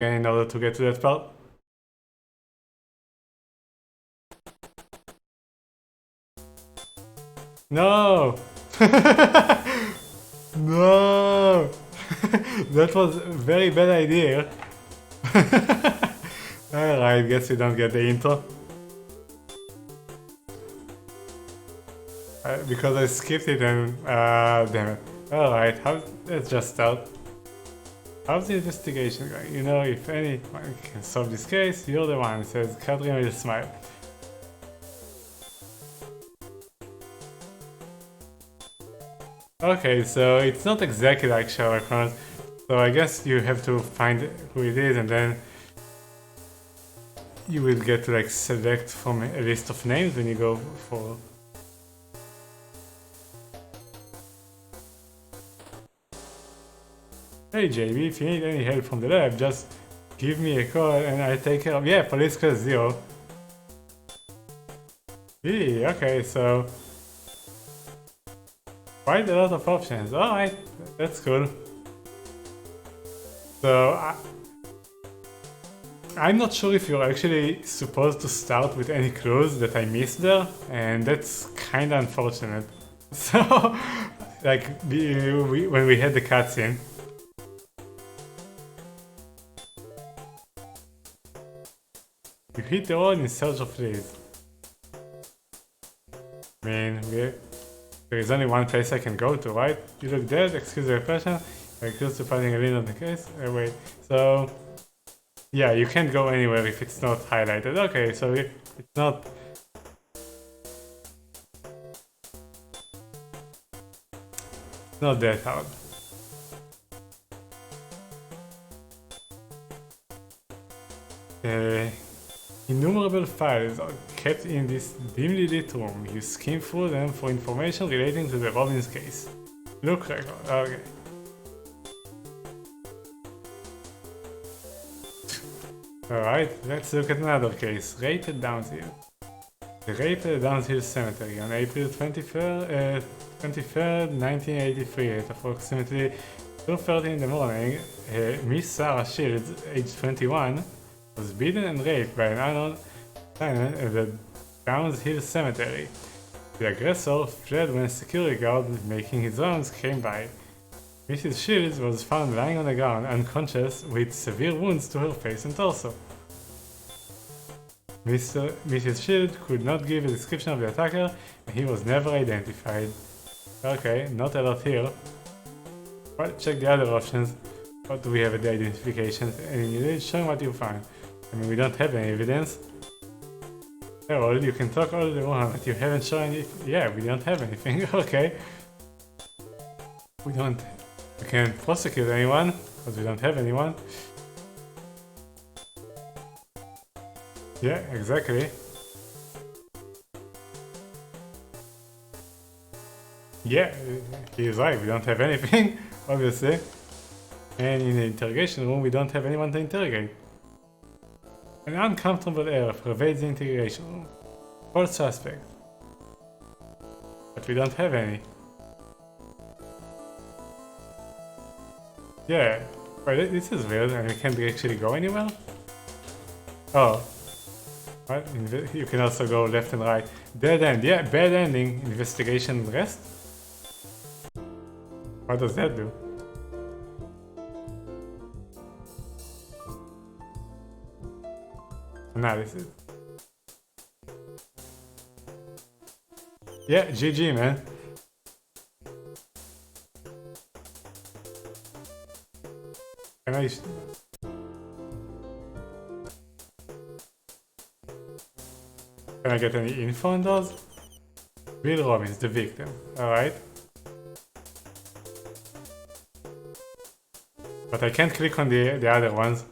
in order to get to that part. No! No! That was a very bad idea. Alright, guess we don't get the intro. Because I skipped it and damn it. Alright, let's just start. How's the investigation going? You know, if anyone can solve this case, you're the one, says Katrin with a smile. Okay, so it's not exactly like Sherlock Holmes, so I guess you have to find who it is and then you will get to like select from a list of names when you go for... Hey JB, if you need any help from the lab, just give me a call and I'll take care of... Yeah, police call 0. Okay, so... Quite a lot of options. Alright, that's cool. So, I'm not sure if you're actually supposed to start with any clues that I missed there, and that's kinda unfortunate. So, like, when we had the cutscene, you hit the road in search of leads. I mean, there is only one place I can go to, right? You look dead, excuse the expression, I'm close to finding a lead on the case. Wait, so... Yeah, you can't go anywhere if it's not highlighted. Okay, so it's not... Not that hard. Innumerable files are kept in this dimly lit room. You skim through them for information relating to the Robbins case. Look record, okay. Alright, let's look at another case. Rape at Downshill. The rape at the Downshill Cemetery on April 23rd, 1983 at approximately 2:30 in the morning. Miss Sarah Shields, age 21, was beaten and raped by an unknown tenant at the Downshill Cemetery. The aggressor fled when a security guard making his rounds came by. Mrs. Shields was found lying on the ground, unconscious, with severe wounds to her face and torso. Mrs. Shields could not give a description of the attacker, and he was never identified. Okay, not a lot here. Well, check the other options. What do we have at the identifications? And you need to show what you find. I mean, we don't have any evidence. Harold, you can talk all the while, but you haven't shown any... Yeah, we don't have anything. Okay. We can't prosecute anyone, because we don't have anyone. Yeah, exactly. Yeah, he is right, we don't have anything, obviously. And in the interrogation room, we don't have anyone to interrogate. An uncomfortable air pervades the interrogation room. All suspect. But we don't have any. Yeah, but this is weird, and we can't actually go anywhere? Oh. What? You can also go left and right. Dead end, yeah, bad ending. Investigation and rest? What does that do? Analysis. Yeah, GG, man. Can I get any info on those? Bill Robbins, the victim. Alright. But I can't click on the other ones.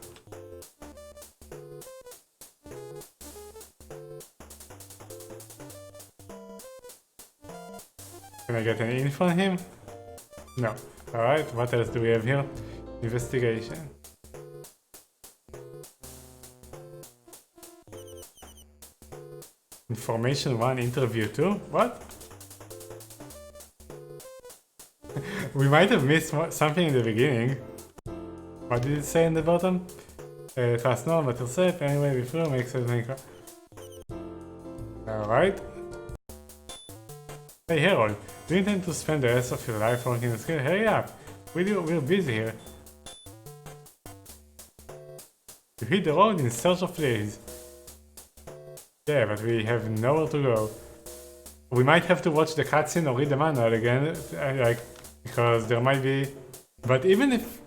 Can I get any info on him? No. Alright, what else do we have here? Investigation. Information 1, interview 2? What? We might have missed something in the beginning. What did it say in the bottom? trust no one but yourself. Anyway, we through makes it make. Alright. Hey Harold, do you intend to spend the rest of your life working in skill? Hurry up! We're busy here. You hit the road in search of Liz. Yeah, but we have nowhere to go. We might have to watch the cutscene or read the manual again, because there might be... But even if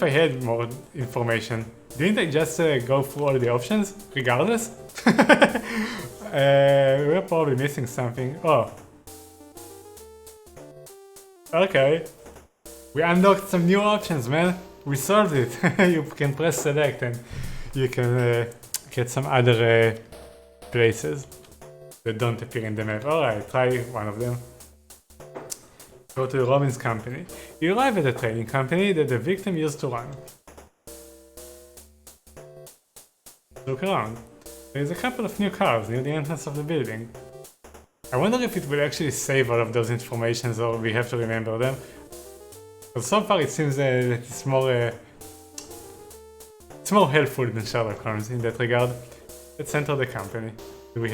I had more information, didn't I just go through all the options, regardless? We're probably missing something. Oh. Okay. We unlocked some new options, man. We solved it. You can press select and you can get some other places that don't appear in the map. Alright, try one of them. Go to Robin's company. You arrive at a trading company that the victim used to run. Look around. There is a couple of new cars near the entrance of the building. I wonder if it will actually save all of those informations or we have to remember them. But so far it seems that it's more helpful than Sherlock Holmes in that regard. Let's enter the company. We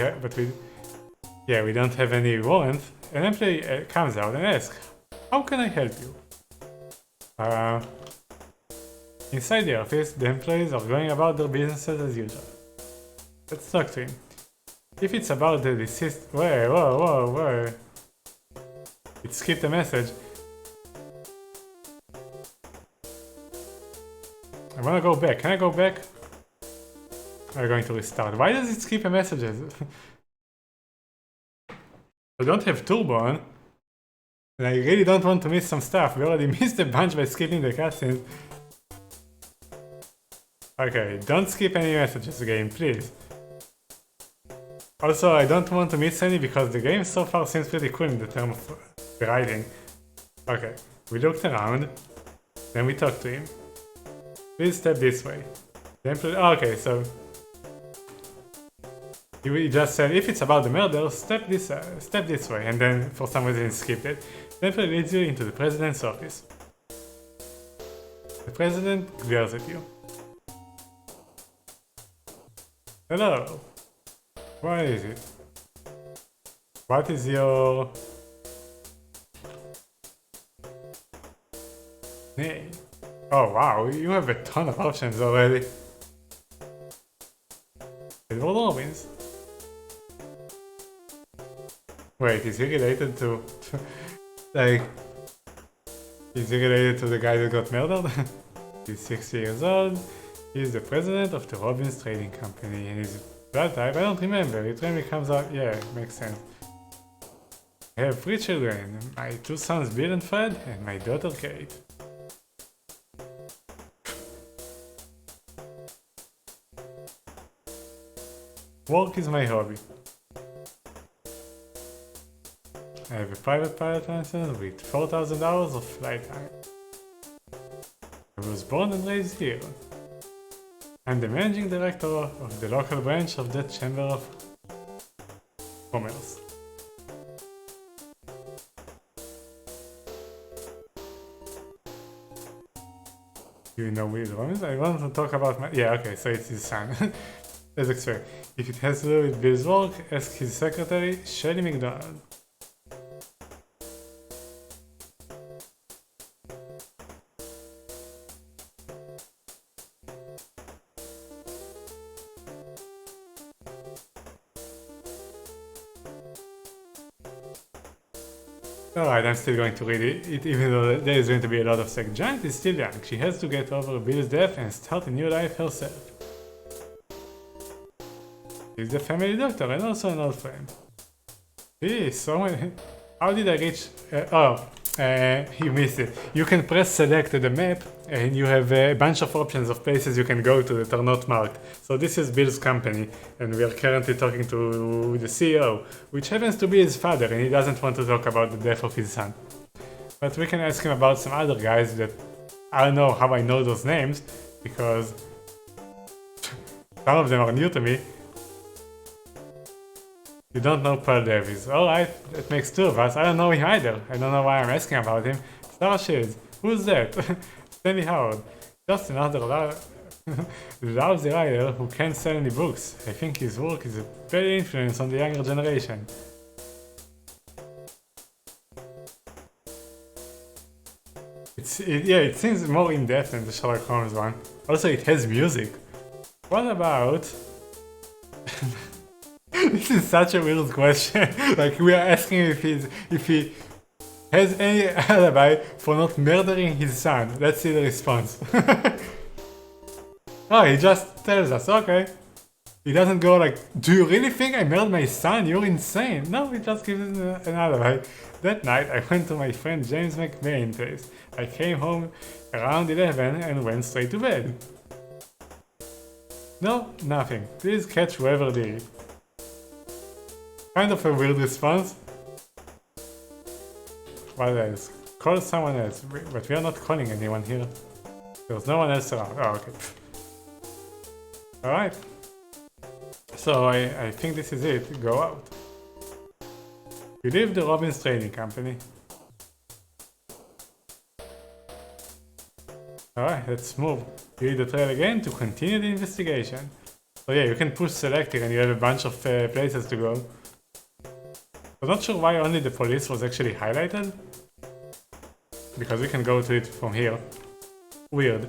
don't have any warrant. An employee comes out and asks, "How can I help you?" Inside the office, the employees are going about their businesses as usual. Let's talk to him. If it's about the deceased... Whoa. It skipped a message. I wanna go back. Can I go back? We're going to restart. Why does it skip a messages? I don't have turbo on. And I really don't want to miss some stuff. We already missed a bunch by skipping the cutscenes. Okay, don't skip any messages, game, please. Also, I don't want to miss any because the game so far seems pretty cool in the term of the writing. Okay, we looked around, then we talked to him. Please step this way. Okay, so he just said if it's about the murder, step this way, and then for some reason he skipped it. Then it leads you into the president's office. The president glares at you. Hello. What is it? What is your name? Oh wow, you have a ton of options already. Edward Robbins. Wait, is he related to like... Is he related to the guy that got murdered? He's 60 years old. He's the president of the Robbins Trading Company and his blood type, I don't remember, it randomly comes out, yeah, makes sense. I have 3 children, my 2 sons Bill and Fred, and my daughter Kate. Work is my hobby. I have a private pilot license with 4,000 hours of flight time. I was born and raised here. I'm the managing director of the local branch of the Chamber of Commerce. You know Will Robbins? I want to talk about my... Yeah, okay, so it's his son. As expected. If it has to do with Bill's work, ask his secretary, Shelley McDonald. Alright, I'm still going to read it, even though there is going to be a lot of sex. Giant is still young. She has to get over Bill's death and start a new life herself. He's the family doctor and also an old friend. Geez, so many... How did I reach... you missed it. You can press select at the map and you have a bunch of options of places you can go to that are not marked. So this is Bill's company and we are currently talking to the CEO, which happens to be his father and he doesn't want to talk about the death of his son. But we can ask him about some other guys that I don't know how I know those names because some of them are new to me. You don't know Pearl Davies. Alright, that makes 2 of us. I don't know him either. I don't know why I'm asking about him. Star Shields. Who's that? Stanley Howard. Just another lousy writer who can't sell any books. I think his work is a bad influence on the younger generation. Yeah, it seems more in-depth than the Sherlock Holmes one. Also, it has music. What about... This is such a weird question. Like, we are asking if he has any alibi for not murdering his son. Let's see the response. Oh, he just tells us, okay. He doesn't go like, do you really think I murdered my son? You're insane. No, he just gives us an alibi. That night, I went to my friend James McMahon's place. I came home around 11 and went straight to bed. No, nothing. Please catch whoever did it. Kind of a weird response. What else? Call someone else. But we are not calling anyone here. There's no one else around. Oh, okay. Alright. So I think this is it. Go out. You leave the Robin's Trading Company. Alright, let's move. You hit the trail again to continue the investigation. So yeah, you can push select here and you have a bunch of places to go. I'm not sure why only the police was actually highlighted. Because we can go to it from here. Weird.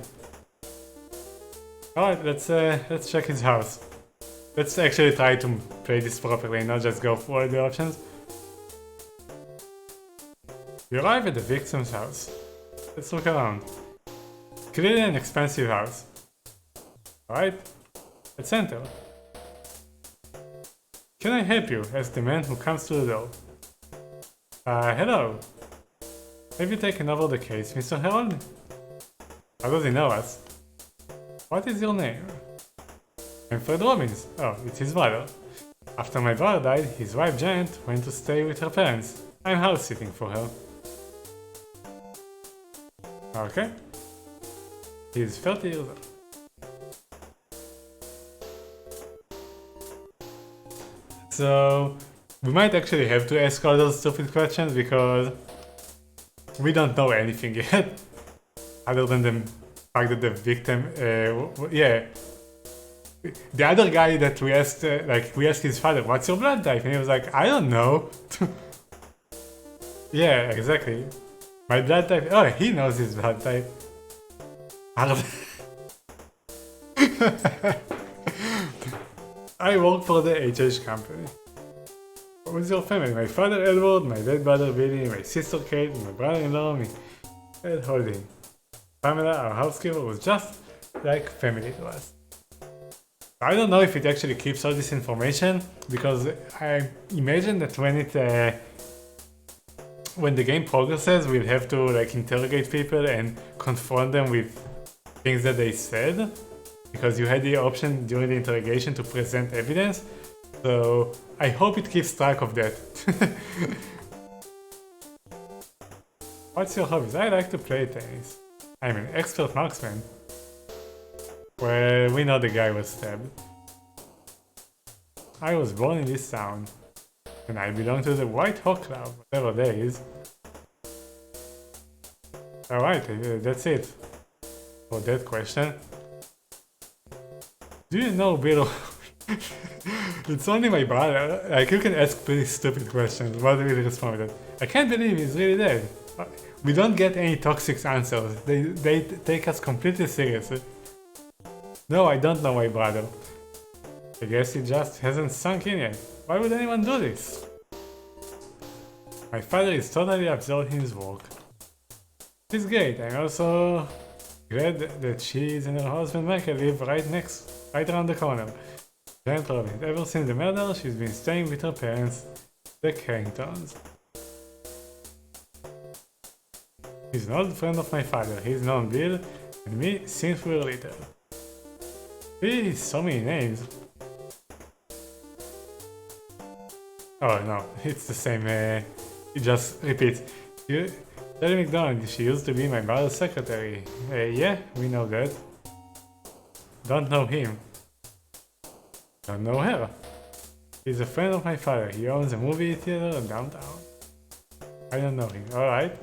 Alright, let's check his house. Let's actually try to play this properly and not just go for all the options. You arrive at the victim's house. Let's look around. Clearly an expensive house. Alright, let's enter. Can I help you? Asks the man who comes to the door. Hello. Have you taken over the case, Mr. Harold? How does he know us? What is your name? I'm Fred Robbins. Oh, it's his brother. After my brother died, his wife Janet went to stay with her parents. I'm house sitting for her. Okay. He's 30 years old. So, we might actually have to ask all those stupid questions because we don't know anything yet. Other than the fact that the victim, yeah. The other guy that we asked, we asked his father, what's your blood type? And he was like, I don't know. Yeah, exactly. My blood type, oh, he knows his blood type. I work for the HH company. What was your family? My father Edward, my dead brother Billy, my sister Kate, my brother-in-law, me. Ed Holding. Pamela, our housekeeper, was just like family to us. I don't know if it actually keeps all this information, because I imagine that when the game progresses, we'll have to like interrogate people and confront them with things that they said, because you had the option during the interrogation to present evidence. So I hope it keeps track of that. What's your hobbies? I like to play tennis. I'm an expert marksman. Well, we know the guy was stabbed. I was born in this town, and I belong to the White Hawk Club, whatever that is. Alright, that's it for that question. Do you know Bill? It's only my brother. Like, you can ask pretty stupid questions. What will he respond with that? I can't believe he's really dead. We don't get any toxic answers. They take us completely seriously. No, I don't know my brother. I guess he just hasn't sunk in yet. Why would anyone do this? My father is totally absorbed in his work. It's great. I'm also glad that she and her husband Michael live right around the corner. Janet Robbins. Ever since the murder, she's been staying with her parents, the Carringtons. He's an old friend of my father. He's known Bill and me since we were little. Really, so many names. Oh no, it's the same. It just repeats. Terry McDonald, she used to be my brother's secretary. Yeah, we know that. Don't know him. Don't know her. He's a friend of my father. He owns a movie theater downtown. I don't know him. Alright.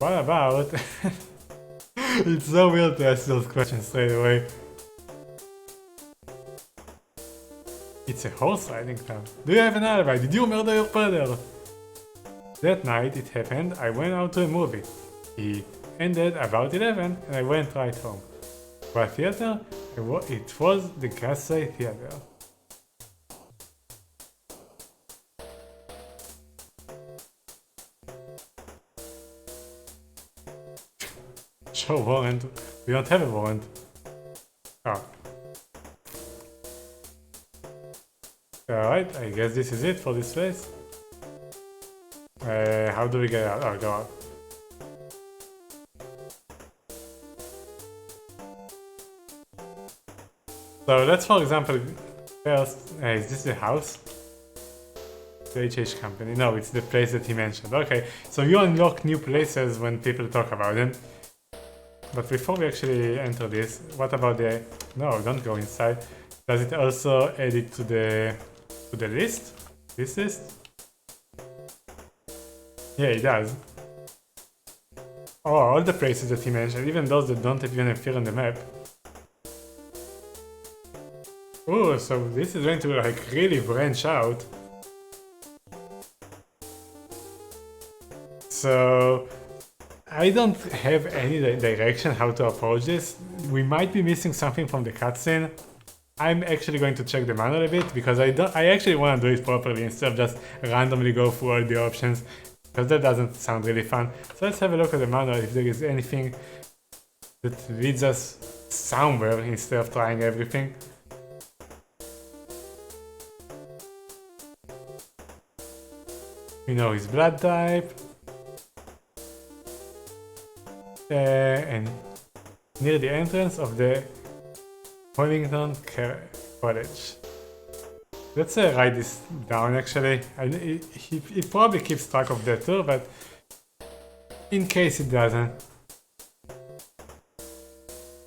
what about... It's so weird to ask those questions straight away. It's a horse riding club. Do you have an alibi? Did you murder your brother? That night it happened, I went out to a movie. It ended about 11 and I went right home. What theater? It was the Gaslight Theater. Show warrant. We don't have a warrant. Oh. Alright, I guess this is it for this place. How do we get out? Oh, go out. So let's, for example, first, is this the house? The HH company? No, it's the place that he mentioned. Okay, so you unlock new places when people talk about them. But before we actually enter this, what about the... No, don't go inside. Does it also add it to the list? This list? Yeah, it does. Oh, all the places that he mentioned, even those that don't even appear on the map. Oh, so this is going to like really branch out. So I don't have any direction how to approach this. We might be missing something from the cutscene. I'm actually going to check the manual a bit because I actually want to do it properly instead of just randomly go through all the options, because that doesn't sound really fun. So let's have a look at the manual if there is anything that leads us somewhere instead of trying everything. We know his blood type. And near the entrance of the Hollington College. Let's write this down actually. It probably keeps track of that too, but in case it doesn't.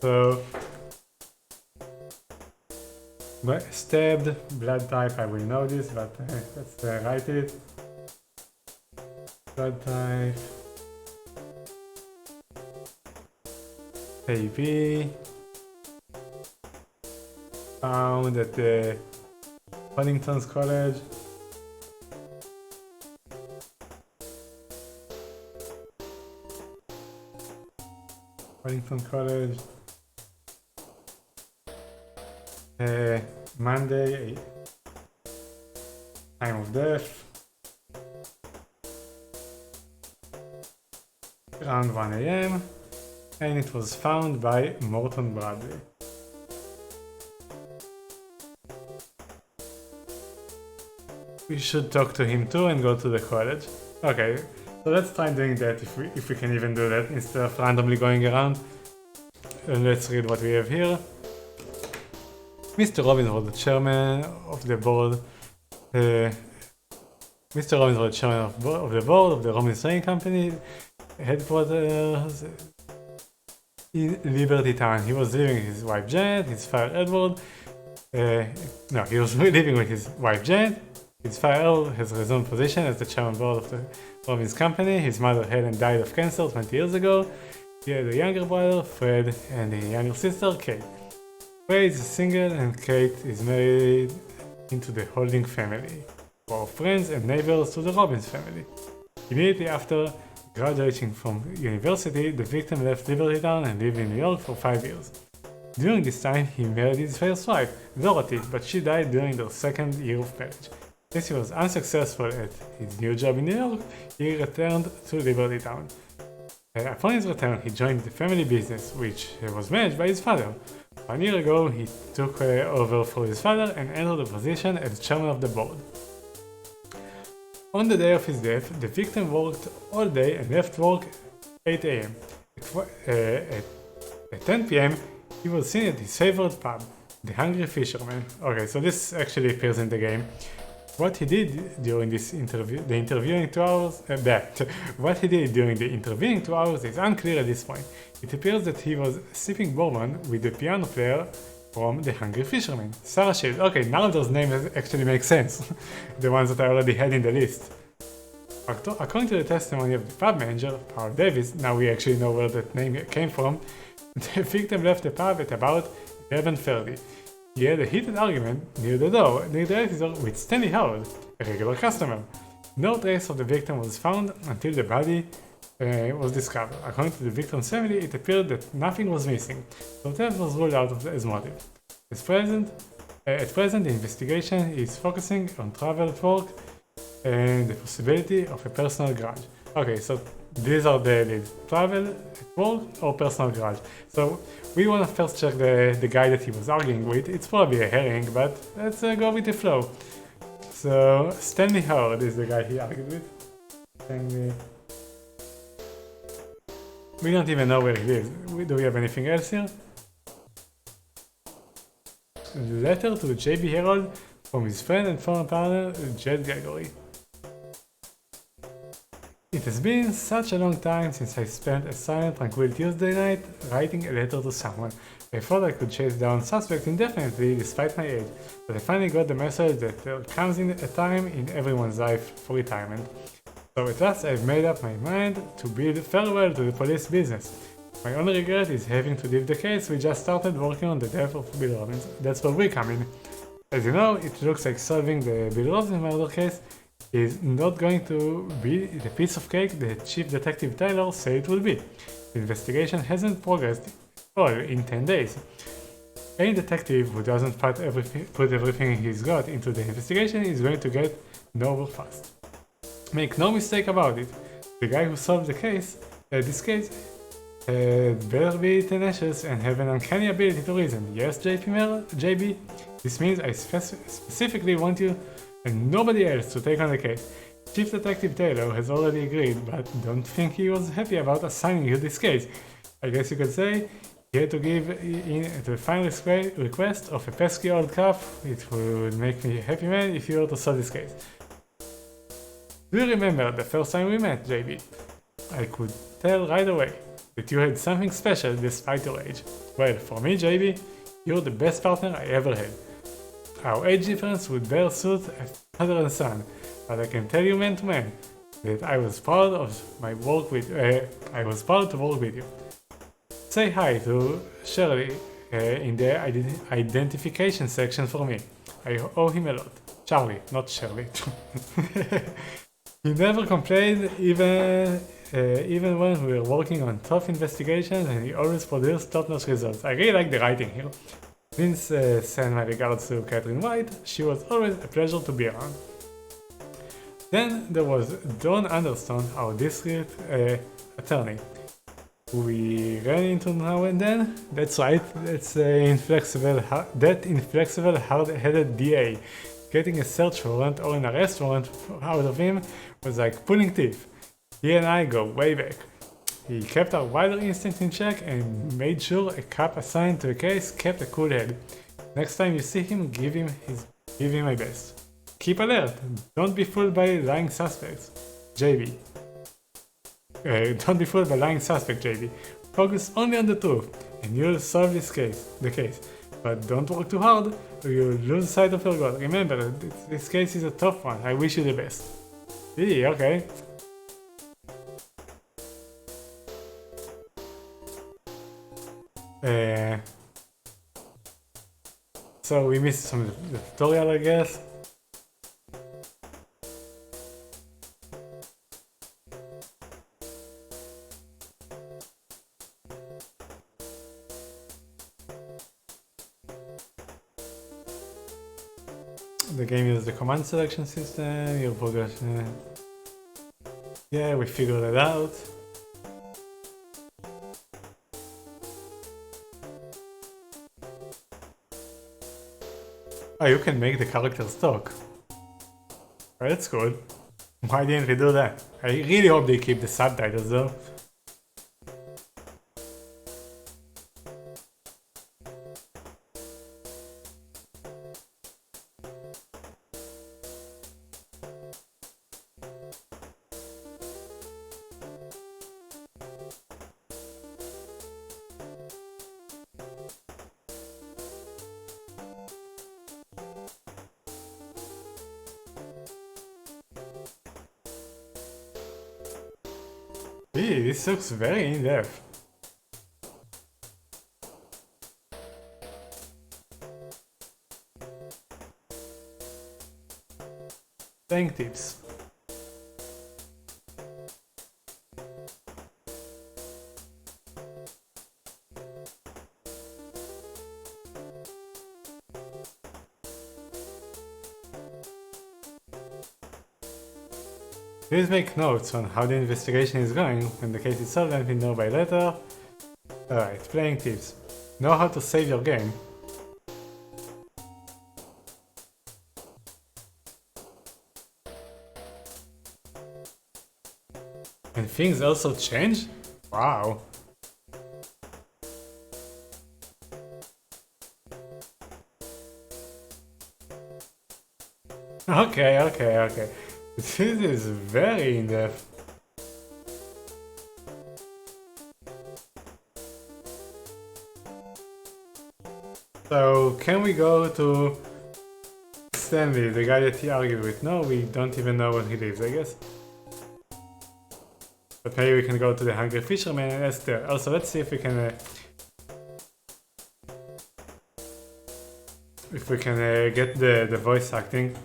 So, stabbed, blood type, I will know this, but let's write it. Blood type. AB. Found at the Hollington's College. Hollington College. Monday, time of death. Around 1 AM. And it was found by Morton Bradley. We should talk to him too and go to the college. Okay, so let's try doing that if we can even do that instead of randomly going around. And let's read what we have here. Mr. Robbins was the chairman of the board. Mr. Robbins was the chairman of the board of the Robbins Trading Company headquarters in Liberty Town. He was living with his wife Janet, his father Edward. No, he was living with his wife Janet. His father has resumed position as the chairman board of the Robbins Company. His mother Helen died of cancer 20 years ago. He had a younger brother, Fred, and a younger sister, Kate. Fred is single and Kate is married into the Holding family, who are friends and neighbors to the Robbins family. Immediately after graduating from university, the victim left Liberty Town and lived in New York for 5 years. During this time, he married his first wife, Dorothy, but she died during their second year of marriage. Since he was unsuccessful at his new job in New York, he returned to Liberty Town. Upon his return, he joined the family business, which was managed by his father. 1 year ago, he took over for his father and entered the position as chairman of the board. On the day of his death, the victim worked all day and left work 8 AM. At 10 PM, he was seen at his favorite pub, the Hungry Fisherman. Okay, so this actually appears in the game. What he did during this interview, the interviewing 2 hours, what he did during the intervening 2 hours is unclear at this point. It appears that he was sipping bourbon with the piano player from the Hungry Fisherman, Sarah Shield. Okay, now those names actually make sense. The ones that I already had in the list. According to the testimony of the pub manager, Paul Davis, now we actually know where that name came from, the victim left the pub at about 11:30. He had a heated argument near the exit door with Stanley Howard, a regular customer. No trace of the victim was found until the body was discovered. According to the victim's family, it appeared that nothing was missing, so theft was ruled out as motive. At present, the investigation is focusing on travel at work and the possibility of a personal grudge. Okay, so these are the leads: travel at work or personal grudge. So we want to first check the guy that he was arguing with. It's probably a herring, but let's go with the flow. So Stanley Howard is the guy he argued with. Stanley. We don't even know where he lives. Do we have anything else here? A letter to J.B. Harold from his friend and former partner, Jed Gregory. It has been such a long time since I spent a silent, tranquil Tuesday night writing a letter to someone. I thought I could chase down suspects indefinitely despite my age, but I finally got the message that there comes in a time in everyone's life for retirement. So at last I've made up my mind to bid farewell to the police business. My only regret is having to leave the case. We just started working on the death of Bill Robbins. That's where we come in. As you know, it looks like solving the Bill Robbins murder case is not going to be the piece of cake that Chief Detective Taylor said it will be. The investigation hasn't progressed at all in 10 days. Any detective who doesn't put everything he's got into the investigation is going to get nowhere fast. Make no mistake about it, the guy who solved this case, better be tenacious and have an uncanny ability to reason. Yes, JB? This means I specifically want you and nobody else to take on the case. Chief Detective Taylor has already agreed, but don't think he was happy about assigning you this case. I guess you could say he had to give in to the final request of a pesky old cop. It would make me a happy man if you were to solve this case. Do you remember the first time we met, JB? I could tell right away that you had something special despite your age. Well, for me, JB, you're the best partner I ever had. Our age difference would bear suit as father and son, but I can tell you man to man that I was proud of my work with. I was proud to work with you. Say hi to Shirley in the identification section for me. I owe him a lot. Charlie, not Shirley. He never complained even when we were working on tough investigations, and he always produced top-notch results. I really like the writing here. Please send my regards to Catherine White. She was always a pleasure to be around. Then there was John Anderson, our district attorney, who we ran into now and then. That's right, that's inflexible, hard-headed DA. Getting a search warrant or an arrest warrant out of him was like pulling teeth. He and I go way back. He kept our wider instinct in check and made sure a cop assigned to the case kept a cool head. Next time you see him, give him my best. Keep alert. Don't be fooled by lying suspects. JB. Don't be fooled by lying suspect, JB. Focus only on the truth, and you'll solve the case. But don't work too hard, or you'll lose sight of your goal. Remember, this case is a tough one. I wish you the best. Yeah, okay. So we missed some of the tutorial, I guess. The game uses the command selection system, your progression. Yeah, we figured it out. Oh, you can make the characters talk. Oh, that's good. Why didn't we do that? I really hope they keep the subtitles though. Gee, this looks very in-depth. Playing tips. Please make notes on how the investigation is going. When the case is solved, let me know by letter. Alright, playing tips. Know how to save your game. And things also change? Wow. Okay. This is very in-depth. So, can we go to Stanley, the guy that he argued with? No, we don't even know where he lives, I guess. But maybe we can go to the Hungry Fisherman and ask there. Also, let's see if we can get the voice acting.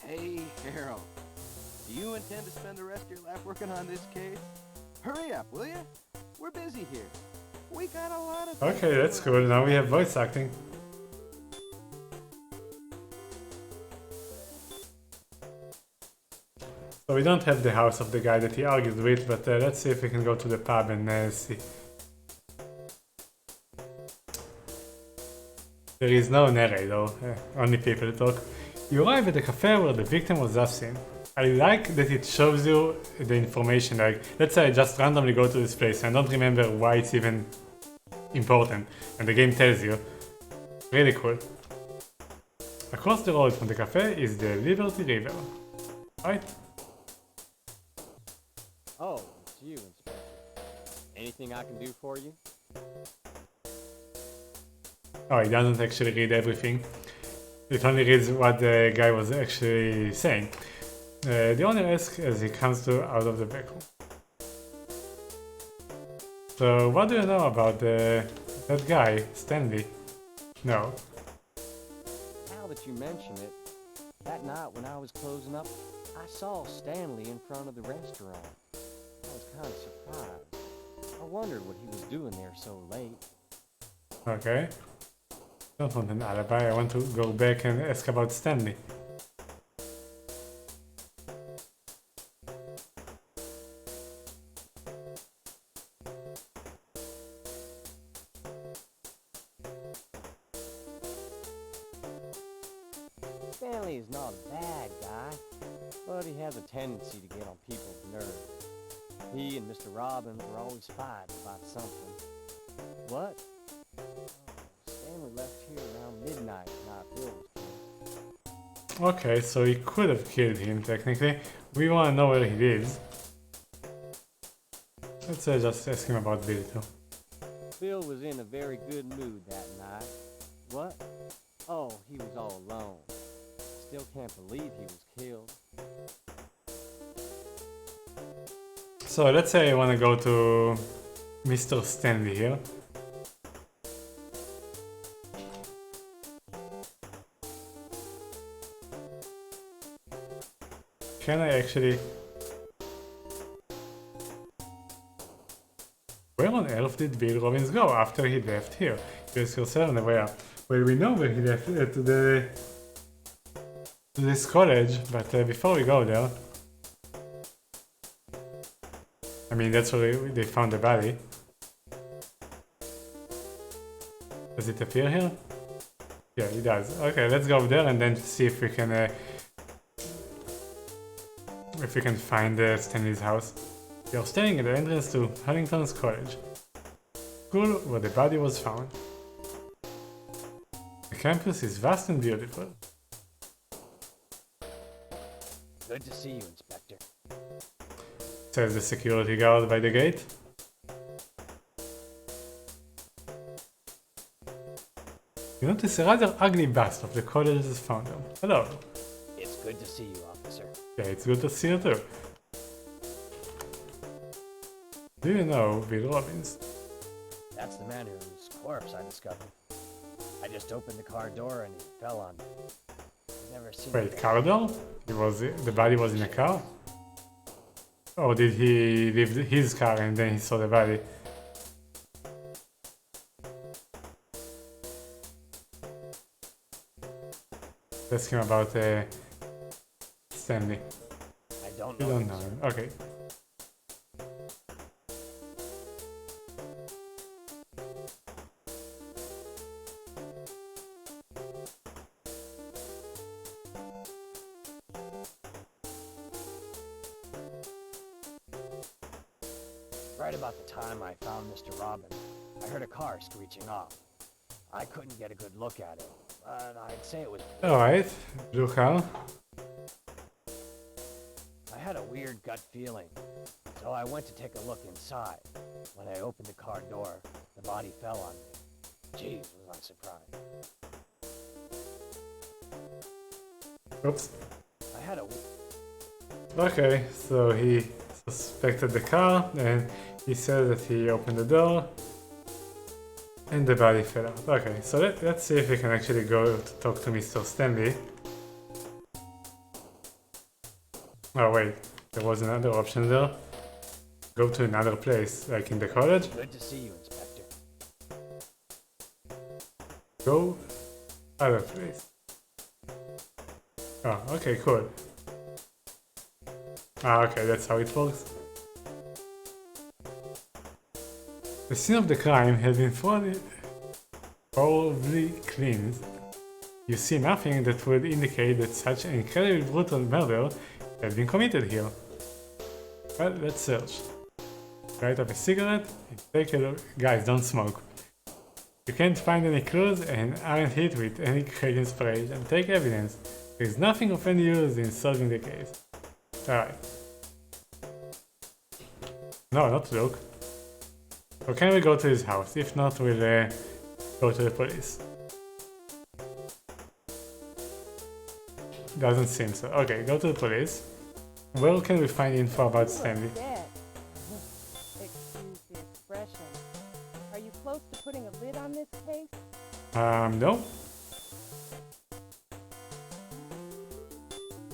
Hey, Harold. Do you intend to spend the rest of your life working on this case? Hurry up, will you? We're busy here. We got a lot of... Okay, that's cool. Now we have voice acting. So we don't have the house of the guy that he argued with, but let's see if we can go to the pub and see. There is no narrator, only people talk. You arrive at the cafe where the victim was last seen. I like that it shows you the information, like, let's say I just randomly go to this place and I don't remember why it's even important, and the game tells you. Really cool. Across the road from the cafe is the Liberty River. Right? Oh, it's you, Inspector. Anything I can do for you? Oh, he doesn't actually read everything. It only reads what the guy was actually saying. The owner asks as he comes out of the back room. So, what do you know about that guy, Stanley? No. Now that you mention it, that night when I was closing up, I saw Stanley in front of the restaurant. I was kind of surprised. I wondered what he was doing there so late. Okay. Don't want an alibi, I want to go back and ask about Stanley. Stanley is not a bad guy, but he has a tendency to get on people's nerves. He and Mr. Robbins were always fighting about something. What? Stanley left here around midnight when I Bill was killed. Okay, so he could have killed him technically. We want to know where he lives. Let's just ask him about Bill too. Bill was in a very good mood that night. What? Oh, he was all alone. Still can't believe he was killed. So let's say I want to go to Mr. Stanley here. Can I actually... Where on earth did Bill Robbins go after he left here? Ask yourself, well, we know where he left to this college, but before we go there... I mean, that's where they found the body. Does it appear here? Yeah, it does. Okay, let's go there and then see if we can find Stanley's house. You're staying at the entrance to Huntington's College, school where the body was found. The campus is vast and beautiful. Good to see you, Inspector. Says the security guard by the gate. You notice a rather ugly bust of the college's founder. Hello. It's good to see you, officer. Yeah, it's good to see you too. Do you know Bill Robbins? That's the man whose corpse I discovered. I just opened the car door and he fell on me. I've never seen Wait, him. car door? The body was in a car? Or did he leave his car and then he saw the body? Ask him about Stanley. I don't You know. don't know him. Okay. Right about the time I found Mr. Robbins, I heard a car screeching off. I couldn't get a good look at it, but I'd say it was... Alright, blue car. I had a weird gut feeling, so I went to take a look inside. When I opened the car door, the body fell on me. Jeez, was I surprised. Oops. I had a... Okay, so he suspected the car and he said that he opened the door and the body fell out. Okay, so let's see if we can actually go to talk to Mr. Stanley. Oh wait, there was another option there. Go to another place, like in the college. Good to see you, Inspector. Go other place. Oh, okay, cool. Ah, okay, that's how it works. The scene of the crime has been thoroughly cleansed. You see nothing that would indicate that such an incredibly brutal murder had been committed here. Well, let's search. Light up a cigarette and take a look. Guys, don't smoke. You can't find any clues and aren't hit with any great inspiration. Take evidence. There is nothing of any use in solving the case. Alright. No, not look. So can we go to his house? If not, we'll go to the police. Doesn't seem so. Okay, go to the police. Where can we find info about Stanley? Dead. Excuse the expression. Are you close to putting a lid on this case? No.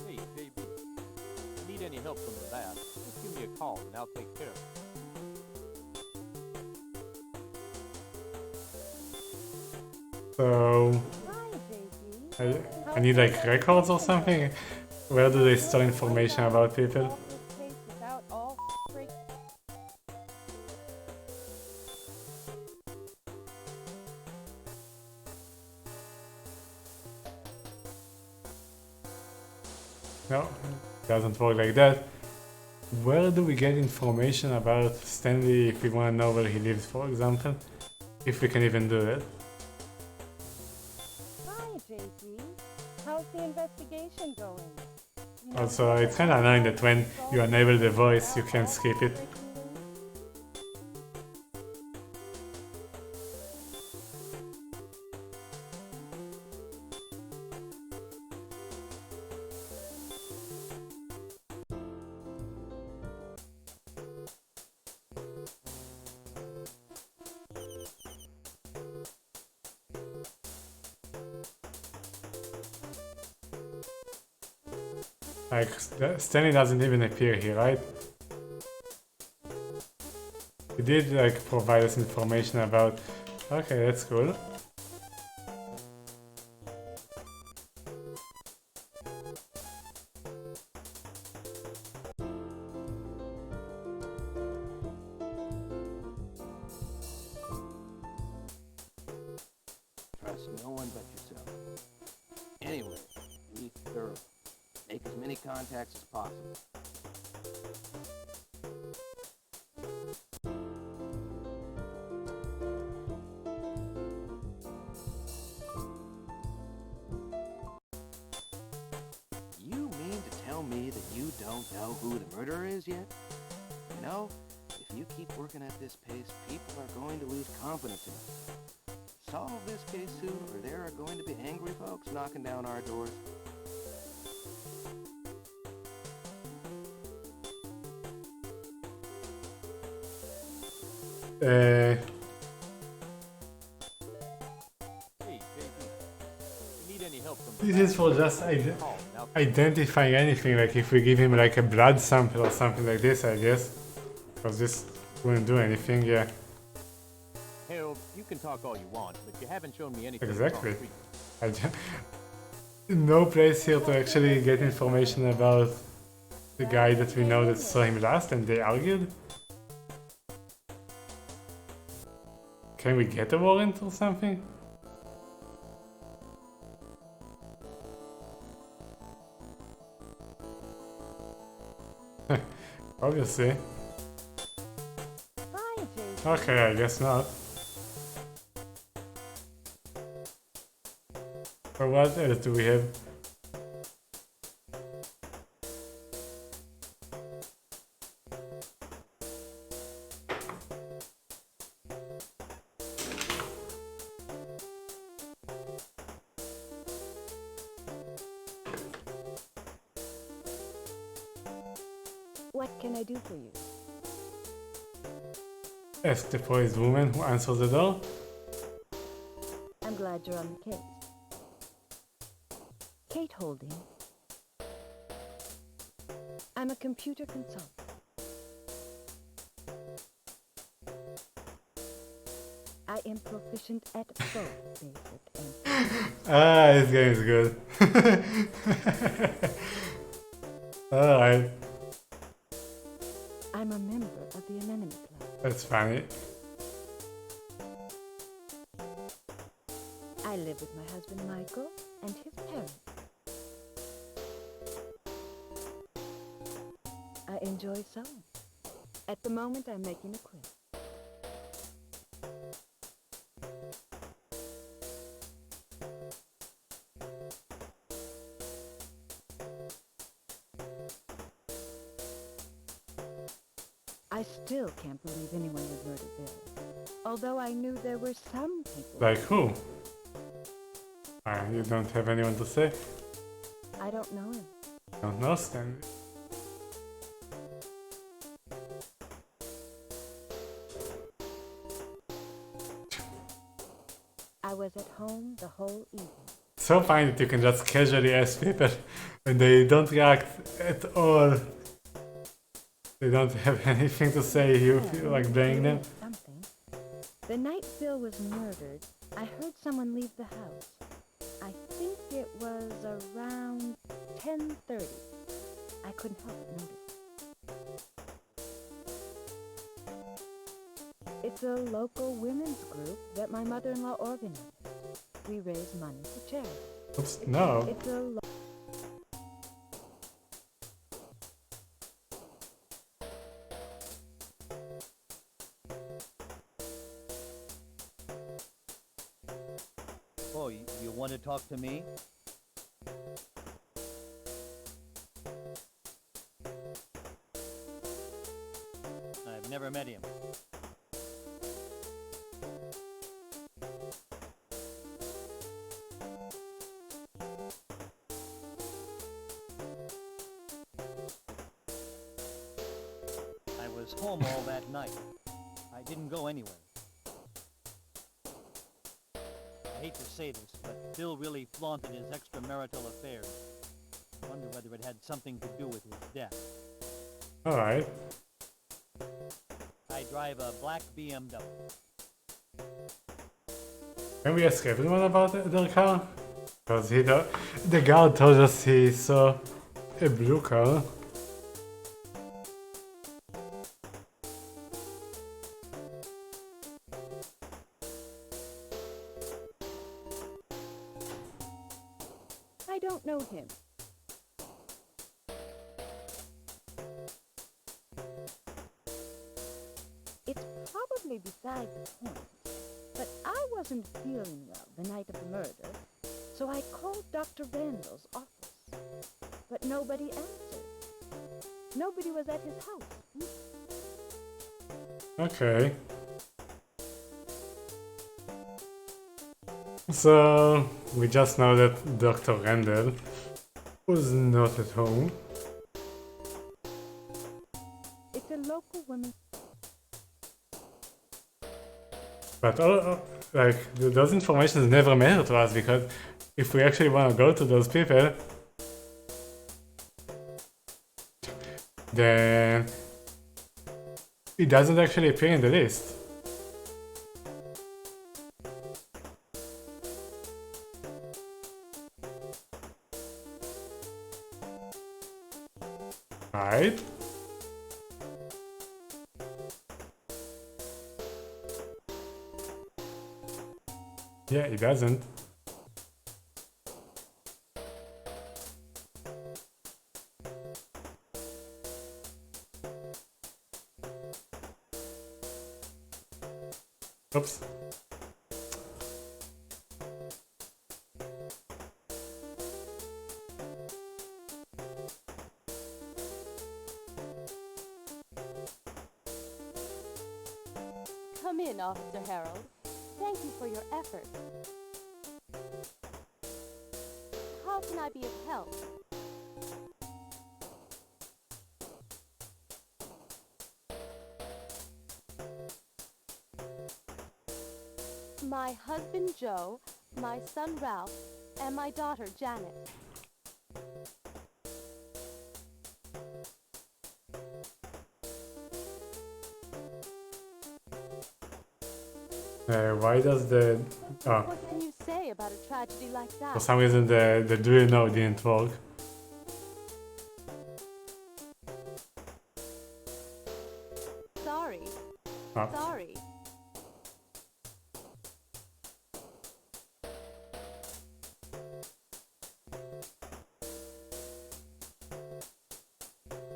Hey, baby. If you need any help from the lab, just give me a call and I'll take care of it. So Hi, JD. I need like records or something? Where do they store information about people? Solve this case without all break- No, it doesn't work like that. Where do we get information about Stanley if we want to know where he lives, for example? If we can even do that. Hi, JD. How's the investigation going? You know, Also, it's kind of annoying that when you enable the voice, you can skip it. Like, Stanley doesn't even appear here, right? He did, like, provide us information about... Okay, that's cool. Trust no one but yourself. Anyway, be thorough. Make as many contacts as possible. You mean to tell me that you don't know who the murderer is yet? You know, if you keep working at this pace, people are going to lose confidence in you. solve this case soon, or there are going to be angry folks knocking down our doors. Hey, JP. You need any help from the This is lab? for just Call. Now, identifying anything, like if we give him like a blood sample or something like this, I guess. Because this wouldn't do anything, yeah. hell, you can talk all you want, but you haven't shown me anything Exactly. concrete. I no place here to actually get information about the guy that we know that saw him last and they argued. Can we get a warrant or something? Obviously. Hi, Jason. Okay, I guess not. So what else do we have? What can I do for you? Ask the poised woman who answers the door. I'm glad you're on the case. Kate Holding. I'm a computer consultant. I am proficient at both basic and... Ah, this game is good. Alright, I'm a member of the Anemone Club. that's funny. I live with my husband Michael and his parents. I enjoy sewing. At the moment, I'm making a quilt. I still can't believe anyone would murder Bill, although I knew there were some people. Like who? You don't have anyone to say? I don't know him. Don't know, Stanley. I was at home the whole evening. So fine that you can just casually ask people and they don't react at all. They don't have anything to say, you feel like blaming them. Something. The night Bill was murdered, I heard someone leave the house. I think it was around 10:30. I couldn't help but notice. It's a local women's group that my mother-in-law organized. We raise money for charity. Oops, no. It's a Oh, you want to talk to me? I've never met him. I was home all that night. I didn't go anywhere. I hate to say this, but Bill really flaunted his extramarital affairs. I wonder whether it had something to do with his death. Alright. I drive a black BMW. Can we ask everyone about their car? Because the guard told us he saw a blue car. I don't know him. It's probably beside the point, but I wasn't feeling well the night of the murder, so I called Dr. Randall's office, but nobody answered. Nobody was at his house. Okay. So we just know that Dr. Randall was not at home. It's a local woman. But like those informations never matter to us because if we actually want to go to those people, then it doesn't actually appear in the list. Right? Yeah, it doesn't. Oops. Come in, Officer Harold. Thank you for your efforts. How can I be of help? My husband Joe, my son Ralph, and my daughter Janet. Why does the... Oh, What can you say about a tragedy like for that? some reason the do you know didn't work. Sorry. Oh. Sorry.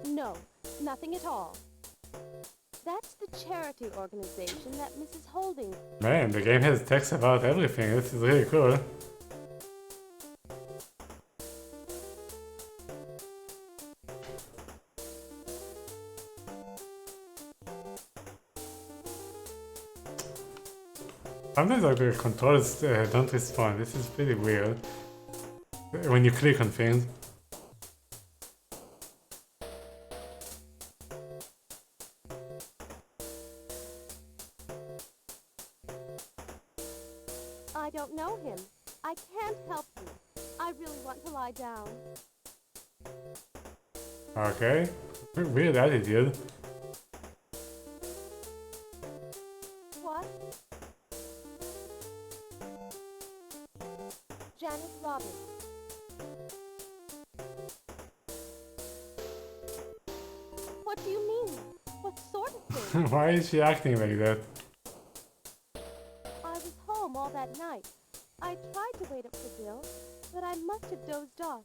No, nothing at all. That's the charity organization that Mrs. Holding. Man, the game has text about everything. This is really cool. Sometimes like the controls don't respond. This is pretty weird. When you click on things. I don't know him. I can't help you. I really want to lie down. Okay. Weird attitude. What? Janet Robbins. What do you mean? What sort of thing? Why is she acting like that? I was home all that night. I tried to wait up for Bill, but I must have dozed off.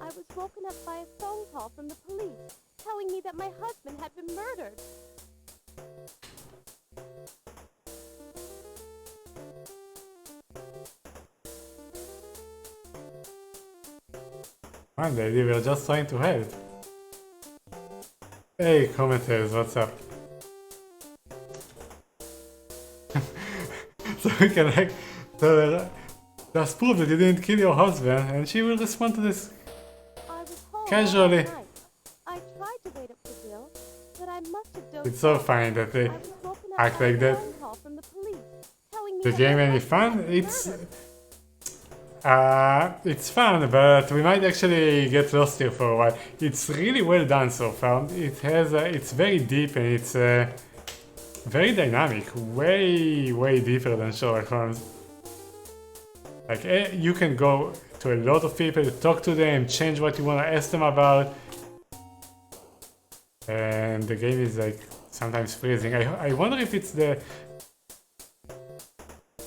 I was woken up by a phone call from the police telling me that my husband had been murdered. Man, lady, we're just trying to help. Hey, commenters, what's up? So we can like tell her, just prove that you didn't kill your husband, and she will respond to this I was home all casually. that night. I tried to wait up for Bill, but I must have dozed It's so off. funny that they I was woken up act by like a that. phone call from the police telling me The that game my any husband fun? had been murdered. It's fun, but we might actually get lost here for a while. It's really well done so far. It has, it's very deep and it's very dynamic, way deeper than Sherlock Holmes. Like you can go to a lot of people, talk to them, change what you want to ask them about, and the game is like sometimes freezing. I wonder if it's the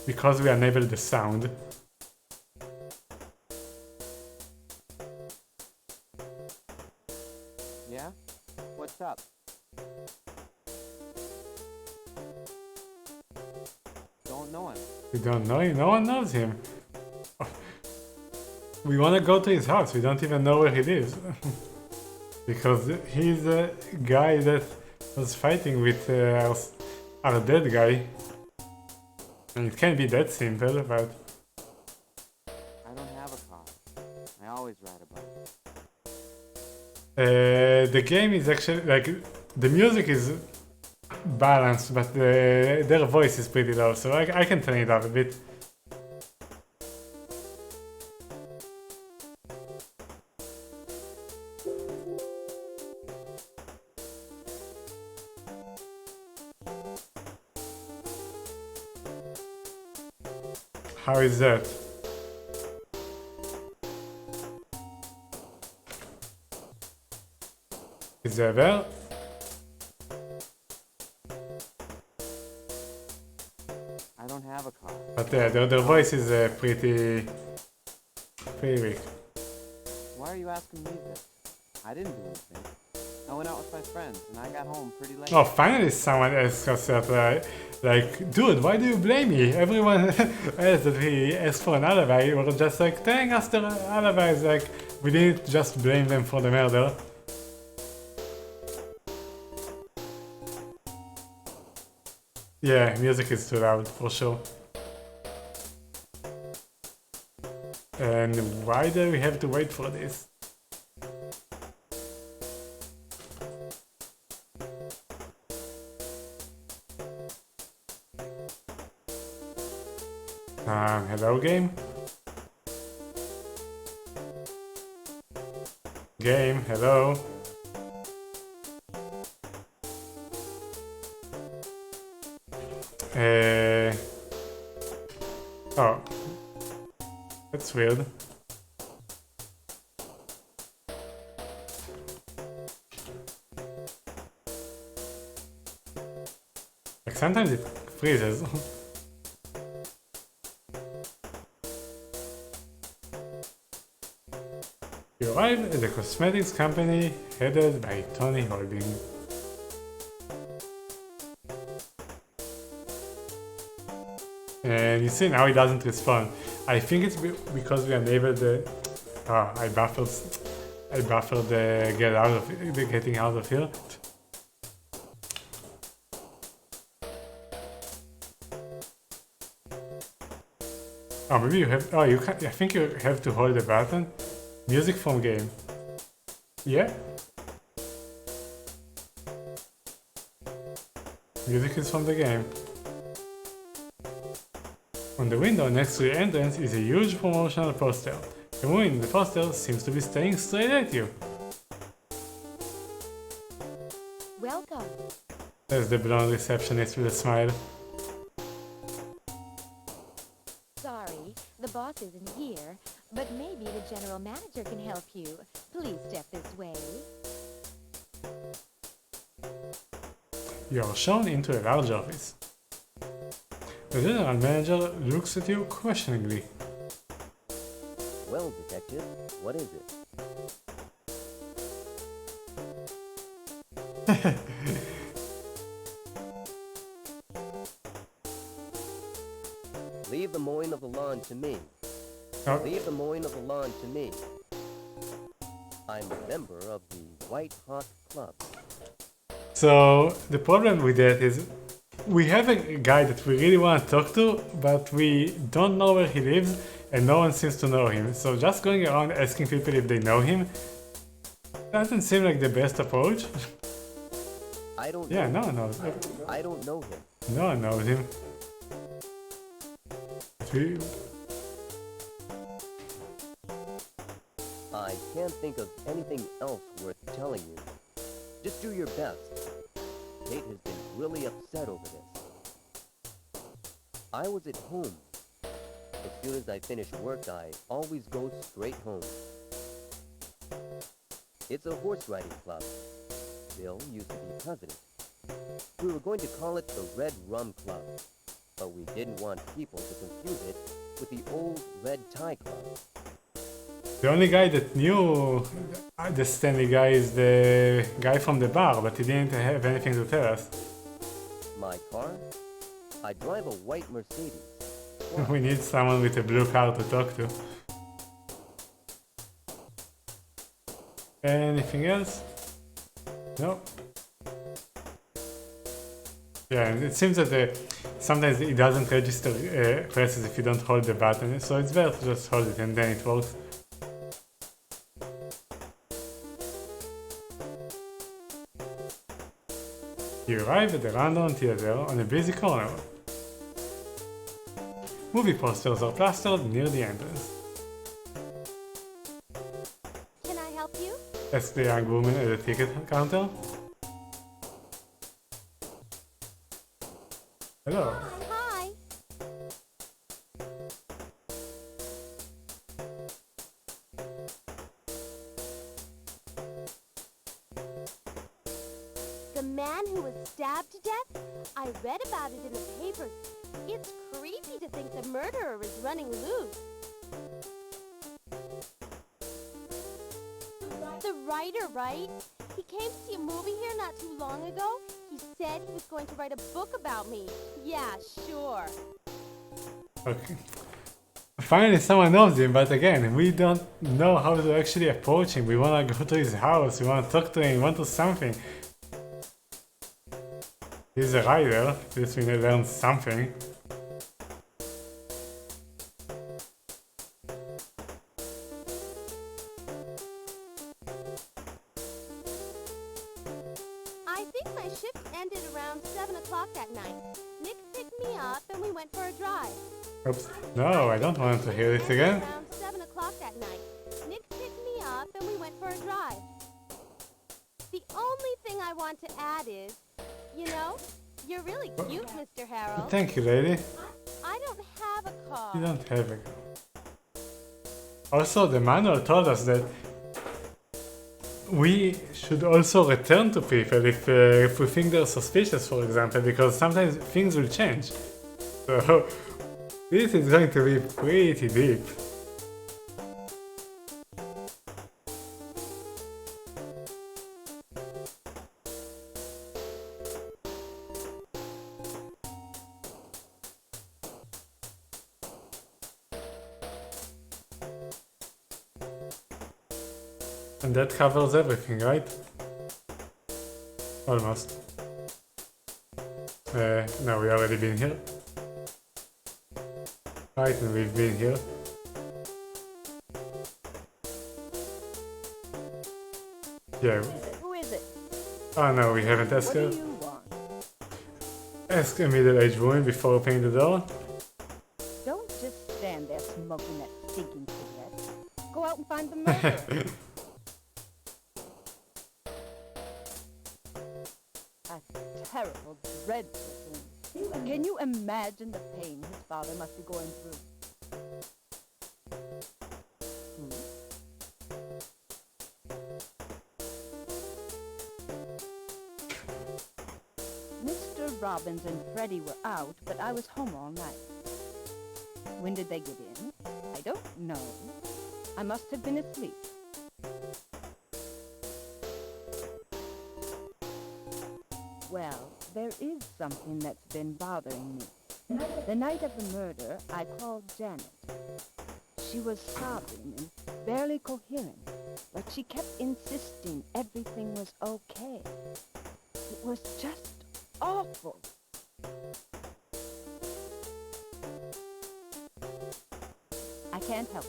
because we enabled the sound. Yeah? What's up? Don't know him. We don't know him. No one knows him. We want to go to his house. We don't even know where he lives. Because he's the guy that was fighting with our dead guy. And it can't be that simple, but always right about it. The game is actually like the music is balanced, but their voice is pretty low, so I can turn it up a bit. How is that? Is that well? I don't have a car. But their voice is pretty weak. Why are you asking me this? I didn't do anything. I went out with my friends and I got home pretty late. Oh, finally someone asks us that, like, dude, why do you blame me? Everyone else that we asked for an alibi were just like telling us their alibis, like, we didn't just blame them for the murder. Yeah, music is too loud, for sure. And why do we have to wait for this? Hello, game? Game, hello? Oh. That's weird. Like, sometimes it freezes. You arrive at the cosmetics company headed by Tony Holding. And you see now he doesn't respond. I think it's because we enabled the... I buffered the getting out of here. Oh, maybe you have... Oh, you can... I think you have to hold the button. Music from game. Yeah? Music is from the game. On the window next to the entrance is a huge promotional poster. The woman in the poster seems to be staring straight at you. Welcome. Says the blonde receptionist with a smile. Sorry, the boss isn't here, but maybe the general manager can help you. Please step this way. You are shown into a large office. The general manager looks at you questioningly. Well, detective, what is it? Leave the mowing of the lawn to me. Oh. Leave the mowing of the lawn to me. I'm a member of the White Hawk Club. So the problem with that is we have a guy that we really want to talk to, but we don't know where he lives and no one seems to know him. So just going around asking people if they know him doesn't seem like the best approach. I don't Yeah, know no one knows. I don't know him. No one knows him. I can't think of anything else worth telling you. Just do your best. Kate has been really upset over this. I was at home. As soon as I finish work, I always go straight home. It's a horse riding club. Bill used to be president. We were going to call it the Red Rum Club, but we didn't want people to confuse it with the old Red Tie Club. The only guy that knew the Stanley guy is the guy from the bar, but he didn't have anything to tell us. My car? I drive a white Mercedes. We need someone with a blue car to talk to. Anything else? No. Yeah, and it seems that sometimes it doesn't register presses if you don't hold the button, so it's better to just hold it and then it works. You arrive at the random theater on a busy corner. Movie posters are plastered near the entrance. Can I help you? Asks the young woman at the ticket counter. Hello. Hi. The man who was stabbed to death? I read about it in the papers. It's creepy to think the murderer is running loose. The writer, right? He came to see a movie here not too long ago. He said he was going to write a book about me. Yeah, sure. Okay. Finally someone knows him, but again, we don't know how to actually approach him. We wanna go to his house, we wanna talk to him, we want to do something. He's a writer, at least we learn something. I think my shift ended around 7 o'clock that night. Nick picked me up and we went for a drive. Oops. No, I don't want to hear this again. Around 7 o'clock that night. Nick picked me up and we went for a drive. The only thing I want to add is, you know, you're really cute, Mr. Harold. Thank you, lady. I don't have a car. You don't have a gun. Also, the manual told us that we should also return to people if we think they're suspicious, for example, because sometimes things will change. So, this is going to be pretty deep. And that covers everything, right? Almost. No, we already been here. Right, and we've been here. Yeah. Who is it? Oh no, we haven't asked What do her. you want? Ask a middle-aged woman before opening the door. Don't just stand there smoking that stinking cigarette. Go out and find the murderer. A terrible, dreadful thing. Can you imagine the pain his father must be going through? Mr. Robbins and Freddie were out, but I was home all night. When did they get in? I don't know. I must have been asleep. Well, there is something that's been bothering me. The night of the murder, I called Janet. She was sobbing and barely coherent, but she kept insisting everything was okay. It was just awful. I can't help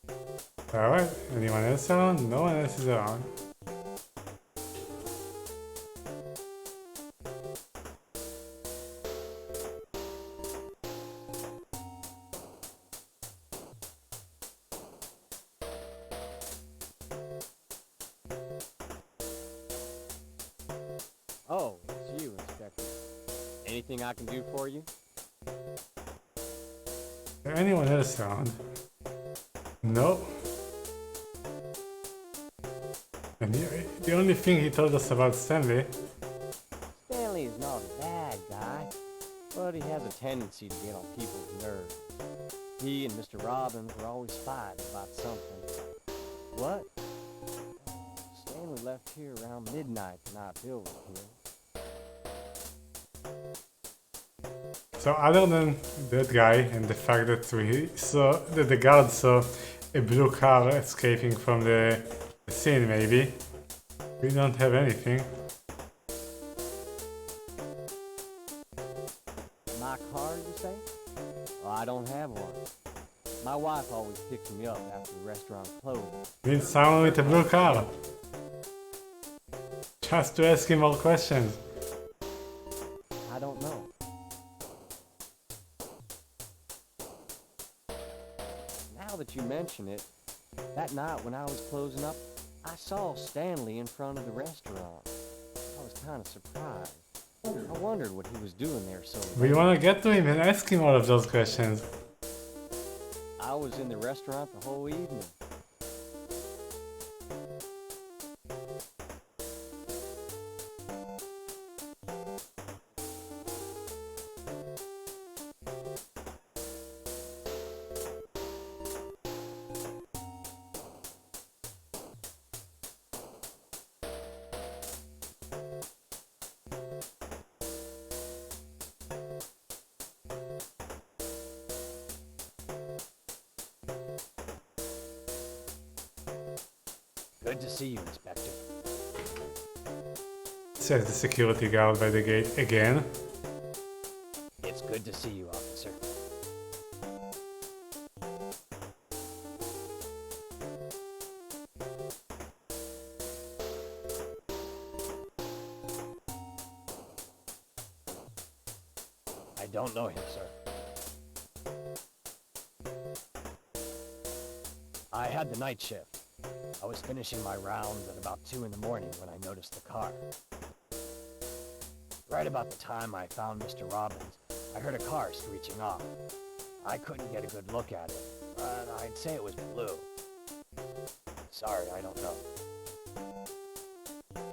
it. Alright, anyone else around? No one else is around. Oh, it's you, Inspector. Anything I can do for you? Is there anyone else around? No. And the only thing he told us about Stanley. Stanley is not a bad guy, but he has a tendency to get on people's nerves. He and Mr. Robbins were always fighting about something. What? Stanley left here around midnight the night Bill was killed. So other than that guy and the fact that we saw that the guard saw a blue car escaping from the scene, maybe we don't have anything. My car, you say? Well, I don't have one. My wife always picks me up after the restaurant closes. Means someone with a blue car. Just to ask him more questions. I don't know. Now that you mention it, that night when I was closing up, I saw Stanley in front of the restaurant. I was kind of surprised. I wondered what he was doing there so We late. wanna get to him and ask him all of those questions. I was in the restaurant the whole evening. Good to see you, Inspector. Says the security guard by the gate again. It's good to see you, officer. I don't know him, sir. I had the night shift. I was finishing my rounds at about 2 in the morning when I noticed the car. Right about the time I found Mr. Robbins, I heard a car screeching off. I couldn't get a good look at it, but I'd say it was blue. Sorry, I don't know.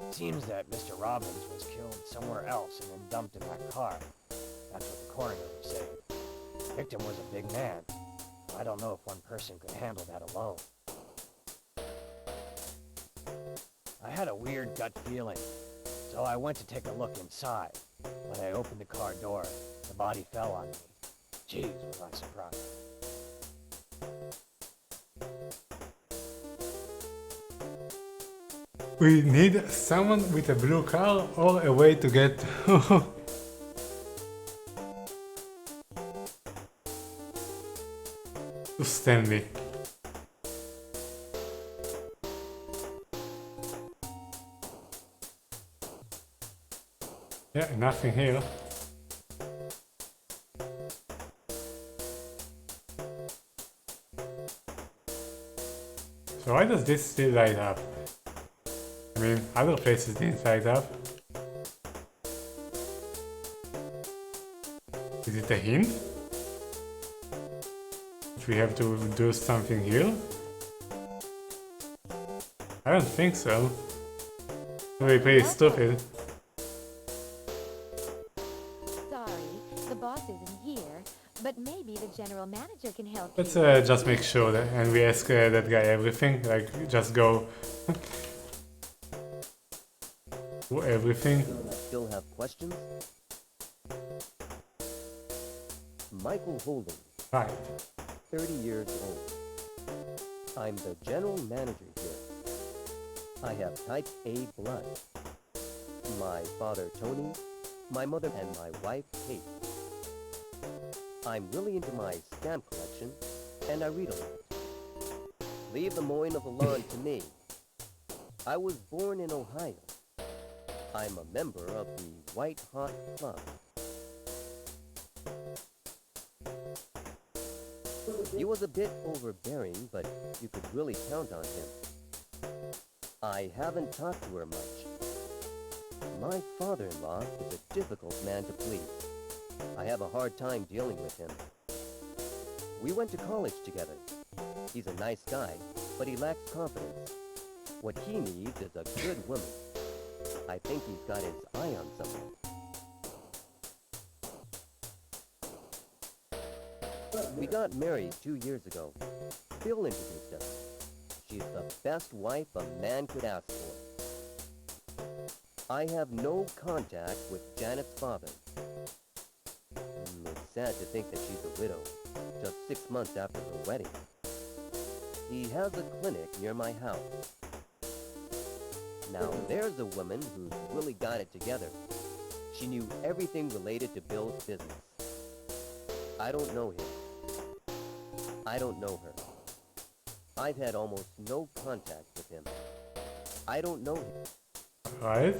Seems that Mr. Robbins was killed somewhere else and then dumped in that car. That's what the coroner was saying. The victim was a big man. I don't know if one person could handle that alone. I had a weird gut feeling, so I went to take a look inside. When I opened the car door, the body fell on me. Jeez, was I surprised. We need someone with a blue car or a way to get to Stanley. Yeah, nothing here. So why does this still light up? I mean, other places didn't light up. Is it a hint? That we have to do something here? I don't think so. We're pretty stupid. The boss isn't here, but maybe the general manager can help Let's you. just make sure that, and we ask that guy everything, like just go do everything. Still have questions? Michael Holden, Right. 30 years old. I'm the general manager here. I have type A blood. My father, Tony, my mother, and my wife, Kate. I'm really into my stamp collection, and I read a lot. Leave the mowing of the lawn to me. I was born in Ohio. I'm a member of the White Hot Club. He was a bit overbearing, but you could really count on him. I haven't talked to her much. My father-in-law is a difficult man to please. I have a hard time dealing with him. We went to college together. He's a nice guy, but he lacks confidence. What he needs is a good woman. I think he's got his eye on someone. We got married 2 years ago. Bill introduced us. She's the best wife a man could ask for. I have no contact with Janet's father. It's sad to think that she's a widow, just 6 months after her wedding. He has a clinic near my house. Now there's a woman who's really got it together. She knew everything related to Bill's business. I don't know him. I don't know her. I've had almost no contact with him. I don't know him. Right?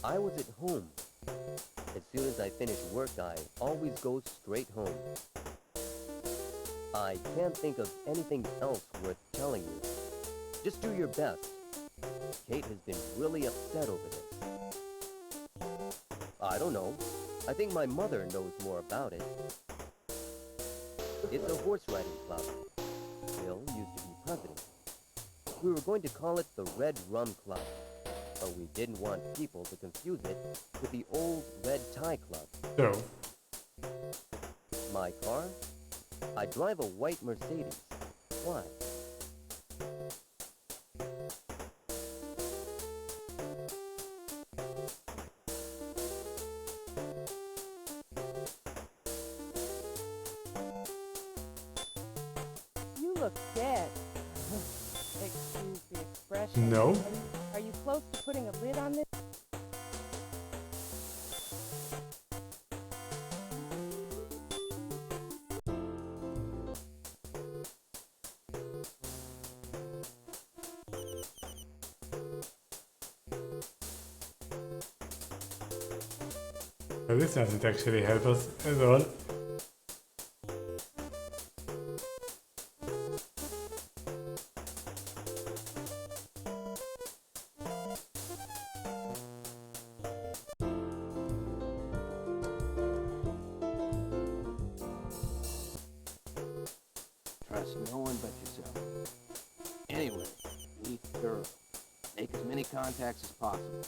I was at home. As soon as I finish work, I always go straight home. I can't think of anything else worth telling you. Just do your best. Kate has been really upset over this. I don't know. I think my mother knows more about it. It's a horse riding club. Bill used to be president. We were going to call it the Red Rum Club, but we didn't want people to confuse it with the old Red Tie Club. So, My car? I drive a white Mercedes. Why? You look dead. Excuse the expression. no. Are you close to putting a lid on this? Well, this doesn't actually help us at all. Trust no one but yourself. Anyway, be thorough. Make as many contacts as possible.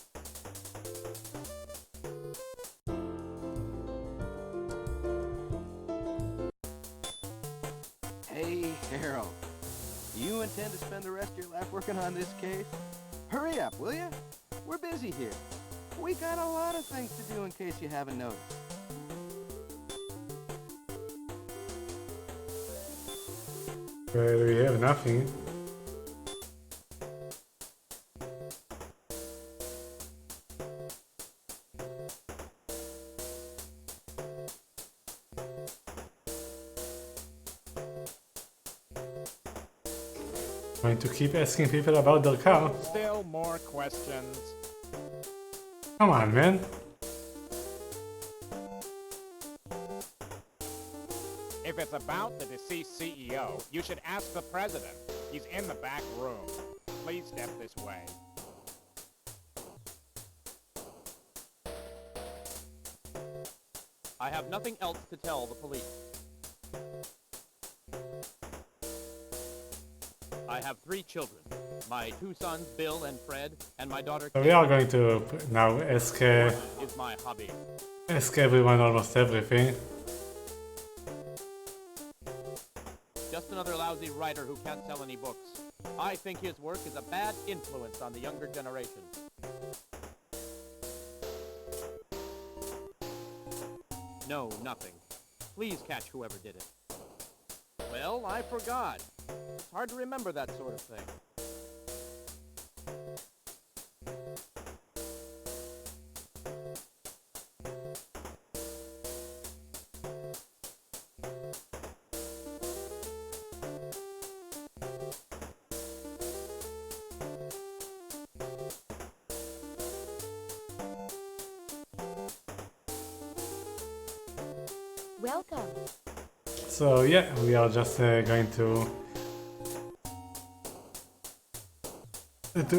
Hey, Harold. Do you intend to spend the rest of your life working on this case? Hurry up, will you? We're busy here. We got a lot of things to do in case you haven't noticed. Well, we have nothing. Going to keep asking people about their car. Still more questions. Come on, man. If it's about the deceased CEO, you should ask the president. He's in the back room. Please step this way. I have nothing else to tell the police. I have 3 children. My 2 sons, Bill and Fred, and my daughter So we are going to now ask is my hobby. everyone almost everything. Just another lousy writer who can't sell any books. I think his work is a bad influence on the younger generation. No, nothing. Please catch whoever did it. Well, I forgot. It's hard to remember that sort of thing. Welcome. So yeah, we are just going to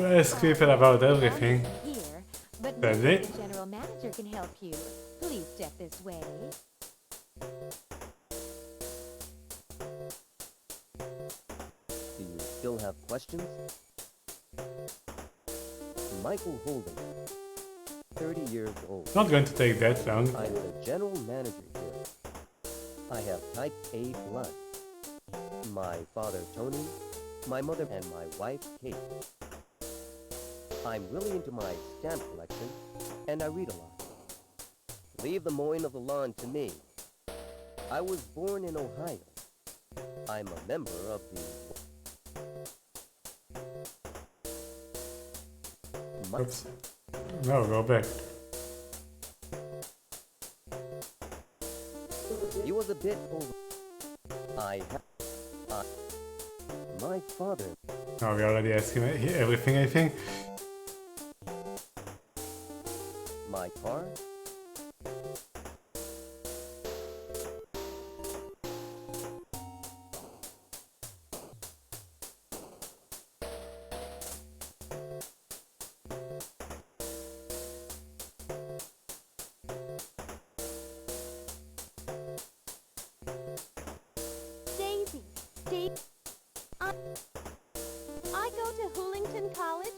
ask people about everything. Here, but That's maybe it. the general manager can help you. Please step this way. Do you still have questions? Michael Holden, 30 years old. Not going to take that long. I'm the general manager here. I have type A blood. My father, Tony, my mother, and my wife, Kate. I'm really into my stamp collection, and I read a lot. Leave the mowing of the lawn to me. I was born in Ohio. I'm a member of the... Oops. No, go back. He was a bit over. My father. No, we already asked him everything, I think. My car? Daisy, I go to Hoolington College.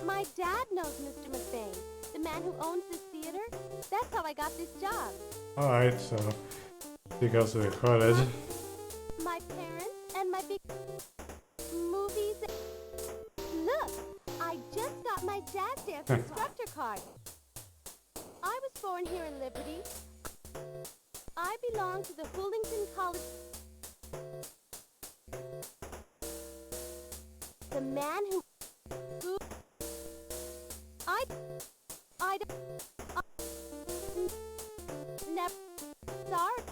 My dad knows Mr. McBain, the man who owns this theater. That's how I got this job. Alright, so he goes to the college. My parents and my big movies. Look, I just got my jazz dance instructor card. I was born here in Liberty. I belong to the Hoolington College. The man who never, sorry.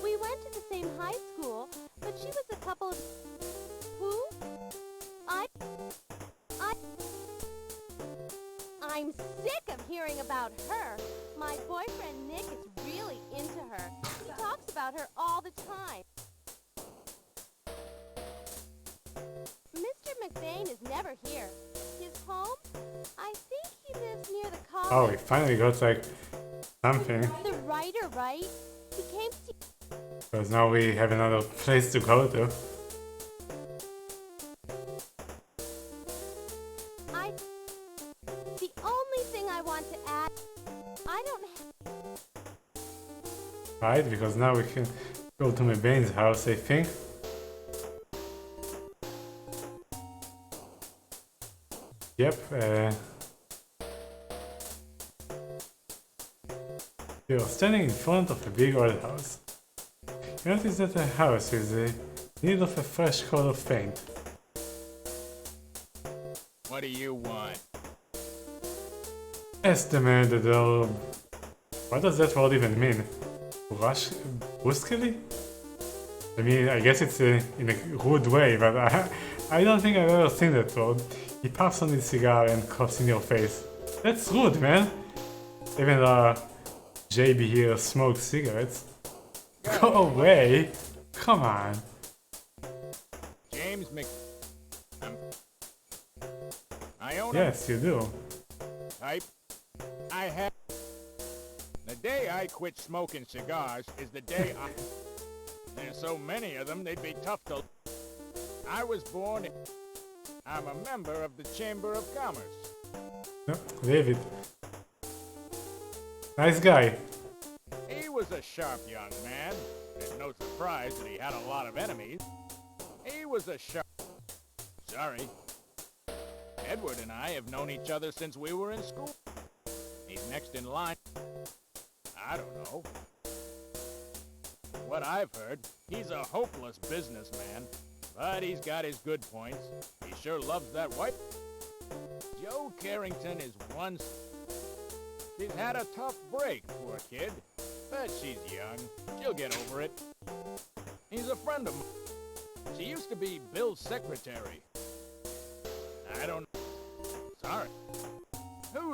We went to the same high school, but she was a couple of, who? I'm sick of hearing about her. My boyfriend Nick is really into her. He talks about her all the time. Mr. McBain is never here. His home? I think he lives near the college. Oh, we finally got like something. The writer, right? He came to... Because now we have another place to go to. The only thing I want to add... I don't... Right, because now we can go to McBain's house, I think. Yep, we are standing in front of a big old house. You notice that the house is in need of a fresh coat of paint. What do you want? Estimate the door. What does that word even mean? Brusquely? I mean, I guess it's in a rude way, but I don't think I've ever seen that word. He puffs on his cigar and coughs in your face. That's rude, man. Even JB here smokes cigarettes. Go away! Come on. James Mc... I own Yes, you do. type. I have... The day I quit smoking cigars is the day I... There's so many of them, they'd be tough to... I was born in... I'm a member of the Chamber of Commerce. No, David. Nice guy. He was a sharp young man. It's no surprise that he had a lot of enemies. He was a sharp... Sorry. Edward and I have known each other since we were in school. He's next in line. I don't know. What I've heard, he's a hopeless businessman, but he's got his good points. He sure loves that wife. Joe Carrington is one... She's had a tough break, poor kid. But she's young. She'll get over it. He's a friend of mine. She used to be Bill's secretary. I don't... Sorry. Who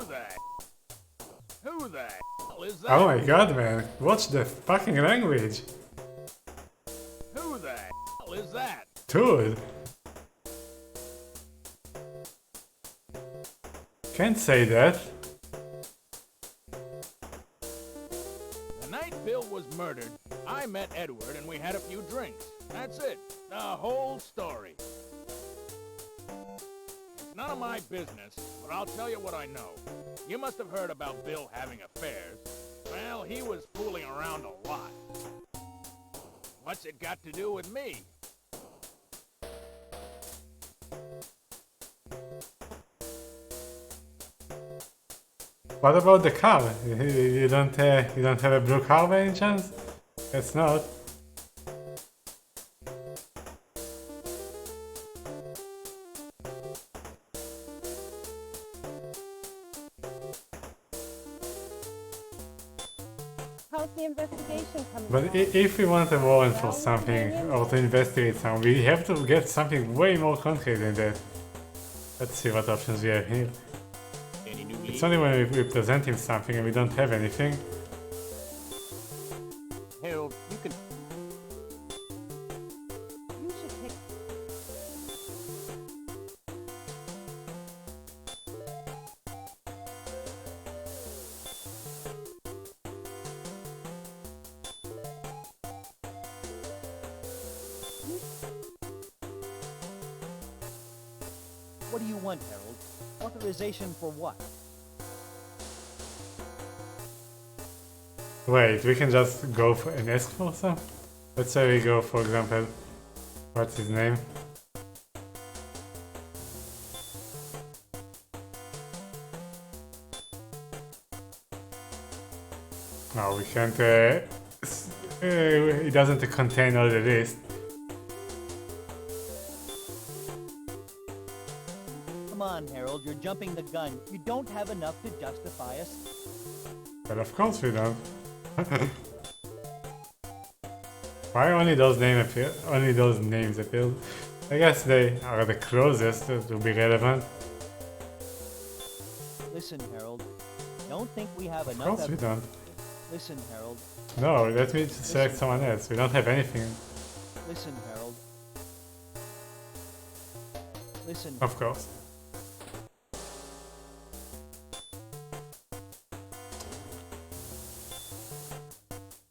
the hell is that? Oh my god, man. Watch the fucking language. Who the hell is that? Dude. Can't say that. The night Bill was murdered, I met Edward and we had a few drinks. That's it. The whole story. It's none of my business, but I'll tell you what I know. You must have heard about Bill having affairs. Well, he was fooling around a lot. What's it got to do with me? What about the car? You don't have a blue car by any chance? It's not. How's the investigation coming But along? if we want a warrant for Well, something hang in or to there. investigate something, we have to get something way more concrete than that. Let's see what options we have here. Any new It's leads? only when we present him something and we don't have anything. Harold, you can... You should pick. What do you want, Harold? Authorization for what? Wait, we can just go for and ask for some? Let's say we go, for example, what's his name? No, we can't, it doesn't contain all the list. Come on, Harold, you're jumping the gun. You don't have enough to justify us. But of course we don't. Why only those names appear? Only those names appear? I guess they are the closest to be relevant. Listen, Harold, don't think we have Of enough course we don't. Listen, Harold. No, let me select someone else. We don't have anything. Listen, Harold. Listen. Of course.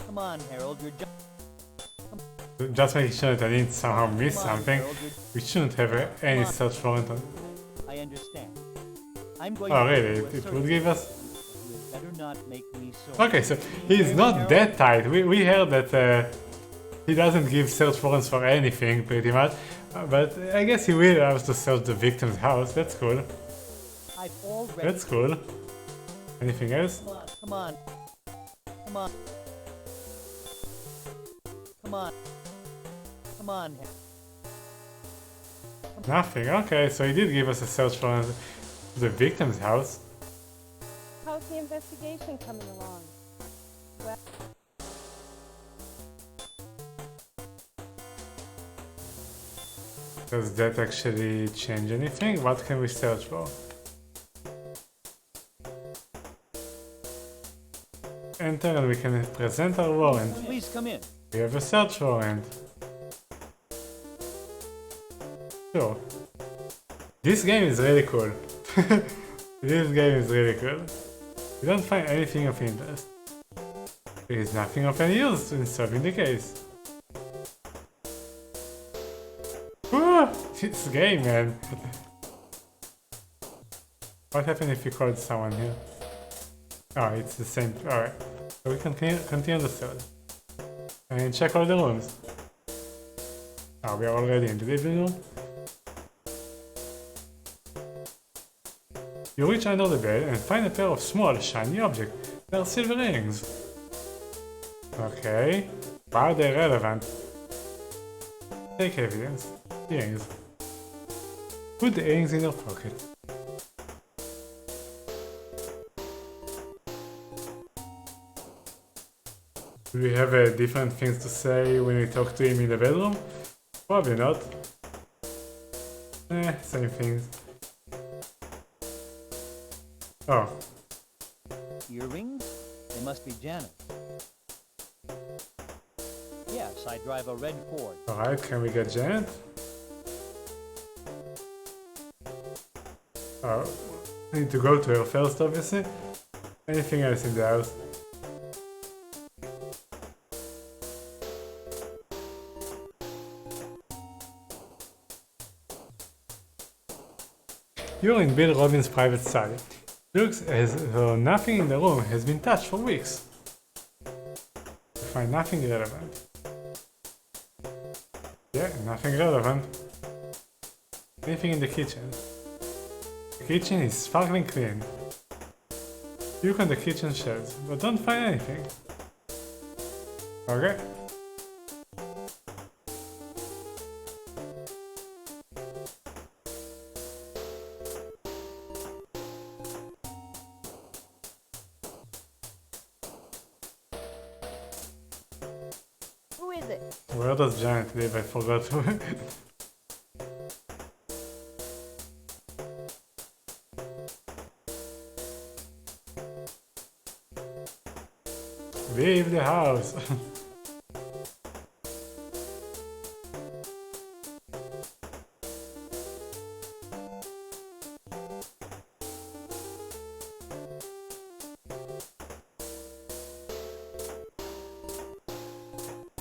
Come on, Harold, you're Just making sure that I didn't somehow miss Come on, something. Harold, We shouldn't have any on. search warrant on. I understand. I'm going Oh to really? do a It search would give us... You had better not make me so. Okay, so he's not that tight. We heard that he doesn't give search warrants for anything, pretty much. But I guess he will allow us to search the victim's house. That's cool. I've already. That's cool. Anything else? Come on. Come on. Come on. Come on. Nothing. Okay, so he did give us a search warrant to the victim's house. How's the investigation coming along? Well, Does that actually change anything? What can we search for? Enter and we can present our warrant. Please come in. We have a search warrant. Sure. This game is really cool. This game is really cool. We don't find anything of interest. There is nothing of any use in solving the case. Ah, this game, man. What happened if you called someone here? Oh, it's the same. Alright. So we can continue the search. And check all the rooms. Oh, we are already in the living room. You reach under the bed and find a pair of small, shiny objects. They are silver rings. Okay. Why are they relevant? Take evidence. Earrings. Put the earrings in your pocket. Do we have different things to say when we talk to him in the bedroom? Probably not. Same things. Oh. Earrings? They must be Janet's. Yes, I drive a red Ford. Alright, can we get Janet? Oh, I need to go to her first, obviously. Anything else in the house? You're in Bill Robbins' private study. Looks as though nothing in the room has been touched for weeks. You find nothing relevant. Yeah, nothing relevant. Anything in the kitchen? The kitchen is sparkling clean. Look on the kitchen shelves, but don't find anything. Okay. this? Where does Giant live? I forgot. Leave the house.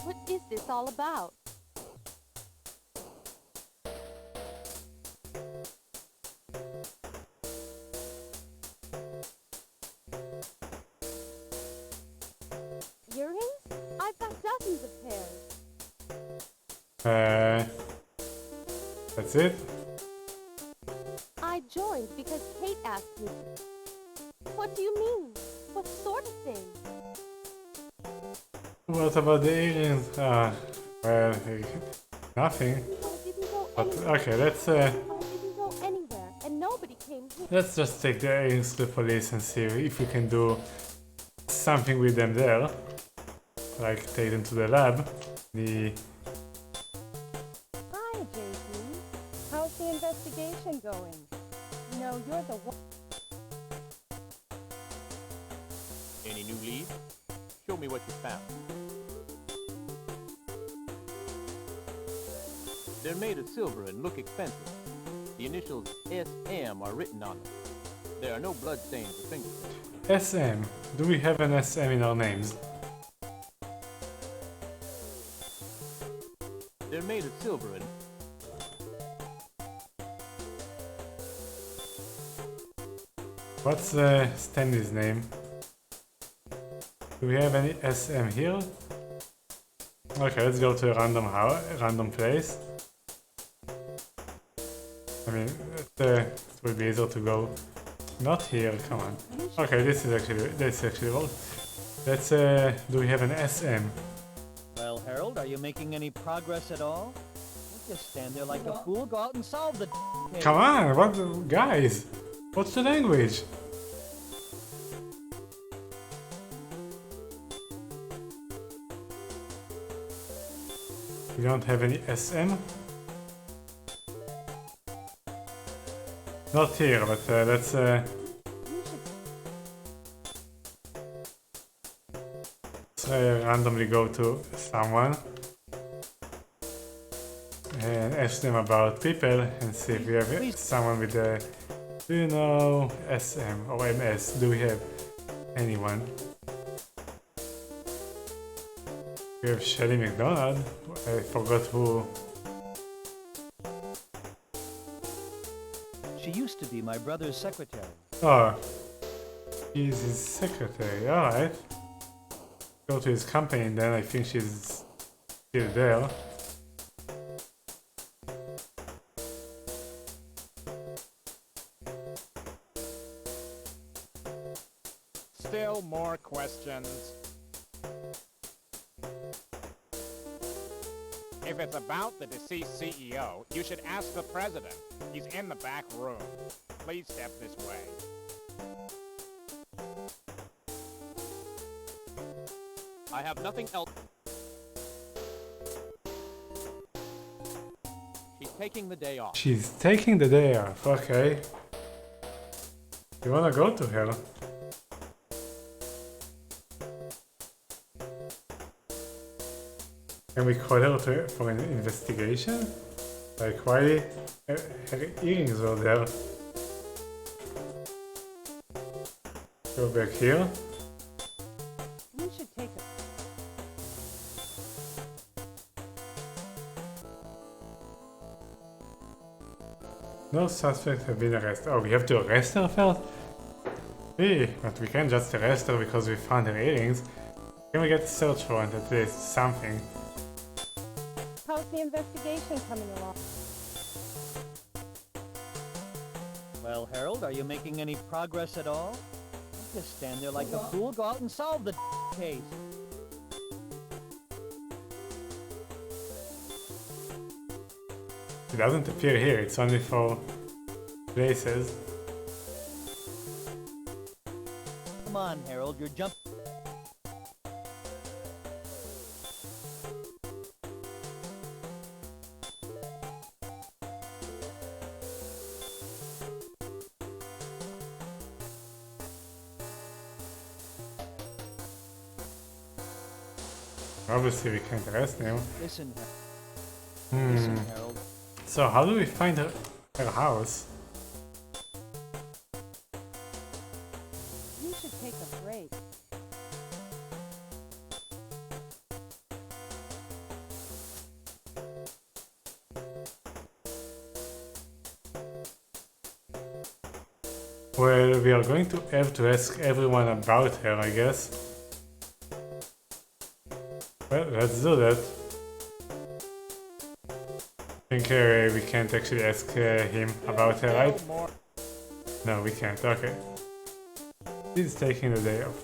What is this all about? Earrings? I've got dozens of pairs. That's it? I joined because Kate asked me. What do you mean? What sort of thing? What about the earrings? Well, nothing. I didn't go But anywhere. okay, let's I didn't go anywhere, and nobody came here. let's just take the earrings to the police and see if we can do something with them there. Like take them to the lab. Hi, JP. How's the investigation going? You know, you're the one. Any new leads? Show me what you found. They're made of silver and look expensive. The initials SM are written on them. There are no bloodstains or fingerprints. SM. Do we have an SM in our names? They're made of silver and... What's Stanley's name? Do we have any SM here? Okay, let's go to a random place. I mean, it would be easier to go not here. Come on. Okay, this is actually wrong. Let's do we have an SM? Well, Harold, are you making any progress at all? Don't just stand there like a fool. Go out and solve the case. Come on, what guys? What's the language? We don't have any SM? Not here, but let's randomly go to someone and ask them about people and see if we have someone with a... Do you know SM or MS? Do we have anyone? We have Shelly McDonald. I forgot who. She used to be my brother's secretary. Oh, he's his secretary. Alright. Go to his company and then I think she's still there. Still more questions? If it's about the deceased CEO, you should ask the president. He's in the back room. Please step this way. I have nothing else. She's taking the day off. She's taking the day off, okay. You wanna go to her? Can we call her for an investigation? Like why her earrings were there? Go back here. You should take a... No suspects have been arrested. Oh, we have to arrest her first? Hey, but we can't just arrest her because we found her earrings. Can we get a search warrant at least? Something. How's the investigation coming along? Well, Harold, are you making any progress at all? Don't just stand there like a fool. Go out and solve the case. It doesn't appear here, it's only for places. Come on, Harold, you're jumping. Obviously we can't arrest him. Listen, Hmm. listen, Harold. So how do we find her house? You should take a break. Well, we are going to have to ask everyone about her, I guess. Well, let's do that. I think we can't actually ask him about her, right? No, we can't. Okay. He's taking the day off.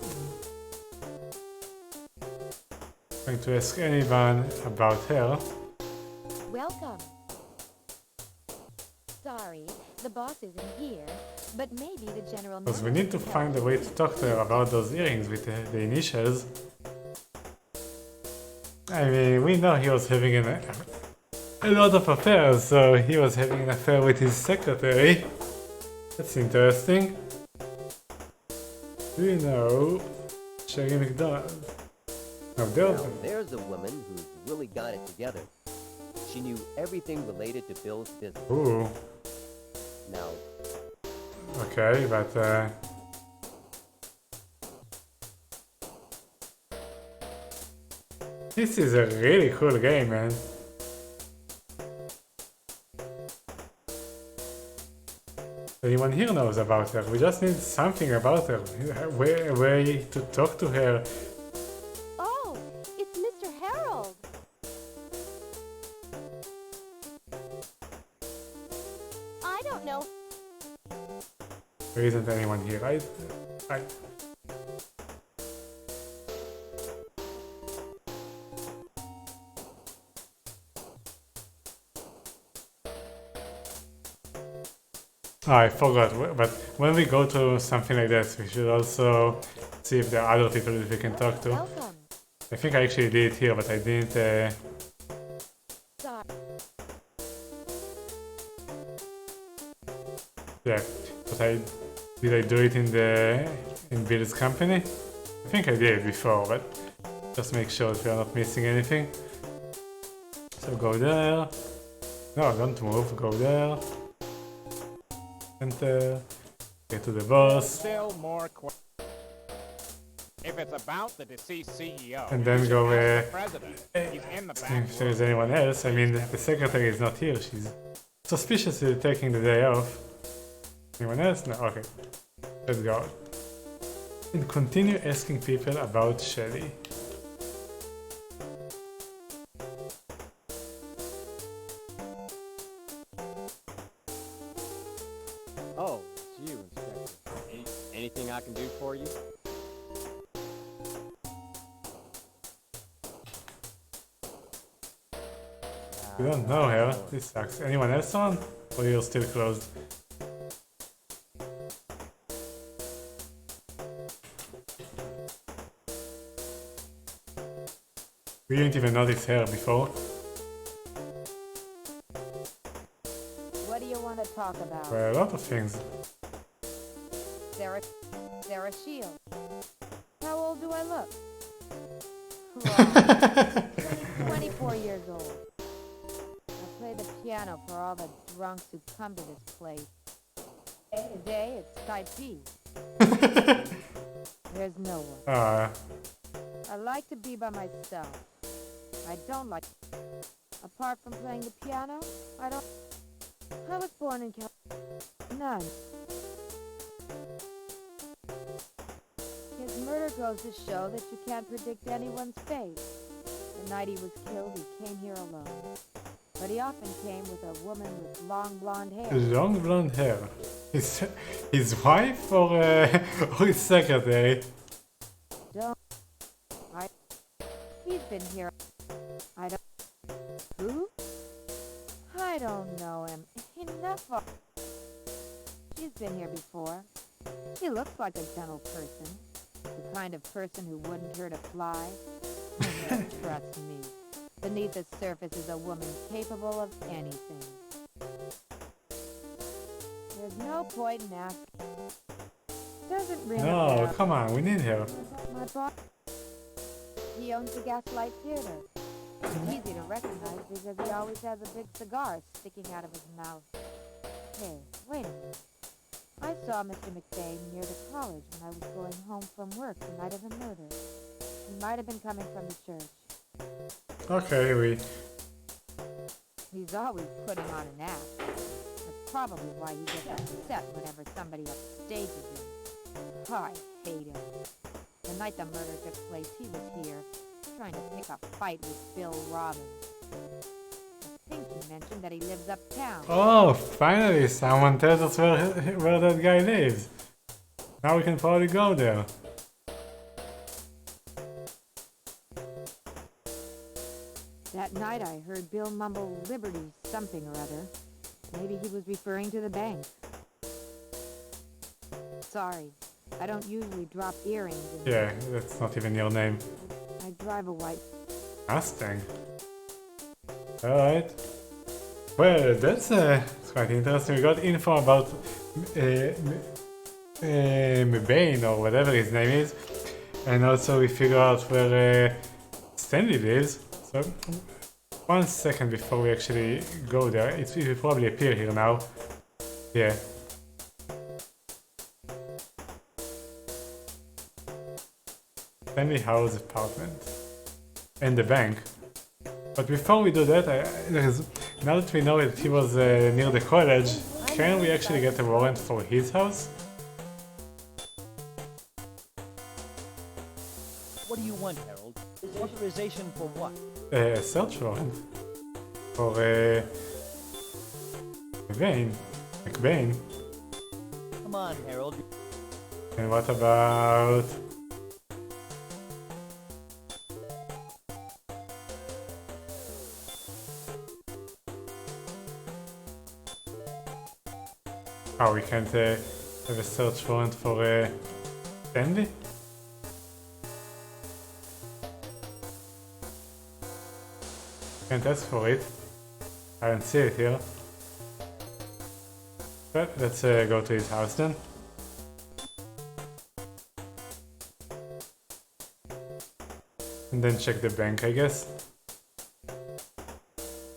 Going to ask anyone about her. Welcome. Sorry, the boss isn't here, but maybe the general Because we manager need to can help find a way to talk to her about those earrings with the initials. I mean, we know he was having a lot of affairs, so he was having an affair with his secretary. That's interesting. Do you know Sherry McDonald? No, Now, there's a woman who's really got it together. She knew everything related to Bill's business. Ooh, Now, okay, but this is a really cool game, man. Anyone here knows about her? We just need something about her. A way to talk to her. Oh, it's Mr. Harold. I don't know. There isn't anyone here. I Oh, I forgot, but when we go to something like that, we should also see if there are other people that we can talk to. Welcome. I think I actually did it here, but I didn't. Sorry. Yeah, but did I do it in Bill's company? I think I did it before, but just make sure that we are not missing anything. So go there. No, don't move. Go there. Enter. Get to the boss. Still more If it's about the deceased CEO, And then go the president. He's in the back if there's anyone else. I mean, the secretary is not here. She's suspiciously taking the day off. Anyone else? No. Okay. Let's go. And continue asking people about Shelly. Oh, it's you, Inspector. Anything I can do for you? We don't know her. This sucks. Anyone else on? Or you're still closed? We didn't even notice her before. What do you want to talk about? Well, a lot of things. Sarah Shield. How old do I look? Well, 24 years old. I play the piano for all the drunks who come to this place. Today it's Tai Chi. There's no one. I like to be by myself. I don't like... Apart from playing the piano, I don't... I was born in California. None. His murder goes to show that you can't predict anyone's fate. The night he was killed, he came here alone. But he often came with a woman with long blonde hair. Long blonde hair. His wife or his secretary? Don't... He's been here. I don't... Who? I don't know him. Enough of... She's been here before. She looks like a gentle person. The kind of person who wouldn't hurt a fly. Trust me. Beneath the surface is a woman capable of anything. There's no point in asking. Doesn't ring a No, bell. come on, we need her. My boss... He owns the Gaslight Theater. Easy to recognize because he always has a big cigar sticking out of his mouth. Hey, wait a minute. I saw Mr. McBain near the college when I was going home from work the night of the murder. He might have been coming from the church. Okay, we... He's always putting on an act. That's probably why he gets upset whenever somebody upstages him. Oh, I hate him. The night the murder took place, he was here, trying to pick a fight with Bill Robbins. I think he mentioned that he lives uptown. Oh, finally someone tells us where that guy lives. Now we can probably go there. That night I heard Bill mumble Liberty something or other. Maybe he was referring to the bank. Sorry, I don't usually drop earrings in. Yeah, that's not even your name. I drive a white Mustang. Alright. Well, that's quite interesting. We got info about Bane or whatever his name is. And also we figure out where Stanley lives. So, 1 second before we actually go there. It will probably appear here now. Yeah. Stanley Howe's apartment. And the bank. But before we do that, now that we know that he was near the college, can we actually get a warrant for his house? What do you want, Harold? Authorization for what? A search warrant. For McBain. Come on, Harold. And what about... Oh, we can't have a search warrant for Stanley? Can't ask for it. I don't see it here. But let's go to his house then. And then check the bank, I guess.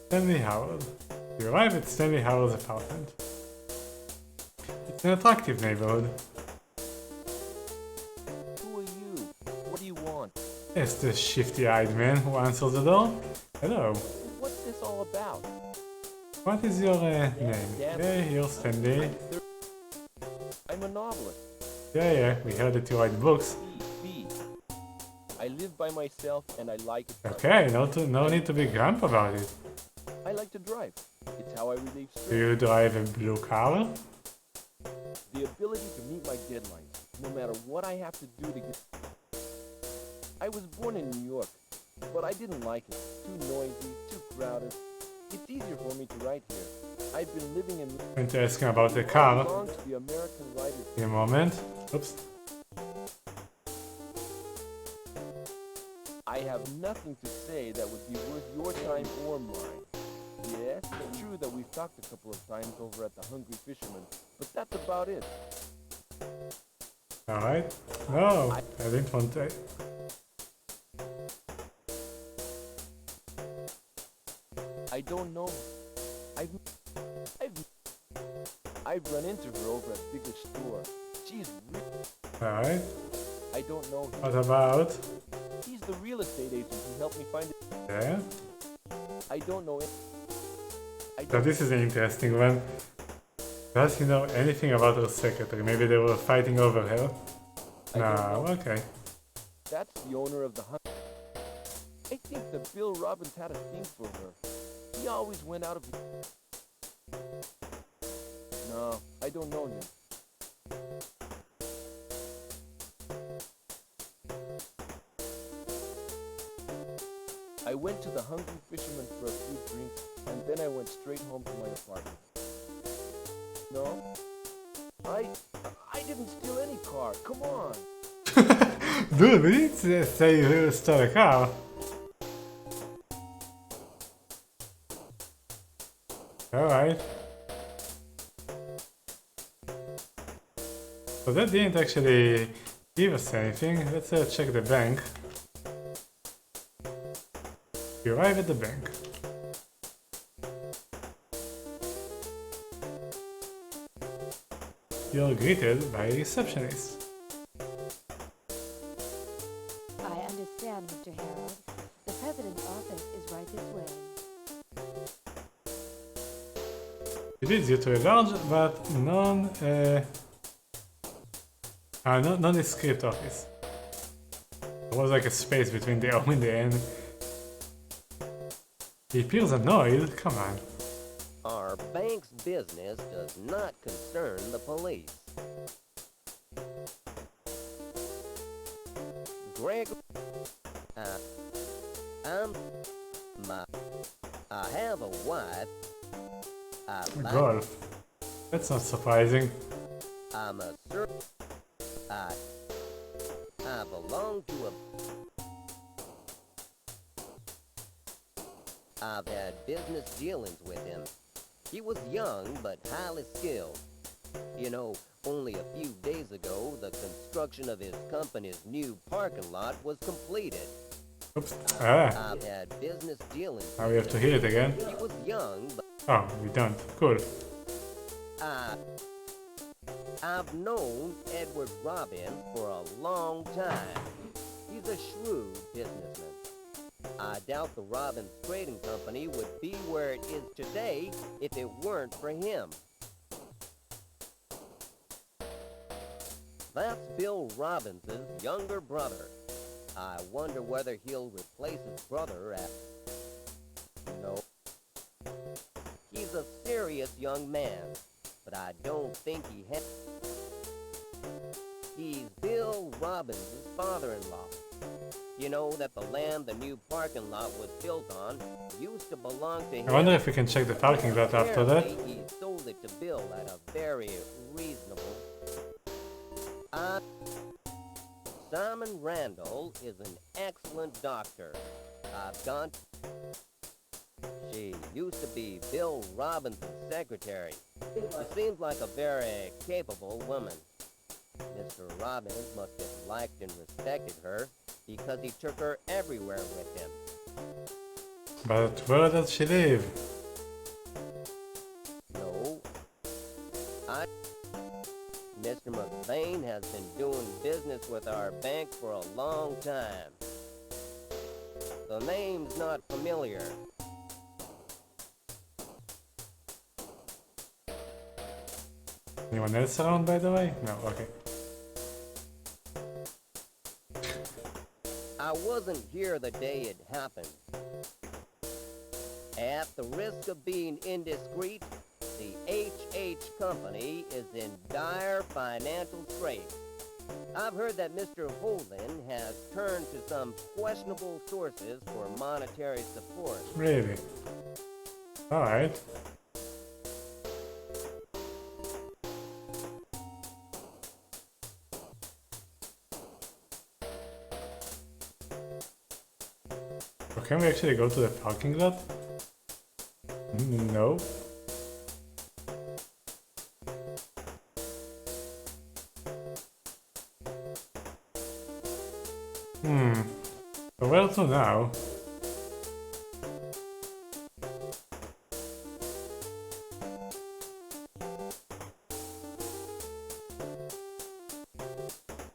Stanley Howell. You arrive at Stanley Howell's apartment. It's an attractive neighborhood. Who are you? What do you want? It's the shifty-eyed man who answers the door. Hello. What's this all about? What is your name? Yeah, here, Stanley. I'm a novelist. Yeah, we heard that you write books. B. I live by myself and I like it. Okay, no need to be grump about it. I like to drive. It's how I relieve stress. Do you drive a blue car? The ability to meet my deadlines, no matter what I have to do to get... I was born in New York, but I didn't like it. Too noisy, too crowded. It's easier for me to write here. I've been living in... I'm going to ask him about the car. I belong to the American Writers... In a moment. Oops. I have nothing to say that would be worth your time or mine. Yes, it's true that we've talked a couple of times over at the Hungry Fisherman, but that's about it. Alright. No, I didn't want to... I don't know. I've run into her over at Bigger Store. She's Alright. I don't know him. What about? He's the real estate agent who helped me find it. Yeah. I don't know it. So this is an interesting one. Does he know anything about her secretary? Maybe they were fighting over her? No, okay. That's the owner of the hunt. I think that Bill Robbins had a thing for her. He always went out of... No, I don't know him. I went to the Hungry Fisherman for a few drinks, and then I went straight home to my apartment. No, I didn't steal any car. Come on. Dude, we didn't say you stole a car. Alright. So that didn't actually give us anything. Let's check the bank. You arrive at the bank. You're greeted by a receptionist. I understand, Mr. Harold. The president's office is right this way. It leads you to a large but nondescript office. There was like a space between the O and the N. He appears annoyed. Come on. Our bank's business does not concern the police. Greg, I have a wife. Golf. That's not surprising. I'm a I belong to a... I've had business dealings with him. He was young, but highly skilled. You know, only a few days ago, the construction of his company's new parking lot was completed. Oops. I've had business dealings. Now we have to hear it again. He was young, but... Oh, we don't. Cool. I've known Edward Robbins for a long time. He's a shrewd businessman. I doubt the Robbins Trading Company would be where it is today if it weren't for him. That's Bill Robbins' younger brother. I wonder whether he'll replace his brother at... No. He's a serious young man, but I don't think he has... He's Bill Robbins' father-in-law. You know that the land the new parking lot was built on used to belong to him. I wonder if we can check the parking lot after that. He sold it to Bill at a very reasonable... Simon Randall is an excellent doctor. I've gone... She used to be Bill Robbins' secretary. She seems like a very capable woman. Mr. Robbins must have liked and respected her because he took her everywhere with him. But where does she live? No. Mr. McVeigh has been doing business with our bank for a long time. The name's not familiar. Anyone else around, by the way? No, okay. I wasn't here the day it happened. At the risk of being indiscreet, the H.H. Company is in dire financial straits. I've heard that Mr. Holden has turned to some questionable sources for monetary support. Really? Alright. So can we actually go to the parking lot? No. So where to now?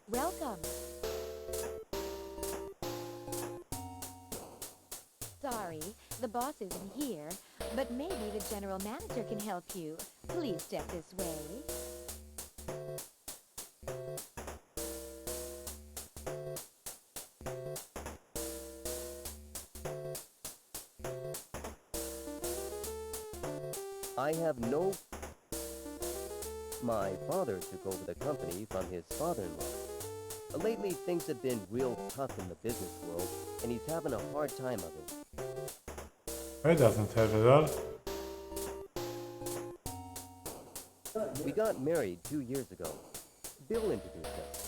Welcome. Sorry, the boss isn't here, but maybe the general manager can help you. Please step this way. I have no... My father took over the company from his father-in-law. Lately, things have been real tough in the business world, and he's having a hard time of it. That doesn't help at all. We got married 2 years ago. Bill introduced us.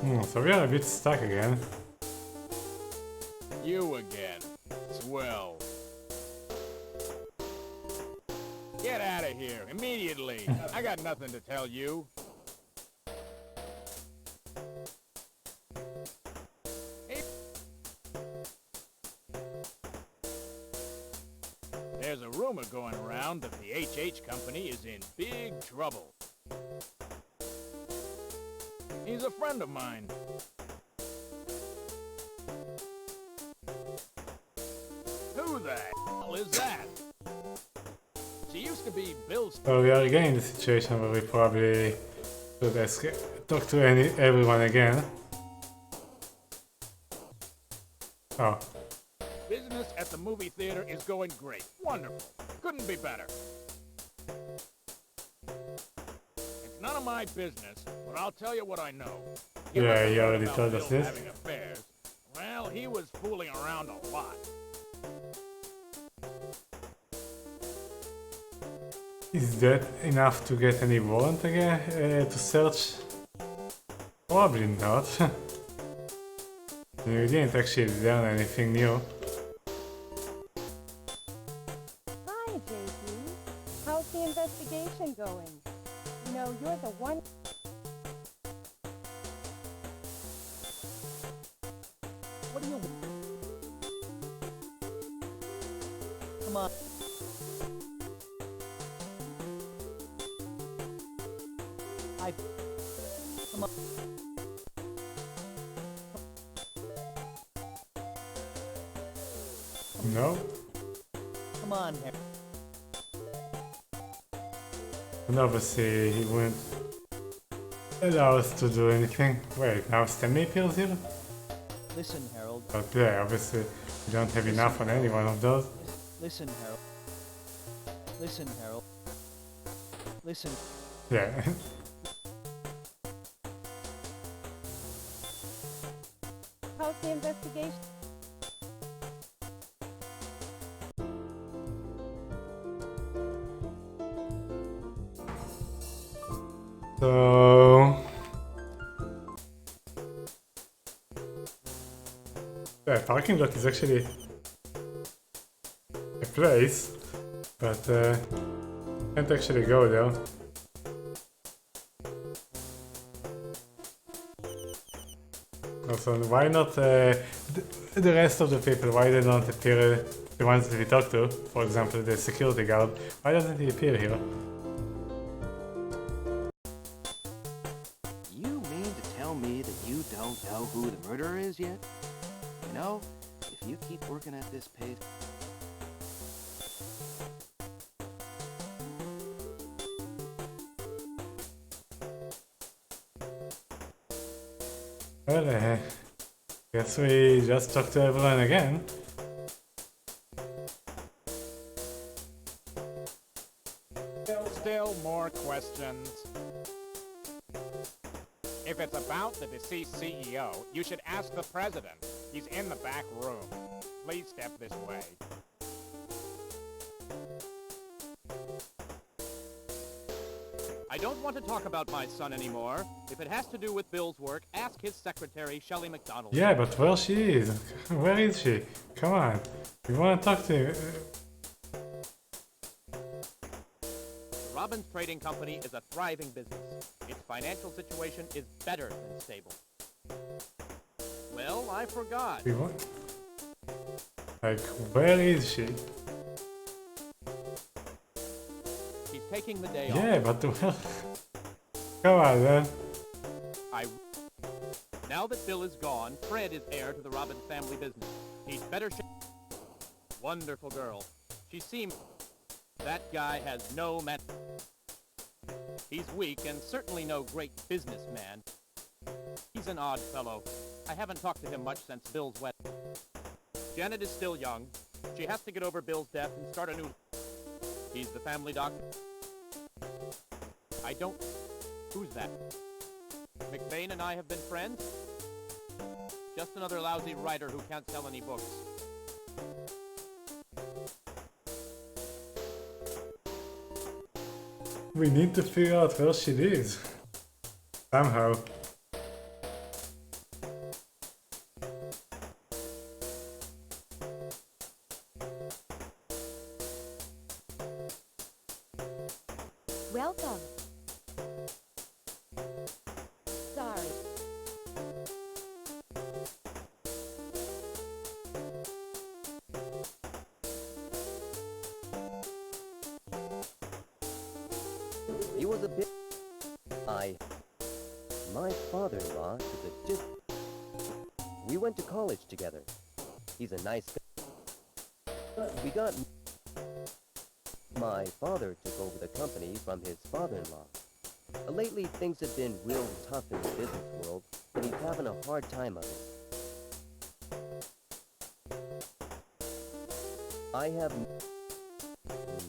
So we are a bit stuck again. You again. Swell. Get out of here, immediately. I got nothing to tell you. There's a rumor going around that the HH company is in big trouble. He's a friend of mine. Who the hell is that? She used to be Bill's... So we are again in the situation where we probably should talk to everyone again. Oh. Business at the movie theater is going great. Wonderful. Couldn't be better. It's none of my business, but I'll tell you what I know. Yeah, you already told us this. Having affairs. Well, he was fooling around a lot. Is that enough to get any warrant again to search? Probably not. We didn't actually learn anything new. Hi, JP. How's the investigation going? You know, you're the one... What do you... Come on. Come on. No? Come on, Harry. And obviously he wouldn't allow us to do anything. Wait, now Stanley appears here? Listen, Harold. But yeah, obviously we don't have enough on any one of those. Listen, Harold. Listen, Harold. Listen. Yeah. How's the investigation? So... yeah, parking lot is actually a place, but can't actually go there. Also, why not the rest of the people? Why they don't appear? The ones that we talked to, for example, the security guard. Why doesn't he appear here? You mean to tell me that you don't know who the murderer is yet? You know, if you keep working at this pace... Well, guess we just talk to everyone again. Still more questions. If it's about the deceased CEO, you should ask the president. He's in the back room. Please step this way. I don't want to talk about my son anymore. If it has to do with Bill's work, ask his secretary, Shelley McDonald. Yeah, but where she is? Where is she? Come on. We want to talk to you. Robbins Trading Company is a thriving business. Its financial situation is better than stable. Well, I forgot. We want... like, where is she? He's taking the day off. Yeah, but well... come on, then. Now that Bill is gone, Fred is heir to the Robbins family business. He's better Wonderful girl. She seems... That guy has no man... He's weak and certainly no great businessman. He's an odd fellow. I haven't talked to him much since Bill's wedding. Janet is still young. She has to get over Bill's death and start a new... He's the family doctor. I don't... Who's that? McBain and I have been friends? Just another lousy writer who can't sell any books. We need to figure out where she lives. Somehow. He was a bit... My father-in-law is a just... We went to college together. He's a nice guy. We got... My father took over the company from his father-in-law. Lately, things have been real tough in the business world, and he's having a hard time of it.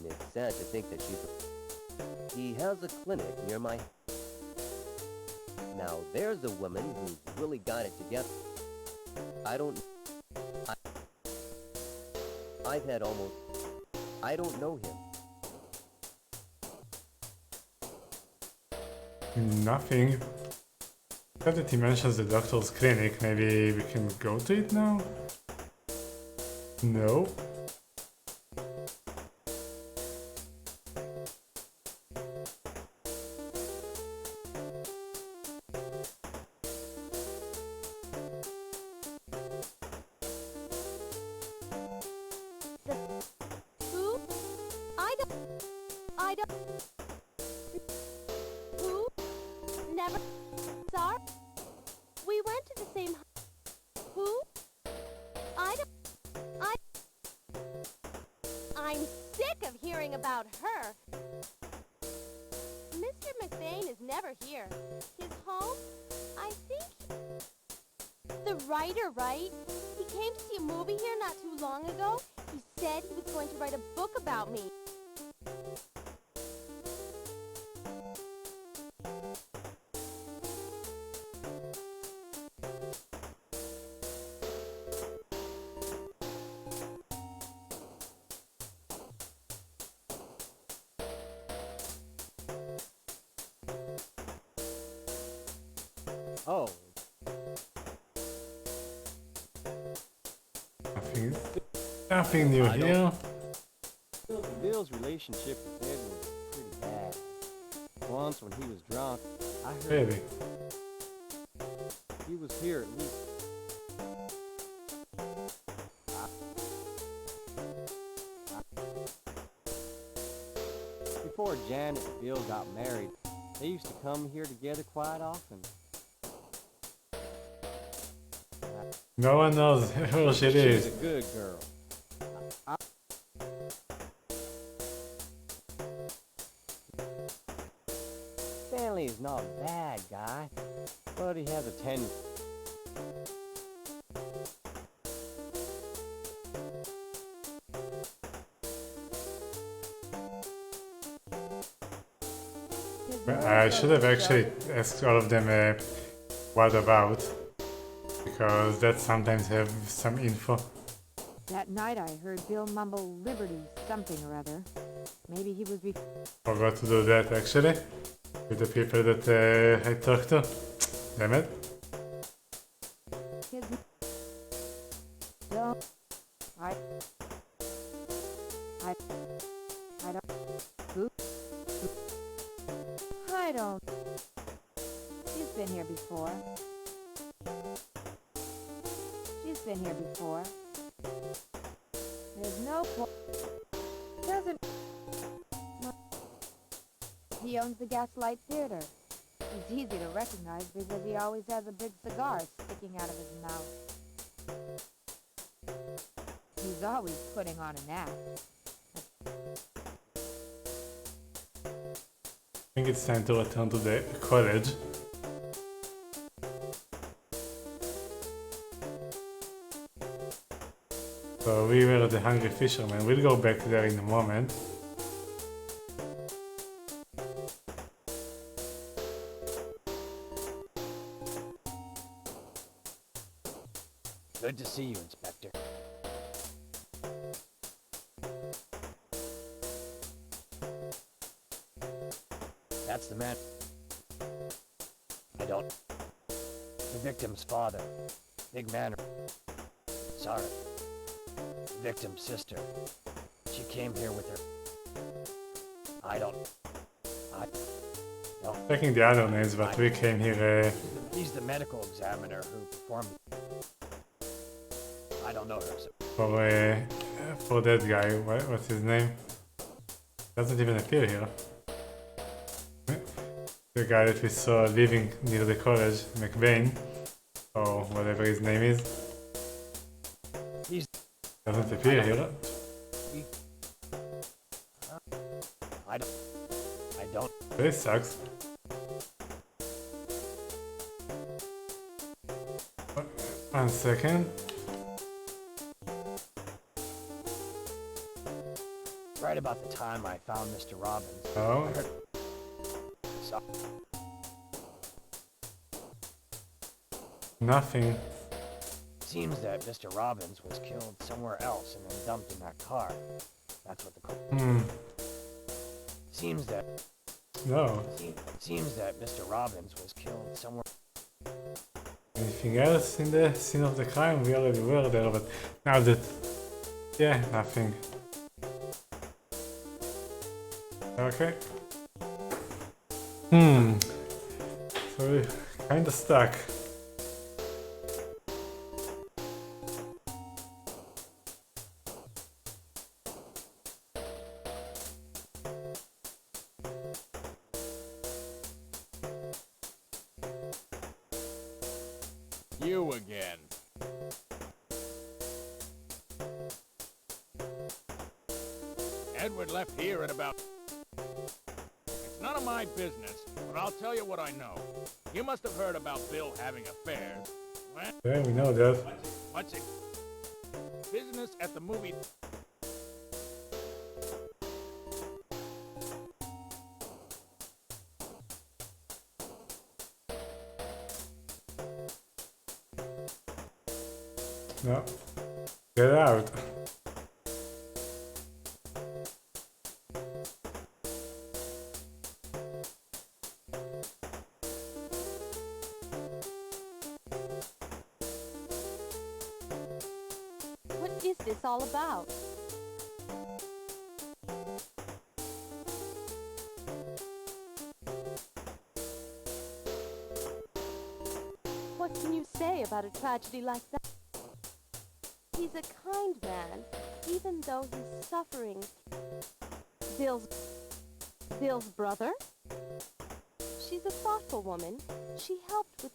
It's sad to think that he has a clinic near my... Now, there's a woman who's really got it together. I don't know him. Nothing. Except that he mentions the doctor's clinic. Maybe we can go to it now? No. Who? I don't... Who? Never... Sorry? We went to the same... Who? I'm sick of hearing about her. Mr. McBain is never here. His home? I think... The writer, right? He came to see a movie here not too long ago. He said he was going to write a book about me. Oh, Nothing new here. Bill's relationship with Ed was pretty bad. Once when he was drunk, I heard Really? he was here at least. Before Janet and Bill got married, they used to come here together quite often. No one knows who she She's is. a good girl. Stanley is not a bad guy, but he has a tendency. I should have actually asked all of them what about, because that sometimes have some info. That night I heard Bill mumble Liberty something or other. Maybe he was Forgot to do that actually, with the people that I talked to. Damn it. his... Don't... I don't... Who? I don't... She's been here before. She's been here before. There's no point. Doesn't... He owns the Gaslight Theater. He's easy to recognize because he always has a big cigar sticking out of his mouth. He's always putting on an act. I think it's time to return to the college. So we were the Hungry Fisherman. We'll go back there in a moment. Good to see you, Inspector. That's the man. I don't... The victim's father. Big man. Sorry. The victim's sister. She came here with her... I don't... Checking the other names, but we came here... He's the medical examiner who performed... I don't know her. for that guy. What's his name? Doesn't even appear here. The guy that we saw living near the college, McBain, or whatever his name is. He's... Doesn't appear here. I don't... This sucks. One second. Right about the time I found Mr. Robbins. Oh. I heard... So... Nothing. Seems that Mr. Robbins was killed somewhere else and then dumped in that car. That's what the... Seems that... No. Seems that Mr. Robbins was killed somewhere... Anything else in the scene of the crime? We already were there, but now that... Yeah, nothing. Okay. So we're kinda stuck. You again. Edward left here at about... It's none of my business, but I'll tell you what I know. You must have heard about Bill having affairs. Well, Yeah, we know that. what's it? Business at the movie... No. Get out. What is this all about? What can you say about a tragedy like that? He's a kind man, even though he's suffering. Bill's brother? She's a thoughtful woman. She helped with...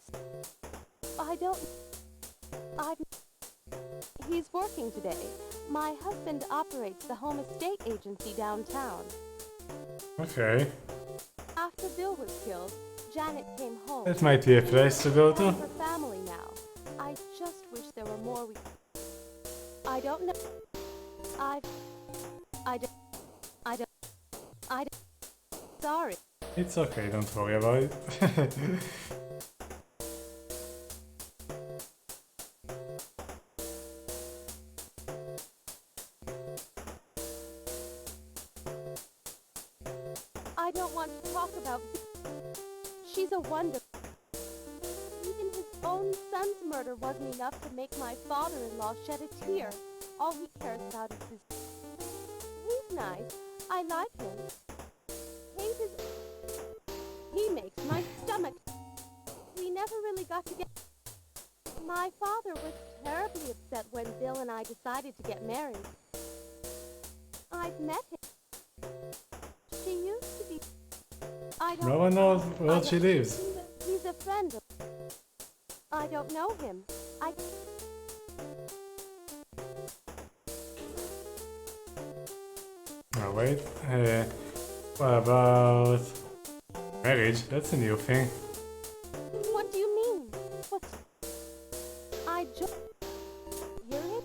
He's working today. My husband operates the home estate agency downtown. Okay. After Bill was killed, Janet came home. That might be a place to go I to. have a family now. I just wish there were more we... I don't know. Sorry. It's okay, don't worry about it. I don't want to talk about... She's a wonder. Even his own son's murder wasn't enough to make my father-in-law shed a tear. All he cares about is his... He's nice. I like him. Kate is... He makes my stomach... We never really got together. My father was terribly upset when Bill and I decided to get married. I've met him. She used to be... I don't... No one knows where she lives. He's a friend of... I don't know him. Oh, wait. What about marriage? That's a new thing. What do you mean? What's... I just... You're it?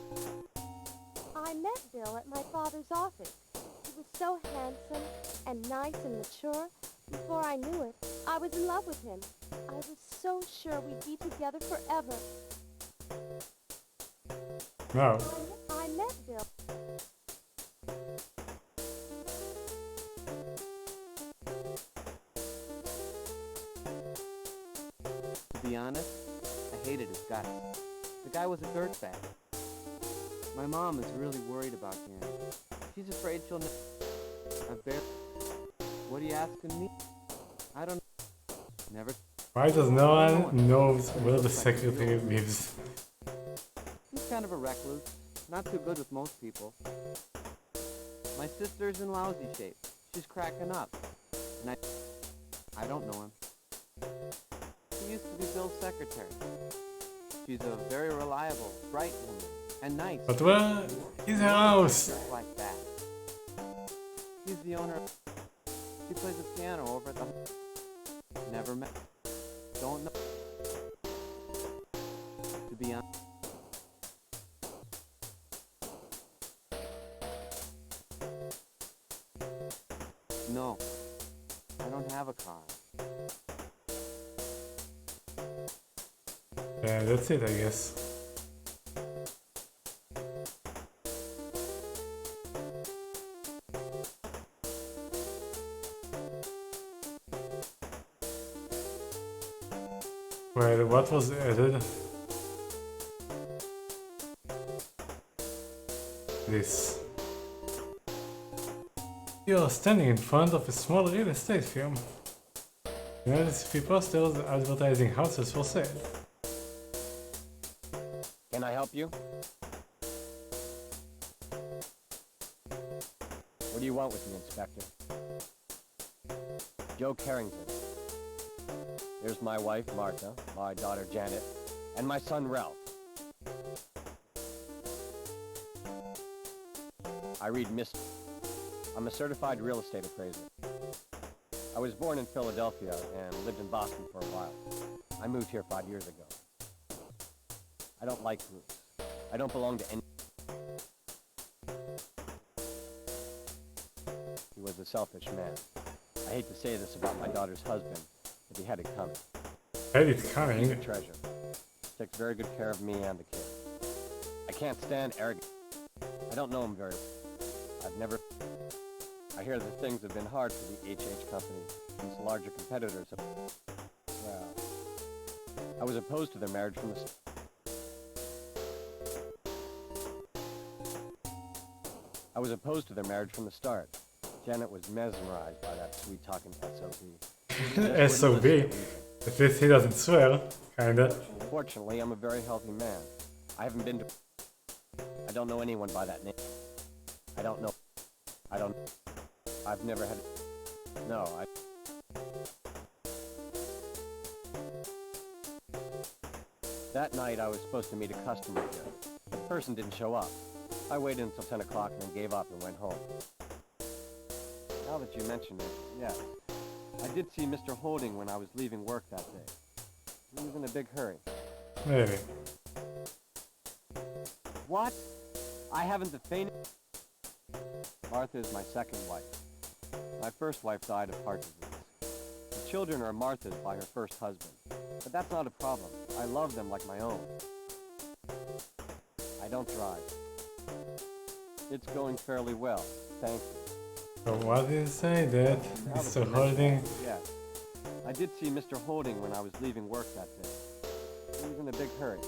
I met Bill at my father's office. He was so handsome and nice and mature. Before I knew it, I was in love with him. I was so sure we'd be together forever. No. I met Bill. To be honest, I hated his guts. The guy was a dirtbag. My mom is really worried about him. She's afraid she'll never... What are you asking me? I don't know. Never... Why does no one knows where the secretary lives? He's kind of a recluse. Not too good with most people. My sister's in lousy shape. She's cracking up. And I don't know him. Bill's secretary. She's a very reliable, bright woman, and nice. But where is her house? Just like that. She's the owner. She plays the piano over at the. Never met. Don't know. To be honest. No, I don't have a car. Yeah, that's it, I guess. Well, what was added? This. You're standing in front of a small real estate firm. You notice a few posters advertising houses for sale. Can I help you? What do you want with me, Inspector? Joe Carrington. Here's my wife, Martha, my daughter, Janet, and my son, Ralph. I read Mr. I'm a certified real estate appraiser. I was born in Philadelphia and lived in Boston for a while. I moved here 5 years ago. I don't like groups. I don't belong to any... He was a selfish man. I hate to say this about my daughter's husband, but he had it coming. Had it He's coming? a treasure. Takes very good care of me and the kid. I can't stand arrogance. I don't know him very well. I've never... I hear that things have been hard for the HH company since larger competitors have... Well, I was opposed to their marriage from the... I was opposed to their marriage from the start. Janet was mesmerized by that sweet-talking SOB. SOB? At least he doesn't swear, kinda. Fortunately, I'm a very healthy man. I haven't been to... I don't know anyone by that name. I don't know... I've never had... No, That night I was supposed to meet a customer here. The person didn't show up. I waited until 10 o'clock and then gave up and went home. Now that you mention it, yes. I did see Mr. Holding when I was leaving work that day. He was in a big hurry. Really? What? I haven't the faintest... Martha is my second wife. My first wife died of heart disease. The children are Martha's by her first husband. But that's not a problem. I love them like my own. I don't drive. It's going fairly well, thank you. So what did you say, Dad? Now that Mr. you mention Holding? it, yes. I did see Mr. Holding when I was leaving work that day. He was in a big hurry.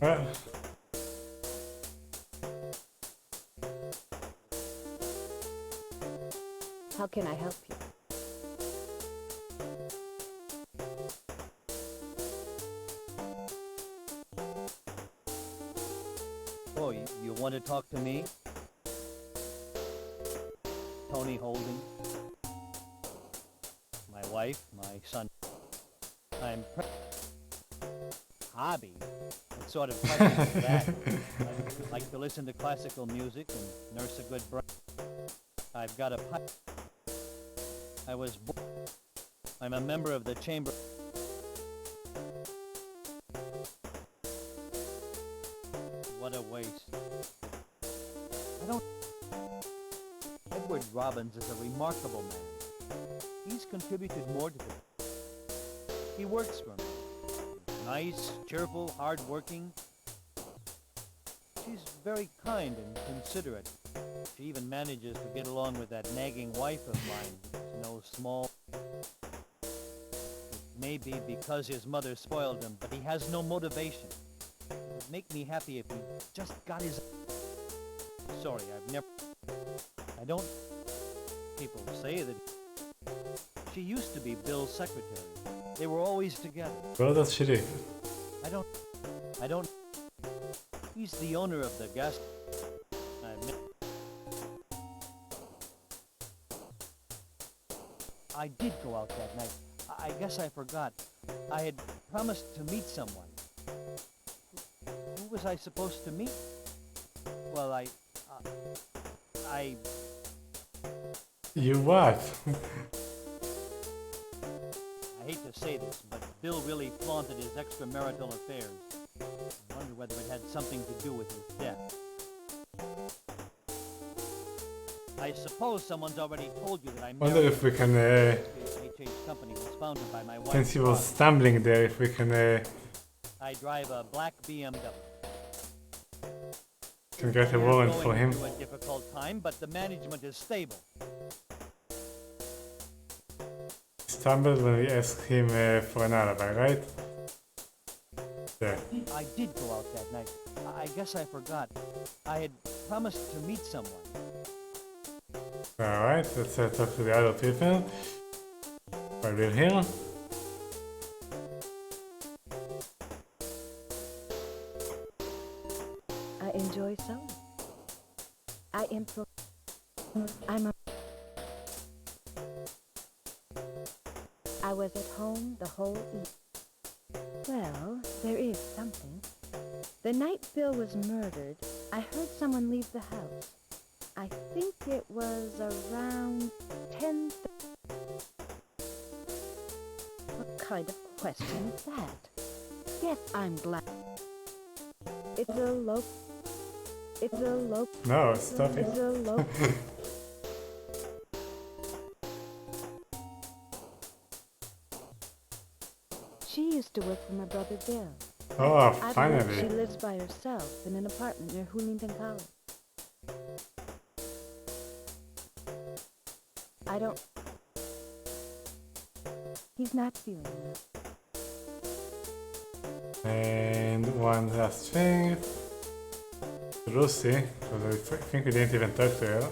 Well, How can I help you? Oh, you want to talk to me? Tony Holding. My wife, my son. I'm hobby. What sort of pleasure is that? I like to listen to classical music and nurse a good brain. I've got a pipe. I was born. I'm a member of the chamber. What a waste. I don't... Edward Robbins is a remarkable man. He's contributed more to the... He works for me. Nice, cheerful, hard-working. She's very kind and considerate. She even manages to get along with that nagging wife of mine. It's no small... It may be because his mother spoiled him, but he has no motivation. It would make me happy if he just got his... Sorry, I've never... I don't... People say that... She used to be Bill's secretary. They were always together. where does she live? I don't... He's the owner of the gas... I did go out that night. I guess I forgot. I had promised to meet someone. Who was I supposed to meet? Well, I You what? I hate to say this, but Bill really flaunted his extramarital affairs. I wonder whether it had something to do with his death. I suppose someone's already told you that I Wonder married... if we can, HH company was founded by my wife. since he was stumbling there, if we can I drive a black BMW. get a We're warrant going for him. through a difficult time, but the management is stable. Stumbled when we asked him for an alibi, right? Yeah. I did go out that night. I guess I forgot. I had promised to meet someone. Alright, let's talk to the other people. While we're here. I enjoy sewing. I was at home the whole evening. Well, there is something. The night Bill was murdered, I heard someone leave the house. I think it was around 10. What kind of question is that? Yes, I'm glad. It's a local. No, stop it. It's a local. She used to work for my brother Bill. Oh, I believe she finally. lives by herself in an apartment near Hoolington College. I don't... He's not feeling well. And one last thing. Lucy, because I think we didn't even talk to her.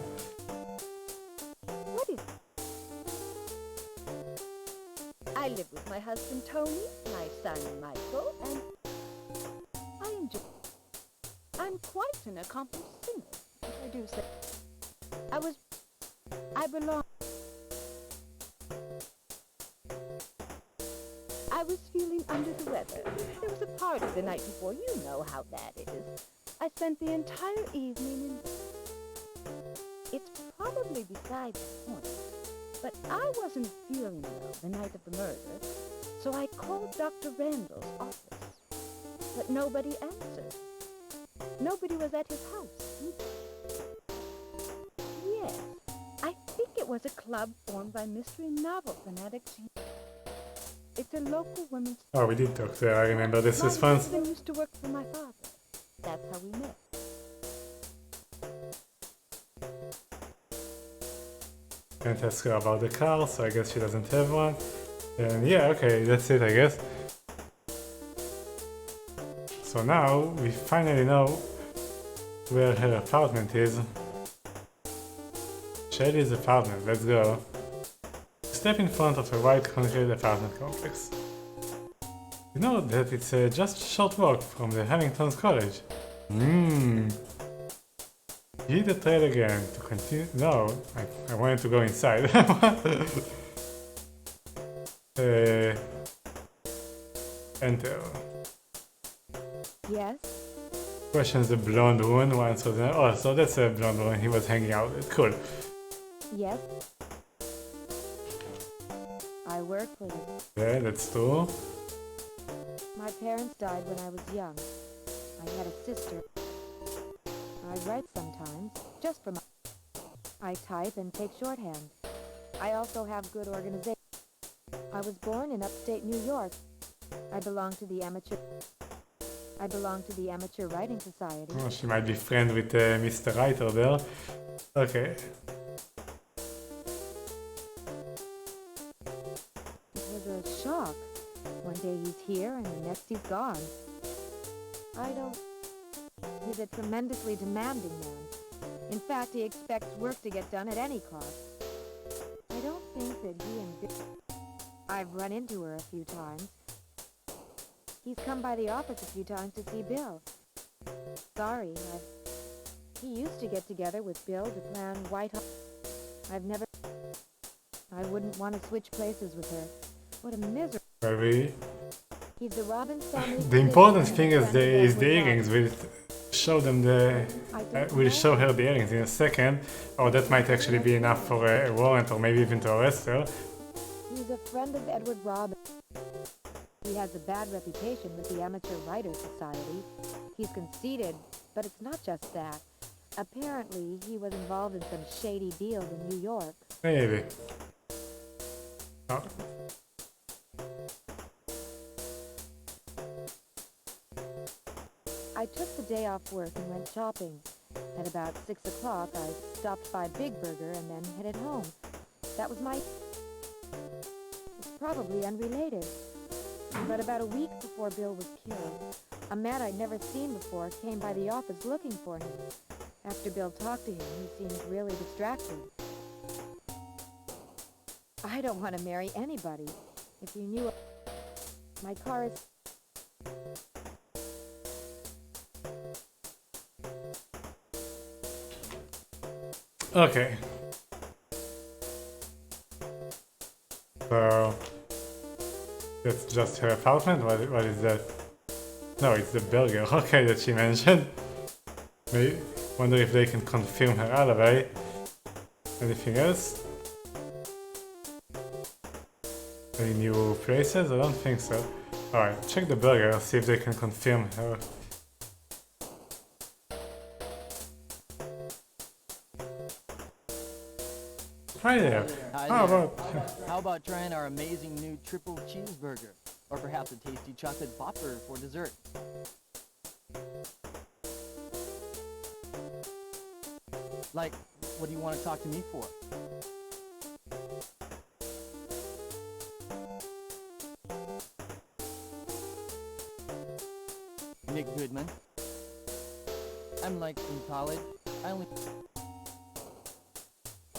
What is... I live with my husband Tony, my son Michael, and I enjoy... I'm quite an accomplished singer, if I do say. I was feeling under the weather. There was a party the night before. You know how that is. I spent the entire evening in bed. It's probably beside the point, but I wasn't feeling well the night of the murder, so I called Dr. Randall's office. But nobody answered. Nobody was at his house either. Yes, I think it was a club formed by mystery novel fanatics. It's a local women's... Oh, we did talk to her, I remember this My was fun. husband used to work for my father. That's how we met. Can't ask her about the car, so I guess she doesn't have one. And yeah, okay, that's it, I guess. So now, we finally know where her apartment is. Shelly's apartment, let's go. Step in front of a white concrete apartment complex. You know that it's just a short walk from the Hamilton's College. Hit the trail again to continue. No, I wanted to go inside. Enter. Yes? Questions the blonde one, who answers them. Oh, so that's a blonde one he was hanging out with. Cool. Yes? I work for them. Yeah, that's true. My parents died when I was young. I had a sister. I write sometimes, just for my... I type and take shorthand. I also have good organization. I was born in upstate New York. I belong to the Amateur Writing Society. Oh, she might be friend with Mr. Writer there. Okay. It was a shock. One day he's here and the next he's gone. He's a tremendously demanding man. In fact, he expects work to get done at any cost. I don't think that he and I've run into her a few times. He's come by the office a few times to see Bill. Sorry, he used to get together with Bill to plan White House. I wouldn't want to switch places with her. What a misery. Maybe. He's the Robbins family. The important thing is the earrings. We'll show them we'll show her the earrings in a second. Or that might actually be enough for a warrant or maybe even to arrest her. He's a friend of Edward Robbins. He has a bad reputation with the Amateur Writers Society. He's conceited, but it's not just that. Apparently, he was involved in some shady deals in New York. Maybe. Oh. I took the day off work and went shopping. At about 6 o'clock, I stopped by Big Burger and then headed home. That was my... It's probably unrelated. But about a week before Bill was killed, a man I'd never seen before came by the office looking for him. After Bill talked to him, he seemed really distracted. I don't want to marry anybody. If you knew... My car is... Okay. So that's just her apartment? What is that? No, it's the burger, okay, that she mentioned. Maybe wonder if they can confirm her alibi. Anything else? Any new places? I don't think so. Alright, check the burger, see if they can confirm her. Hi there. How about trying our amazing new triple cheeseburger? Or perhaps a tasty chocolate bopper for dessert? Like, what do you want to talk to me for? Nick Goodman. I'm like in college. I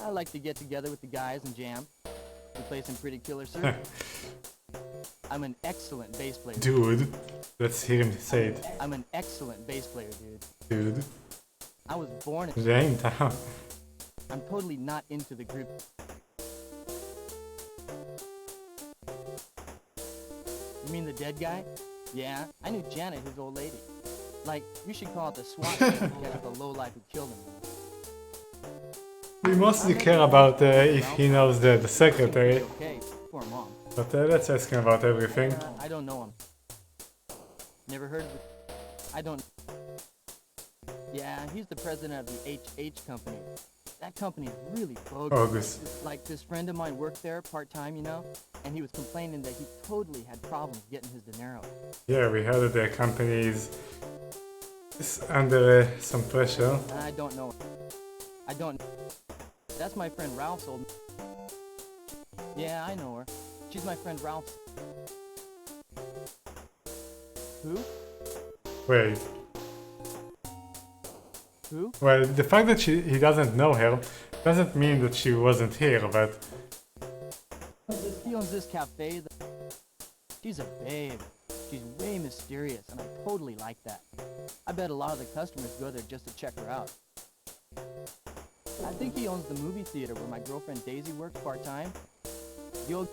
like to get together with the guys and jam. We play some pretty killer surf. I'm an excellent bass player. Dude, let's hear him say it. I'm an excellent bass player, dude. Dude. I was born in... Jamestown. I'm totally not into the group. You mean the dead guy? Yeah, I knew Janet, his old lady. Like, you should call it the SWAT team to get at the lowlife who killed him. We mostly care about if he knows the secretary. Okay, for mom. But let's ask him about everything. I don't know him. Never heard of it. I don't... Yeah, he's the president of the HH company. That company's really bogus. Like, this friend of mine worked there part-time, you know? And he was complaining that he totally had problems getting his dinero. Yeah, we heard that the company is under some pressure. I don't know. I don't... That's my friend Ralph's old... Yeah, I know her. She's my friend Ralph. Who? Wait. Who? Well, the fact that he doesn't know her doesn't mean that she wasn't here, but... He owns this cafe. She's a babe. She's way mysterious, and I totally like that. I bet a lot of the customers go there just to check her out. I think he owns the movie theater where my girlfriend Daisy works part-time. The old...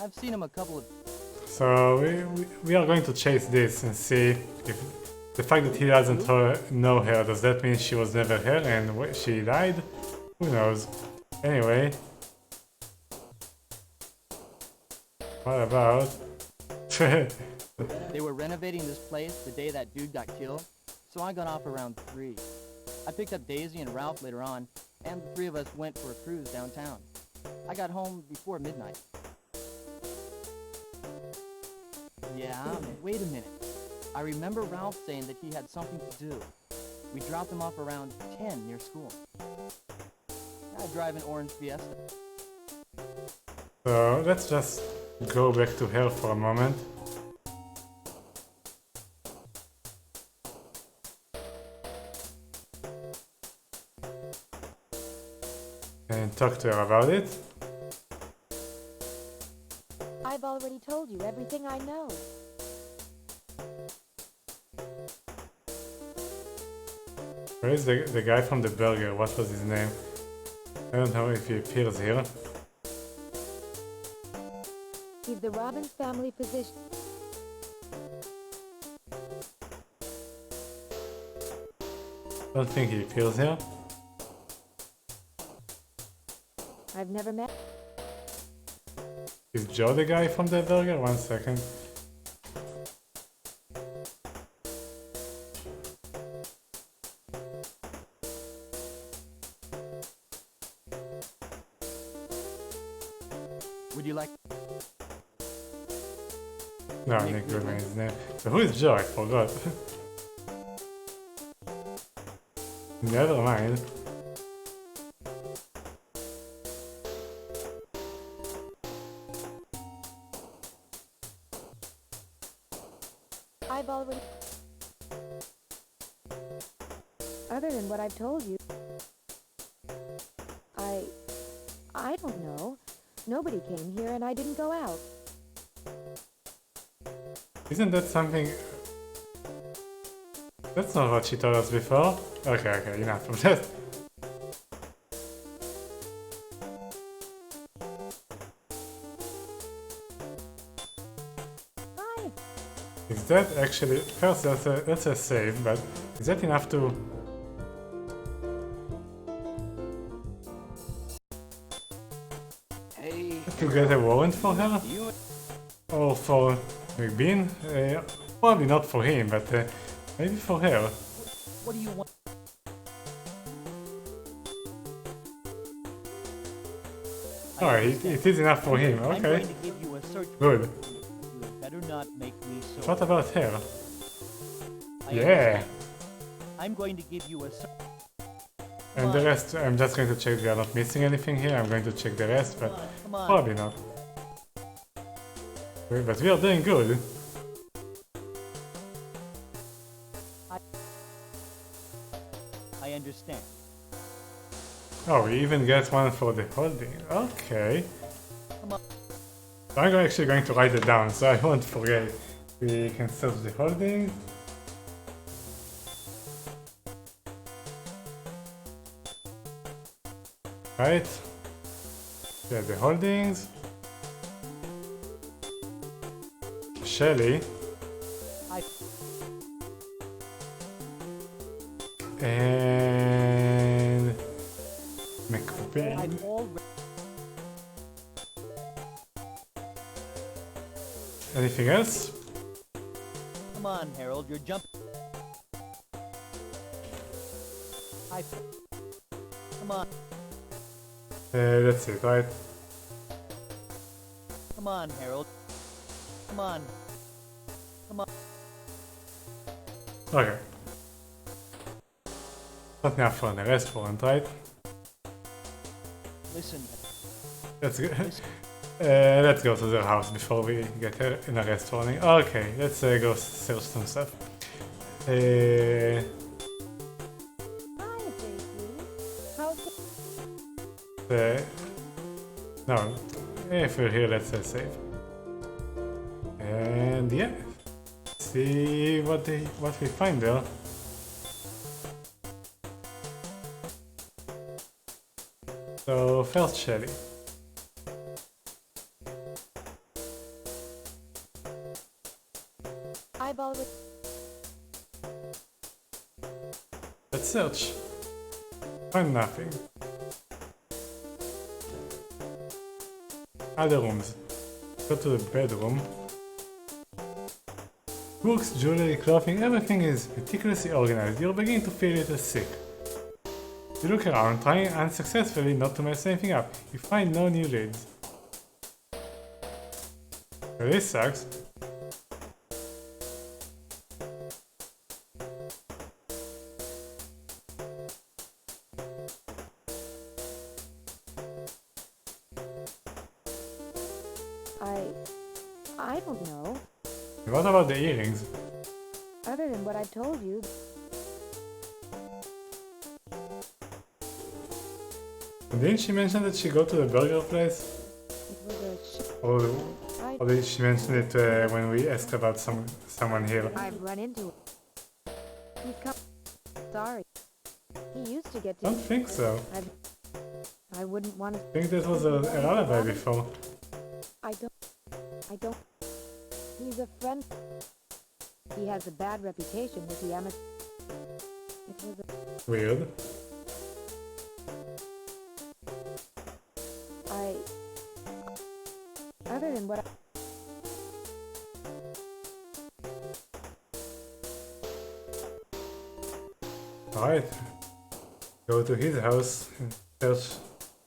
I've seen him a couple of... So we are going to chase this and see if the fact that he doesn't know her, does that mean she was never here and she died? Who knows? Anyway. What about... They were renovating this place the day that dude got killed, so I got off around 3. I picked up Daisy and Ralph later on, and the 3 of us went for a cruise downtown. I got home before midnight. Yeah, wait a minute. I remember Ralph saying that he had something to do. We dropped him off around 10 near school. I drive an orange Fiesta. So let's just go back to her for a moment. And talk to her about it. I've already already told you everything I know. Where is the guy from the burger? What was his name? I don't know if he appears here. He's the Robbins family physician. Don't think he appears here. I've never met. Is Joe the guy from the burger? 1 second. Would you like... No, Nick Goodman is his name. So who is Joe? I forgot. Never mind. I've already... Other than what I've told you, I don't know. Nobody came here and I didn't go out. Isn't that something... That's not what she told us before. Okay, enough of that. Hi. Is that actually... First, that's a save, but is that enough to... Hey. to get a warrant for her? Or for McBean? Probably not for him, but maybe for her. What do you want? Alright, it is enough for him, I'm okay. going to give you a search Good. warrant. You had better not make me so. What about her? I Yeah! understand. I'm going to give you a search. And the rest, I'm just going to check we are not missing anything here. I'm going to check the rest, but Come on. probably not. But we are doing good. I understand. Oh, we even get one for the holding. Okay. Come on. So I'm actually going to write it down so I won't forget. We can search the holdings. Right. Yeah, the holdings. Shelly. And McBain. I'm already. Anything else? Come on, Harold, you're jumping. Come on. That's it, right? Come on, Harold. Come on. Come on. Okay. Not enough for an arrest warrant, right? Listen. Let's go. Listen. Let's go to their house before we get an arrest warning. Okay, let's go search some stuff. Hi, JP. How's it? No, if we're here, let's save. And yeah, see what we find there. So first, Shelly. I've already... Let's search. Find nothing. Other rooms. Go to the bedroom. Books, jewelry, clothing, everything is meticulously organized. You're beginning to feel a little sick. You look around, trying unsuccessfully not to mess anything up. You find no new leads. Well, this sucks. I don't know. What about the earrings? Other than what I've told you, Didn't she mention that she go to the burger place? it was a Or I Probably she mentioned it when we asked about someone here. I've run into it. He's come. Sorry. He used to get I don't think so. I wouldn't want to. I think that was a lullaby before. I don't. He's a friend. He has a bad reputation with the amateur. It was a... Weird. Other than what Alright. Go to his house and search,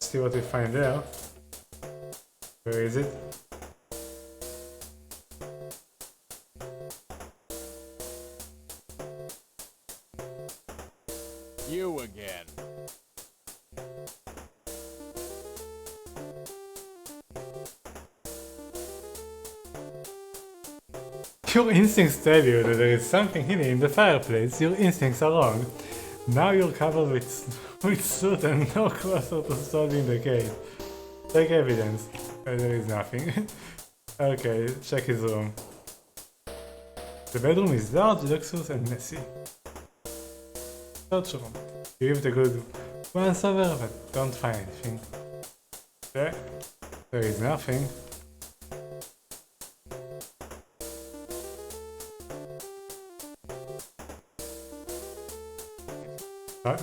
see what we find there. Where is it? You again. Your instincts tell you that there is something hidden in the fireplace. Your instincts are wrong. Now you're covered with soot and no closer to solving the case. Take evidence. There is nothing. Okay, check his room. The bedroom is large, luxurious and messy. Search room. You give it a good once over, but don't find anything. Okay, there is nothing.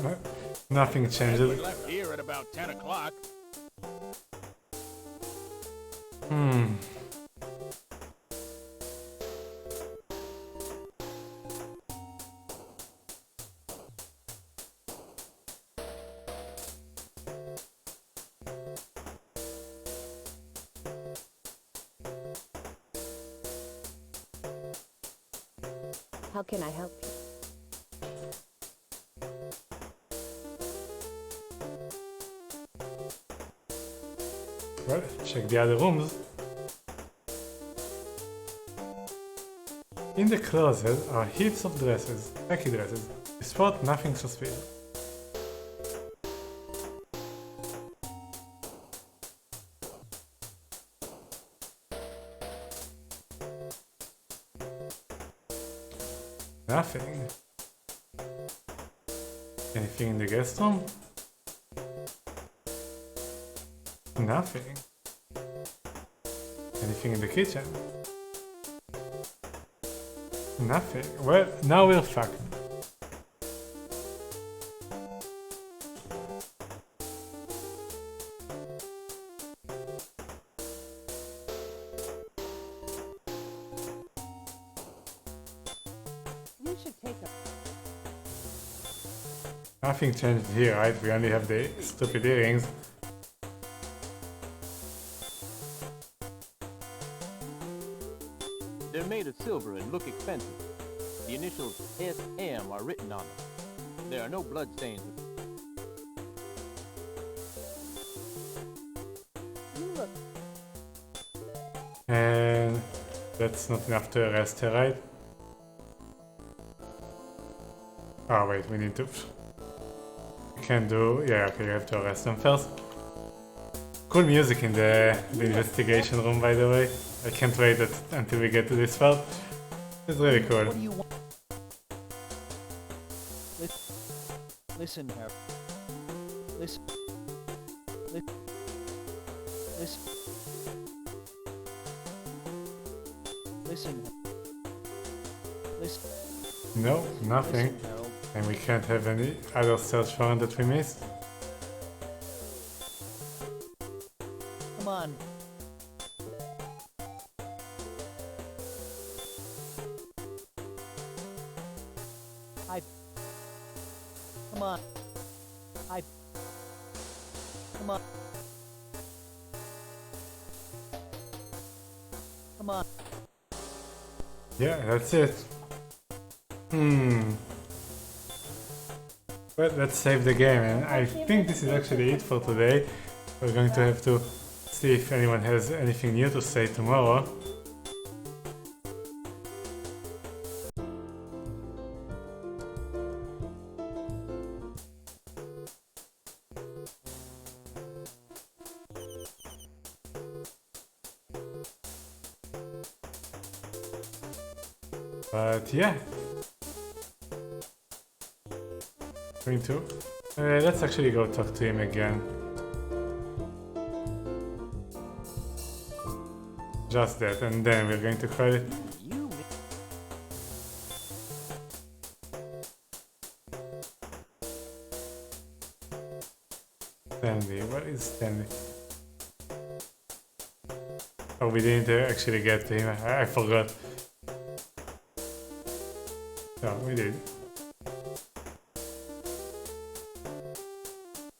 No, nothing We changes. left here at about 10 o'clock. How can I help you? Well, check the other rooms. In the closet are heaps of dresses, tacky dresses. You spot nothing suspicious. Nothing. Anything in the guest room? Nothing. Anything in the kitchen? Nothing. Well, now we're fucked. You should take a... Nothing changed here, right? We only have the stupid earrings. They're made of silver and look expensive. The initials SM are written on them. There are no blood stains. You look... And that's not enough to arrest her, right? Oh wait, we need to... We can do... Yeah, okay, you have to arrest them first. Cool music in the investigation room, by the way. I can't wait until we get to this part. It's really cool. What do you want? Listen, Harry. Listen. Listen. Listen. Listen. No, nothing. Listen, Harold. And we can't have any other search warrant that we missed. Come on. Come on. Come on. Come on. Yeah, that's it. Well, let's save the game, and I think this is actually it for today. We're going to have to see if anyone has anything new to say tomorrow. But yeah. Going to... let's actually go talk to him again. Just that, and then we're going to call it. Stanley, where is Stanley? Oh, we didn't actually get to him, I forgot. No, we did.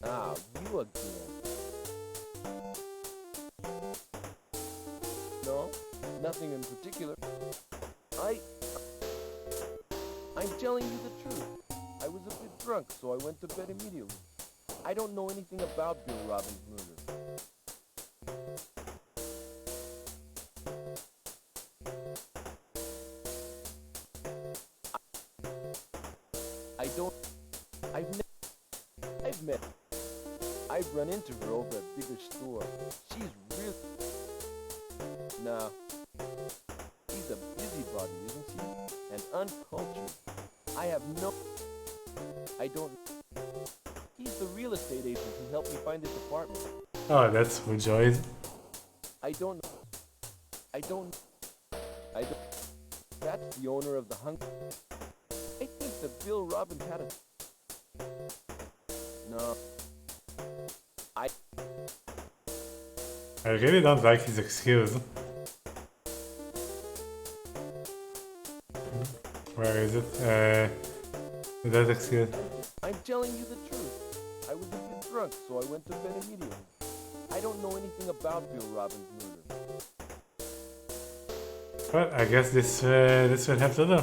Ah, you again. No, nothing in particular. I'm telling you the truth. I was a bit drunk, so I went to bed immediately. I don't know anything about Bill Robbins' murder. I've run into her over at bigger store. She's real. Nah. She's a busybody, isn't she? And uncultured. I don't... He's the real estate agent who helped me find this apartment. Oh, that's who Joy. I don't... That's the owner of the hunk... I think that Bill Robbins had a... No. I really don't like his excuse. Where is it? That excuse. I'm telling you the truth. I was a bit drunk, so I went to bed immediately. I don't know anything about Bill Robbins' murder. Well, I guess this will have to do.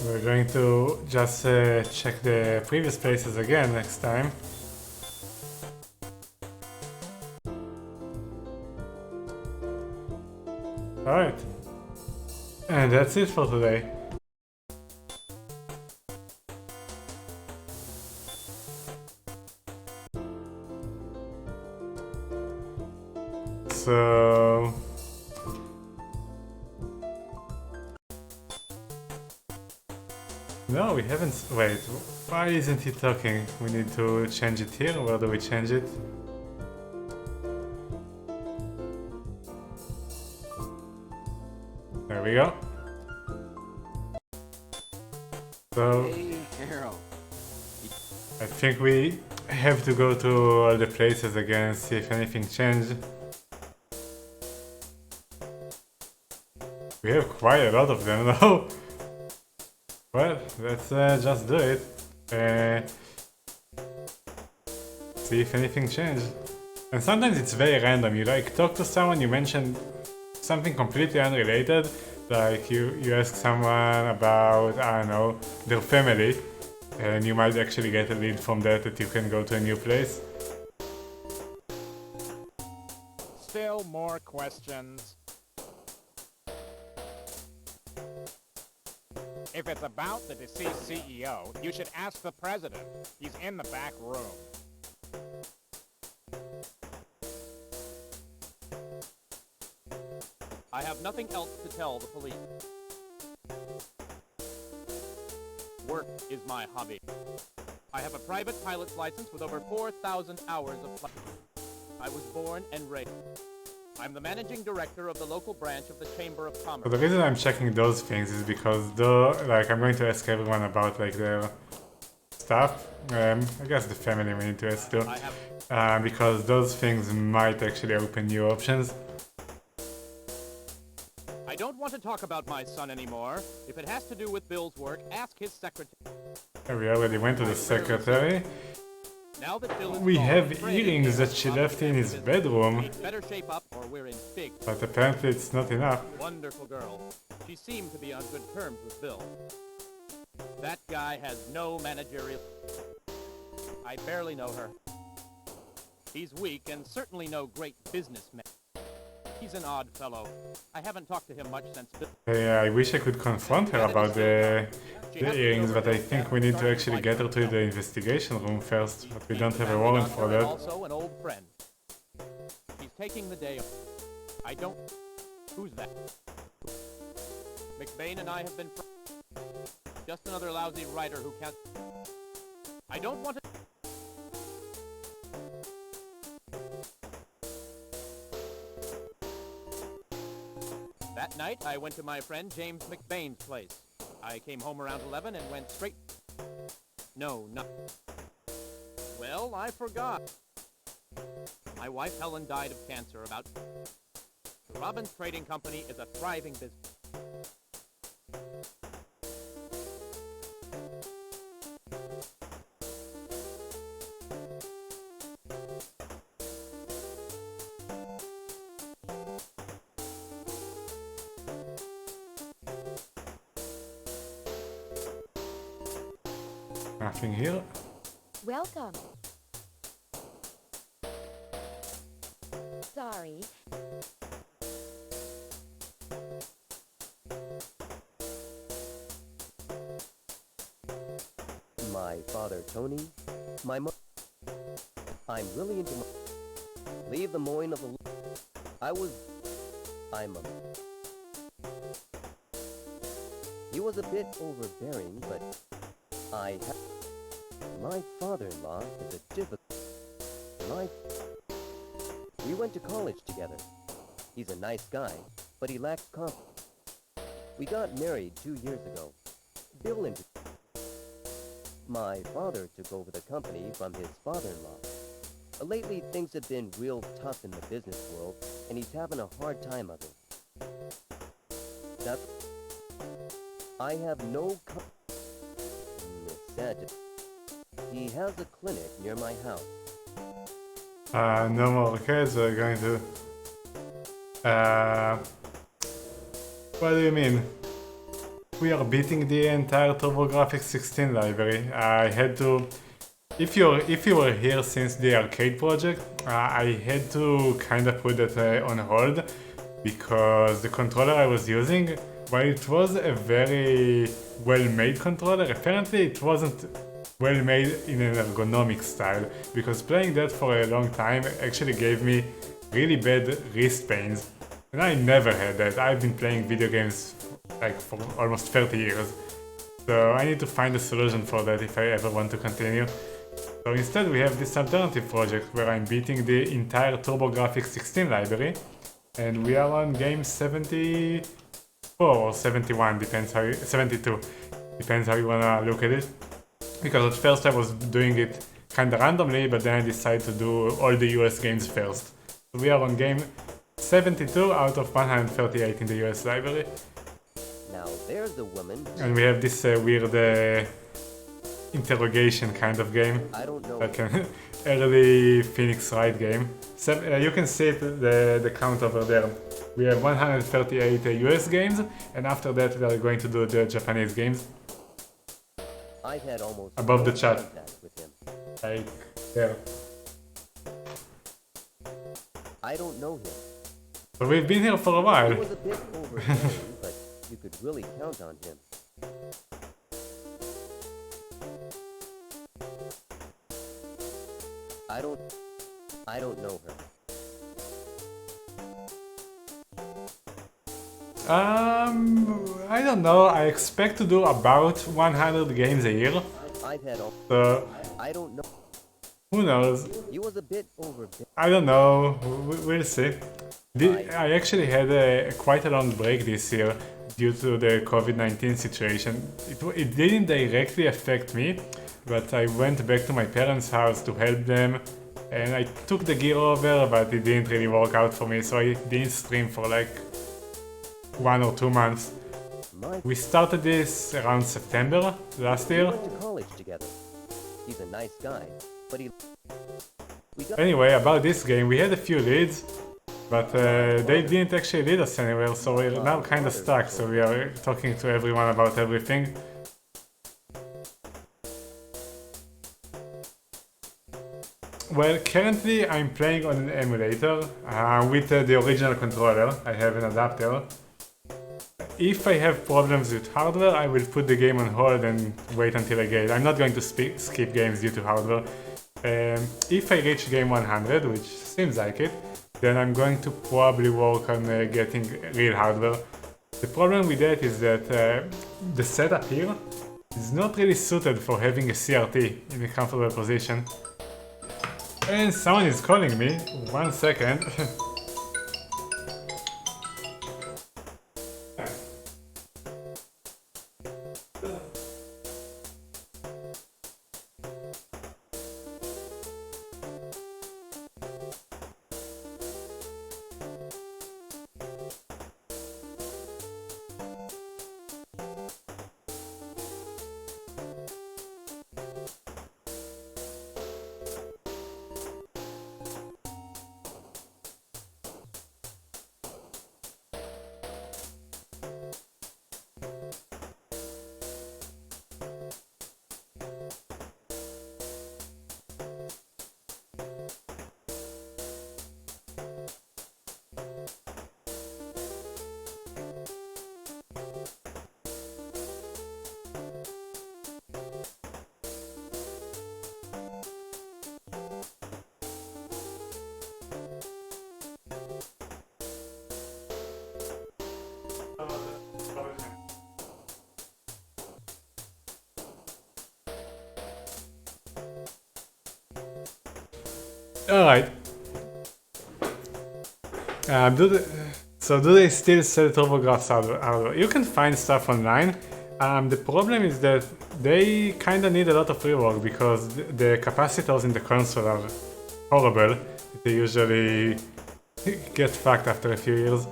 We're going to just check the previous places again next time. Alright. And that's it for today. So... No, we haven't... Wait, why isn't he talking? We need to change it here. Where do we change it? There we go. So... I think we have to go to all the places again and see if anything changed. We have quite a lot of them though. Well, let's just do it. See if anything changed. And sometimes it's very random. You like talk to someone, you mention something completely unrelated. Like you ask someone about, I don't know, their family. And you might actually get a lead from that you can go to a new place. Still more questions? If it's about the deceased CEO, you should ask the president. He's in the back room. I have nothing else to tell the police. Work is my hobby. I have a private pilot's license with over 4,000 hours of flight. I was born and raised. I'm the managing director of the local branch of the Chamber of Commerce. So the reason I'm checking those things is because I'm going to ask everyone about like their stuff. I guess the family we need to ask too. Because those things might actually open new options. I don't want to talk about my son anymore. If it has to do with Bill's work, ask his secretary. We already went to the secretary. Now that Bill is We gone, have Fred earrings is that there she to left in his business. bedroom. He'd better shape up or we're in big. But apparently it's not enough. Wonderful girl. She seemed to be on good terms with Bill. That guy has no managerial... I barely know her. He's weak and certainly no great businessman. He's an odd fellow. I haven't talked to him much since Bill... Yeah, I wish I could confront her about the earrings, but I think we need to actually get her to the investigation room first. But we don't have a warrant for that. Also an old friend. taking the day off. I don't... Who's that? McBain and I have been just another lousy writer who can't... I don't want to... That night, I went to my friend James McBain's place. I came home around 11 and went straight... No, not... Well, I forgot. My wife Helen died of cancer about... The Robbins Trading Company is a thriving business. Nothing here. Welcome. Sorry. My father, Tony. My mother. I'm really into my... Leave the moin of the... I'm a... He was a bit overbearing, but... My father-in-law is a difficult... We went to college together. He's a nice guy, but he lacks confidence. We got married 2 years ago. Bill and... My father took over the company from his father-in-law. Lately, things have been real tough in the business world, and he's having a hard time of it. I have no... It's sad to... He has a clinic near my house. No more kids, we're going to... What do you mean? We are beating the entire TurboGrafx16 library. I had to... If you were here since the arcade project, I had to kind of put it on hold because the controller I was using, while it was a very well-made controller, apparently it wasn't well-made in an ergonomic style, because playing that for a long time actually gave me really bad wrist pains, and I never had that. I've been playing video games like for almost 30 years, so I need to find a solution for that if I ever want to continue. So instead we have this alternative project where I'm beating the entire TurboGrafx16 library, and we are on game 74 or 71, depends how 72, depends how you wanna look at it. Because at first I was doing it kinda randomly, but then I decided to do all the US games first. So we are on game 72 out of 138 in the US library. Now there's the woman. And we have this weird interrogation kind of game. I don't know. Like an early Phoenix Wright game. You can see it, the count over there. We have 138 US games, and after that we are going to do the Japanese games. I've had almost above the no chat. contact with him. Like there. I don't know him. So we've been here for a while. He was a bit overbearing, but you could really count on him. I don't know her. I don't know. I expect to do about 100 games a year. I've had all... So I don't know. Who knows? He was a bit overbearing. I don't know. We'll see. I actually had quite a long break this year due to the COVID-19 situation. It didn't directly affect me, but I went back to my parents' house to help them, and I took the gear over, but it didn't really work out for me, so I didn't stream for like 1 or 2 months. We started this around September last year. We went to college together. He's a nice guy, but Anyway, about this game, we had a few leads, but they didn't actually lead us anywhere, so we're now kind of stuck, so we are talking to everyone about everything. Well, currently I'm playing on an emulator with the original controller. I have an adapter. If I have problems with hardware, I will put the game on hold and wait until I get it. I'm not going to skip games due to hardware. If I reach game 100, which seems like it, then I'm going to probably work on getting real hardware. The problem with that is that the setup here is not really suited for having a CRT in a comfortable position. And someone is calling me. 1 second. Alright. Do they still sell TurboGrafx hardware? You can find stuff online. The problem is that they kinda need a lot of rework because the capacitors in the console are horrible. They usually get fucked after a few years.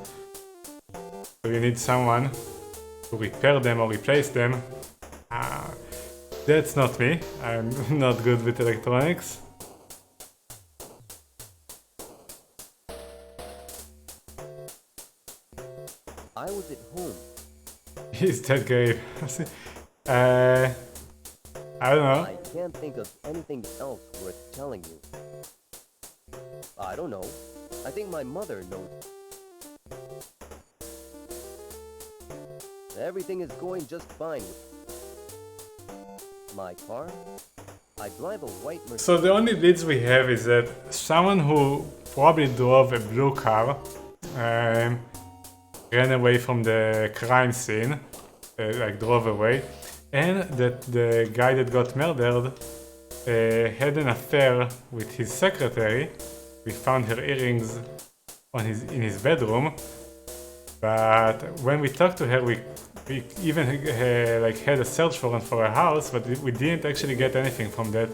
So you need someone to repair them or replace them. That's not me. I'm not good with electronics. I was at home. Is that great? I don't know. I can't think of anything else worth telling you. I don't know. I think my mother knows. Everything is going just fine. My car? I drive a white Mercedes. So the only leads we have is that someone who probably drove a blue car ran away from the crime scene, like drove away, and that the guy that got murdered had an affair with his secretary. We found her earrings in his bedroom, but when we talked to her, we even like had a search warrant for her house, but we didn't actually get anything from that.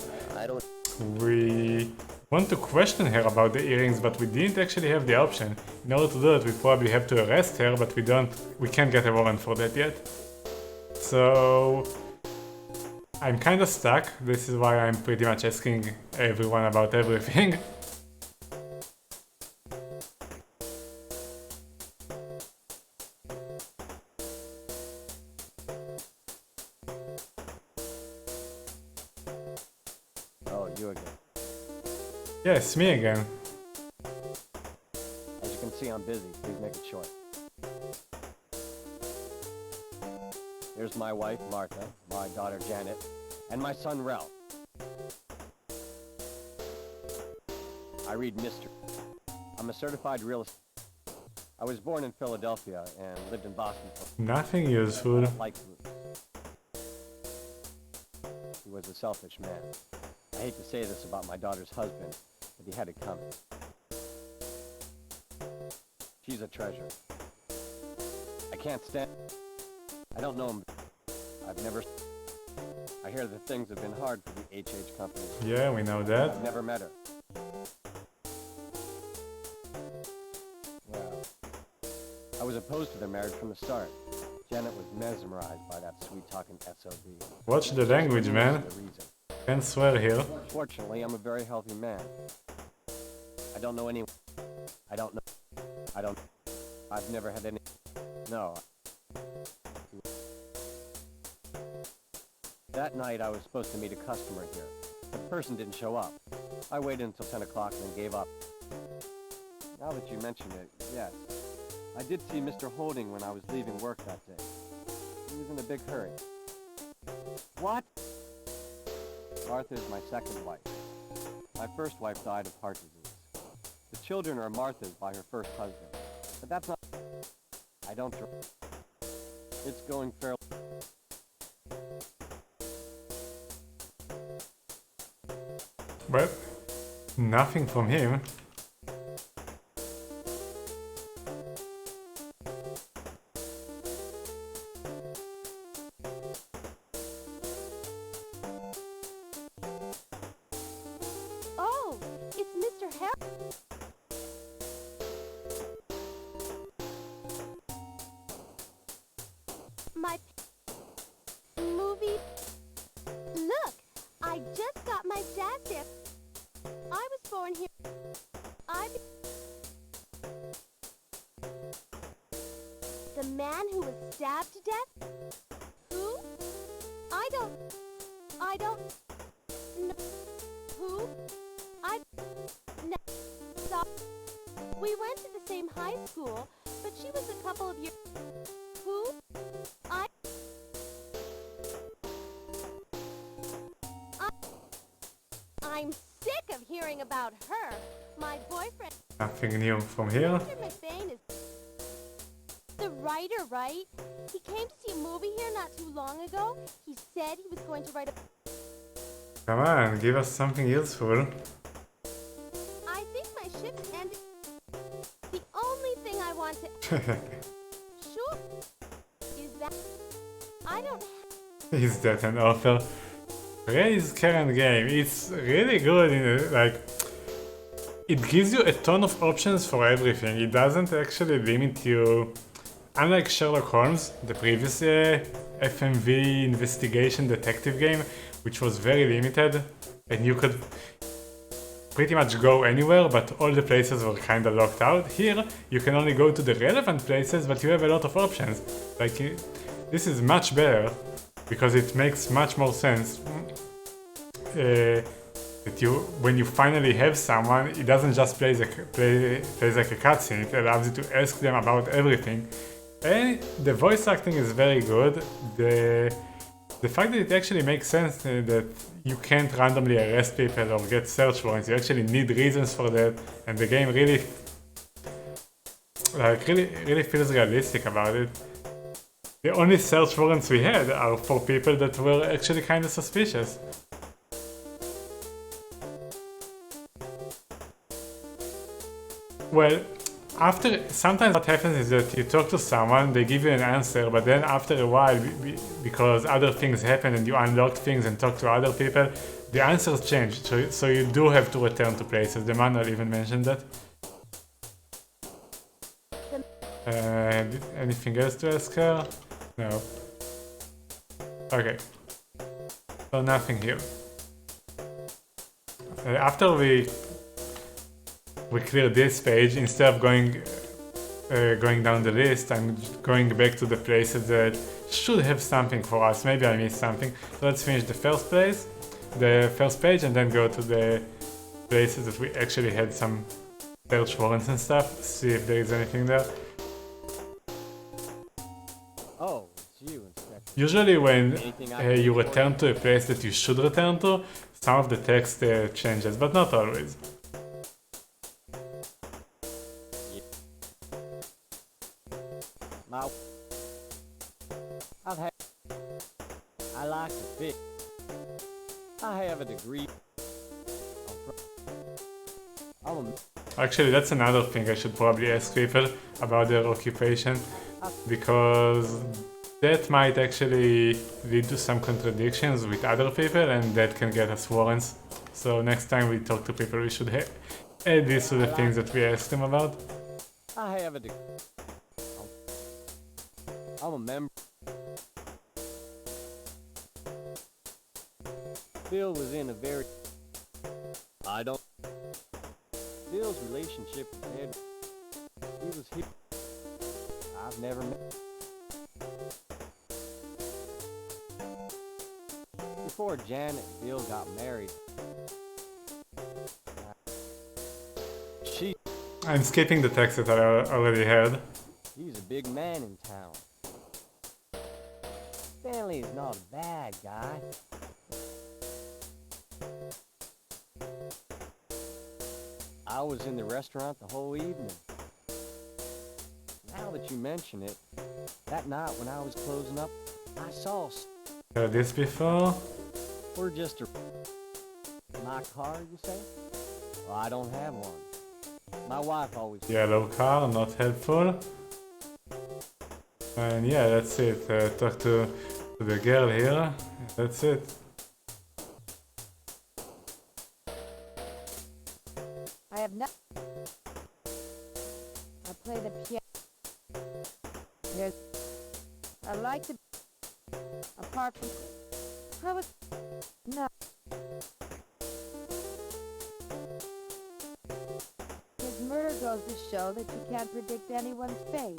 We want to question her about the earrings, but we didn't actually have the option. In order to do that, we probably have to arrest her, but we can't get a warrant for that yet. So I'm kind of stuck. This is why I'm pretty much asking everyone about everything. Oh, you again. Yes, me again. As you can see, I'm busy. Please make it short. Here's my wife, Martha, my daughter, Janet, and my son, Ralph. I read mystery. I'm a certified real estate. I was born in Philadelphia and lived in Boston for Nothing useful. like Bruce. He was a selfish man. I hate to say this about my daughter's husband, but he had it coming. She's a treasure. I can't stand. I don't know him. I've never. I hear that things have been hard for the HH company. Yeah, we know that. I've never met her. Well, I was opposed to their marriage from the start. Janet was mesmerized by that sweet-talking SOB. Watch the language, man. The reason. Can't swear here. Fortunately, I'm a very healthy man. I don't know any. I don't know. I don't. I've never had any. No. That night, I was supposed to meet a customer here. The person didn't show up. I waited until 10 o'clock and then gave up. Now that you mention it, yes. I did see Mr. Holding when I was leaving work that day. He was in a big hurry. What? Martha is my second wife. My first wife died of heart disease. The children are Martha's by her first husband. But that's not... I don't... It's going fairly... But nothing from him. Oh, it's Mr. Harry. My movie. Look, I just got my jazz dip. I was born here. The man who was stabbed to death? Who? I don't know. Who? No. We went to the same high school, but she was a couple of years. Who? I'm sick of hearing about her. My boyfriend. Nothing new from here. Mr. McBain is the writer, right? He came to see a movie here not too long ago. He said he was going to write a... Come on, give us something useful. I think my ship's ended. The only thing I want to... Sure. Is that... I don't... Is that an author? Ray's current game, it's really good in like... It gives you a ton of options for everything. It doesn't actually limit you. Unlike Sherlock Holmes, the previous FMV investigation detective game, which was very limited, and you could pretty much go anywhere, but all the places were kinda locked out. Here, you can only go to the relevant places, but you have a lot of options. Like, this is much better, because it makes much more sense. That when you finally have someone, it doesn't just plays like a cutscene, it allows you to ask them about everything. And the voice acting is very good. The fact that it actually makes sense that you can't randomly arrest people or get search warrants, you actually need reasons for that, and the game really feels realistic about it. The only search warrants we had are for people that were actually kind of suspicious. Well, sometimes what happens is that you talk to someone, they give you an answer, but then after a while, because other things happen and you unlock things and talk to other people, the answers change, so you do have to return to places. The manual even mentioned that. Anything else to ask her? No. Okay. So nothing here. After we clear this page, instead of going down the list, I'm going back to the places that should have something for us. Maybe I missed something. So let's finish the first page, and then go to the places that we actually had some search warrants and stuff. See if there is anything there. Oh, it's you, Inspector. Usually when you return to a place that you should return to, some of the text changes, but not always. I like to fish. I have a degree. Actually, that's another thing I should probably ask people about their occupation, because that might actually lead to some contradictions with other people, and that can get us warrants. So next time we talk to people, we should add this to the things that we ask them about. I have a degree. I'm a member. Bill was in a very... I don't... Bill's relationship with Ed... He was here. I've never met... Before Janet and Bill got married... I'm skipping the text that I already heard. He's a big man in town. Stanley is not a bad guy. I was in the restaurant the whole evening. Now that you mention it, that night when I was closing up, I saw Heard this before? we're just a... My car, you say? Well, I don't have one. My wife always... Yellow car, not helpful. And yeah, that's it. Talk to the girl here. That's it. I have no... I play the piano. There's... I like to... Apart from... I was... No. His murder goes to show that you can't predict anyone's fate.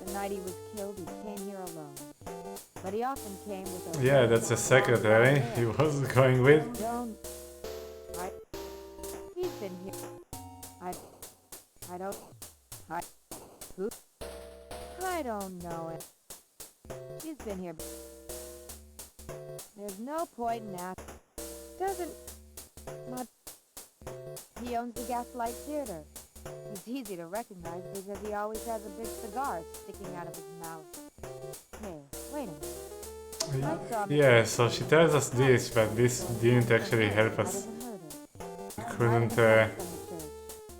The night he was killed, he came here alone. But he often came with a... Yeah, that's the secretary he was going with. Don't... He's been here. I don't... Who? I don't know it. He's been here. There's no point in asking. Doesn't... He owns the Gaslight Theater. He's easy to recognize because he always has a big cigar sticking out of his mouth. Hey, wait a minute. I saw him Yeah, so she tells us this, but this didn't actually help us. We couldn't...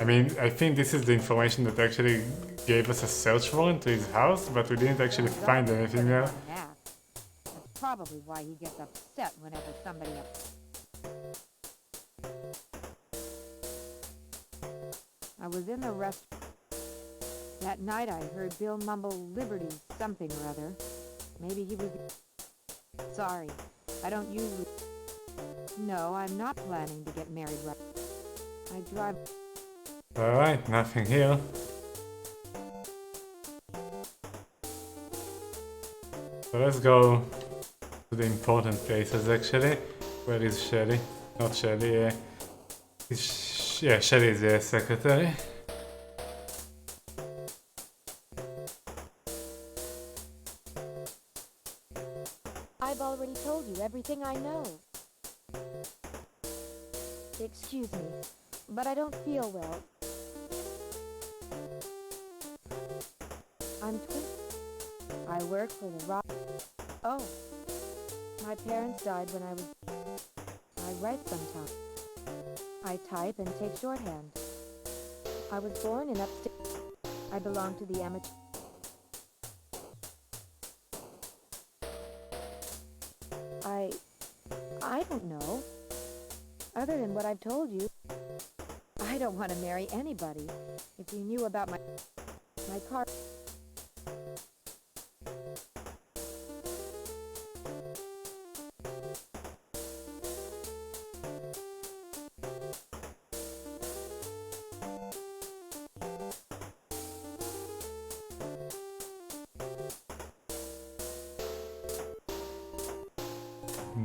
I mean, I think this is the information that actually gave us a search warrant to his house, but we didn't actually find anything there. That's probably why he gets upset whenever somebody I was in the restaurant. That night I heard Bill mumble Liberty something or other. Maybe he was... Sorry, I don't usually... No, I'm not planning to get married right... I drive... Alright, nothing here. So let's go to the important places actually. Where is Shelly? Not Shelly, yeah, Shelly is the secretary. I've already told you everything I know. Excuse me, but I don't feel well. I'm I work for the rock. Oh, my parents died when I was... I write sometimes. I type and take shorthand. I was born in upstate. I belong to the amateur. I don't know. Other than what I've told you, I don't want to marry anybody. If you knew about my car...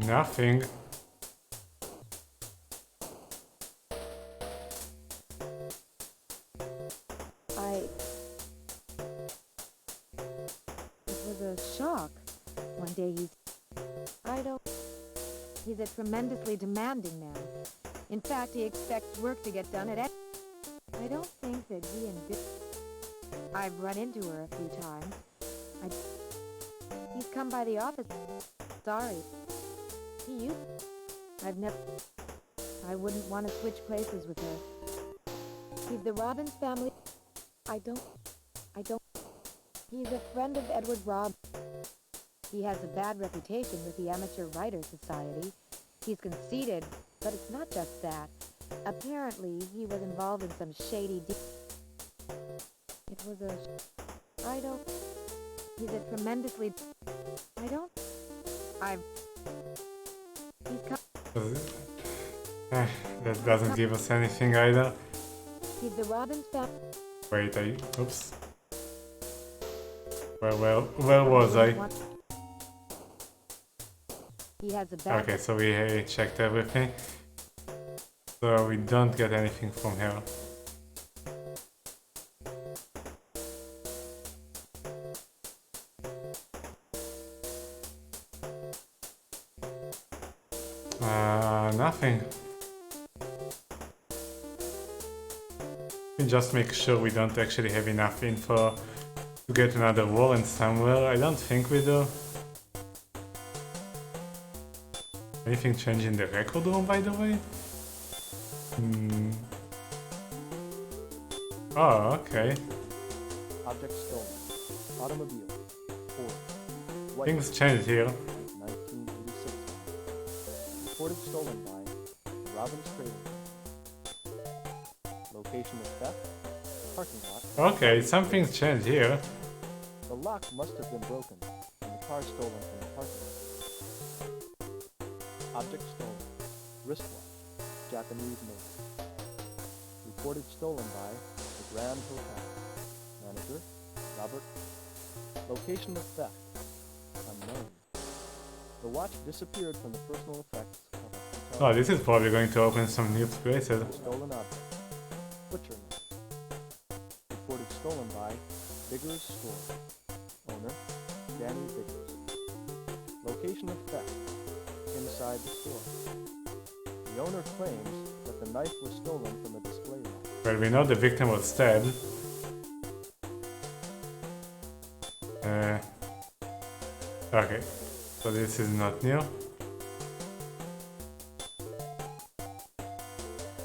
Nothing. It was a shock. One day he's a tremendously demanding man. In fact, he expects work to get done at I don't think that he and I've run into her a few times. He's come by the office. Sorry. I wouldn't want to switch places with her. He's the Robbins family. I don't. He's a friend of Edward Robbins. He has a bad reputation with the Amateur Writers Society. He's conceited, but it's not just that. Apparently, he was involved in some shady It was a... He's a tremendously... He's come... That doesn't give us anything either. He's the Robbins family. Wait, oops. Where was I? He has a bad... Okay, so we checked everything. So we don't get anything from her. Nothing. We just make sure we don't actually have enough info to get another warrant somewhere. I don't think we do. Anything change in the record room, by the way? Oh, okay. Object stolen. Automobile. Ford. White. Things changed here. 1986. Reported stolen by Robbins Trading. Location of theft. Parking lot. Okay, something's changed here. The lock must have been broken and the car stolen from the parking lot. Object stolen. Wristwatch. Japanese made. Reported stolen by the Grand Hotel. Manager. Robert. Location of theft. Unknown. The watch disappeared from the personal effects of a hotel. Oh, this is probably going to open some new places. Stolen object. Butcher knife. Reported stolen by Biggers Store. Owner, Danny Biggers. Location of theft. Inside the store. The owner claims that the knife was stolen from a display rack. Well, we know the victim was stabbed. Okay, so this is not new.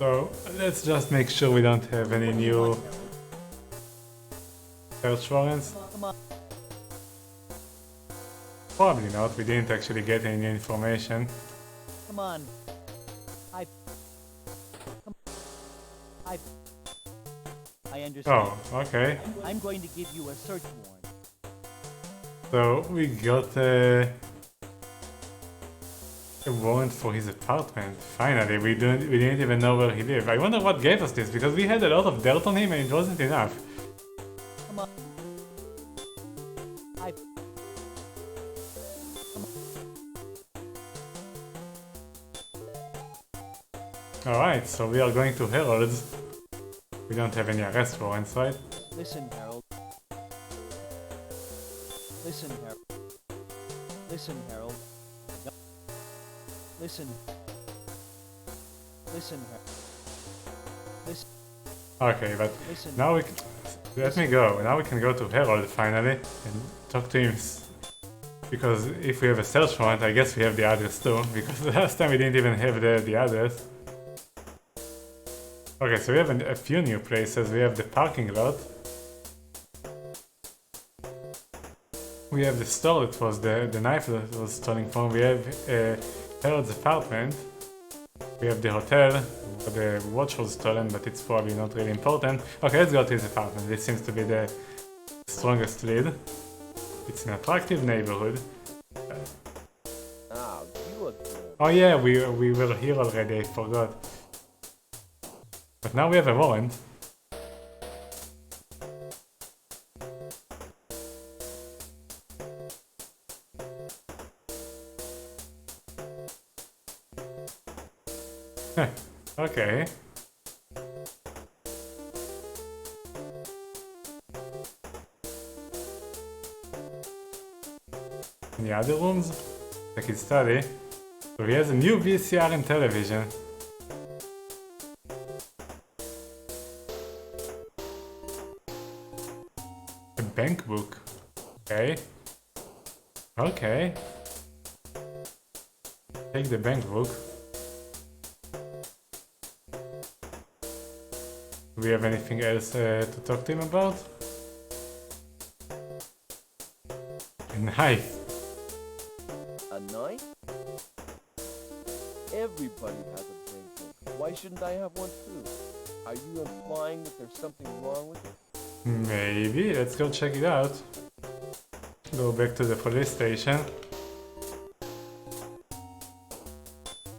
So let's just make sure we don't have any new search warrants. Probably not, we didn't actually get any new information. Come on. I understand. Oh, okay. I'm going to give you a search warrant. So we got a warrant for his apartment. Finally, we didn't even know where he lived. I wonder what gave us this, because we had a lot of dirt on him and it wasn't enough. Come on. Alright, so we are going to Harold's. We don't have any arrest warrants, right? Listen, Harold. Listen, Harold. Listen, Harold. No. Listen. Listen, Harold. Listen. Okay, but Listen. now we can... Let me go. Now we can go to Harold finally and talk to him. Because if we have a search warrant, I guess we have the address too. Because the last time we didn't even have the address. Okay, so we have a few new places. We have the parking lot. We have the store that was the knife that was stolen from. We have Harold's apartment. We have the hotel where the watch was stolen, but it's probably not really important. Okay, let's go to his apartment. This seems to be the strongest lead. It's an attractive neighborhood. Ah, you look good. Oh yeah, we were here already, I forgot. But now we have a warrant. Okay. Any other rooms? Like his study. So he has a new VCR and television. A bank book. Okay. Okay. Take the bank book. Do we have anything else to talk to him about? A knife. A knife? Everybody has a bank book. Why shouldn't I have one too? Are you implying that there's something wrong with it? Maybe. Let's go check it out. Go back to the police station.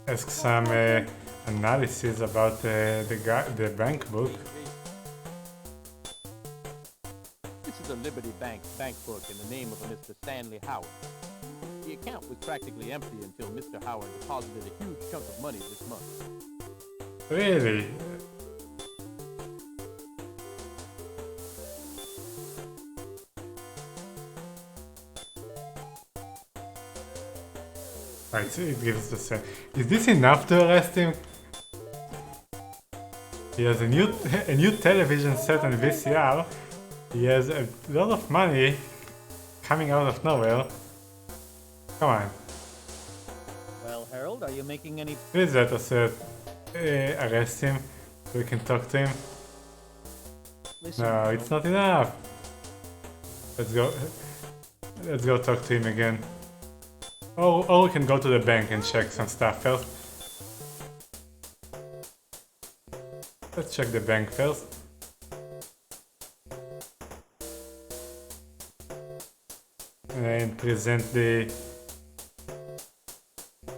Ask some analysis about the bank book. This is a Liberty Bank book in the name of a Mr. Stanley Howard. The account was practically empty until Mr. Howard deposited a huge chunk of money this month. Really? Right, so it gives the same. Is this enough to arrest him? He has a new television set on VCR. He has a lot of money coming out of nowhere. Come on. Well, Harold, are you making any... Please let us arrest him so we can talk to him. Listen, No, Harold, it's not enough. Let's go. Let's go talk to him again. Or we can go to the bank and check some stuff first. Let's check the bank first. And present the...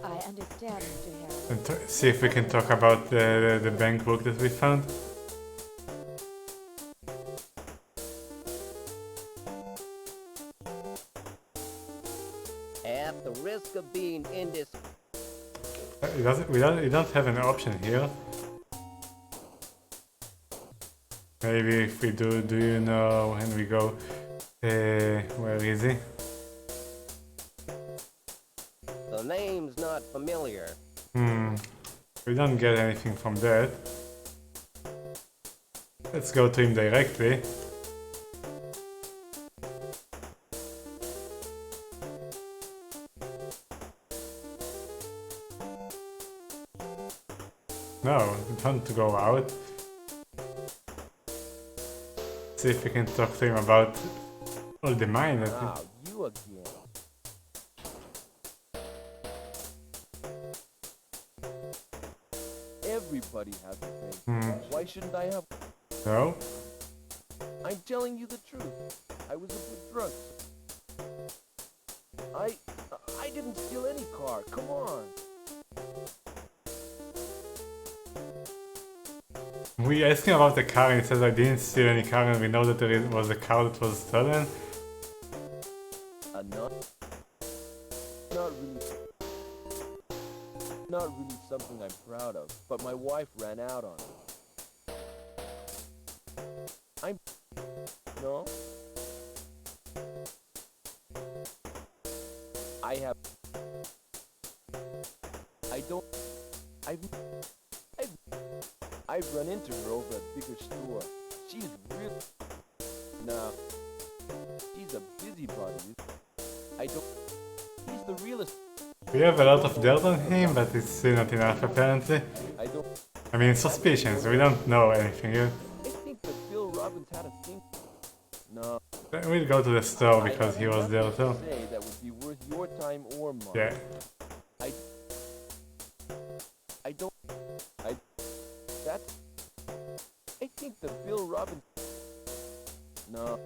I understand, Mr. Harris. and see if we can talk about the bank book that we found. At the risk of being We don't have an option here. Maybe if we do you know when we go, where is he? The name's not familiar. We don't get anything from that. Let's go to him directly. No, we don't go out. See if we can talk to him about all the mine. Ah, you again. Everybody has a thing. Why shouldn't I have? No? I'm telling you the truth. I was with drugs. I didn't steal any car. Come on. We asked him about the car and he says I didn't steal any car and we know that there was a car that was stolen. Not really something I'm proud of, but my wife ran out on me. No? I've run into her over at bigger store. She's really... No. She's a busybody. He's the realest... We have a lot of dirt on him, but it's still not enough apparently. I mean, suspicions, we don't know anything yet. I think that Bill Robbins had a thing... No. We'll go to the store because he was there too. Say that would be worth your time or mine. Yeah. I think that Bill Robbins... No.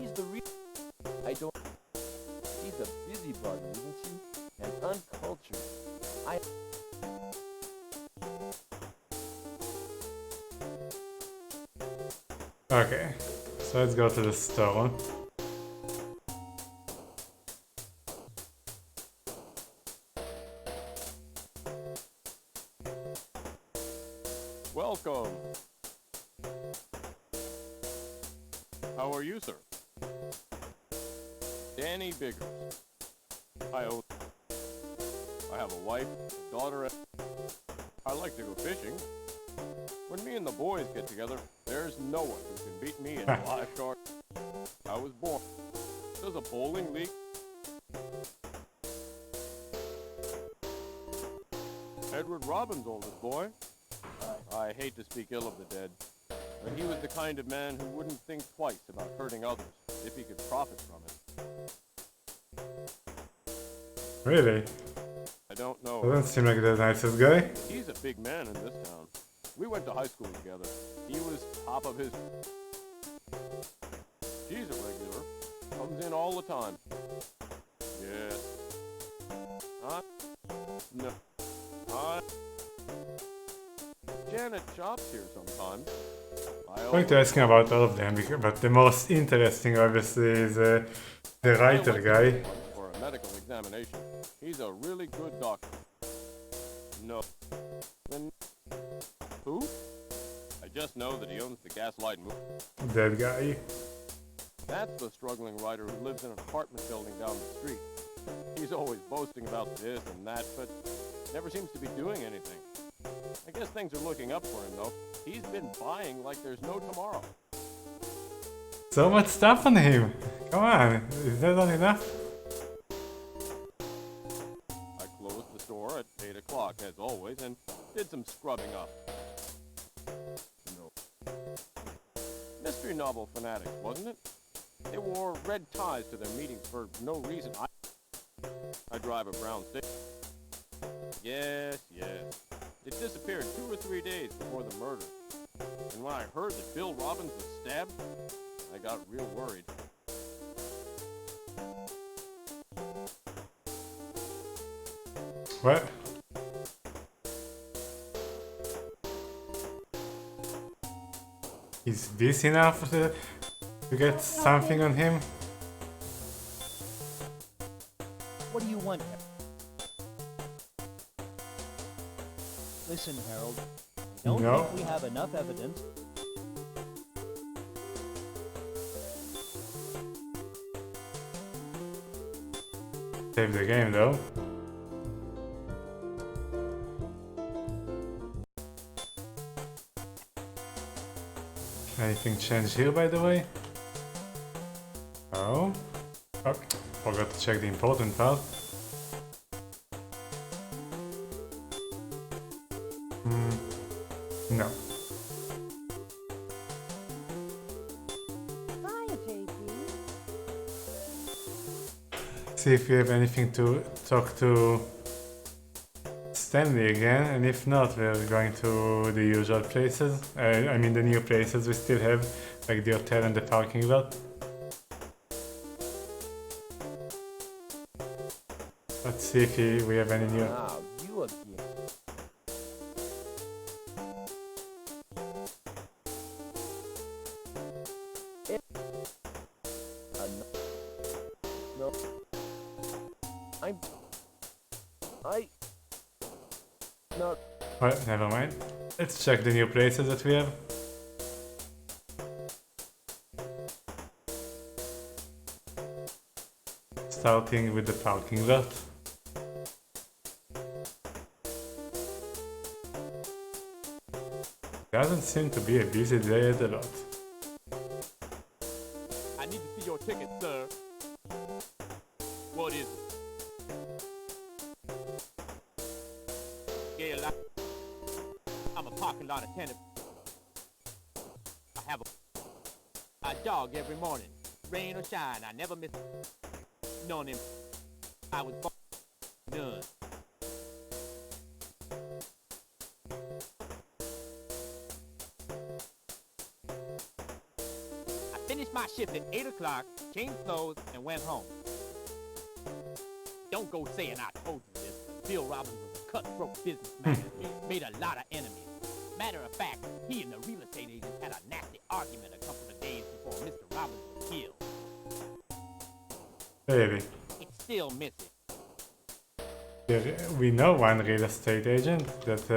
He's the real... She's a busybody, isn't she? And uncultured. Okay, so let's go to the store. Welcome. How are you, sir? Danny Biggers. I have a wife, a daughter, and I like to go fishing. When me and the boys get together, there's no one who can beat me in a lifeguard. I was born. There's a bowling league. Edward Robbins' oldest boy. I hate to speak ill of the dead, but he was the kind of man who wouldn't think twice about hurting others if he could profit from it. Really? I don't know. Doesn't seem like the nicest guy. He's a big man in this town. We went to high school together. He was top of his... She's a regular. Comes in all the time. Yes. No. Janet shops here sometimes. I'm going to ask him about all of them, but the most interesting obviously is the writer guy. For a medical examination. He's a really good doctor. No. Then who? I just know that he owns the Gaslight movie. That guy. That's the struggling writer who lives in an apartment building down the street. He's always boasting about this and that, but never seems to be doing anything. I guess things are looking up for him, though. He's been buying like there's no tomorrow. So much stuff on him. Come on, is that not enough? I closed the store at 8 o'clock, as always, and did some scrubbing up. No. Mystery novel fanatics, wasn't it? They wore red ties to their meetings for no reason. I drive a brown stick. Yes. It disappeared 2 or 3 days before the murder. And when I heard that Bill Robbins was stabbed, I got real worried. What? Is this enough to get something on him? What do you want? Listen, Harold. I don't No. think we have enough evidence. Save the game though. Anything changed here, by the way? Oh. Oh, forgot to check the important part. No. Hi, JP. See if we have anything to talk to Stanley again, and if not, we're going to the usual places. I mean the new places we still have, like the hotel and the parking lot. Let's see if we have any new... Wow, you again. No. No. Well, never mind. Let's check the new places that we have. Starting with the parking lot. Doesn't seem to be a busy day at the lot. I need to see your ticket, sir. What is it? Yeah, I'm a parking lot attendant. I have a dog every morning. Rain or shine, I never miss none him. I was born done. I finished my shift at 8 o'clock, changed clothes, and went home. Don't go saying I told you this. Bill Robbins was a cutthroat businessman. He made a lot of enemies. Matter of fact, he and the real estate agent had a nasty argument a couple of days before Mr. Robbins was killed. Baby. It's still missing. We know one real estate agent, that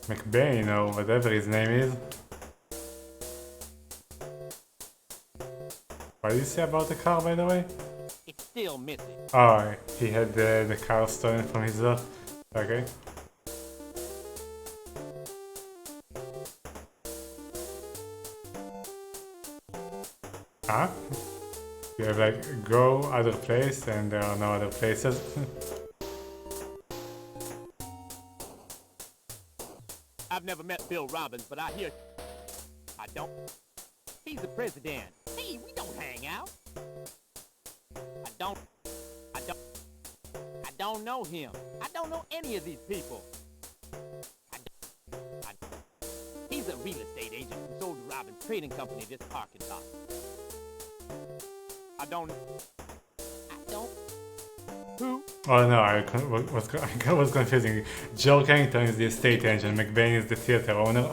McBain or whatever his name is. What did you say about the car, by the way? It's still missing. Oh, he had the car stolen from his lot. Okay. Huh? You have like go other place and there are no other places. I've never met Bill Robbins, but I hear... I don't... He's the president. Hey, we don't hang out. I don't know him. I don't know any of these people. He's a real estate agent who sold Robbins Trading Company this parking lot. I don't... Who? Oh no, I was confusing. Joe Carrington is the estate agent, McBain is the theater owner.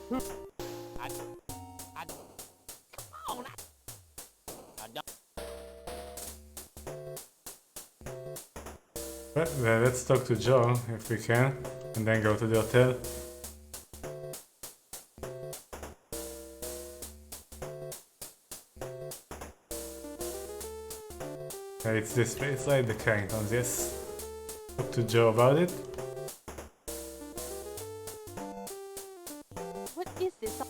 Come on, I don't... Well, let's talk to Joe if we can, and then go to the hotel. It's this place, right? The Carringtons, yes. Talk to Joe about it. What is this?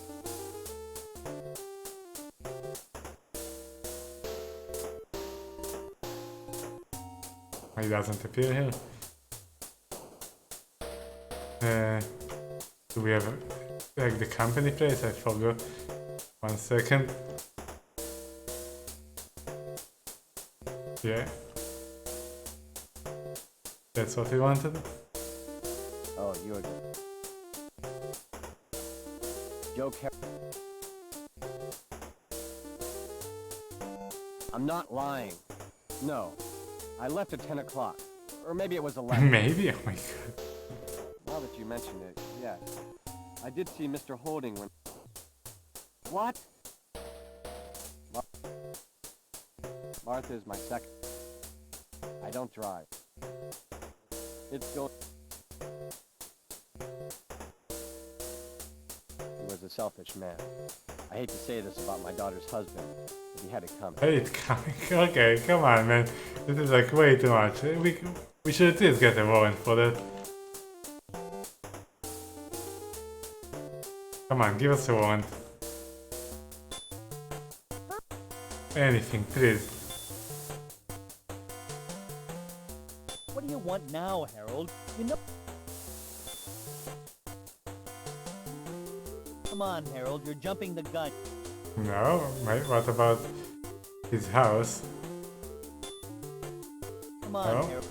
He doesn't appear here. Do we have like the company place? I forgot. 1 second. Yeah. That's what we wanted. Oh, you're good. Joe I'm not lying. No. I left at 10 o'clock. Or maybe it was 11. Maybe? Oh my god. Now that you mention it, yes. I did see Mr. Holding when... What? Martha is my second. I don't drive. It's going... He was a selfish man. I hate to say this about my daughter's husband, but he had it coming. Hey, it's coming. Okay, come on, man. This is like way too much. We should at least get a warrant for that. Come on, give us a warrant. Anything, please. What do you want now, Harold? You know... Come on, Harold, you're jumping the gun. No, what about his house? Come on, No. Harold.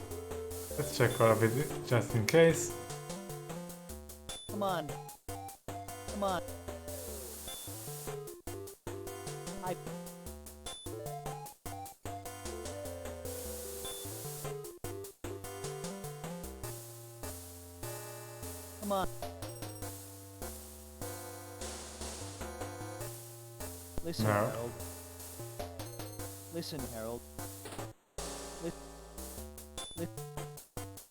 Let's check all of it just in case. Come on. Come on. Come on. Listen, No. Harold. Listen, Harold.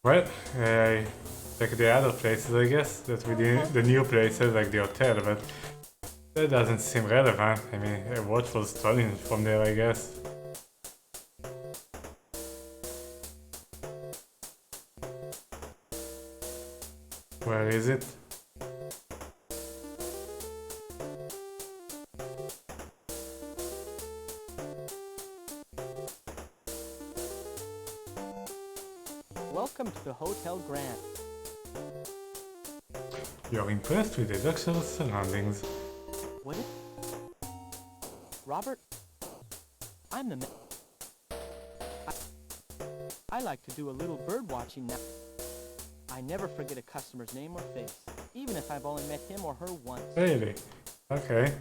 Well, I check the other places, I guess, that we did, the new places like the hotel, but that doesn't seem relevant. I mean, a watch was stolen from there, I guess. Where is it? Welcome to the Hotel Grand. You're impressed with the luxurious surroundings. What is... Robert? I'm the I like to do a little bird watching now. I never forget a customer's name or face, even if I've only met him or her once. Really? Okay.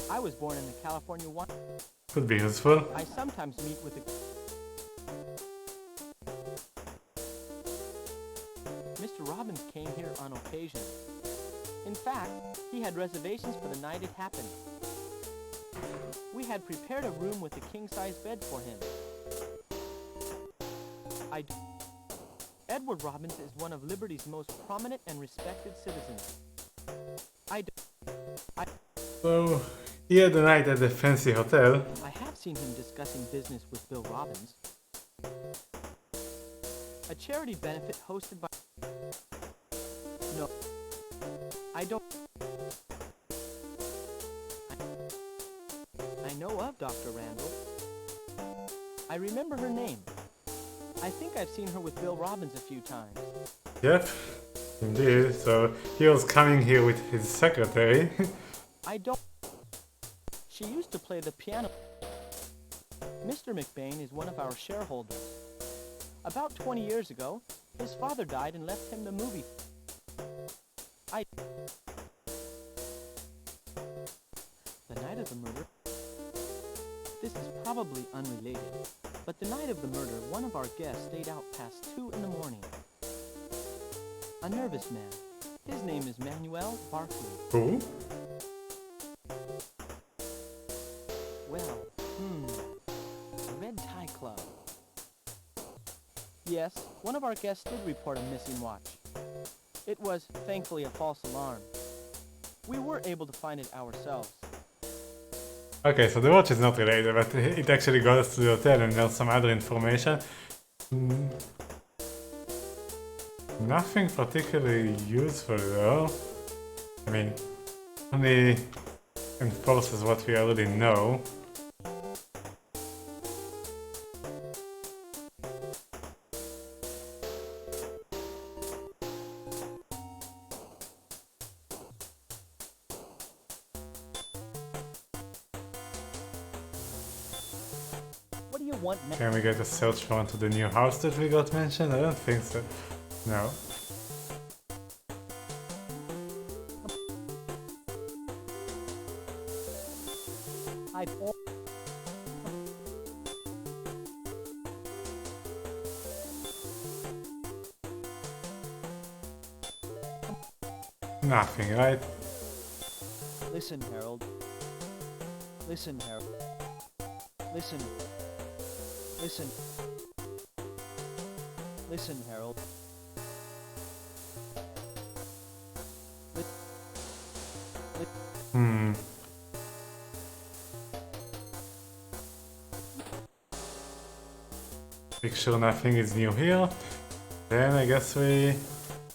I was born in the California one. Could be useful. I sometimes meet with a... Mr. Robbins came here on occasion. In fact, he had reservations for the night it happened. We had prepared a room with a king-size bed for him. Edward Robbins is one of Liberty's most prominent and respected citizens. So, he had a night at the fancy hotel. I have seen him discussing business with Bill Robbins. A charity benefit hosted by... No. I don't... I know of Dr. Randall. I remember her name. I think I've seen her with Bill Robbins a few times. Yep, indeed. So, he was coming here with his secretary. I don't... She used to play the piano. Mr. McBain is one of our shareholders. About 20 years ago, his father died and left him the movie. The night of the murder... This is probably unrelated, but the night of the murder, one of our guests stayed out past 2 in the morning. A nervous man. His name is Manuel Barkley. Who? Well, a red tie club. Yes, one of our guests did report a missing watch. It was, thankfully, a false alarm. We were able to find it ourselves. Okay, so the watch is not related, but it actually got us to the hotel and there's some other information. Nothing particularly useful though. I mean, only enforces what we already know. What do you want now? Can we get a search warrant to the new house that we got mentioned? I don't think so. No. I'd al- Nothing, right? Listen, Harold. Listen, Harold. Listen. Listen. Listen, Harold. Hmm. Make sure nothing is new here. Then I guess we...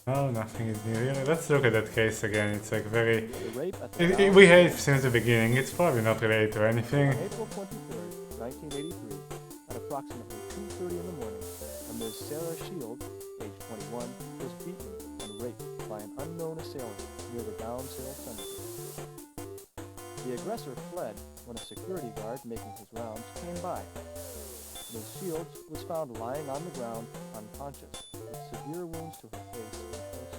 No, nothing is new here. Let's look at that case again. It's like very... The rape at the We had it since the beginning. It's probably not related to anything. On April 23rd, 1983, at approximately 2:30 in the morning, a Ms. Sarah Shields, age 21, was beaten and raped by an unknown assailant near the Downsale Cemetery. The aggressor fled when a security guard making his rounds came by. Ms. Shields was found lying on the ground, unconscious, with severe wounds to her face and torso.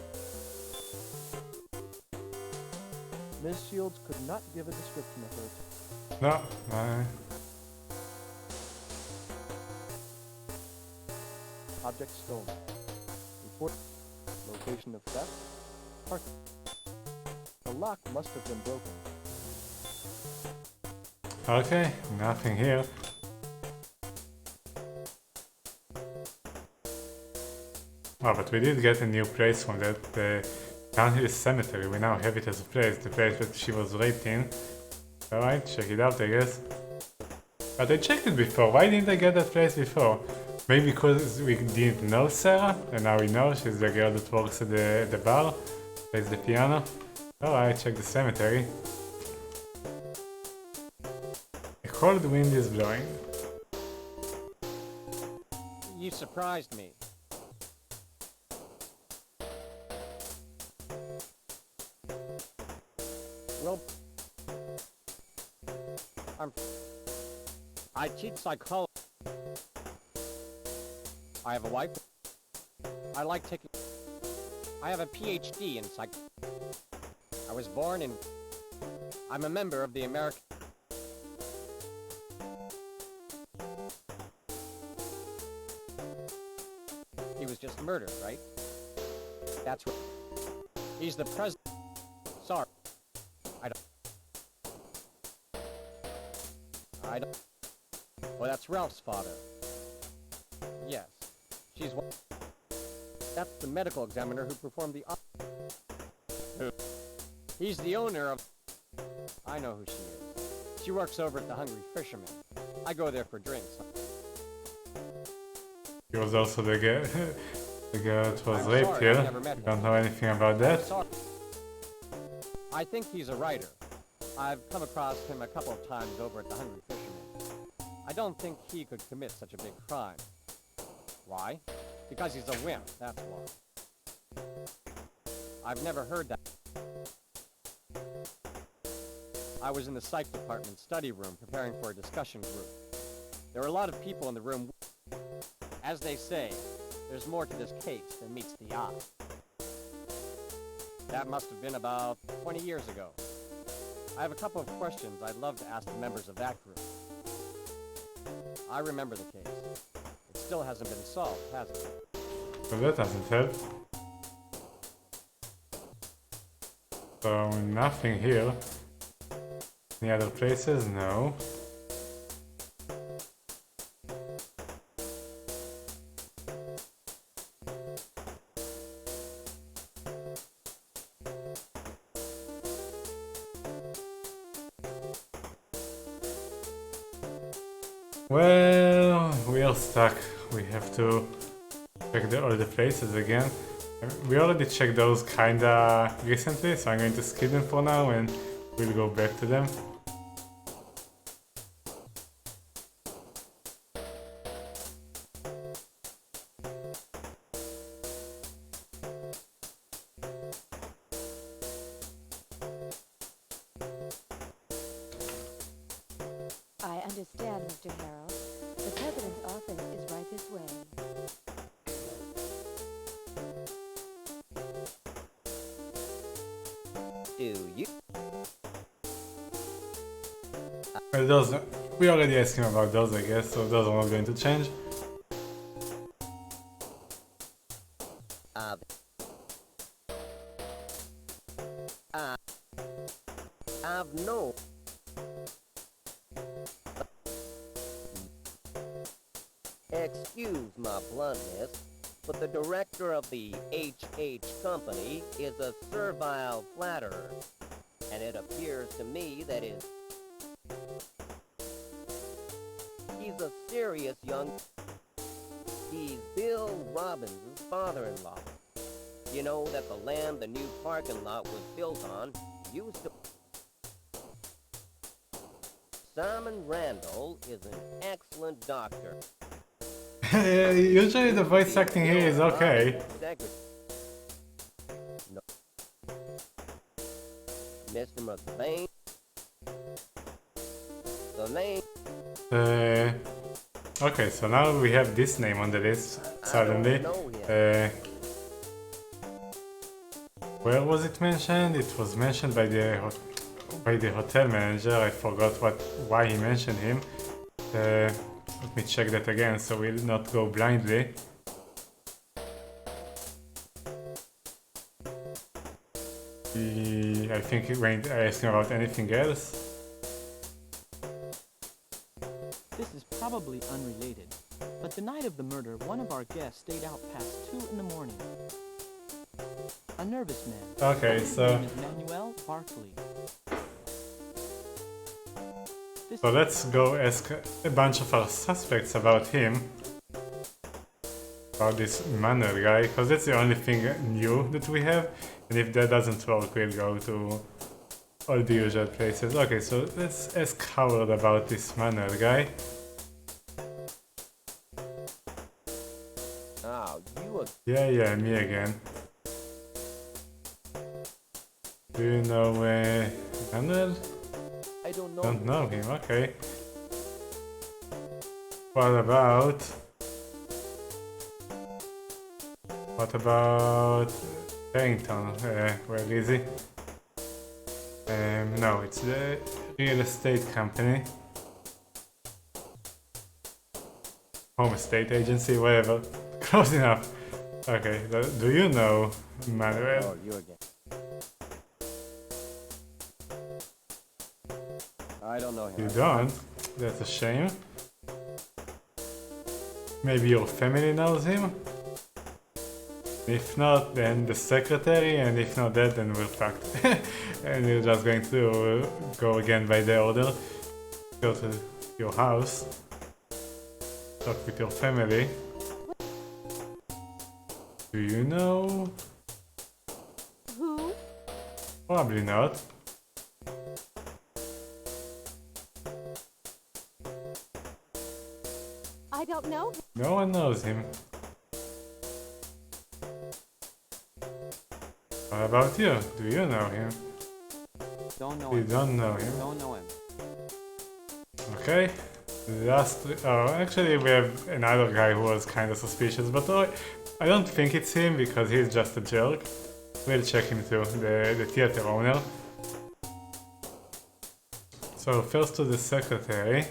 Ms. Shields could not give a description of her. No, no. Object stolen. Report. Location of theft. Parking. The lock must have been broken. Okay, nothing here. Oh, but we did get a new place from that Town Hill Cemetery. We now have it as a place, the place that she was raped in. Alright, check it out, I guess. But I checked it before. Why didn't I get that place before? Maybe because we didn't know Sarah, and now we know she's the girl that works at the bar, plays the piano. Alright, check the cemetery. A cold wind is blowing. You surprised me. Well, I teach psychology. I have a wife. I like taking... I have a PhD in psych... I was born in... I'm a member of the American... He was just murdered, right? That's what... He's the president. Sorry. I don't... Well, that's Ralph's father. Yes. She's one... That's the medical examiner who performed the... Who? He's the owner of... I know who she is. She works over at the Hungry Fisherman. I go there for drinks. He was also the girl, the girl that was I'm raped sorry, here. I've never met him. Don't know anything about that. Sorry. I think he's a writer. I've come across him a couple of times over at the Hungry Fisherman. I don't think he could commit such a big crime. Why? Because he's a wimp, that's why. I've never heard that. I was in the psych department study room preparing for a discussion group. There were a lot of people in the room. As they say, there's more to this case than meets the eye. That must have been about 20 years ago. I have a couple of questions I'd love to ask the members of that group. I remember the case. It still hasn't been solved, has it? So that doesn't help. So nothing here. Any other places? No. Well, we are stuck. We have to check all the places again. We already checked those kinda recently, so I'm going to skip them for now and we'll go back to them. I understand, Mr. Harold. The president's office is right this way. Do you? Well, those, we already asked him about those, I guess, so those are not going to change. I've no. Excuse my bluntness, but the director of the HH company is a servile flatterer, and it appears to me that he's a serious young. He's Bill Robbins' father-in-law. You know that the land the new parking lot was built on used to. Simon Randall is an excellent doctor. Usually the voice acting here is okay. No. Mr. McBain. The name. Okay, so now we have this name on the list suddenly. Where was it mentioned? It was mentioned by the hotel manager. I forgot why he mentioned him. Let me check that again so we'll not go blindly. I think when I asked him about anything else. This is probably unrelated, but the night of the murder, one of our guests stayed out past 2 in the morning. A nervous man. Okay, His so... name is Manuel Barkley. So let's go ask a bunch of our suspects about him. About this Manuel guy, because that's the only thing new that we have. And if that doesn't work, we'll go to all the usual places. Okay, so let's ask Howard about this Manuel guy. Oh, you are... Yeah, me again. Do you know Manuel? I don't know. Don't know him, okay. What about Barrington? Where is he? No, it's the real estate company. Home estate agency, whatever. Close enough. Okay, do you know Manuel? Oh, you again. I don't know him. You don't? That's a shame. Maybe your family knows him? If not, then the secretary, and if not that, then we're fucked. And you're just going to go again by the order. Go to your house. Talk with your family. Do you know? Who? Probably not. I don't know. No one knows him. What about you? Do you know him? Don't know You him. don't know him. Don't know him. Okay. Actually we have another guy who was kind of suspicious, but I don't think it's him because he's just a jerk. We'll check him too, the theater owner. So first to the secretary.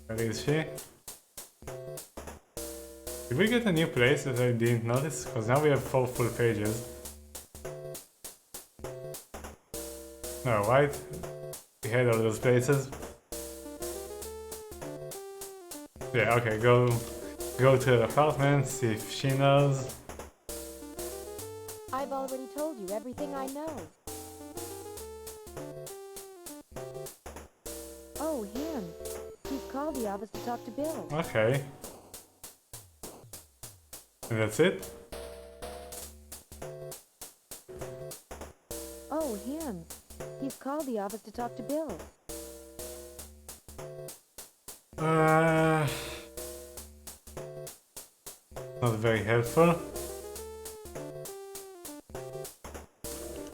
Where is she? Did we get a new place that I didn't notice? Because now we have 4 full pages. No, right? We had all those places. Yeah, okay, go to her apartment, see if she knows. I've already told you everything I know. Oh, him. He's called the office to talk to Bill. Okay. And that's it? Oh, him. He's called the office to talk to Bill. Not very helpful.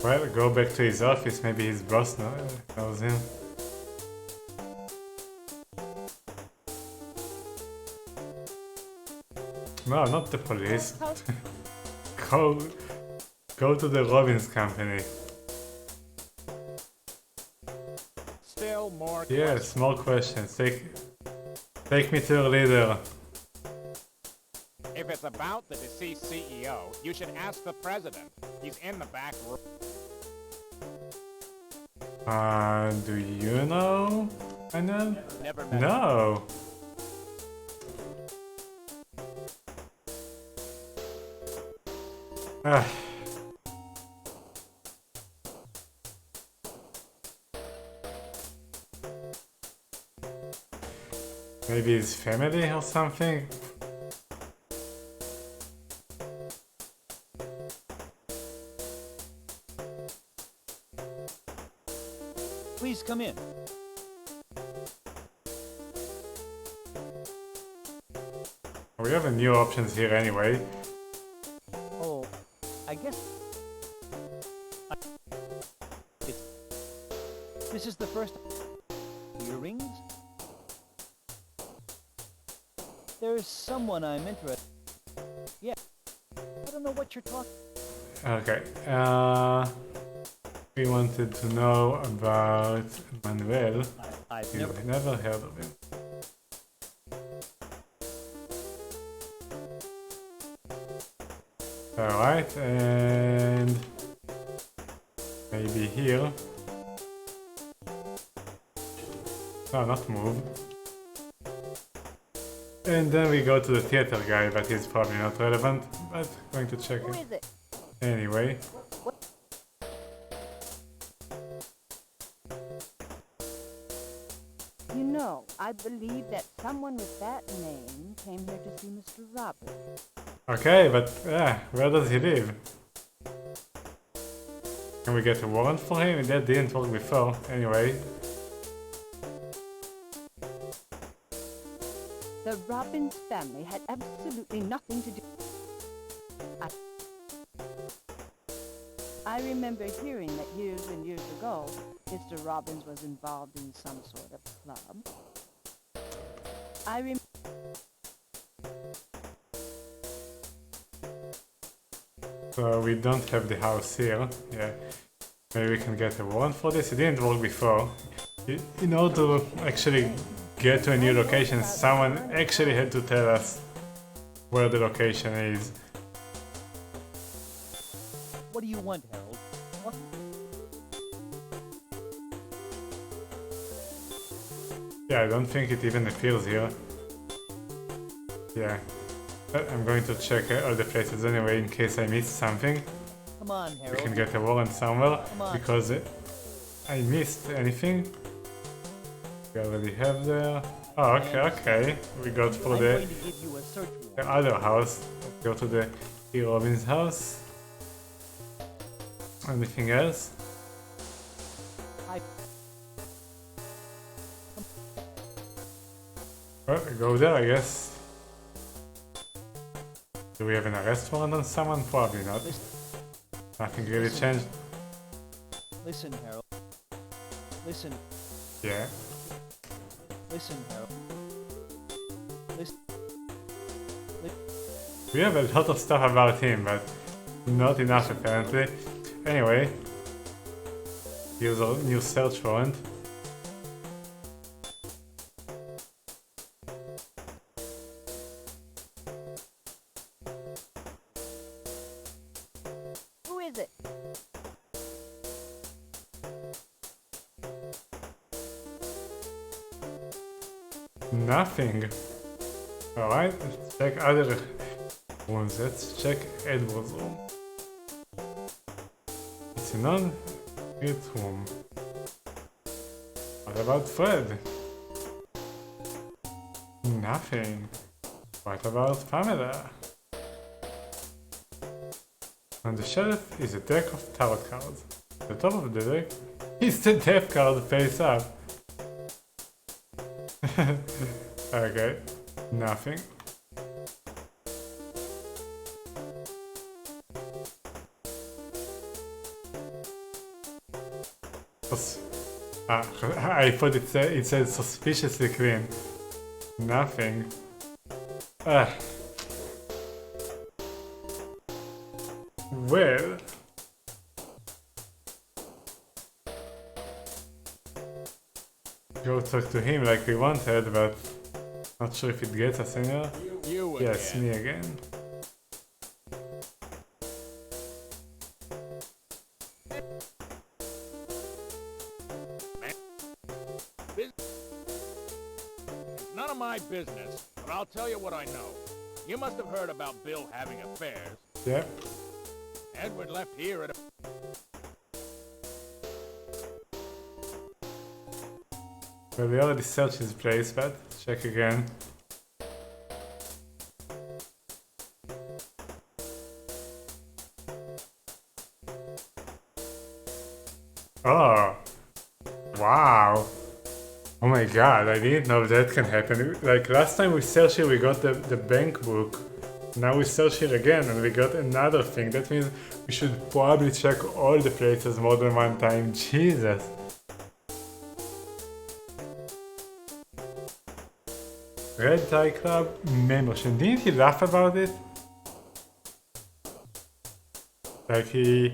Well, go back to his office, maybe his boss knows him. No, not the police. Go to the Robbins company. Still more Yes, more questions. Take me to your leader. If it's about the deceased CEO, you should ask the president. He's in the back room. Do you know? Anel? Never met No. Ah. Maybe his family or something? Please come in. We have a new options here anyway. Oh, I guess... This is the first... Earrings? There's someone I'm interested... Yeah. I don't know what you're talking... Okay. We wanted to know about Manuel. I've never heard of him. Alright, and maybe here. No, not move. And then we go to the theater guy, but he's probably not relevant, but going to check Who it. is it? Anyway. You know, I believe that someone with that name came here to see Mr. Roberts. Okay, but where does he live? Can we get a warrant for him? That didn't work before. Anyway. The Robbins family had absolutely nothing to do. I remember hearing that years and years ago, Mr. Robbins was involved in some sort of club. So we don't have the house here. Yeah. Maybe we can get a warrant for this. It didn't work before. In order to actually get to a new location, someone actually had to tell us where the location is. What do you want, Harold? What? Yeah, I don't think it even appears here. Yeah. But I'm going to check all the places anyway in case I missed something. Come on, Harold. We can get a warrant somewhere Come on. because I missed anything. We already have there. Oh, okay. We got for I'm the going to give you a search warrant. other house. Let's go to the E. Robbins house. Anything else? Well, go there, I guess. Do we have an arrest warrant on someone? Probably not. Nothing really changed. Listen, Harold. Listen. Yeah. Listen, Harold. Listen. We have a lot of stuff about him, but not enough apparently. Anyway, here's a new search warrant. Who is it? Nothing. Alright, let's check other rooms. Let's check Edward's room. It's a non-lit room. What about Fred? Nothing. What about Pamela? On the shelf is a deck of tarot cards. The top of the deck is the death card face up. Okay, nothing. I thought it said suspiciously clean. Nothing. Well. Go talk to him like we wanted, but not sure if it gets us anywhere. You Yes, again. me again. It's none of my business, but I'll tell you what I know. You must have heard about Bill having affairs. Yeah. Edward left here at a... Well, we already searched his place, but check again. Oh! Wow! Oh my god, I didn't know that can happen. Like last time we searched here, we got the bank book. Now we search here again and we got another thing. That means we should probably check all the places more than one time. Jesus! Red Tie Club membership. Didn't he laugh about it? Like he...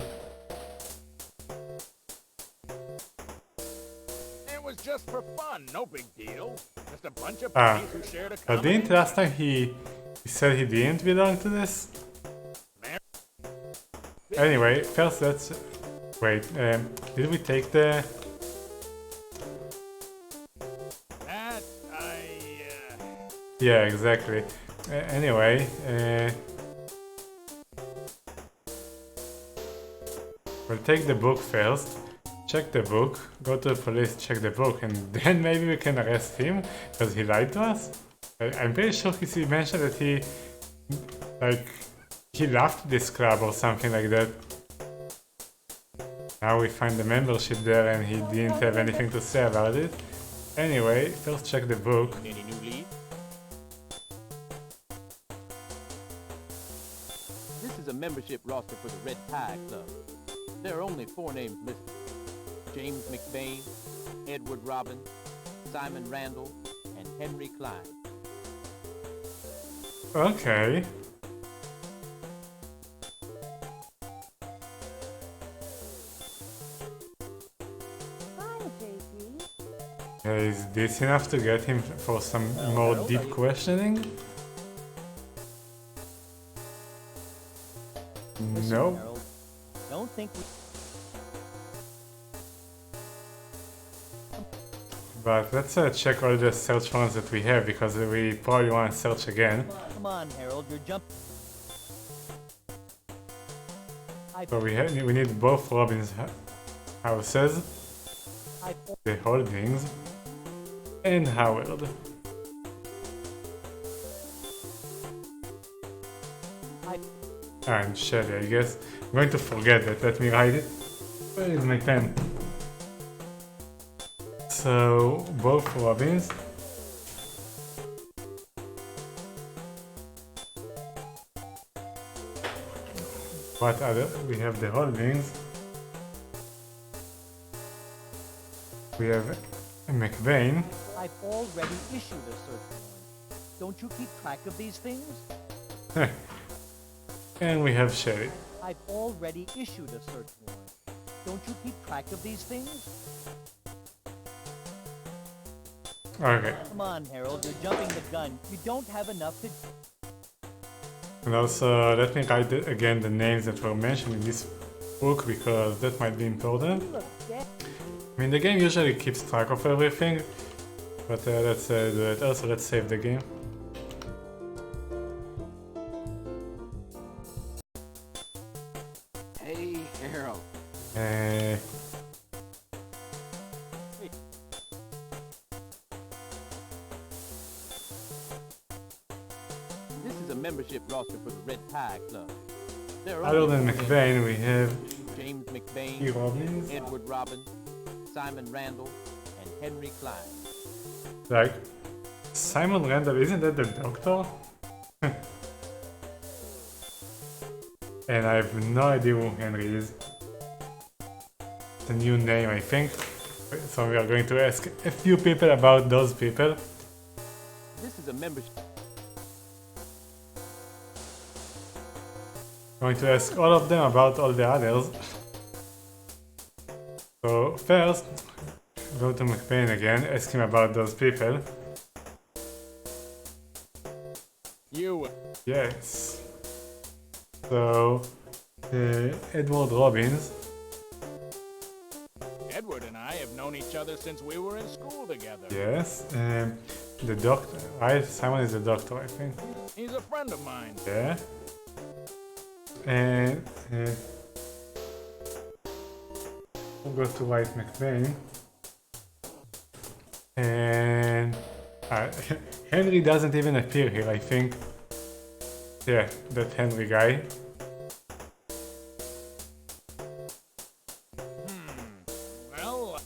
It was just for fun, no big deal. Just a bunch of Ah, buddies who shared a but common didn't interest. last time he said he didn't belong to this? Anyway, first let's... Wait, did we take the... That, Yeah, exactly. Anyway, we'll take the book first, check the book, go to the police, check the book, and then maybe we can arrest him because he lied to us. I'm pretty sure he mentioned that he left this club or something like that. Now we find the membership there and he didn't have anything to say about it. Anyway, first check the book. Any new leads? This is a membership roster for the Red Tie Club. There are only 4 names listed. James McBain, Edward Robbins, Simon Randall, and Henry Klein. Okay. Hi, JP. Is this enough to get him for some more deep questioning? Listen, No. Harold, don't think we... But let's check all the search ones that we have because we probably want to search again. Come on, Harold, you're jumping. So we need both Robin's houses, the holdings, and Howard. And Shelley, I guess. I'm going to forget that. Let me write it. Where is my pen? So both Robins. What other? We have the holdings. We have McVeigh. I've already issued a search warrant. Don't you keep track of these things? And we have Sherry. I've already issued a search warrant. Don't you keep track of these things? Okay. Come on, Harold, you're jumping the gun. You don't have enough to... And also, let me write again the names that were mentioned in this book because that might be important. I mean, the game usually keeps track of everything, but let's do it. Also, let's save the game. Hey, Harold. This is a membership roster for the Red Tie Club. There are Other only than four McBain, we have James E. McBain, Robbins. Edward Robbins, Simon Randall, and Henry Klein. Like, Simon Randall, isn't that the doctor? And I have no idea who Henry is. It's a new name, I think. So we are going to ask a few people about those people. This is a membership. Going to ask all of them about all the others. So first, go to McBain again, ask him about those people. You. Yes. So, Edward Robbins. Edward and I have known each other since we were in school together. Yes. The doctor, right? Simon is the doctor, I think. He's a friend of mine. Yeah. And we'll go to White McBain. And Henry doesn't even appear here, I think. Yeah, that Henry guy. Well,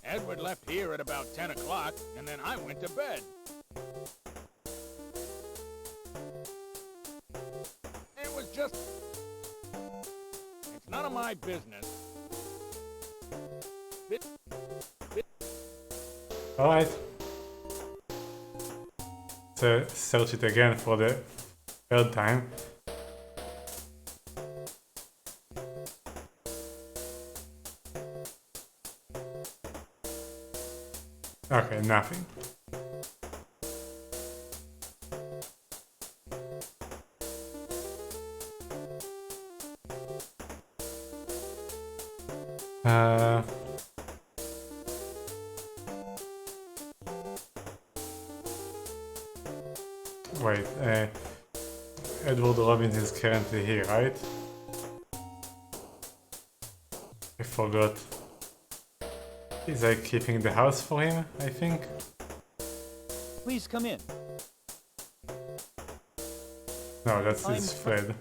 Edward left here at about 10 o'clock, and then I went to bed. It was just... It's none of my business. Alright. So search it again for the third time. Okay, nothing. Wait, Edward Robbins is currently here, right? I forgot. He's like keeping the house for him, I think. Please come in. No, that's his Fred.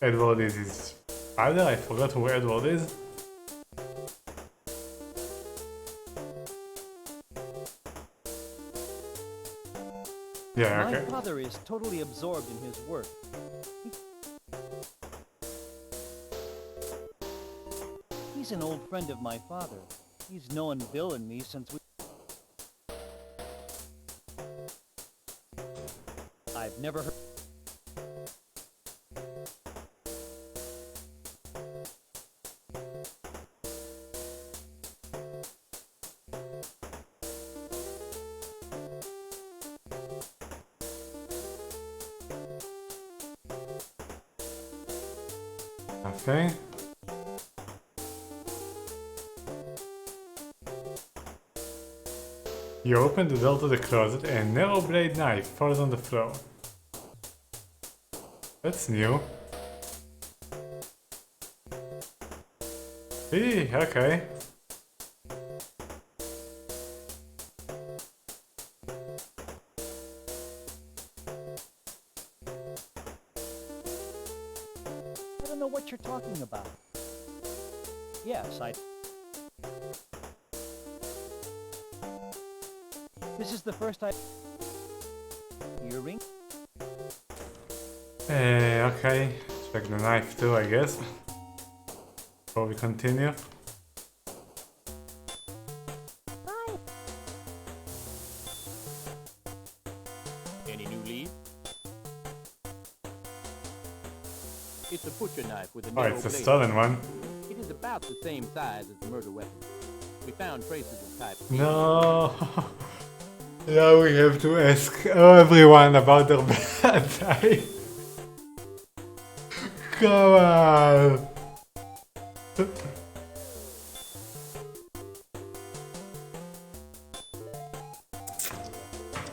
Edward is his father? I forgot who Edward is. Yeah, okay. My father is totally absorbed in his work. He's an old friend of my father. He's known Bill and me since we... I've never heard... Okay. You open the door to the closet and a narrow blade knife falls on the floor. That's new. Okay. I don't know what you're talking about. Yes, This is the first I... Earring? Okay. Check the knife too, I guess. Before we continue. Any new leads? It's a butcher knife with a Oh, narrow it's a blade. stolen one. It is about the same size as the murder weapon. We found traces of type. No. Now we have to ask everyone about their bad time. Come on.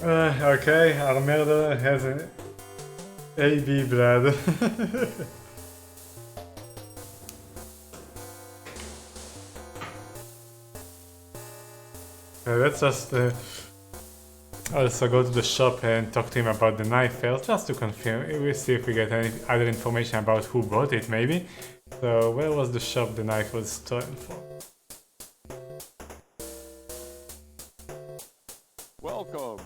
Okay, our murderer has an AB blood. Let's just also go to the shop and talk to him about the knife first, just to confirm. We'll see if we get any other information about who bought it, maybe. So, where was the shop the knife was stolen from? Welcome.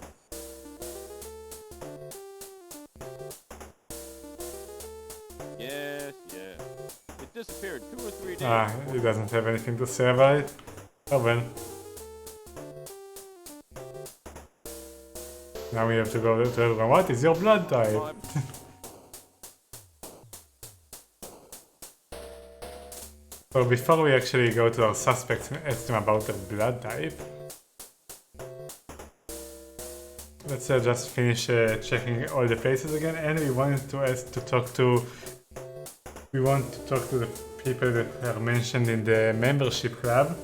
Yes, yes. It disappeared 2 or 3 days. Ah, he doesn't have anything to say about it. Oh well. Now we have to go to everyone. What is your blood type? So before we actually go to our suspects and ask them about their blood type, let's just finish checking all the places again, and we want to talk to the people that are mentioned in the membership club.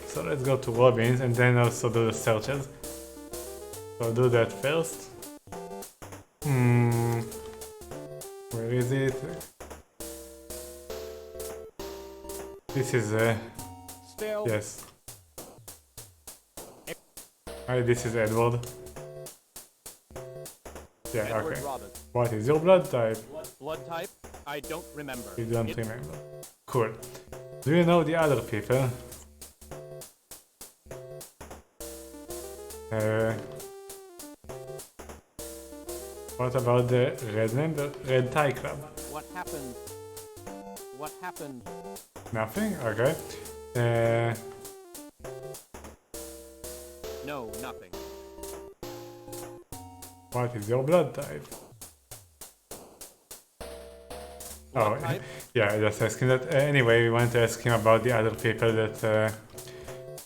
So let's go to Robin's and then also do the searches. So do that first. Where is it? This is Still. yes. Hi, this is Edward. Yeah, Edward okay. Robbins. What is your blood type? Blood type? I don't remember. You don't remember. Cool. Do you know the other people? What about the Red Tie Club? What happened? What happened? Nothing? Okay. No, nothing. What is your blood type? Blood Oh, type? yeah, just asking that. Anyway, we want to ask him about the other people that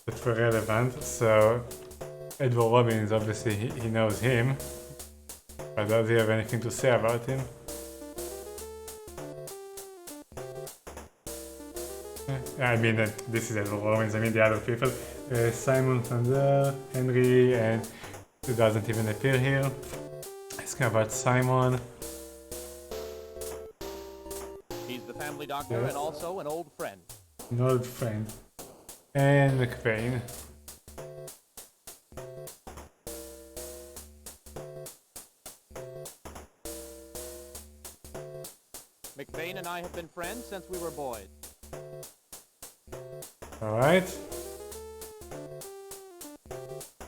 that were relevant. So, Edward Robbins, obviously, he knows him. But does he have anything to say about him? I mean, this is Edward Robbins, I mean the other people. Simon Thunder, Henry, and who doesn't even appear here. Asking about Simon. He's the family doctor Yes. and also an old friend. An old friend. And McVeigh. McVeigh and I have been friends since we were boys. Alright.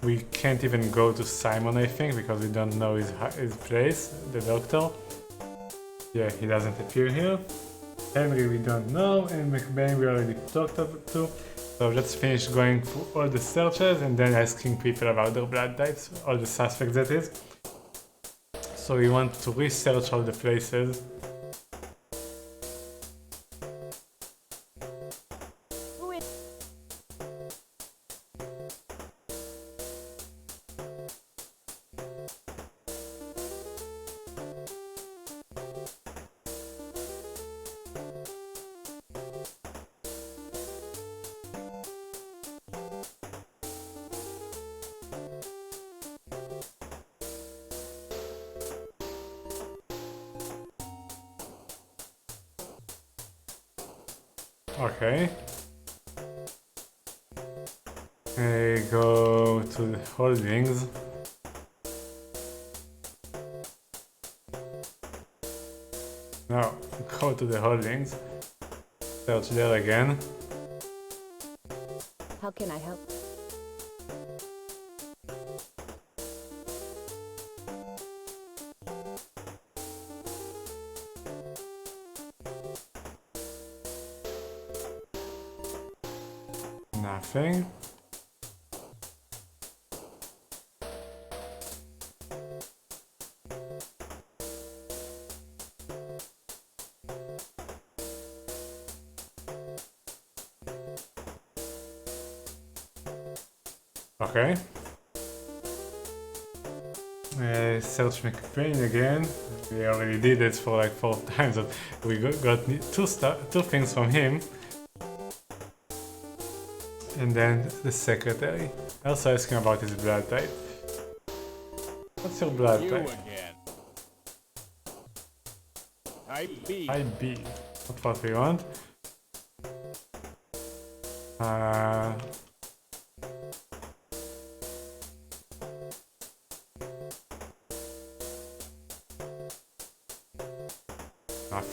We can't even go to Simon, I think, because we don't know his place, the doctor. Yeah, he doesn't appear here. Henry we don't know, and McBain we already talked to. So let's finish going through all the searches and then asking people about their blood types, all the suspects that is. So we want to research all the places. Okay. Go to the holdings. No, go to the holdings. Search there again. How can I help? Nothing. Okay. Search McBain again. We already did it for like 4 times, but we got two things from him. And then the secretary. Also asking about his blood type. What's your blood You type? again. Type B. Type B. That's what we want.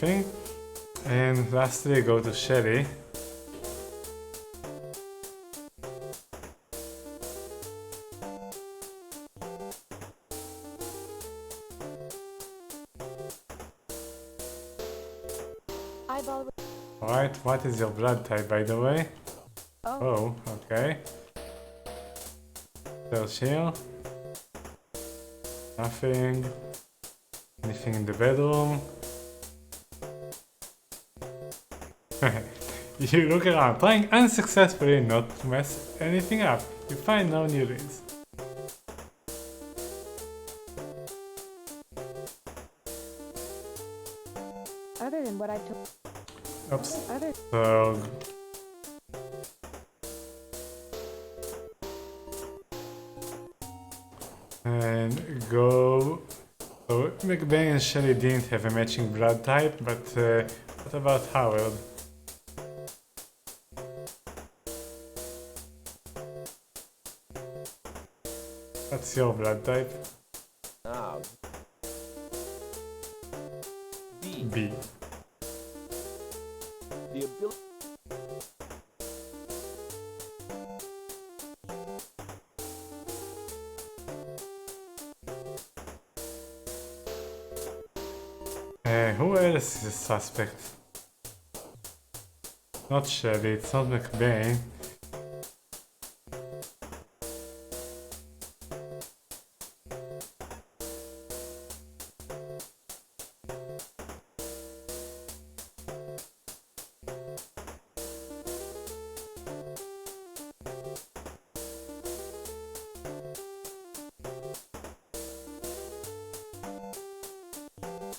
nothing. And lastly, go to Shelly. I've already... Alright, what is your blood type, by the way? Oh, okay. Search here. Nothing. Anything in the bedroom? You look around, trying unsuccessfully not to mess anything up. You find no new leads. Other than what I took. Oops. Other. So and go. So McBain and Shelley didn't have a matching blood type, but what about Howard? What's your blood type? Ah. B. B. The ability. Who else is a suspect? Not Shelley, it's not McBain.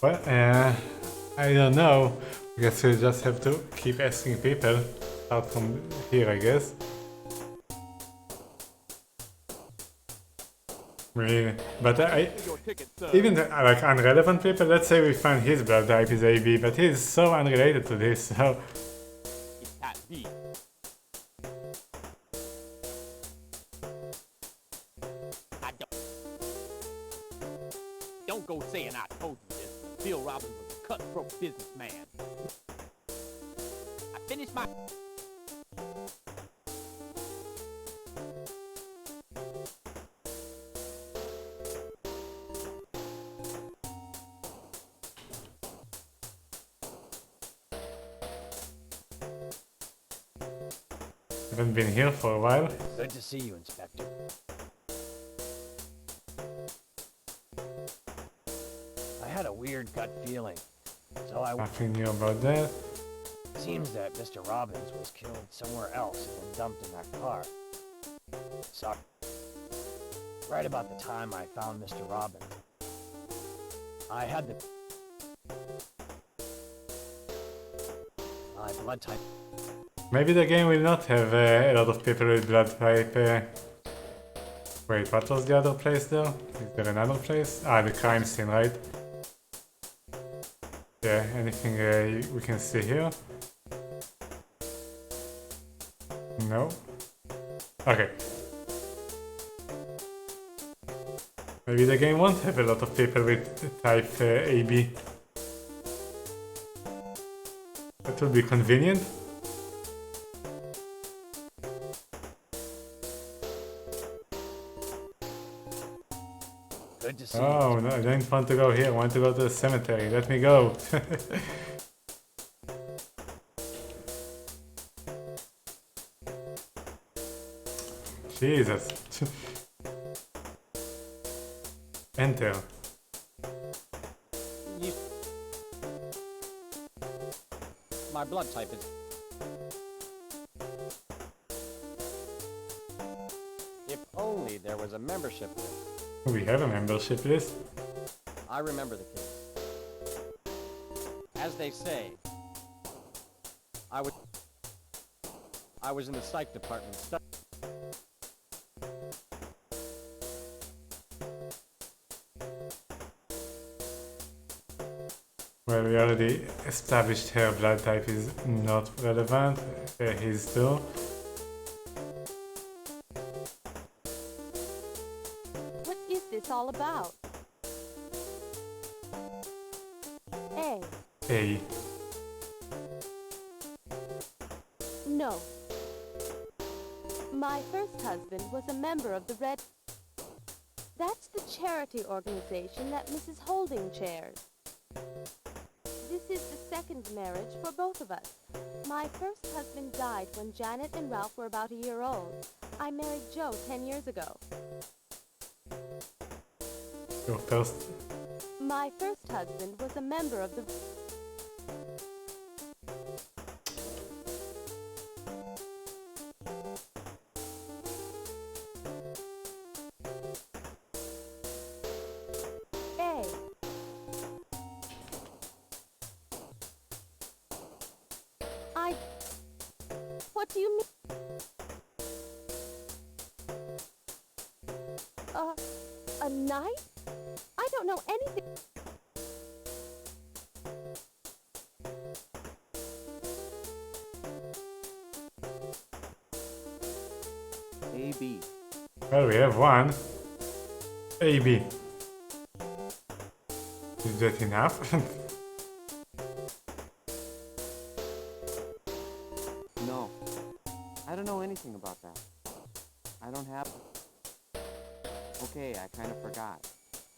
Well, I don't know. I guess we just have to keep asking people. Start from here, I guess. Really, but even like unrelevant people. Let's say we find his blood type is AB, but he's so unrelated to this. So Don't go saying I told you this. Bill Robbins was a cutthroat businessman. I finished my... haven't been here for a while. Good to see you, Inspector. I had a weird gut feeling, so I... Nothing new about that. Seems that Mr. Robbins was killed somewhere else and then dumped in that car. So, right about the time I found Mr. Robbins, I had the... my blood type... Maybe the game will not have a lot of people with blood type. Wait, what was the other place though? Is there another place? Ah, the crime scene, right? Yeah, anything we can see here? No? Okay. Maybe the game won't have a lot of people with type AB. That would be convenient. Good to see Oh, no, I don't want to go here. I want to go to the cemetery. Let me go. Jesus. Enter. My blood type is... If only there was a membership list. We have a membership list. I remember the case. As they say, I was in the psych department Well, we already established her blood type is not relevant. His too. What is this all about? A. A. No. My first husband was a member of the Red... That's the charity organization that Mrs. Holding chairs. This is the second marriage for both of us. My first husband died when Janet and Ralph were about a year old. I married Joe 10 years ago. Your first. My first husband was a member of the... A. What do you mean? A knife? I don't know anything. A.B. Well, we have one. AB. Is that enough? No. I don't know anything about that. I don't have... Okay, I kind of forgot.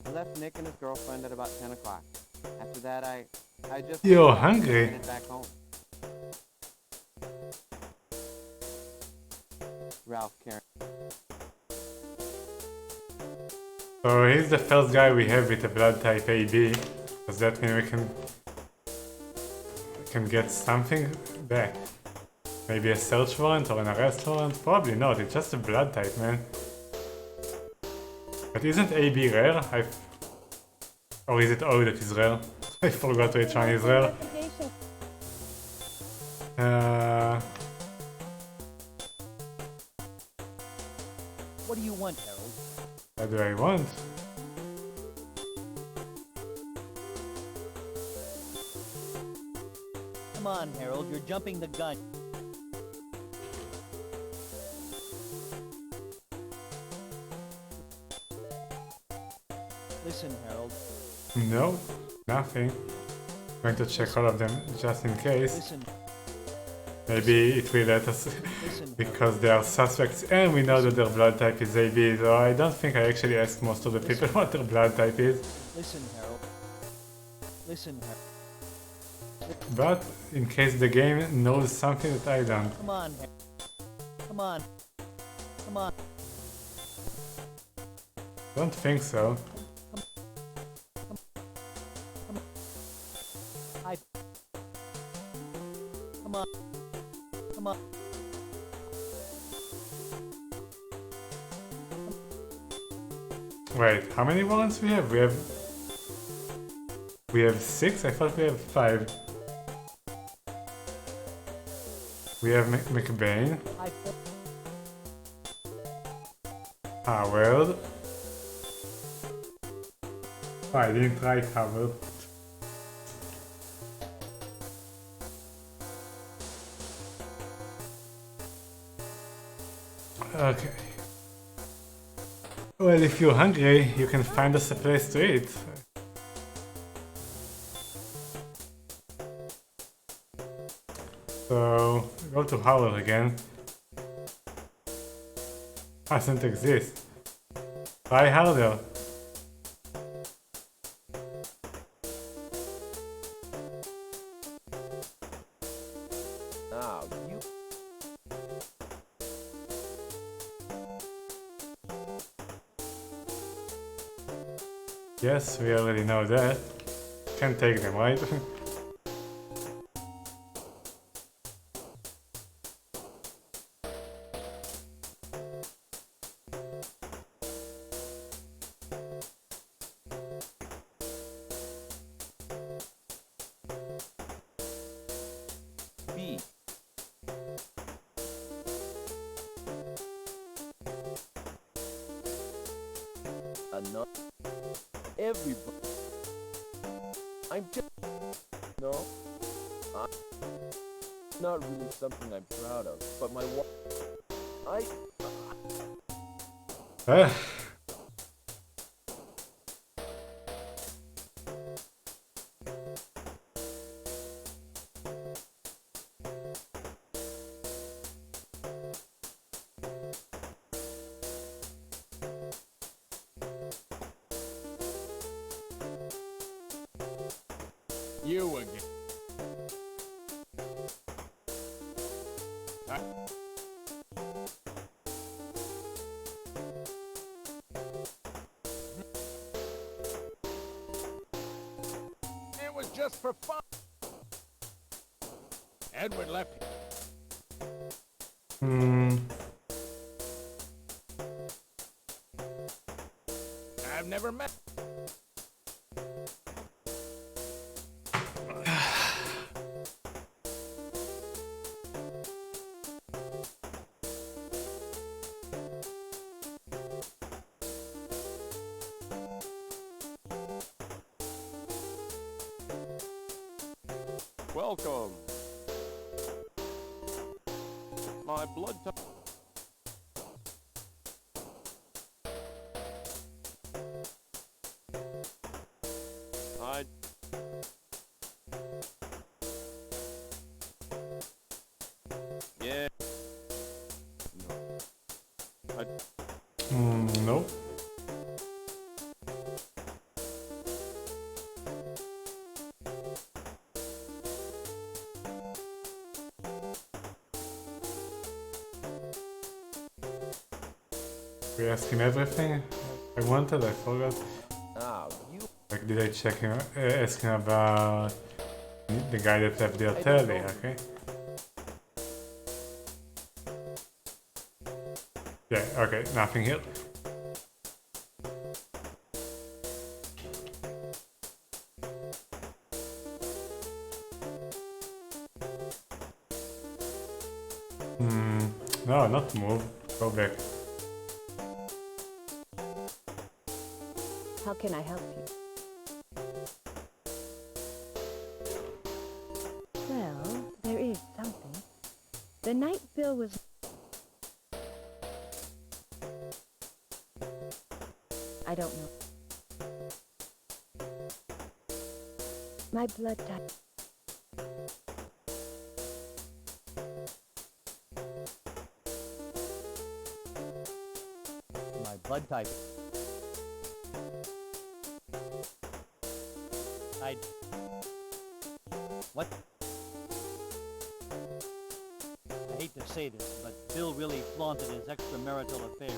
I left Nick and his girlfriend at about 10 o'clock. After that, I just... You're hungry. Headed back home. Ralph Karen. So he's the first guy we have with a blood type AB. Does that mean we can get something back? Maybe a search warrant or an arrest warrant? Probably not, it's just a blood type, man. But isn't AB rare? Or is it O that is rare? I forgot which one is rare. What do you want, Harold? What do I want? Come on, Harold, you're jumping the gun. Listen, Harold. No, nothing. Going to check all of them just in case. Listen. Maybe it will let us because they are suspects and we know that their blood type is AB, so I don't think I actually asked most of the people what their blood type is. Listen, Harold. Listen, Harold. But in case the game knows something that I don't. Come on, come on. Come on. Don't think so. Come on. Come on. Wait, how many warrants we have? We have 6? I thought we have 5. We have McBain. Howard. Oh, I didn't write Howard. Okay. Well, if you're hungry, you can find us a place to eat. So, go to Howard again. Doesn't exist. Try harder. You... Yes, we already know that. Can't take them, right? B. Enough. Everybody. I'm just... No. Not really something I'm proud of, but my You again. It was just for fun. Edward left. I've never met. Welcome. My blood type. I. Yeah. No. Nope. We asked him everything I wanted, I forgot. Ah, you. Like, did I check him, ask him about the guy that left the hotel there, okay? Yeah, okay, nothing here. No, not move, go back. How can I help you? Well, there is something. The night Bill was... I don't know. My blood type... My blood type. What? I hate to say this, but Bill really flaunted his extramarital affairs.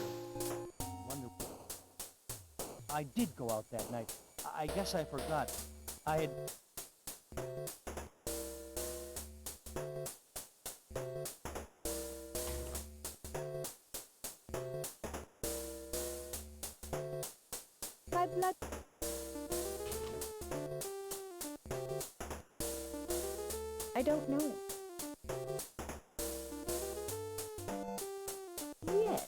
Wonder... I did go out that night. I guess I forgot. I had... My blood... I don't know. Yes,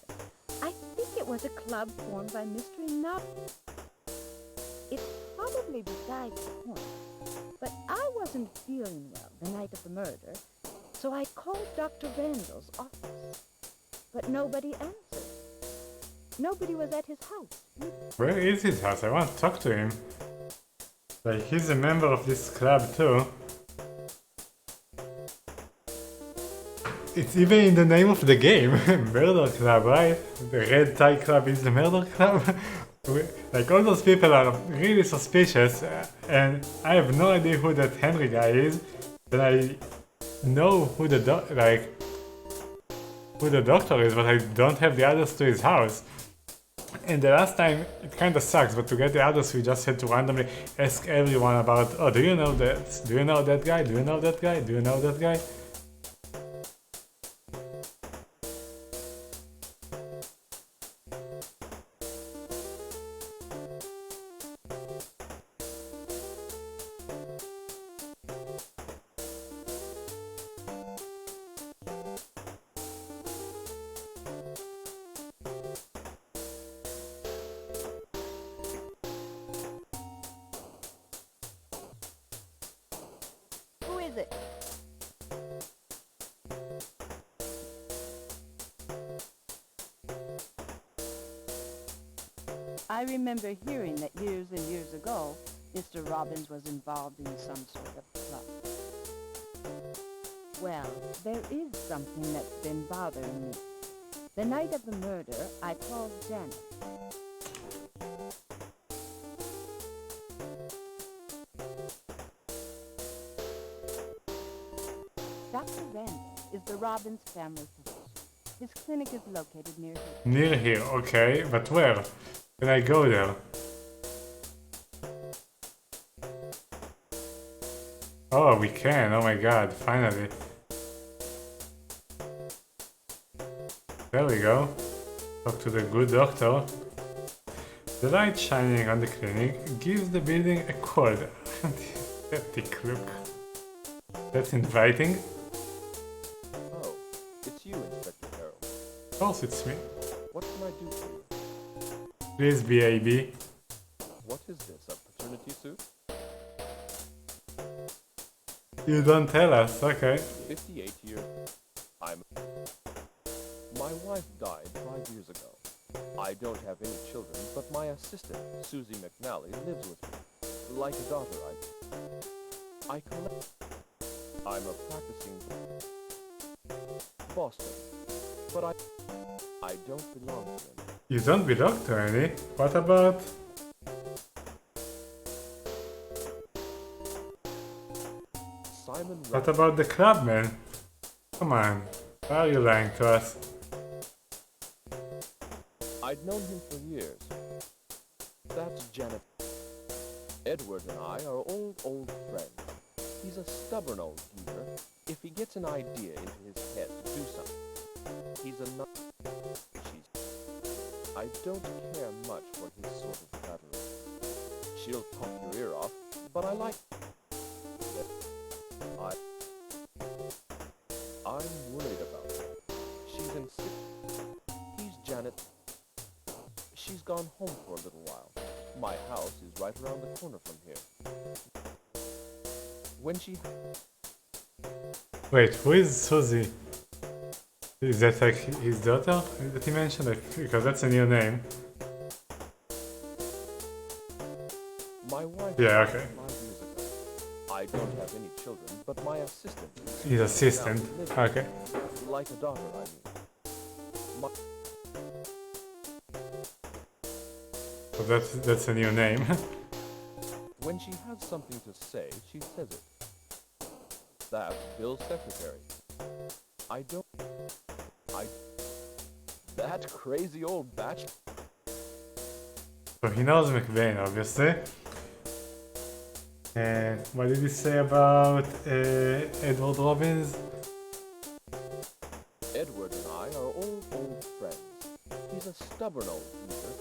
I think it was a club formed by Mr. Knob. It's probably beside the point, but I wasn't feeling well the night of the murder, so I called Dr. Randall's office. But nobody answered. Nobody was at his house. Where is his house? I want to talk to him. Like, he's a member of this club too. It's even in the name of the game. Murder Club, right? The Red Tie Club is the Murder Club. Like, all those people are really suspicious, and I have no idea who that Henry guy is. Then I know who the doctor is, but I don't have the others to his house. And the last time, it kinda sucks, but to get the others we just had to randomly ask everyone about, oh, do you know that? Do you know that guy? Do you know that guy? Do you know that guy? Who is it? I remember hearing that years and years ago, Mr. Robbins was involved in some sort of club. Well, there is something that's been bothering me. The night of the murder, I called Janet. Dr. Randall is the Robbins family physician. His clinic is located near here. Near here, okay, but where? Can I go there? Oh, we can, oh my god, finally. There we go. Talk to the good doctor. The light shining on the clinic gives the building a cold, antiseptic look. That's inviting. Oh, it's you, Inspector Harold. Of course it's me. What can I do for you? Please, BAB. What is this, a paternity suit? You don't tell us, okay. 58 years. My wife died 5 years ago. I don't have any children, but my assistant, Susie McNally, lives with me. Like a daughter, I collect. I'm a practicing Boston, but I don't belong to him. You don't belong to any? What about... Simon What about the club, man? Come on, why are you lying to us? I'd known him for years. That's Janet. Edward and I are old friends. He's a stubborn old geezer. If he gets an idea into his head to do something, he's a nut. I don't care much for his sort of flattery. She'll talk your ear off, but I like that. I'm worried about her. She's in sick. He's Janet. She's gone home for a little while. My house is right around the corner from here. When she... Wait, who is Susie? Is that like his daughter that he mentioned? Because that's a new name. My wife... Yeah, okay. 5 years ago. I don't have any children, but my assistant... His assistant, okay. Like a daughter, I mean. So that's a new name. When she has something to say, she says it. That's Bill's secretary. That crazy old batch. So he knows McVeigh, obviously. And what did he say about Edward Robbins? Edward and I are old friends. He's a stubborn old geezer.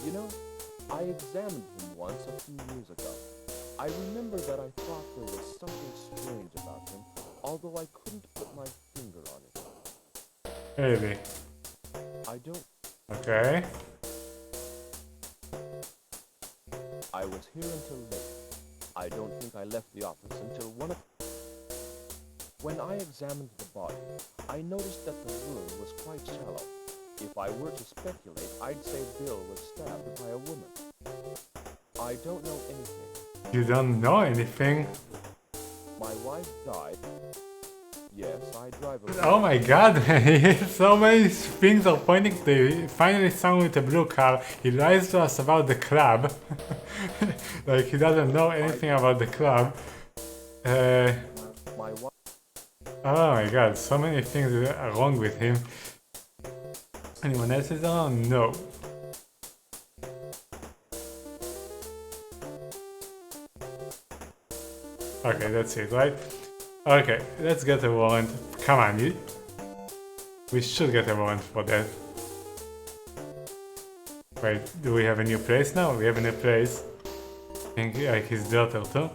You know, I examined him once a few years ago. I remember that I thought there was something strange about him, although I couldn't put my finger on it. Really? I don't... Okay. I was here until late. I don't think I left the office until 1 o'clock. When I examined the body, I noticed that the wound was quite shallow. If I were to speculate, I'd say Bill was stabbed by a woman. I don't know anything. You don't know anything? My wife died. Yes, I drive a... Oh my god, so many things are pointing to you. Finally someone with a blue car, he lies to us about the club. Like he doesn't know anything about the club. My wife... Oh my god, so many things are wrong with him. Anyone else is around? No. Okay, that's it, right? Okay, let's get a warrant. Come on, we should get a warrant for that. Wait, do we have a new place now? We have a new place. I think like his daughter too.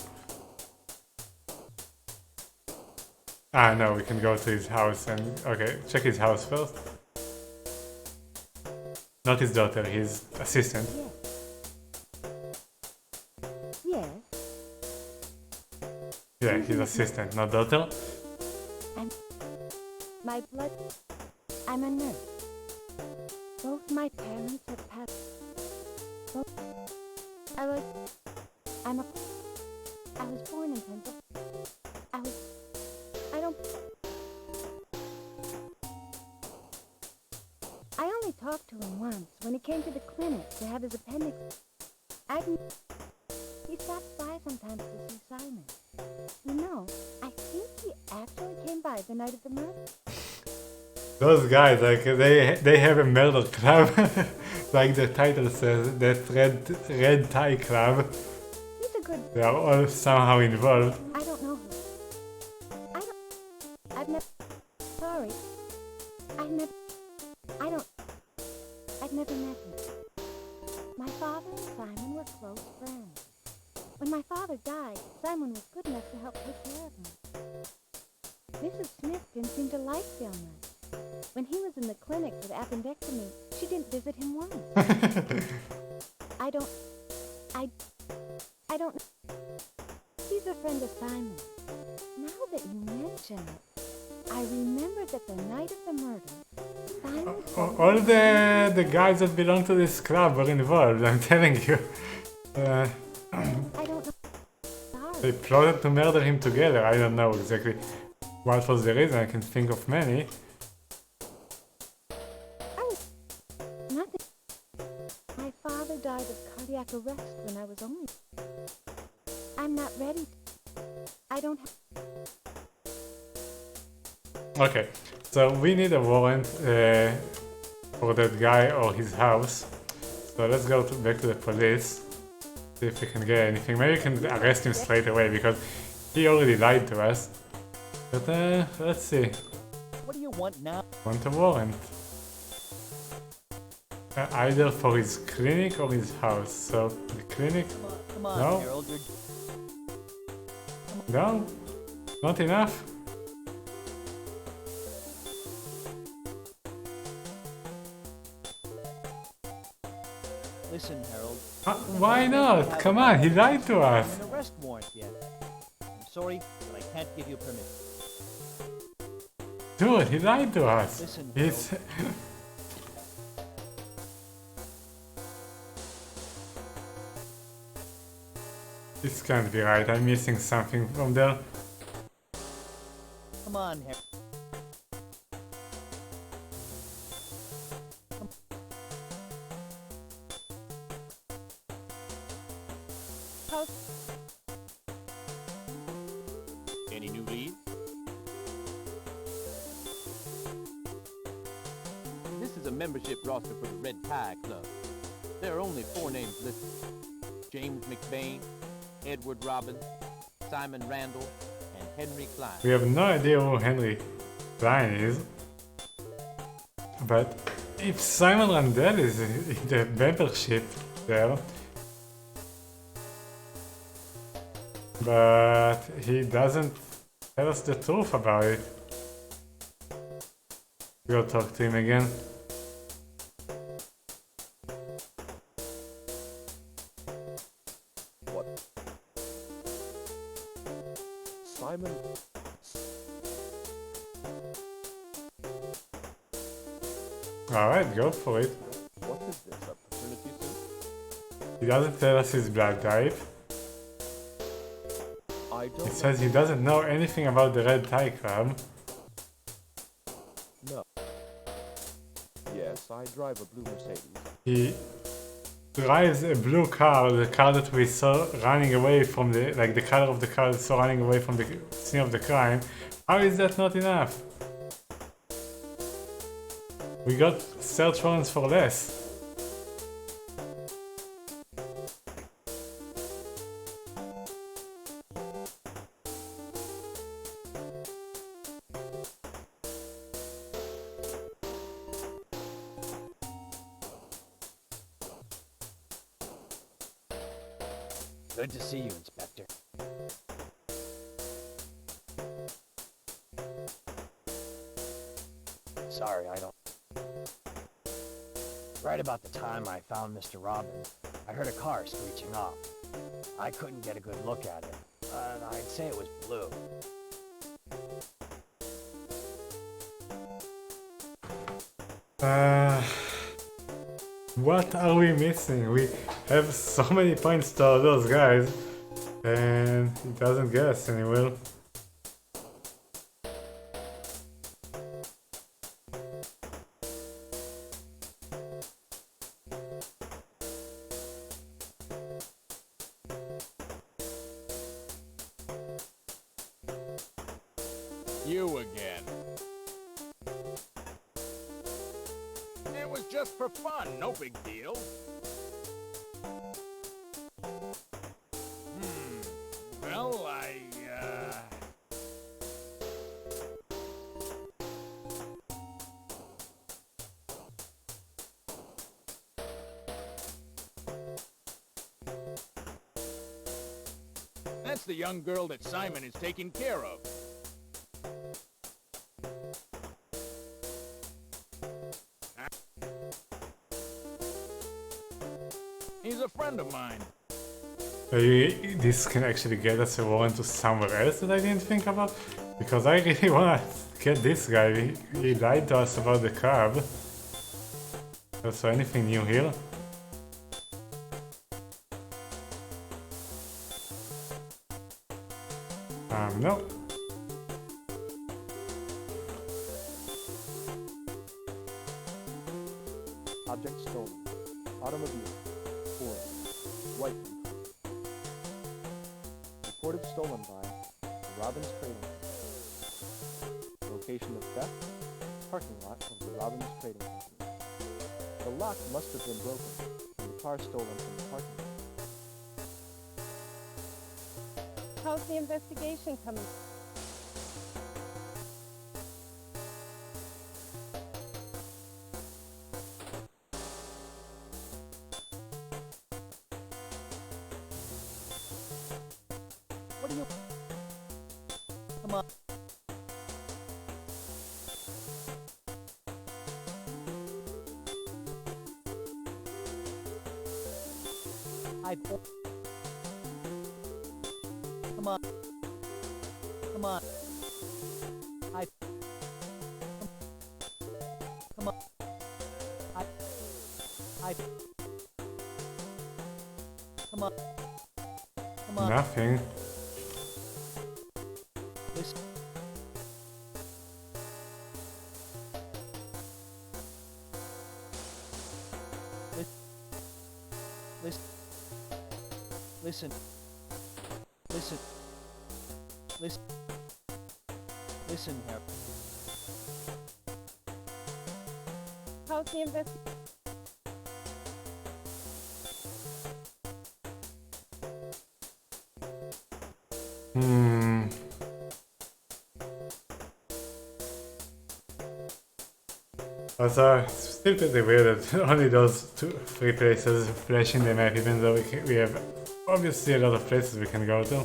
Ah no, we can go to his house and... Okay, check his house first. Not his daughter, his assistant. Yes. Yeah, his assistant, not daughter. My blood... I'm a nurse. Both my parents have passed... I was born in Pennsylvania. I only talked to him once, when he came to the clinic to have his appendix... He stops by sometimes to see Simon. You know, I think he actually came by the night of the murder. Those guys, like they have a murder club, like the title says, that red tie club. He's a good. They are all somehow involved. I don't know who. I've never. Sorry. I've never met him. My father and Simon were close friends. When my father died, Simon was good enough to help take care of him. Mrs. Smith didn't seem to like Bill much. When he was in the clinic with appendectomy, she didn't visit him once. I don't know. He's a friend of Simon's. Now that you mention it, I remembered that the night of the murder, Simon... All the guys that belong to this club were involved, I'm telling you. I don't know. Sorry. They plotted to murder him together. I don't know exactly what was the reason. I can think of many. Nothing. My father died of cardiac arrest when I was only... I'm not ready to... I don't have... Okay, so we need a warrant for that guy or his house. So let's go back to the police. See if we can get anything. Maybe we can arrest him straight away because he already lied to us. But let's see. What do you want now? Want a warrant. Either for his clinic or his house. So the clinic. Come on, No. Harold. No? Not enough? Listen, Harold. Why not? Come on, he lied to us. An arrest warrant yet. I'm sorry, but I can't give you permission. Dude, he lied to us. Listen, He's... This can't be right. I'm missing something from there. Come on, Harold. Any new leads? This is a membership roster for the Red Tie Club. There are only 4 names listed. James McBain, Edward Robbins, Simon Randall, and Henry Klein. We have no idea who Henry Klein is. But if Simon Randall is in the membership there, but he doesn't tell us the truth about it. We'll talk to him again. What? Simon? Alright, go for it. What is this, a paternity suit? He doesn't tell us his blood type. I don't He says he doesn't know anything about the Red Tie Club. know. Yes, I drive a blue Mercedes. He drives a blue car, the car that we saw running away from the, like the color of the car that saw running away from the scene of the crime. How is that not enough? We got search warrants for less. Good to see you, Inspector. Sorry, I don't... Right about the time I found Mr. Robbins, I heard a car screeching off. I couldn't get a good look at it, but I'd say it was blue. What are we missing? We have so many points to all those guys, and he doesn't get us anywhere. You again. It was just for fun, no big deal. Well, That's the young girl that Simon is taking care of. He's a friend of mine. So this can actually get us a warrant to somewhere else that I didn't think about? Because I really wanna get this guy. He lied to us about the crab. So anything new here? No. Object stolen. Automobile. 4. White. Reported stolen by the Robbins Trading Company. Location of theft. Parking lot of the Robbins Trading Company. The lock must have been broken and the car stolen from the parking lot. How's the investigation coming? What do you... Come on. Come on. Come on. Come on. Come on. Come on. Nothing. Listen. Listen. Listen. Listen. Listen here. How's the investigation? Also, it's still pretty weird that only those 3 places flash in the map, even though we have obviously a lot of places we can go to.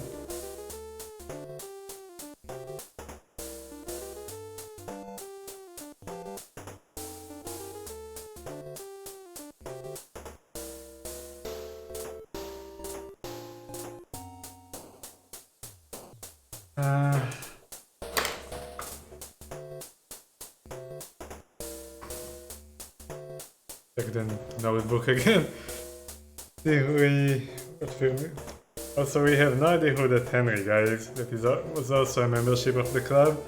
Check the notebook again. Also, we have no idea who that Henry guy is. That was also a membership of the club.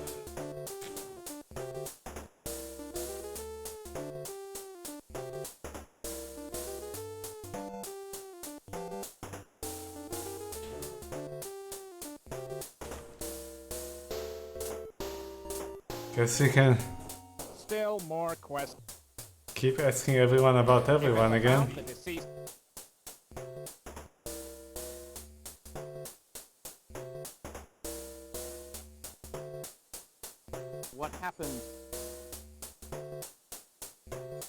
Guess we can Still more questions. keep asking everyone about everyone again. The deceased. What happened?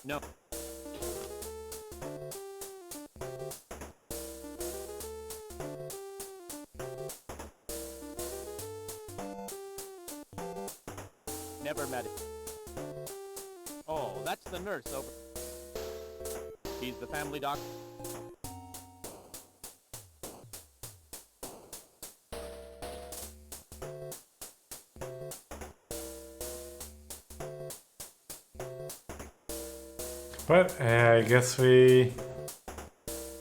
No. Never met him. Oh, that's the nurse over. He's the family doctor. But I guess we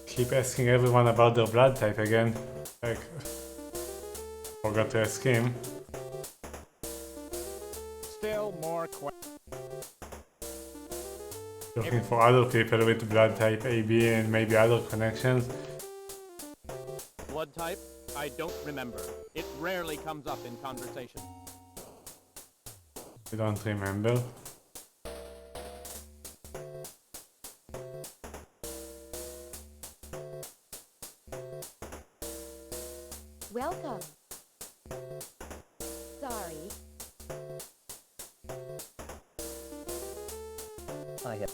keep asking everyone about their blood type again. Like, forgot to ask him. Still more questions. Looking for other people with blood type AB and maybe other connections. Blood type? I don't remember. It rarely comes up in conversation. I don't remember. Welcome. Sorry. I have.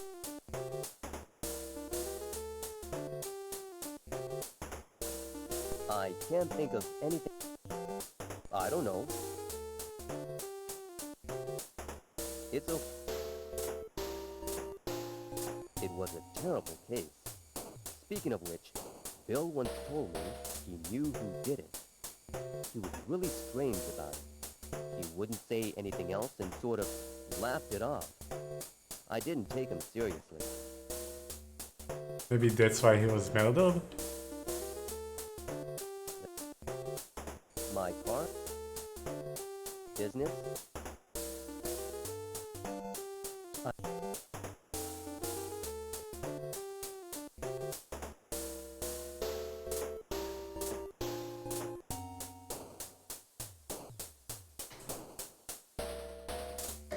I can't think of anything. I don't know. It's okay. It was a terrible case. Speaking of which, Bill once told me he knew who did it. He was really strange about it. He wouldn't say anything else and sort of laughed it off. I didn't take him seriously. Maybe that's why he was murdered? My car? Business?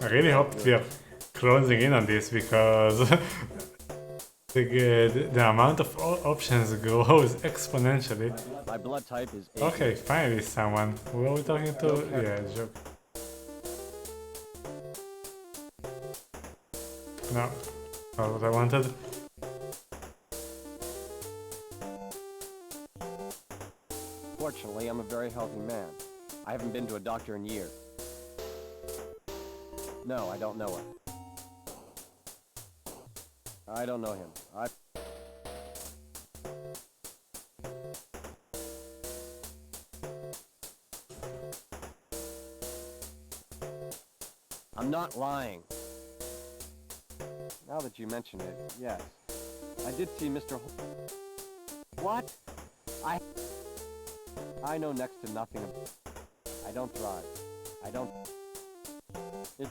I really hope we are closing in on this because the amount of options grows exponentially. My blood type is A. Okay, finally someone. Who are we talking to? Yeah, joke. No, not what I wanted. Fortunately, I'm a very healthy man. I haven't been to a doctor in years. No, I don't know her. I don't know him. I'm not lying. Now that you mention it, yes. I did see Mr. What? I know next to nothing. I don't drive. I don't... It...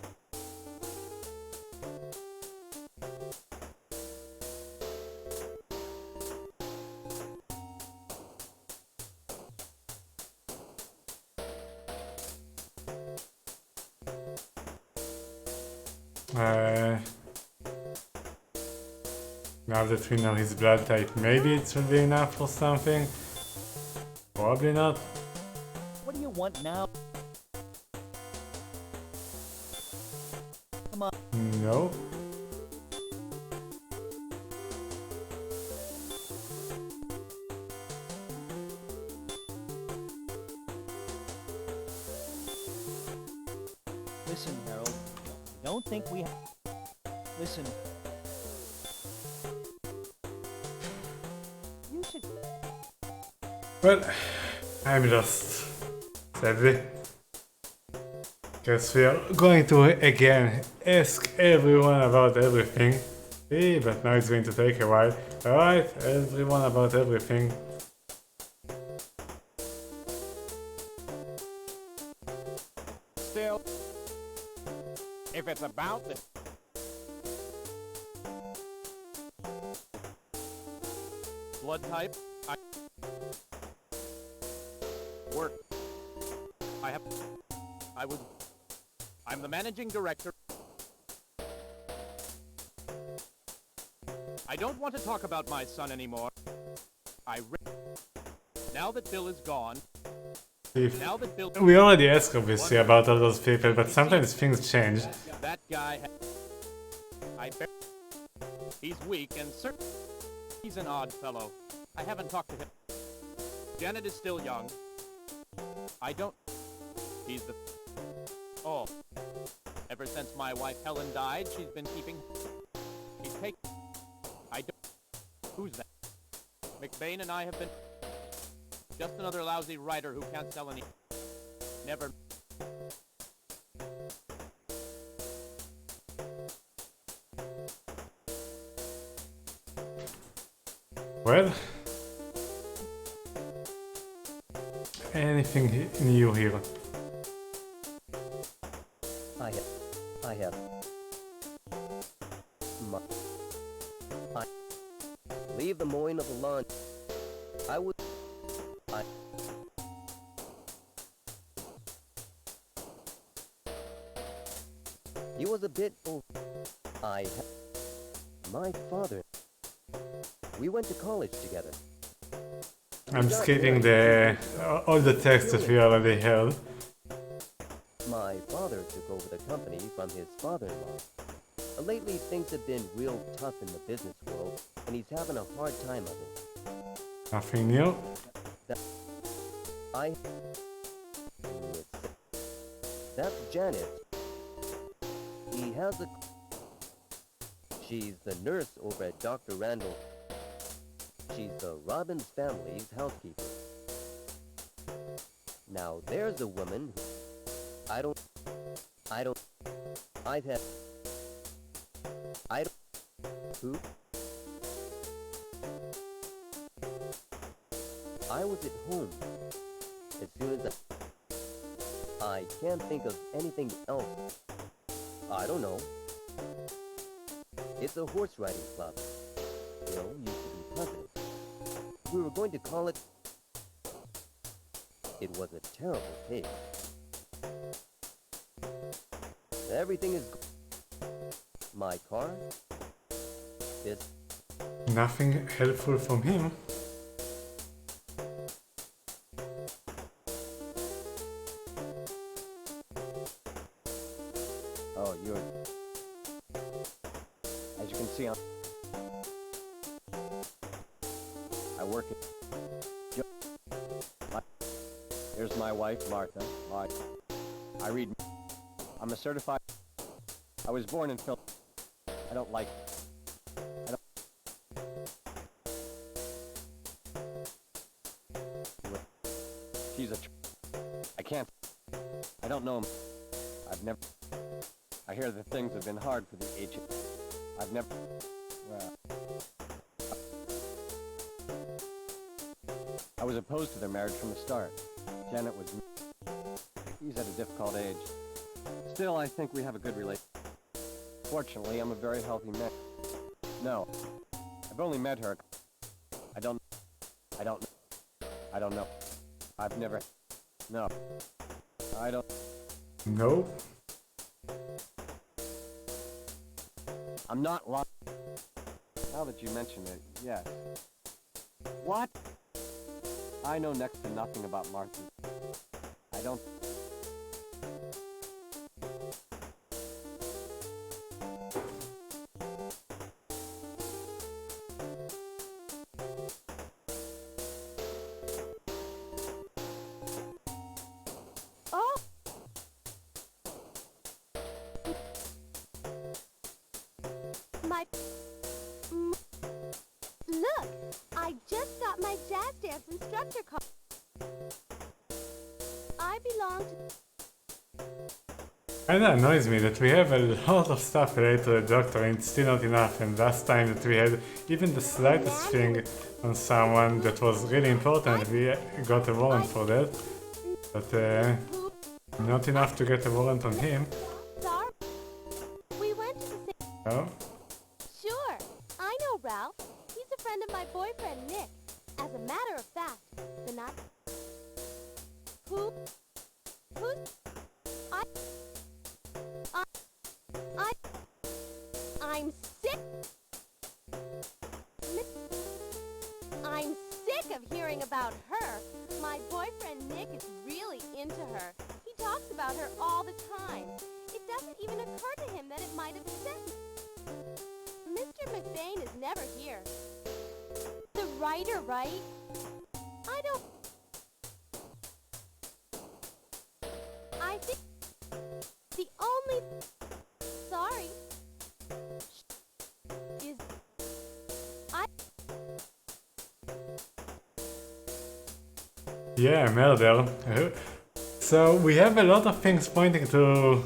Now that we know his blood type, maybe it will be enough for something. Probably not. What do you want now? Come on. No. Listen, Harold. I don't think we... Listen. You should... Well, I'm lost, sadly. Guess we are going to again ask everyone about everything. See, but now it's going to take a while. Alright, everyone about everything. Still, if it's about the... blood type, work. I'm the managing director. I don't want to talk about my son anymore. Now that Bill is gone. Now that Bill... We already asked obviously about all those people, but sometimes things change. That guy... He's weak and certain... He's an odd fellow. I haven't talked to him. Janet is still young. I don't... He's the... Oh. Ever since my wife Helen died, she's been keeping... He's taken... I don't... Who's that? McBain and I have been... Just another lousy writer who can't sell any... Never... Well... Anything new here? I have. Leave the mowing of the lawn. I would... He was a bit old. My father. We went to college together. I'm skipping the all the text that we already heard. My father took over the company from his father-in-law. Lately, things have been real tough in the business world, and he's having a hard time of it. Nothing new. That's Janet. He has a... She's the nurse over at Dr. Randall. She's the Robbins family's housekeeper. Now, there's a woman who... Who? I was at home. As soon as I can't think of anything else. I don't know. It's a horse riding club. Bill used to be president. We were going to call it... It was a terrible case. Everything is... My car? This... Nothing helpful from him. Oh, you're... As you can see, I work at... Here's my wife, Martha. I read... I'm a certified... I was born in Phil... I don't like... She's a... I can't... I don't know him. I've never... I hear that things have been hard for the agent. I've never... Well... I was opposed to their marriage from the start. Janet was... He's at a difficult age. Still, I think we have a good relationship. Fortunately, I'm a very healthy man. No. I've only met her. I don't know. I've never... No. I don't... No. I'm not lying. Now that you mention it, yes. What? I know next to nothing about Martha. I don't... Oh! My... Look! I just got my jazz dance instructor card. I belong to... Kinda annoys me that we have a lot of stuff related to the doctor and it's still not enough, and last time that we had even the slightest thing on someone that was really important, we got a warrant for that. But not enough to get a warrant on him. Sorry. We went to the same... No? Sure. I know Ralph. He's a friend of my boyfriend, Nick. As a matter of fact, the night... Who's... I'm sick... I'm sick of hearing about her. My boyfriend Nick is really into her. He talks about her all the time. It doesn't even occur to him that it might upset me. Mr. McBain is never here. The writer, right? I don't... I think... The only... Sorry. Is... I... Yeah, murder. So we have a lot of things pointing to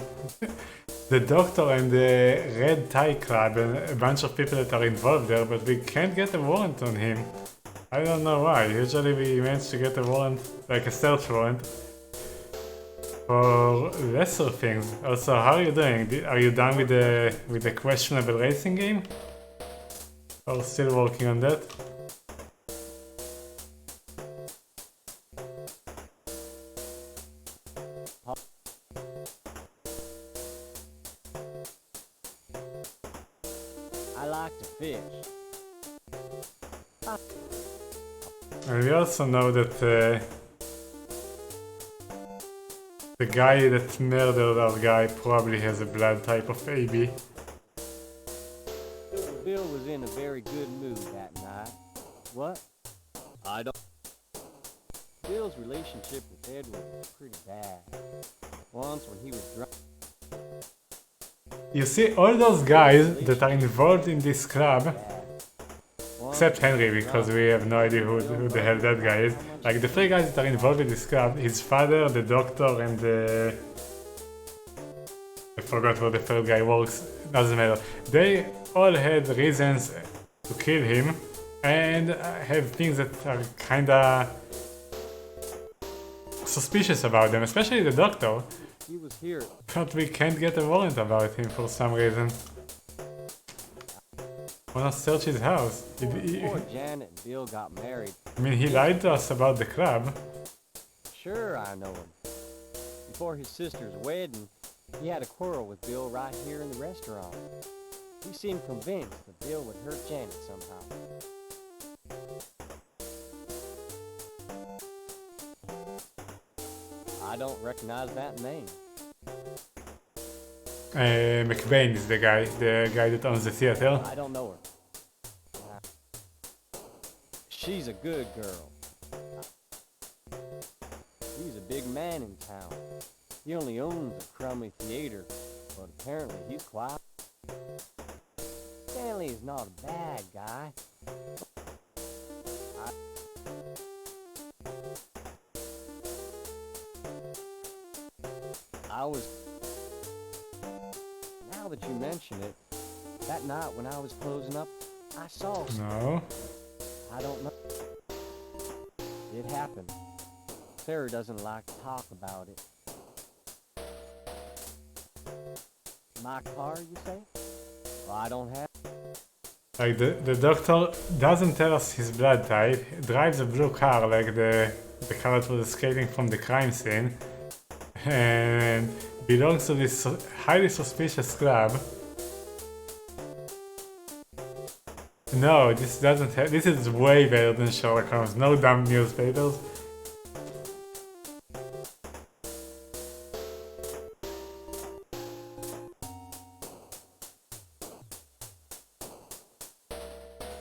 the doctor and the Red Tie Club and a bunch of people that are involved there, but we can't get a warrant on him. I don't know why. Usually we manage to get a warrant, like a search warrant, for lesser things. Also, how are you doing? Are you done with the questionable racing game? Or still working on that? I like to fish. And we also know that the guy that murdered our guy probably has a blood type of AB. Bill was in a very good mood that night. What? I don't... Bill's relationship with Edward was pretty bad. Once when he was drunk... You see, all those guys that are involved in this club, except Henry, because we have no idea who the hell that guy is. Like, the three guys that are involved in this club, his father, the doctor, and the... I forgot where the third guy works, doesn't matter. They all had reasons to kill him, and have things that are kinda suspicious about them, especially the doctor. He was here. But we can't get a warrant about him for some reason. Wanna search his house. Before Janet and Bill got married. I mean, he lied to us about the club. Sure, I know him. Before his sister's wedding, he had a quarrel with Bill right here in the restaurant. He seemed convinced that Bill would hurt Janet somehow. I don't recognize that name. McBain is the guy that owns the theater. I don't know her. She's a good girl. He's a big man in town. He only owns a crummy theater, but apparently he's quiet. Stanley is not a bad guy. Now that you mention it, that night when I was closing up, I saw something. No. I don't know. It happened. Sarah doesn't like to talk about it. My car, you say? Well, I don't have... Like, the doctor doesn't tell us his blood type, drives a blue car, like the car that was escaping from the crime scene, and belongs to this highly suspicious club. No, this doesn't have... This is way better than Sherlock Holmes. No damn newspapers.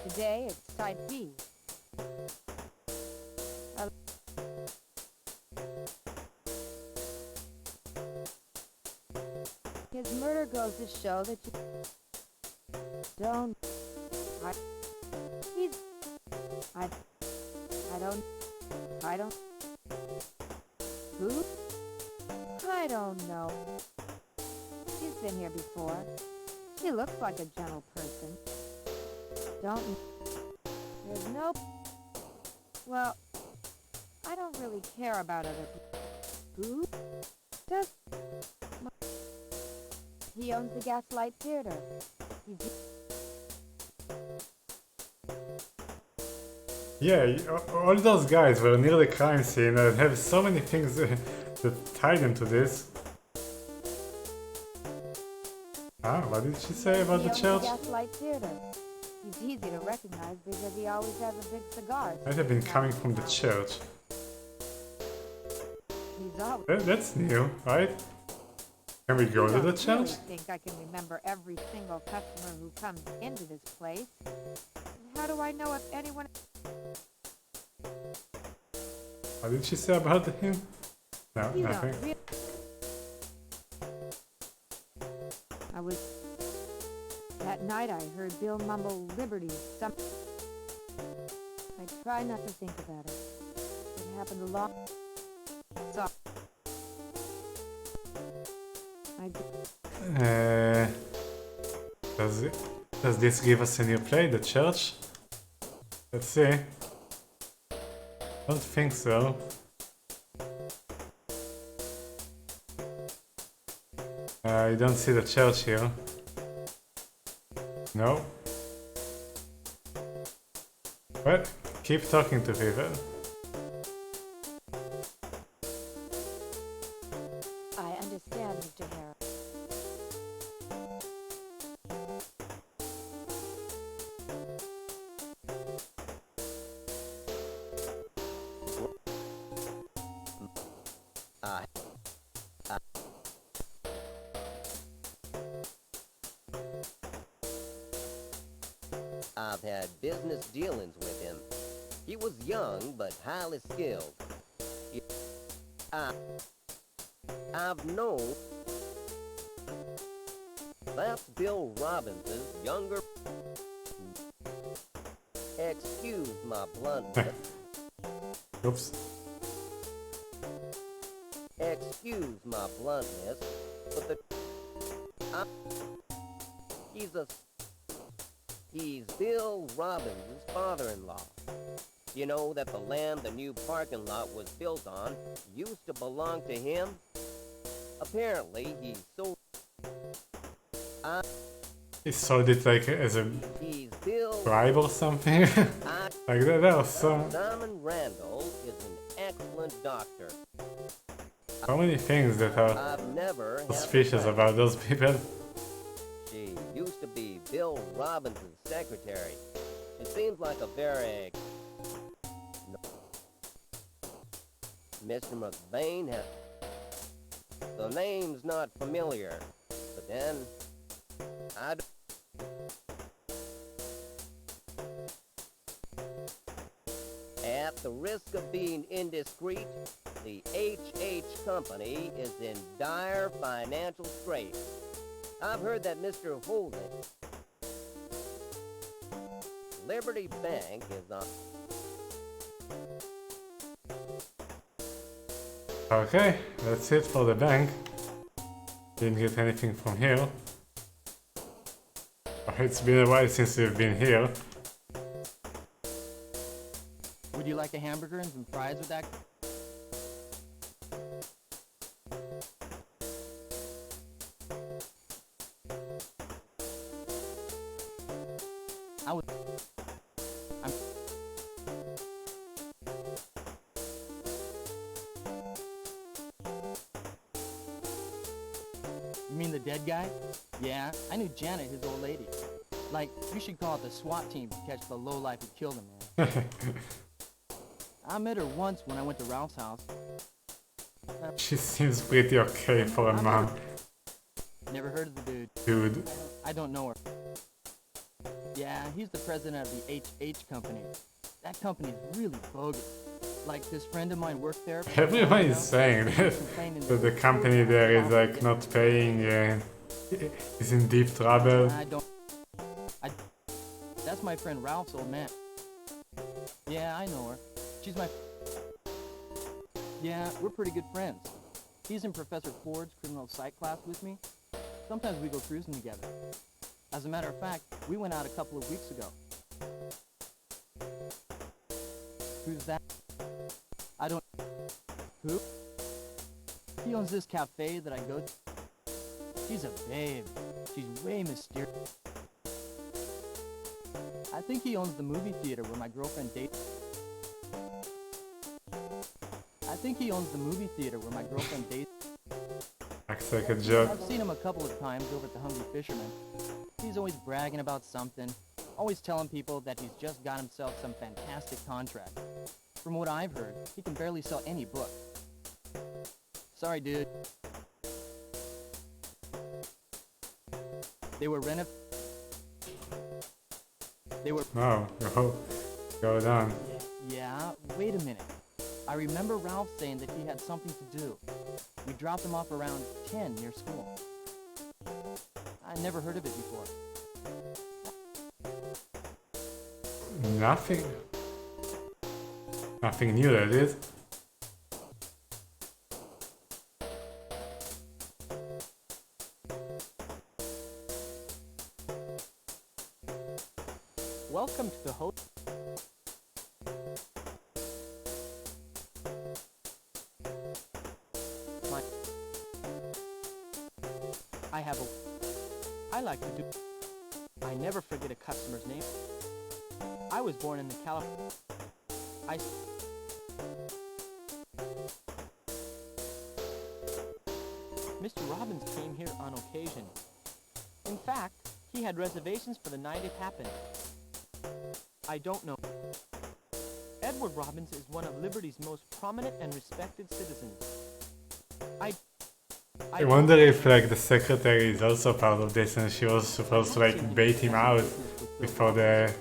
Today it's side B. His murder goes to show that you don't... I don't... Who? I don't know. She's been here before. She looks like a gentle person. There's no... Well, I don't really care about other people. Who? Just... He owns the Gaslight Theater. Yeah, all those guys were near the crime scene and have so many things that tie them to this. Ah, what did she say about the church? Gaslight Theater. He's easy to recognize because he always has a big cigar. Might have been coming from the church. He's always... That's new, right? Can we go to the church? I think I can remember every single customer who comes into this place. How do I know if anyone... What did she say about him? No, You nothing. don't really... I was... That night I heard Bill mumble Liberty, I try not to think about it. It happened a lot. So... Does this give us a new play, the church? Let's see. Don't think so. I don't see the church here. No. Well, keep talking to people. I understand, Mr. Harris. I've had business dealings with him. He was young, but highly skilled. I've known... That's Bill Robbins' younger... Excuse my bluntness. Oops. Excuse my bluntness, but he's Bill Robbins' father-in-law. You know that the land the new parking lot was built on used to belong to him? Apparently, he sold... He sold it like as a He's Bill... bribe or something? Like that was so... Simon Randall is an excellent doctor. So many things that are I've never had suspicious about those people. She used to be Bill Robbins' secretary. It seems like a very... Mr. McVeigh has... The name's not familiar, but then... At the risk of being indiscreet, the H.H. Company is in dire financial straits. I've heard that Mr. Holden... Liberty Bank is on... Okay, that's it for the bank. Didn't get anything from here. It's been a while since we've been here. Would you like a hamburger and some fries with that? You mean the dead guy? Yeah, I knew Janet, his old lady. Like, you should call it the SWAT team to catch the lowlife who killed him, man. I met her once when I went to Ralph's house. She seems pretty okay for a mom. Never heard of the dude. Dude. I don't know her. Yeah, he's the president of the H.H. Company. That company's really bogus. Like, this friend of mine worked there. Everyone is saying that the company there is like not paying, is in deep trouble. That's my friend Ralph's old man. Yeah, I know her. She's my... Yeah, we're pretty good friends. He's in Professor Ford's criminal psych class with me. Sometimes we go cruising together. As a matter of fact, we went out a couple of weeks ago. Who's that? I don't... Who? He owns this cafe that I go to. She's a babe. She's way mysterious. I think he owns the movie theater where my girlfriend dates. Acts like a joke. I've seen him a couple of times over at the Hungry Fisherman. He's always bragging about something, always telling people that he's just got himself some fantastic contract. From what I've heard, he can barely sell any book. Sorry, dude. They were No, go down. Yeah, wait a minute. I remember Ralph saying that he had something to do. We dropped him off around 10 near school. I never heard of it before. Nothing new, that is. Welcome to the hotel. I like to do... I never forget a customer's name. I was born in the California... Mr. Robbins came here on occasion. In fact, he had reservations for the night it happened. I don't know. Edward Robbins is one of Liberty's most prominent and respected citizens. I wonder if like the secretary is also part of this and she was supposed to like bait him out before the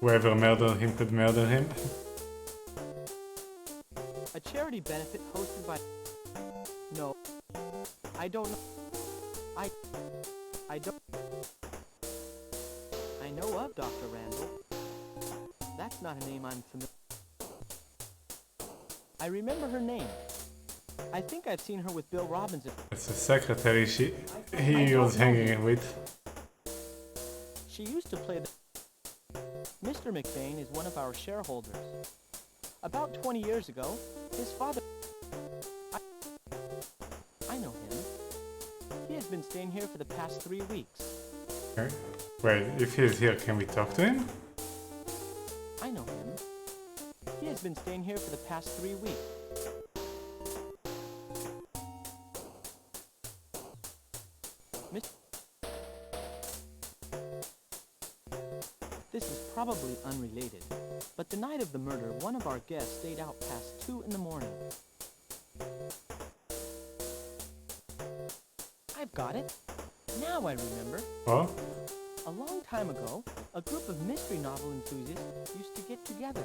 whoever murdered him could murder him. A charity benefit hosted by... No. I don't know. I don't... I know of Dr. Randall. That's not a name I'm familiar... I remember her name. I think I've seen her with Bill Robbins. It's the secretary he was hanging with. She used to play the... Mr. McBain is one of our shareholders. About 20 years ago, his father... I know him. He has been staying here for the past 3 weeks. Okay. Wait, if he's here, can we talk to him? I know him. He has been staying here for the past 3 weeks. This is probably unrelated, but the night of the murder, one of our guests stayed out past 2 in the morning. I've got it. Now I remember. Oh? A long time ago, a group of mystery novel enthusiasts used to get together,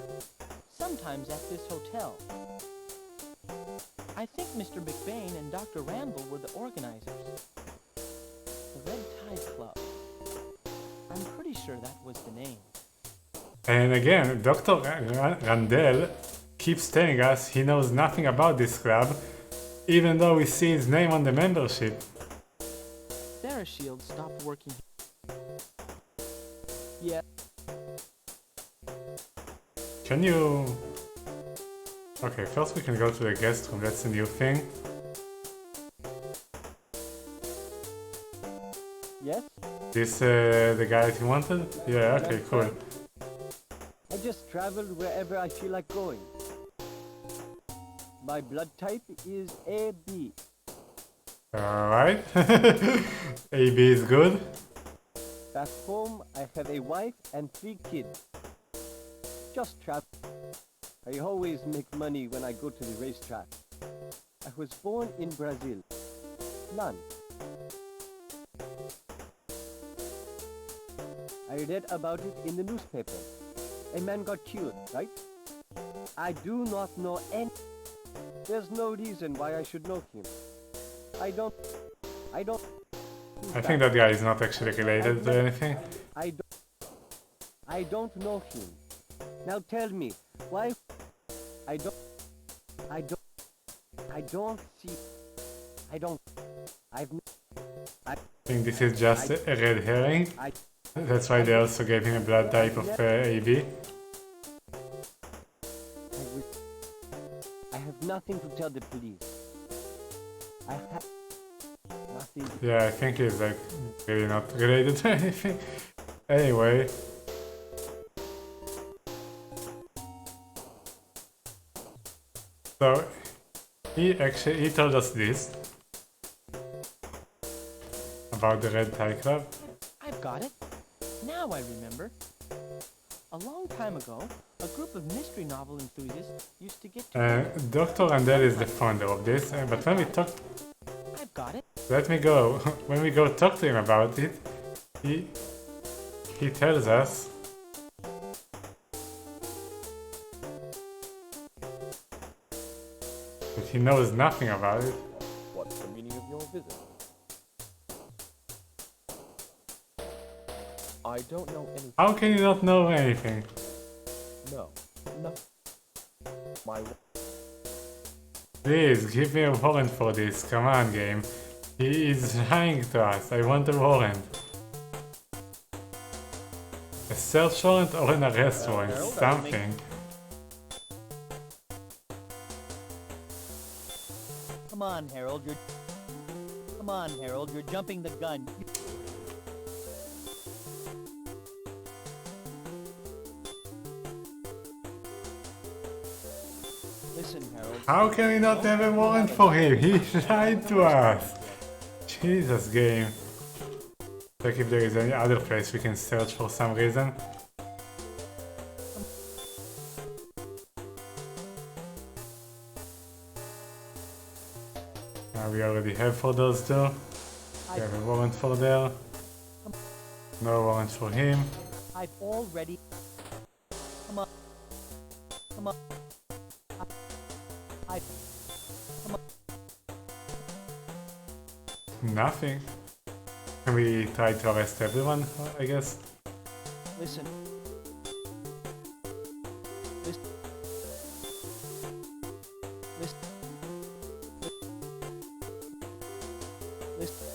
sometimes at this hotel. I think Mr. McBain and Dr. Randall were the organizers. The Red Tide Club. I'm pretty sure that was the name. And again, Dr. Randall keeps telling us he knows nothing about this club, even though we see his name on the membership. Sarah Shield stopped working. Yeah. Can you... Okay, first we can go to the guest room, that's a new thing. Yes? This the guy that you wanted? Yeah, okay, That's cool. right. I just travel wherever I feel like going. My blood type is AB. Alright. AB is good. Back home, I have a wife and 3 kids. Just travel. I always make money when I go to the racetrack. I was born in Brazil. None. I read about it in the newspaper. A man got killed, right? I do not know any... There's no reason why I should know him. I don't... I think that guy is not actually related to anything. I don't know him. Now tell me, why... I don't see... I think this is just a red herring. That's why they also gave him a blood type of AB. I have nothing to tell the police. I have nothing. Yeah, I think he's like really not related to anything. Anyway. So he told us this about the Red Tie Club. I've got it. Now I remember. A long time ago, a group of mystery novel enthusiasts used to get together. Dr. Randall is the founder of this, but when we talk... I've got it. Let me go. When we go talk to him about it, he tells us that he knows nothing about it. What's the meaning of your visit? I don't know anything. How can you not know anything? No. My... Please, give me a warrant for this. Come on, game. He is lying to us. I want a warrant. A search warrant or an arrest warrant. Something. Come on, Harold, you're jumping the gun. Listen, Harold. How can we not have a warrant for him? He lied to us. Jesus, game. Check if there is any other place we can search for some reason. We already have for those two. We have a warrant for there. No warrant for him. I've already... Come on. Come on. Come on. Nothing. Can we try to arrest everyone, I guess? Listen. Listen. Listen. Listen.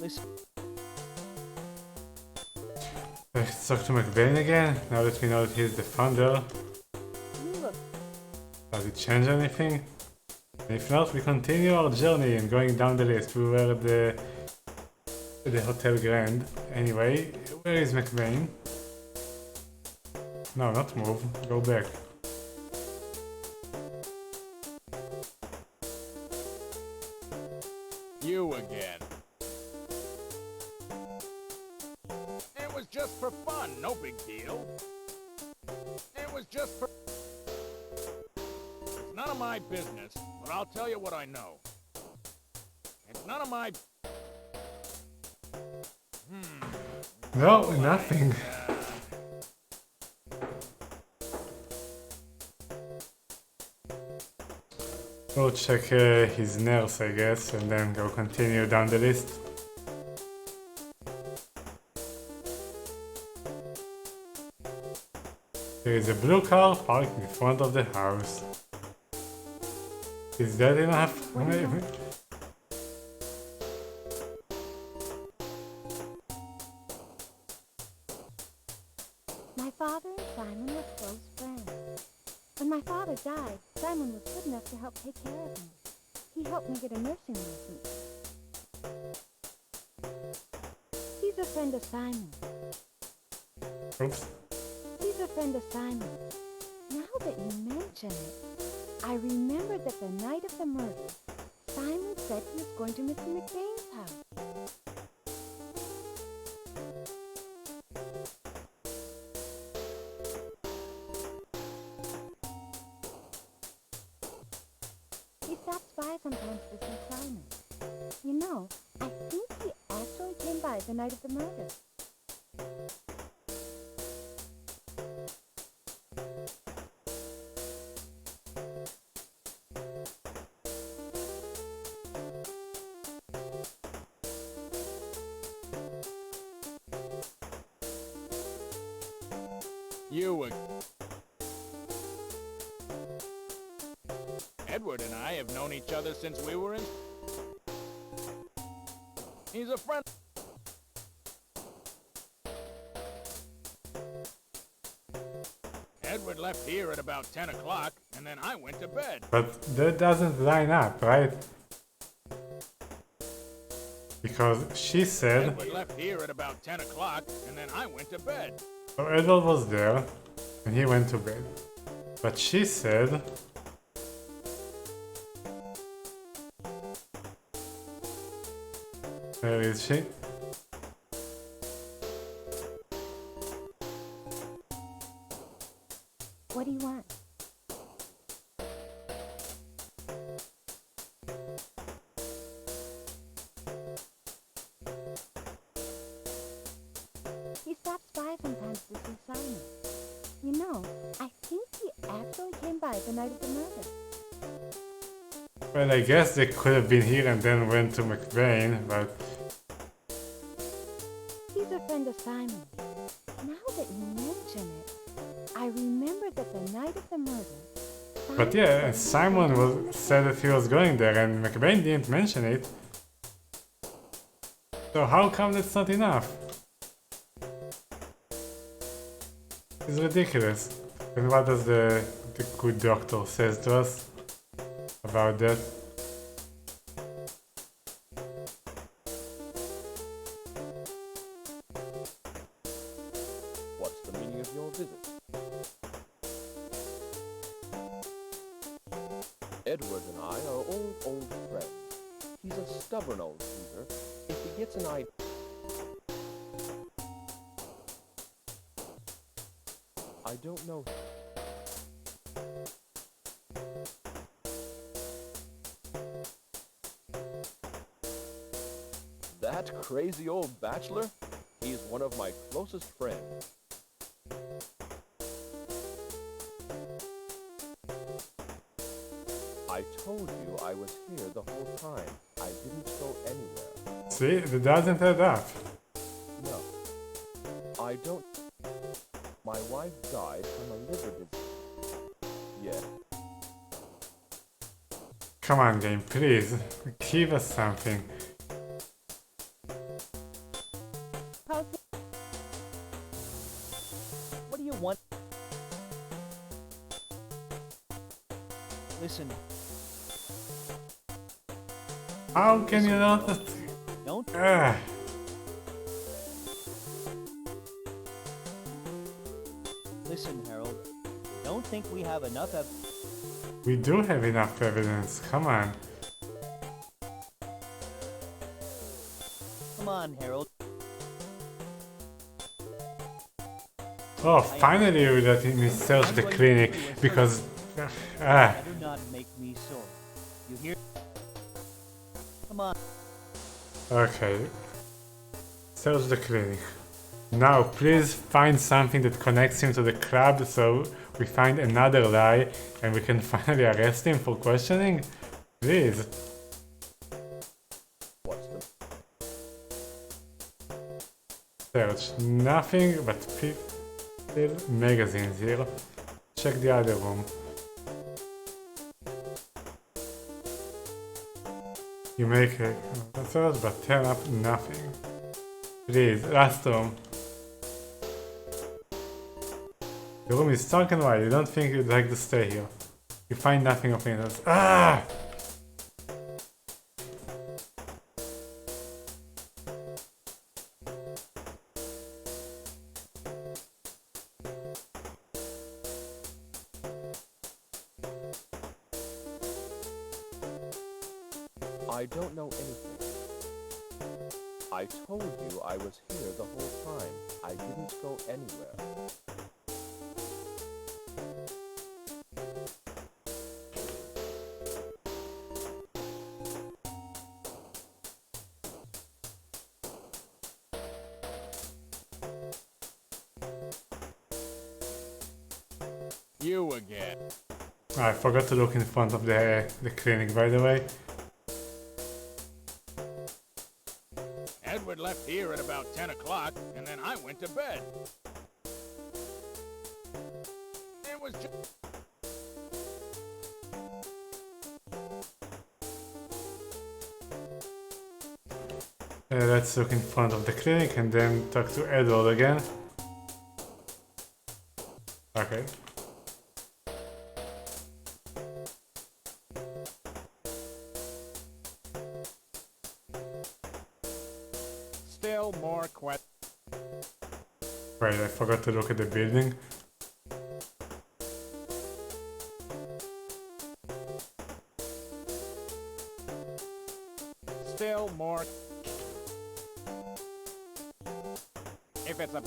Listen. Let's talk to McBain again, now that we know that he's the founder. Look, Does it change anything? If not, we continue our journey and going down the list. We were at the Hotel Grand. Anyway, where is McBain? No, not move. Go back. You again. It was just for fun, no big deal. It was just for... It's none of my business, but I'll tell you what I know. It's none of my... No, nothing. Go check his nurse, I guess, and then go continue down the list. There is a blue car parked in front of the house. Is that enough? Maybe. My father and Simon were close friends. When my father died, Simon was good enough to help take care of me. He helped me get a nursing license. He's a friend of Simon. Oops. He's a friend of Simon. Now that you mention it, I remembered that the night of the murder, Simon said he was going to Mr. McBain's house. He stops by sometimes to see Simon. You know, I think he actually came by the night of the murder. You again. Edward and I have known each other since we were in... He's a friend... Edward left here at about 10 o'clock, and then I went to bed. But that doesn't line up, right? Because she said... Edward left here at about 10 o'clock, and then I went to bed. So Edward was there, and he went to bed. But she said... Where is she? What do you want? He stops by sometimes to see Simon. You know, I think he actually came by the night of the murder. Well, I guess they could have been here and then went to McBain, but... He's a friend of Simon. Now that you mention it, I remember that the night of the murder... But yeah, Simon said that he was going there and McBain didn't mention it. So how come that's not enough? It's ridiculous. And what does the good doctor says to us about that? What's the meaning of your visit? Edward and I are old friends. He's a stubborn old geezer. If he gets an idea... I don't know. That crazy old bachelor? He's one of my closest friends. told you I was here the whole time. I didn't go anywhere. See, it doesn't add up. No. I don't... My wife died from a liver disease. Yeah. Come on, game, please. Give us something. What do you want? Listen, How can you not... don't. Listen, Harold. Don't think we have enough of. We do have enough evidence, come on. Come on, Harold. Oh, finally you let me search the clinic, because... That do not make me sore. You hear? Come on. Okay. Search the clinic. Now, please find something that connects him to the club so we find another lie and we can finally arrest him for questioning? Please. What's the... Search. Nothing but still magazines here. Check the other room. You make a search but turn up nothing. Please, last room. The room is dark and wide. You don't think you'd like to stay here. You find nothing of interest. Ah! I don't know anything. I told you I was here the whole time. I didn't go anywhere. You again. I forgot to look in front of the clinic, by the way. Edward left here at about 10 o'clock, and then I went to bed. It was just... Let's look in front of the clinic and then talk to Edward again. Okay. Still more questions. Wait, I forgot to look at the building. Still more. If it's a...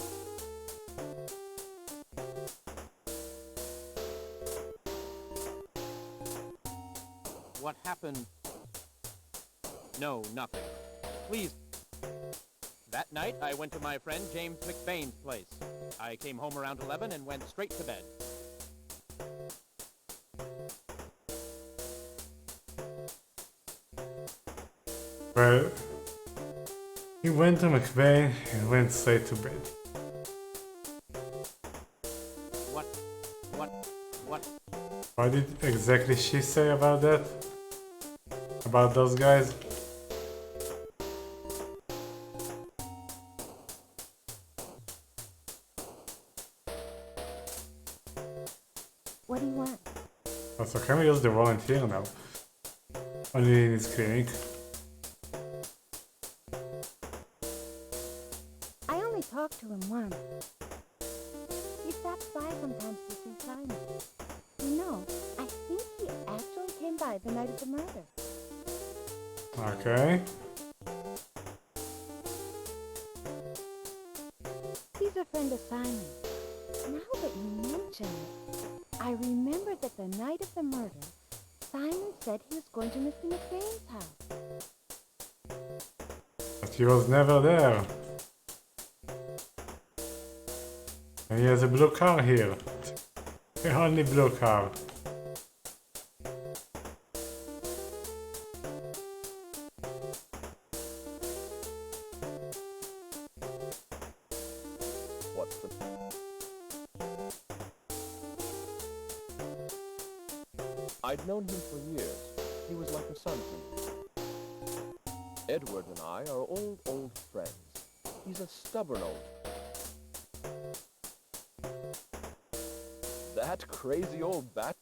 What happened? No, nothing. Please. That night, I went to my friend James McBain's place. I came home around 11 and went straight to bed. Well, he went to McBain and went straight to bed. What? What did exactly she say about that? About those guys? What do you want? Also, can we use the volunteer now? Only in his clinic. I only talked to him once. He stops by sometimes to see Simon. You know, I think he actually came by the night of the murder. Okay. He's a friend of Simon's. Now that you mention it, I remember that the night of the murder, Simon said he was going to Mr. McBain's house. But he was never there. And he has a blue car here. The only blue car. I'd known him for years. He was like a son to me. Edward and I are old friends. He's a stubborn old... That crazy old bat...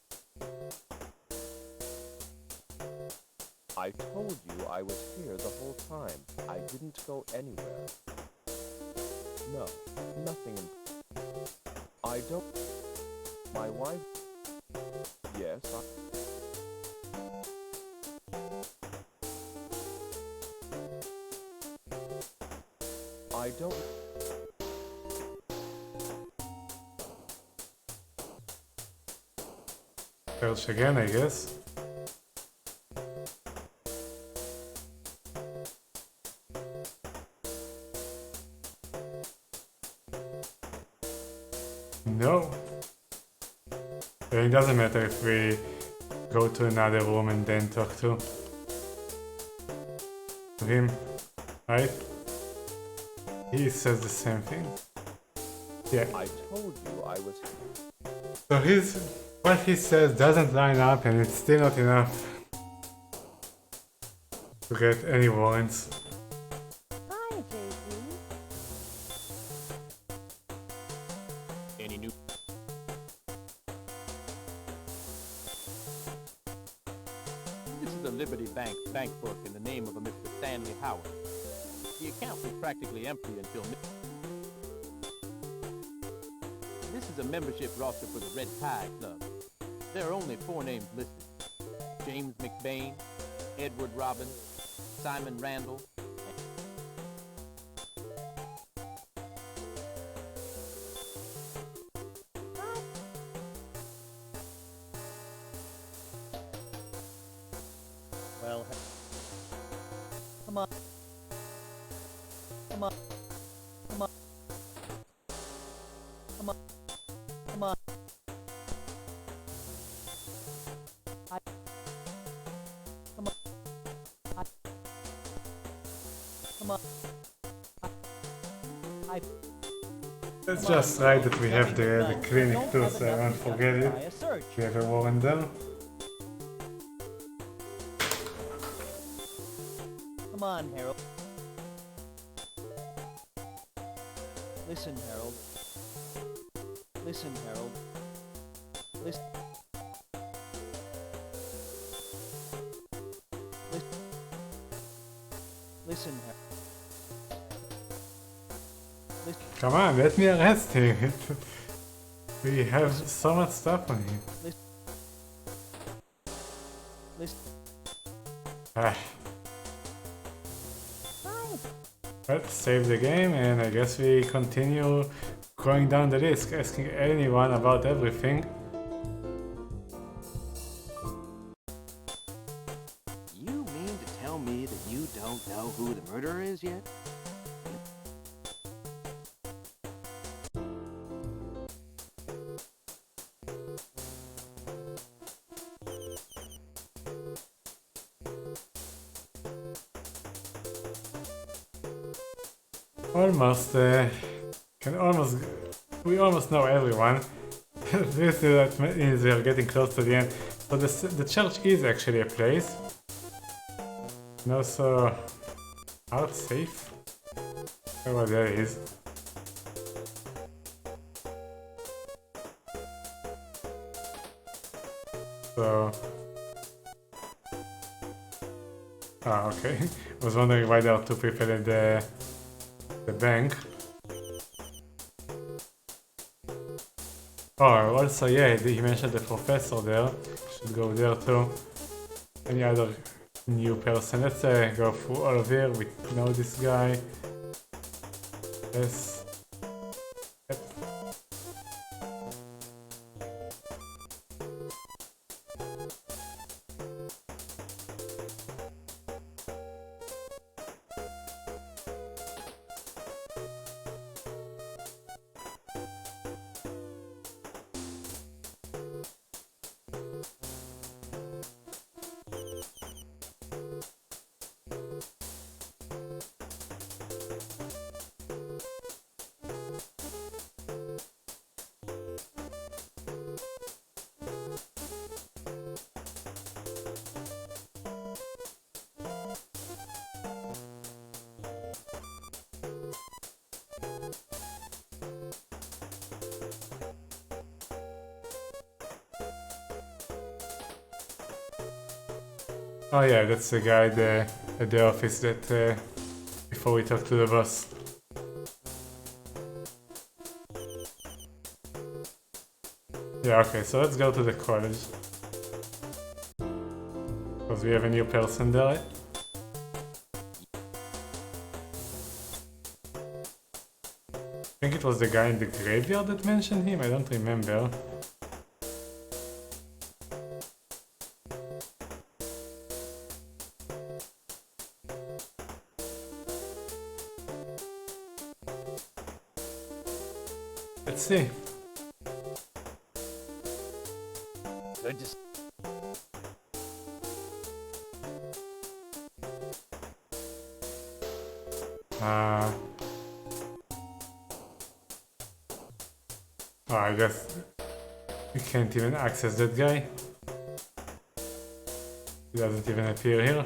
I told you I was here the whole time. I didn't go anywhere. No, nothing in... I don't... My wife... Yes, I don't... Search again, I guess. No. It doesn't matter if we go to another room and then talk to him, right? He says the same thing. Yeah. I told you I was... So what he says doesn't line up, and it's still not enough to get any warrants. Hi, JP. Any new... This is the Liberty Bank bank book in the name of a Mr. Stanley Howard. The account was practically empty until... This is a membership roster for the Red Tie Club. There are only 4 names listed. James McBain, Edward Robbins, Simon Randall, Well, come on. Come on. Come on. Come on. Come on. Come on. Come on. It's just right that we have the clinic too, so I won't forget it. We have a warrant there. Come on, Harold. Listen, Harold. Listen, Harold. Listen. Listen, Harold. Come on, let me arrest him. We have so much stuff on him. Listen. Ah. Let's save the game, and I guess we continue going down the list, asking anyone about everything. You mean to tell me that you don't know who the murderer is yet? Almost, we almost know everyone. This means we are getting close to the end. So the church is actually a place. And also, art safe? Oh, there it is. So... Ah, okay. I was wondering why there are 2 people in the bank. Oh, also, yeah, he mentioned the professor there. Should go there too. Any other new person? Let's go through all of here. We know this guy. Yes. Yep. Oh yeah, that's the guy at the office that before we talk to the boss. Yeah, okay, so let's go to the college. Because we have a new person there. I think it was the guy in the graveyard that mentioned him, I don't remember. Let's see. Good to Oh, I guess we can't even access that guy. He doesn't even appear here.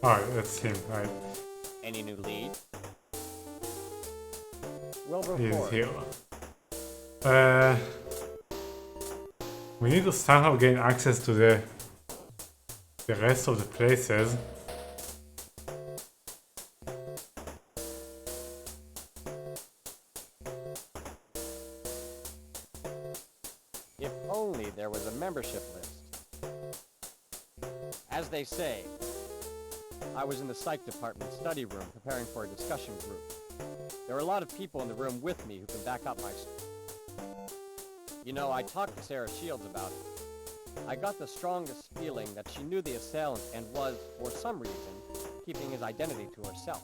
Oh, that's him, right. Any new lead? Well He's before. here. We need to somehow gain access to the rest of the places. If only there was a membership list. As they say, I was in the psych department study room preparing for a discussion group. There were a lot of people in the room with me who can back up my... You know, I talked to Sarah Shields about it. I got the strongest feeling that she knew the assailant and was, for some reason, keeping his identity to herself.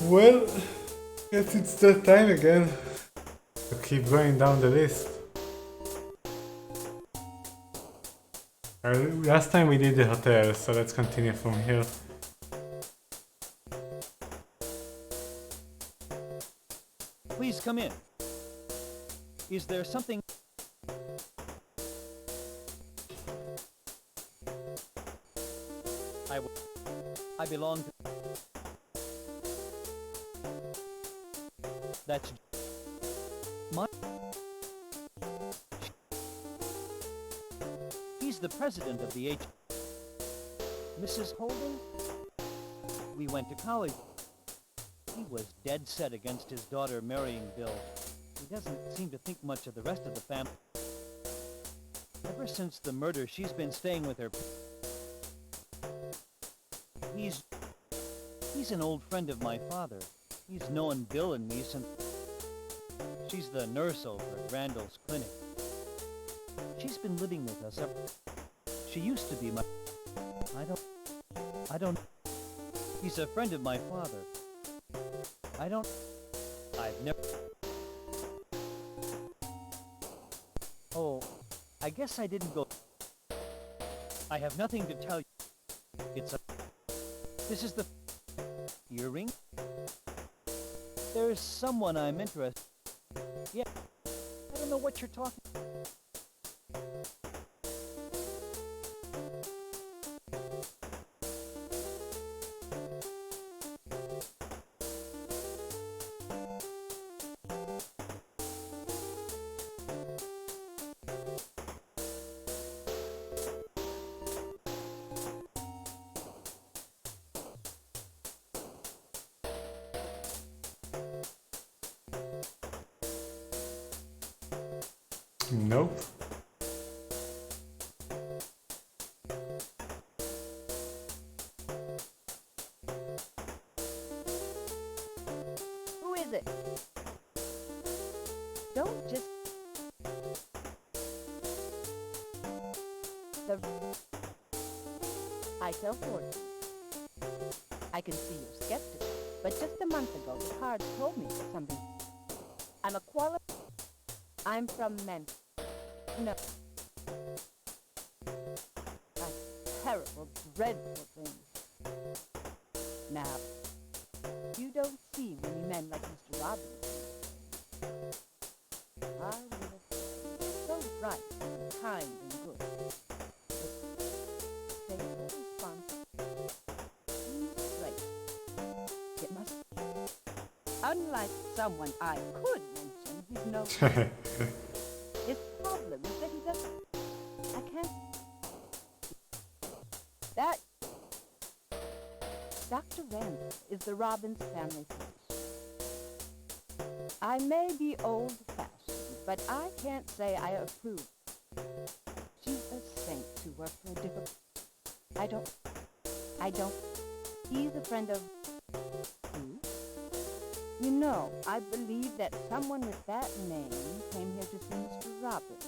Well, guess it's that time again to keep going down the list. Last time we did the hotel, so let's continue from here. Please come in. Is there something... I belong to... That's... my... He's the president of the H... Mrs. Holden? We went to college. He was dead set against his daughter marrying Bill. He doesn't seem to think much of the rest of the family. Ever since the murder, she's been staying with her... He's an old friend of my father. He's known Bill and me since... She's the nurse over at Randall's clinic. She's been living with us ever... She used to be my... I don't... He's a friend of my father. I've never... Oh, I guess I didn't go... I have nothing to tell you. It's a... This is the... Earring? There's someone I'm interested... Yeah. I don't know what you're talking... Nope. Who is it? Don't just... I tell fortunes. I can see you're skeptical, but just a month ago, the cards told me something. I'm a I'm from Memphis. No. A terrible, dreadful thing. Now, you don't see many men like Mr. Robinson. I would have been so bright and kind and good. But they were responsible. He's right. It must. Unlike someone I could mention, he's no. His problem is that he doesn't. I can't. That. Dr. Randall is the Robbins family physician. I may be old-fashioned, but I can't say I approve. She's a saint to work for a difficult... I don't... He's a friend of... Who? You know, I believe that someone with that name came here to see Mr. Robbins.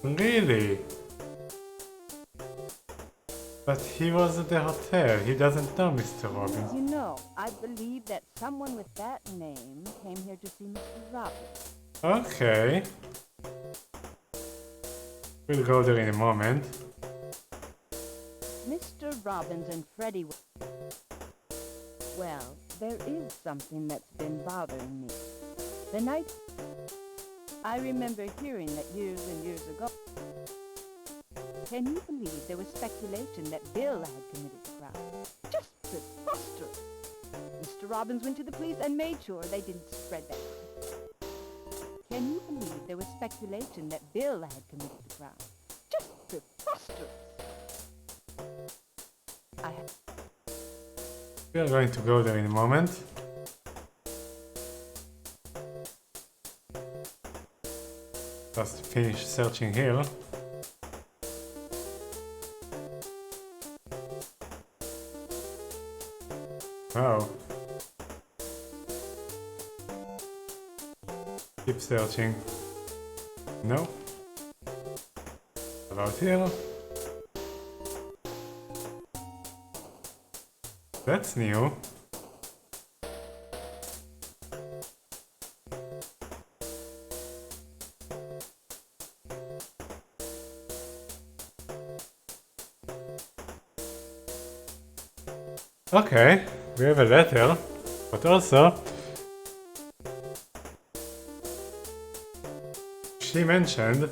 Really? But he was at the hotel. He doesn't know Mr. Robbins. You know, I believe that someone with that name came here to see Mr. Robbins. Okay. We'll go there in a moment. Mr. Robbins and Freddie... Well, there is something that's been bothering me. The night... I remember hearing that years and years ago... Can you believe there was speculation that Bill had committed the crime? Just preposterous! Mr. Robbins went to the police and made sure they didn't spread that. Can you believe there was speculation that Bill had committed the crime? Just preposterous! We are going to go there in a moment. Just finish searching here. Oh. Keep searching. No. About here. That's new. Okay, we have a letter, but also she mentioned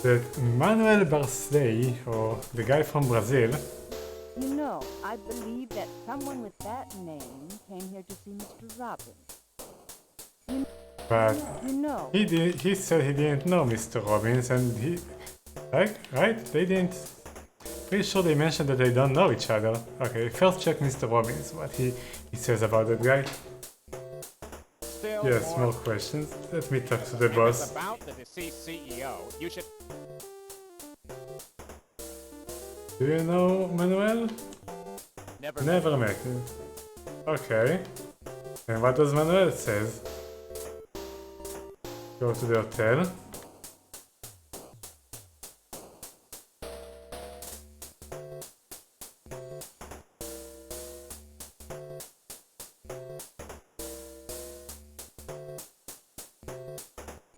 that Manuel Barclay, or the guy from Brazil, You know, I believe that someone with that name came here to see Mr. Robbins. but You know, he said he didn't know Mr. Robbins, and he, like, right? They didn't. Pretty sure they mentioned that they don't know each other. Okay, first check Mr. Robbins, what he says about that guy. Still Yes, more questions. Let me talk to the If boss. it's about the deceased CEO, you should... Do you know Manuel? Never met him. Okay. And what does Manuel says? Go to the hotel.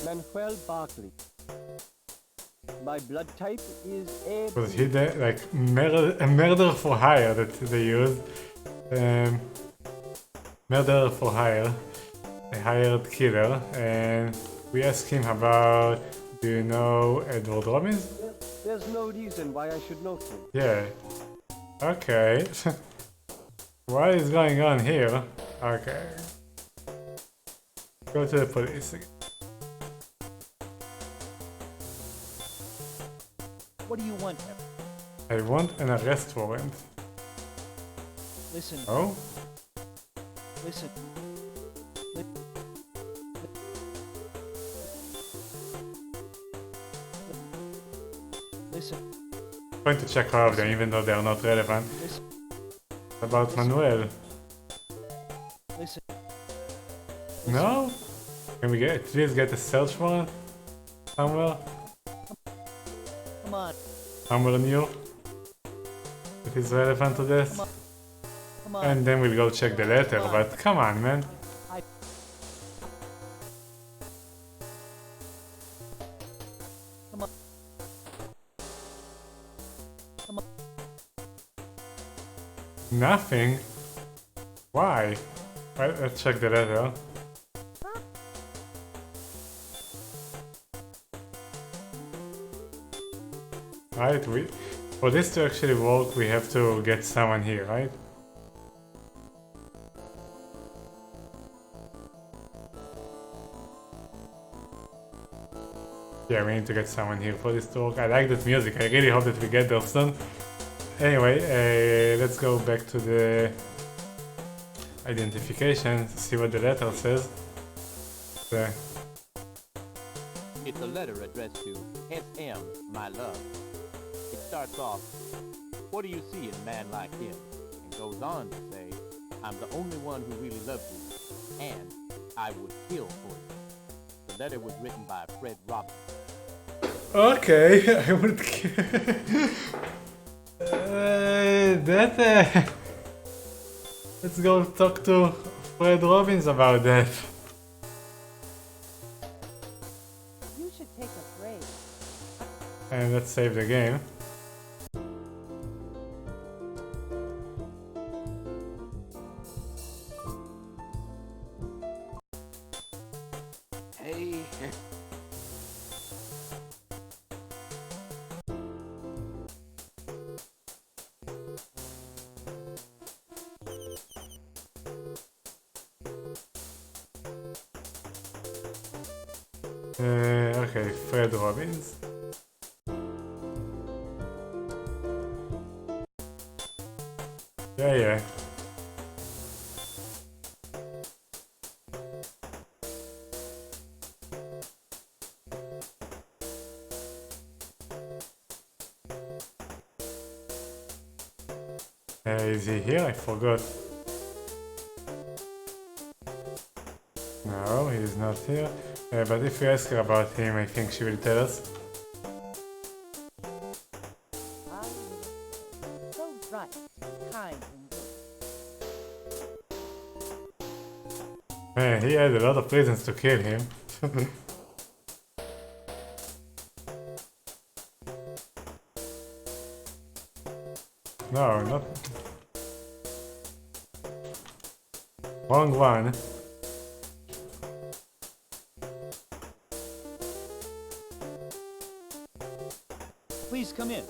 Manuel Barkley. My blood type is A. Was he the, like a murder for hire that they use? Murder for hire. A hired killer, and we asked him about, do you know Edward Robbins? There's no reason why I should know him. Yeah. Okay. What is going on here? Okay. Go to the police again. What do you want, Evan? I want an arrest warrant. Listen. Oh? Listen. Listen. I'm going to check all of them, even though they are not relevant. Listen. About Manuel. Listen. No? Can we please get a search warrant? Somewhere? Come on. Somewhere new? That is relevant to this? Come on. And then we'll go check the letter, but come on, man. Come on. Come on. Nothing? Why? Well, let's check the letter. Right, for this to actually work, we have to get someone here, right? Yeah, we need to get someone here for this to work. I like that music, I really hope that we get there soon. Anyway, let's go back to the identification, see what the letter says. It's a letter addressed to S.M., my love. It starts off, what do you see in a man like him? And goes on to say, I'm the only one who really loves you, and I would kill for you. The letter was written by Fred Robbins. Okay, I would let's go talk to Fred Robbins about that. You should take a break. And let's save the game. Hey. Okay, Fred Robbins. Yeah. Is he here? I forgot. No, he's not here. But if we ask her about him, I think she will tell us. So bright, kind and good. Man, he had a lot of reasons to kill him. No, not... Wrong one. Please come in.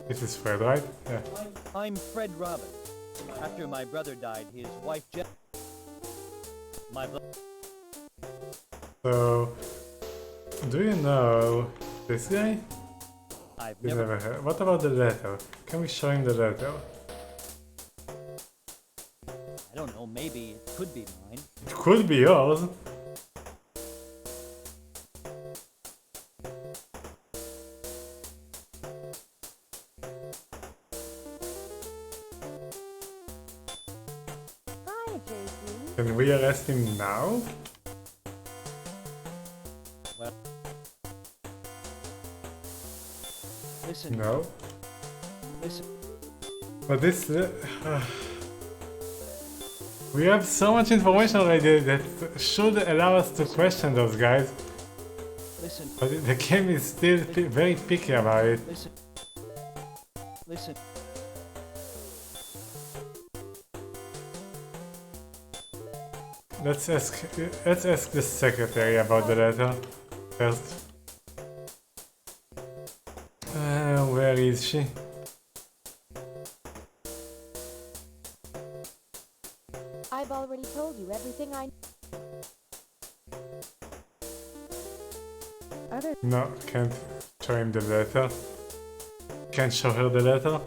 This is Fred, right? Yeah. I'm Fred Robbins. After my brother died, his wife So, do you know this guy? I've He's never... never heard. What about the letter? Can we show him the letter? I don't know, maybe it could be mine. It could be yours. Hi, JP. Can we arrest him now? Well... Listen. No. Listen. But this... we have so much information already that should allow us to question those guys. Listen. But the game is still very picky about it. Listen. Listen. Let's ask the secretary about the letter first. Where is she? I've already told you everything I... No, can't show him the letter. Can't show her the letter.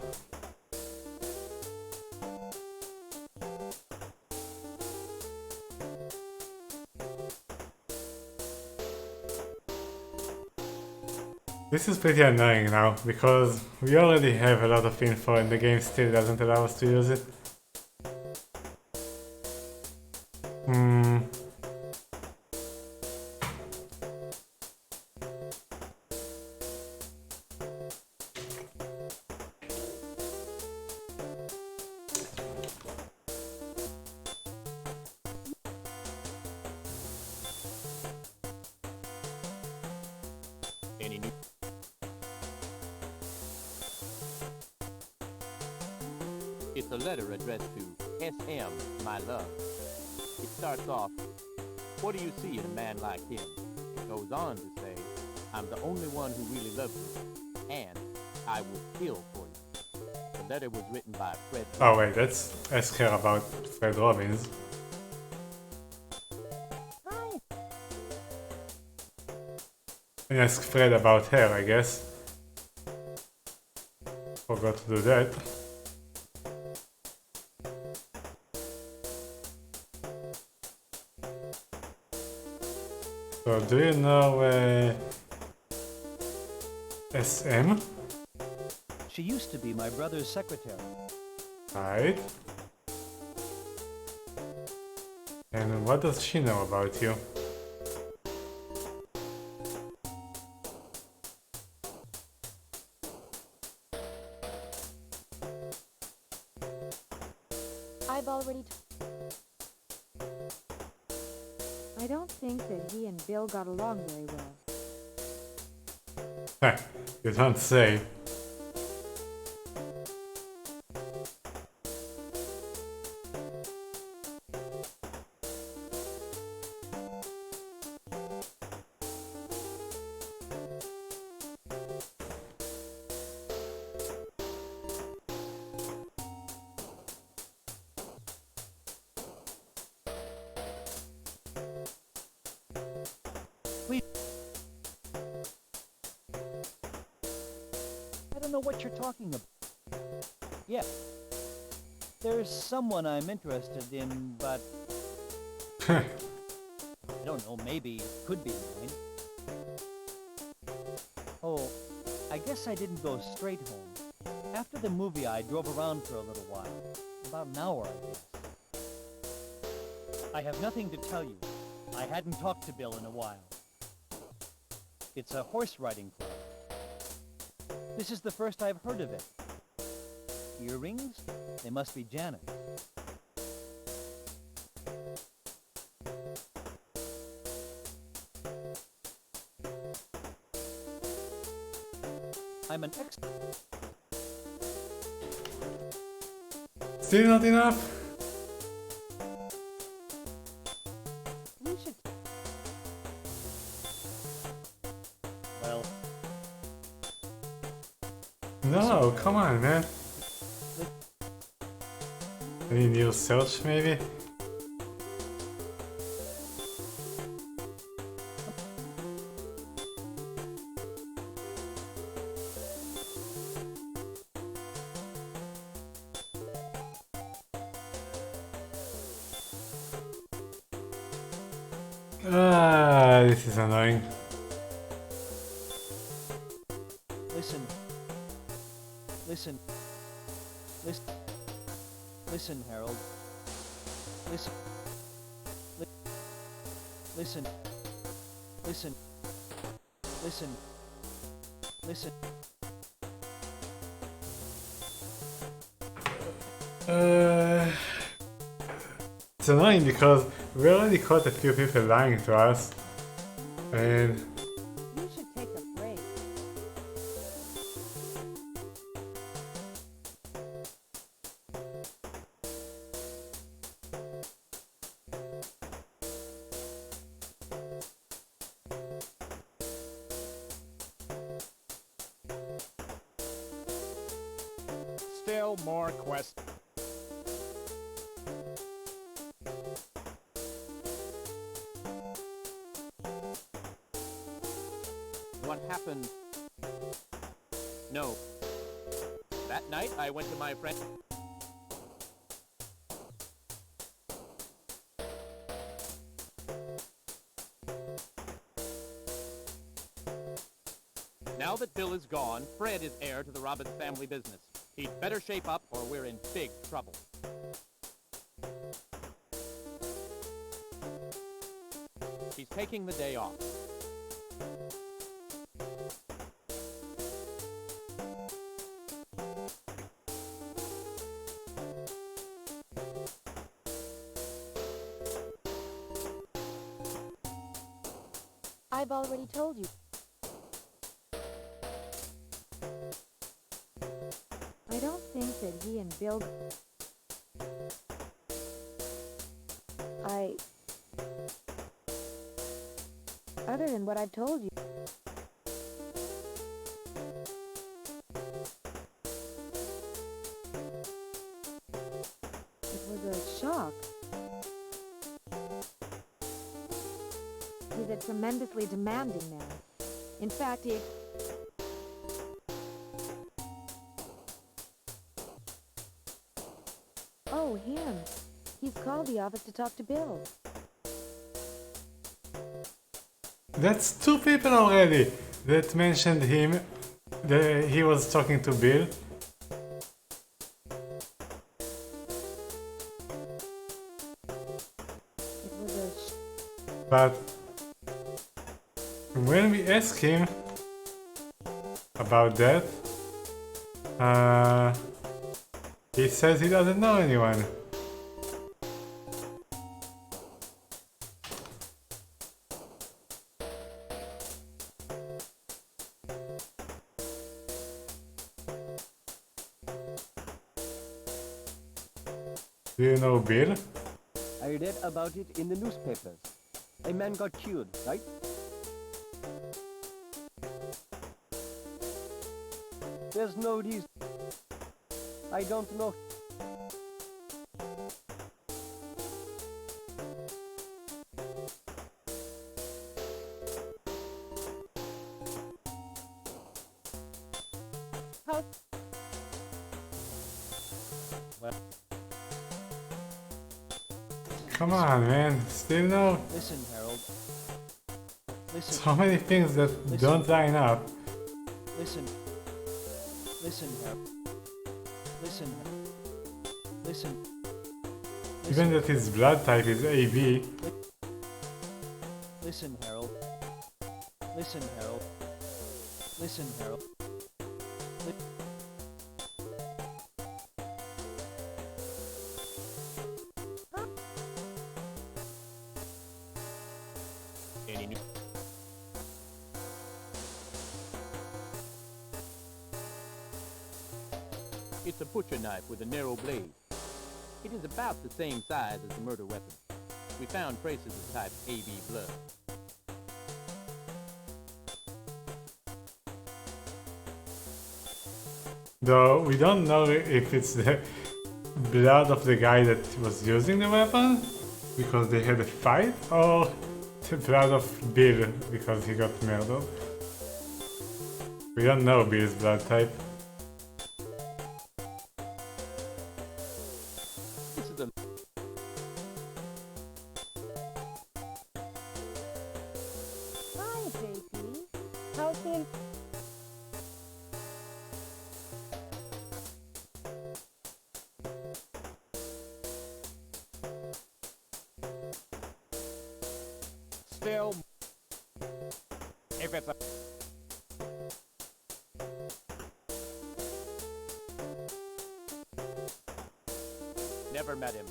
This is pretty annoying now, because we already have a lot of info and the game still doesn't allow us to use it. Hmm. Any new... It's a letter addressed to S.M., my love. It starts off, what do you see in a man like him? It goes on to say, I'm the only one who really loves you, and I would kill for you. The letter was written by Fred. Oh wait, that's ask her about Fred Robbins. Hi. And ask Fred about her, I guess. Forgot to do that. So, do you know SM? She used to be my brother's secretary. Right. And what does she know about you? I've already I don't think that he and Bill got along very well. Heh, you don't say. I don't know what you're talking about. Yeah. There's someone I'm interested in, but... I don't know, maybe it could be mine. Oh, I guess I didn't go straight home. After the movie, I drove around for a little while. About an hour, I guess. I have nothing to tell you. I hadn't talked to Bill in a while. It's a horse riding club. This is the first I've heard of it. Earrings? They must be Janet's. I'm an ex... Still not enough? We should. Well... No, come on, man. Any new search, maybe? This is annoying. Listen. Listen. Listen. Listen, Harold. Listen. Listen. Listen. Listen. Listen. It's annoying because we already caught a few people lying to us, and You should take a break. Still more questions. What happened? No. That night, I went to my friend... Now that Bill is gone, Fred is heir to the Robbins family business. He'd better shape up or we're in big trouble. He's taking the day off. I've already told you. I don't think that he and Bill... Other than what I've told you. It was a shock. He's a tremendously demanding man. In fact, he... Oh, him. He's called the office to talk to Bill. That's two people already that mentioned him. He was talking to Bill. It was a... But when we ask him about that, he says he doesn't know anyone. Do you know Bill? I read about it in the newspapers. A man got killed, right? There's no reason. I don't know. How... Well, Come on, man. Still no. listen, Harold. Listen. So many things that don't line up. Listen. Listen, Harold. Listen. Listen. Even that his blood type is AB. Listen, Harold. Listen, Harold. Listen, Harold. Any new... It's a butcher knife with a narrow blade. It is about the same size as the murder weapon. We found traces of type AB blood. Though we don't know if it's the blood of the guy that was using the weapon because they had a fight, or the blood of Bill because he got murdered. We don't know Bill's blood type. This is a... Hi, JP. How's the... Still, if it's a... Never met him.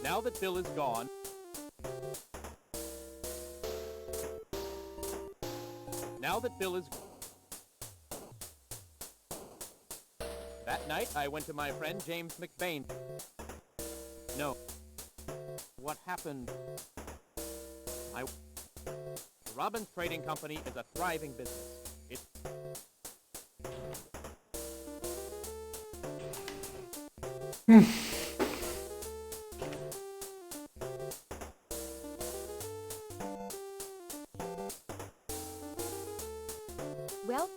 Now that Bill is gone... Now that Bill is... That night, I went to my friend James McBain. No. What happened? The Robbins Trading Company is a thriving business. It's... Well,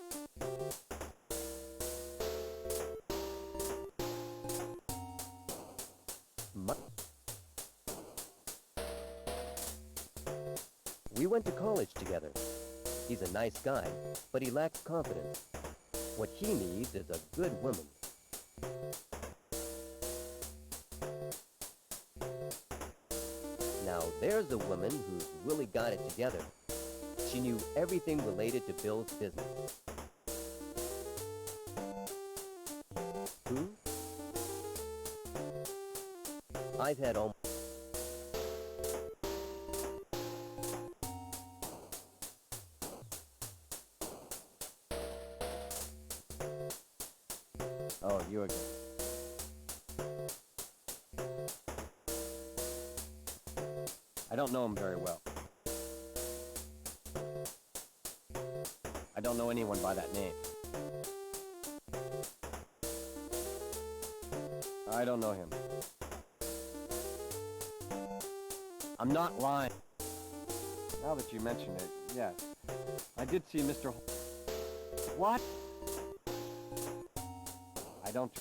We went to college together. He's a nice guy, but he lacks confidence. What he needs is a good woman. Now there's a woman who's really got it together. She knew everything related to Bill's business. Who? I've had almost... Oh, you again. I don't know him very well. I don't know anyone by that name. I don't know him. I'm not lying. Now that you mention it, yes. I did see Mr. What? I don't...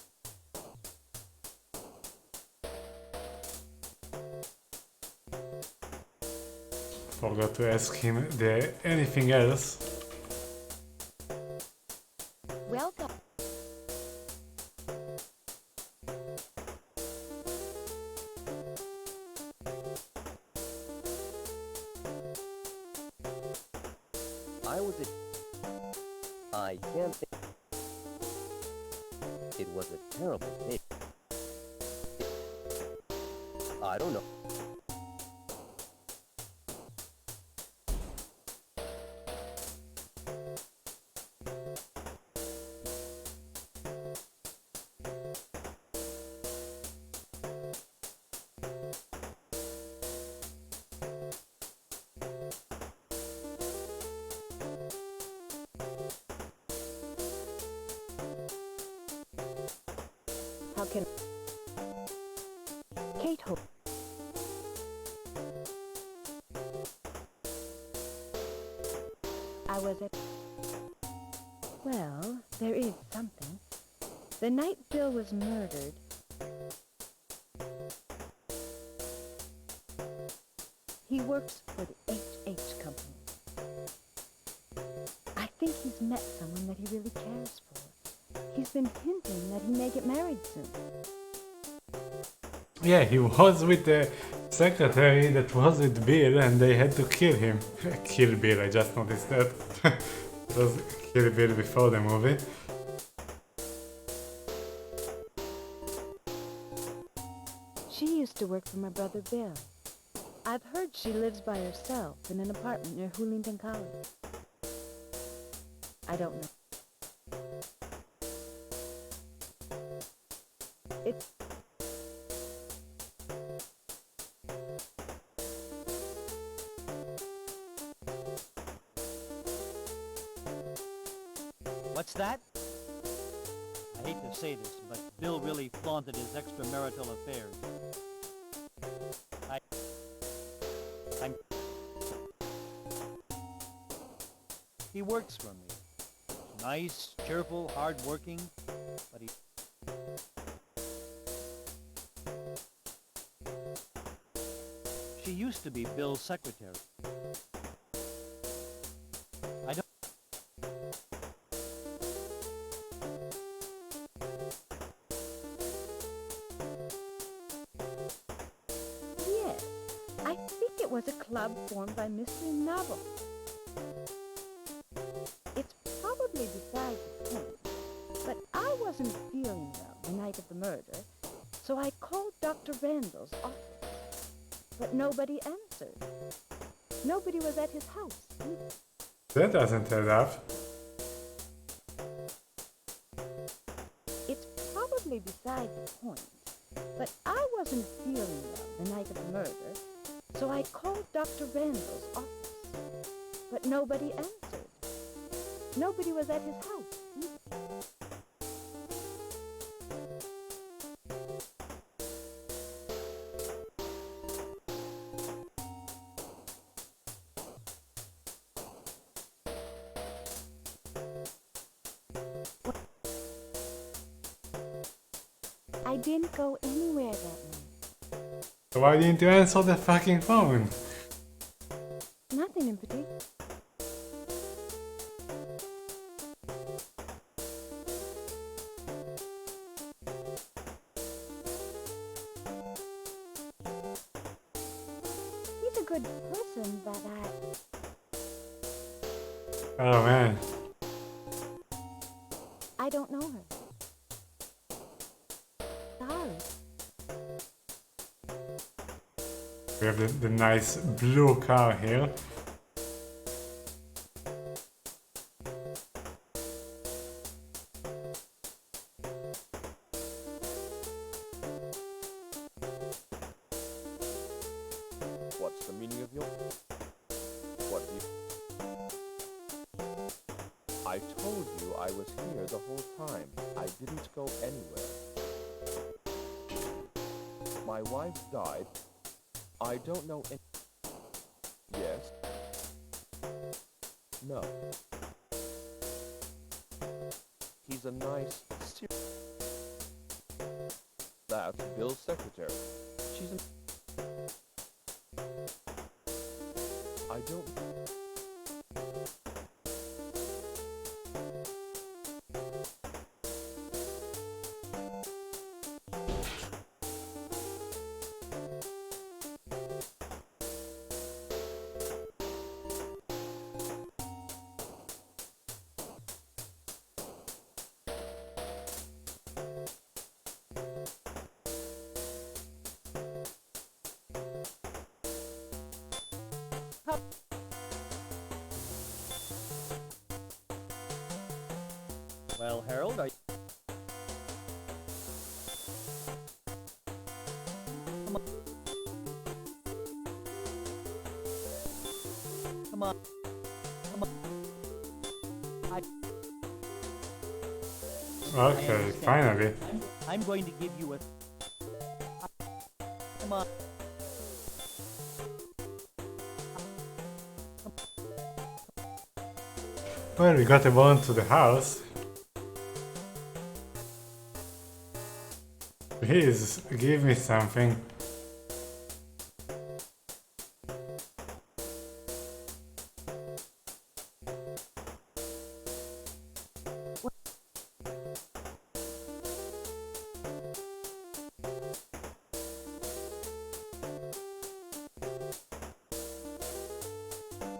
Forgot to ask him there anything else. Welcome. I was at... I can't think... It was a terrible day. I don't know. How can Kate hope? I was at... Well, there is something. The night Bill was murdered, he works for the H Company. I think he's met someone that he really cares for. He's been hinting that he may get married soon. Yeah, he was with the secretary that was with Bill and they had to kill him. Kill Bill, I just noticed that. It was Kill Bill before the movie. She used to work for my brother Bill. I've heard she lives by herself in an apartment near Hoolington College. I don't know. It's... What's that? I hate to say this, but Bill really flaunted his extramarital affairs. I'm... He works for me. Nice, cheerful, hard-working, but he... She used to be Bill's secretary. I don't... Yes, I think it was a club formed by Mr. Novel. It's probably beside the point, but I wasn't feeling well the night of the murder, so I called Dr. Randall's office. But nobody answered. Nobody was at his house either. That doesn't add up. It's probably beside the point, but I wasn't feeling well the night of the murder, so I called Dr. Randall's office. But nobody answered. Nobody was at his house either. I didn't go anywhere that night. So why didn't you answer the fucking phone? Nothing in particular. He's a good person, but Oh man. I don't know her. Sorry. We have the nice blue car here. What's the meaning of your... What do you... I told you I was here the whole time. I didn't go anywhere. My wife died. I don't know any... Yes. No. He's a nice, That's Bill's secretary. She's an... I don't... Well, Harold, are you... Come on. Come on. Come on. Okay, finally. I'm going to give you a... Come on. Well, we got a bond to the house. Please, give me something.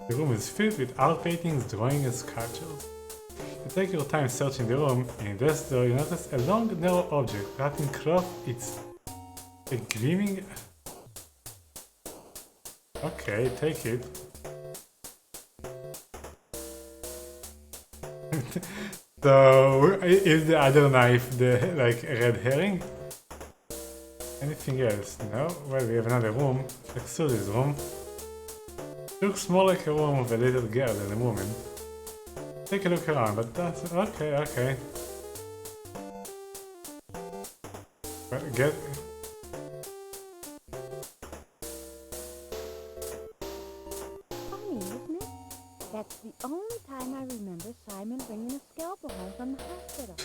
The room is filled with art paintings, drawings, and sculptures. You take your time searching the room, and in this door you notice a long, narrow object wrapped in cloth. It's a gleaming... Okay, take it. So, is the other knife the, like, a red herring? Anything else? No? Well, we have another room, like Susie's room. Looks more like a room of a little girl than a woman. Take a look around, but that's... okay. Well, get... Funny, isn't it? That's the only time I remember Simon bringing a scalpel home from the hospital.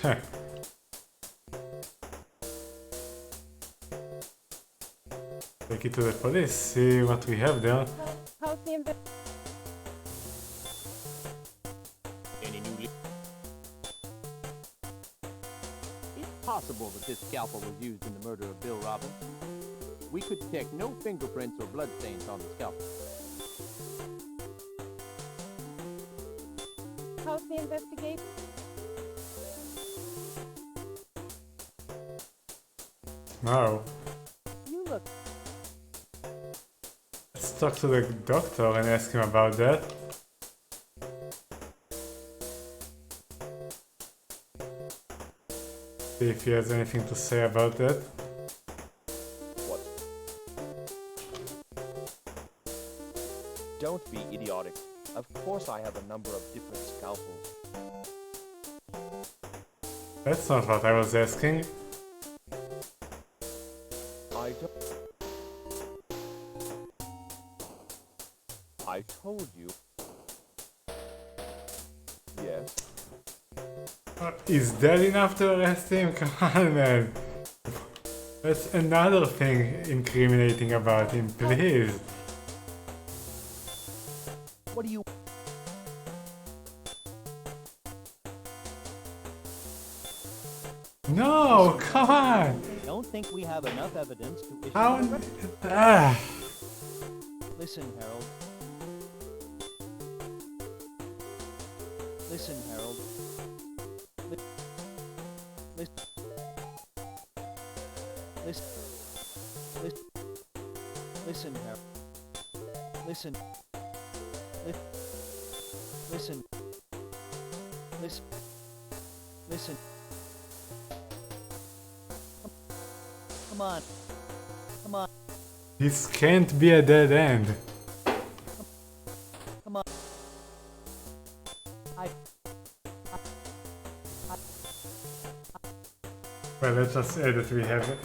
Take it to the police, see what we have there. How's the Any new It's possible that this scalpel was used in the murder of Bill Robbins. We could detect no fingerprints or bloodstains on the scalpel. How's the investigation? No. You look... Let's talk to the doctor and ask him about that. See if he has anything to say about that. What? Don't be idiotic. Of course I have a number of different scalpels. That's not what I was asking. I don't... I told you. Yes. Is that enough to arrest him? Come on, man. That's another thing incriminating about him, please. What do you... No, come on! Don't think we have enough evidence to issue How? an arrest? Ah. Listen, Harold. Listen, Harold. Listen. Listen. Listen. Listen, Harold. Listen. Listen. Listen. Listen. Come on. Come on. This can't be a dead end. Come on. Well, let's just say that we have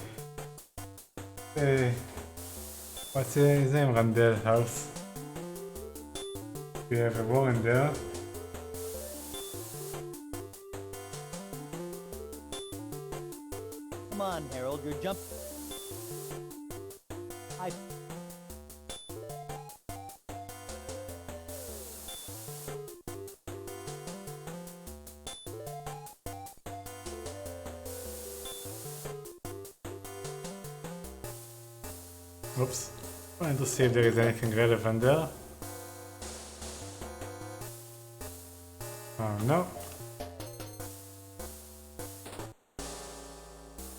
what's his name? Randall house. We have a Warren there. Come on, Harold. You're jumping. Oops. Trying to see if there is anything relevant there. Oh no.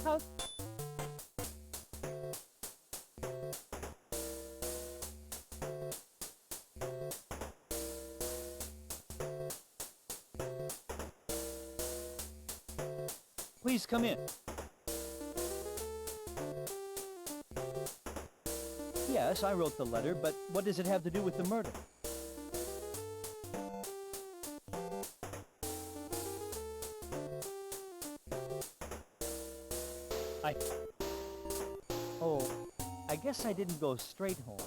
How... Please come in. Yes, I wrote the letter, but what does it have to do with the murder? Oh, I guess I didn't go straight home.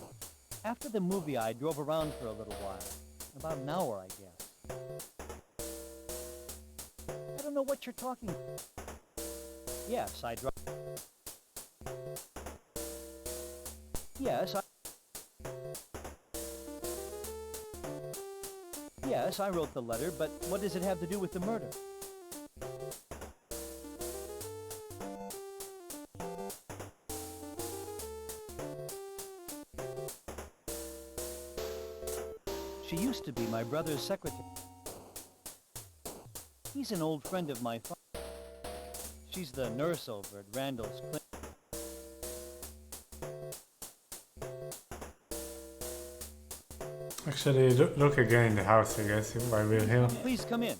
After the movie, I drove around for a little while. About an hour, I guess. I don't know what you're talking about. Yes, I drove... Yes, I wrote the letter, but what does it have to do with the murder? She used to be my brother's secretary. He's an old friend of my father. She's the nurse over at Randall's clinic. Actually, look again in the house, I guess, while we're here. Please come in.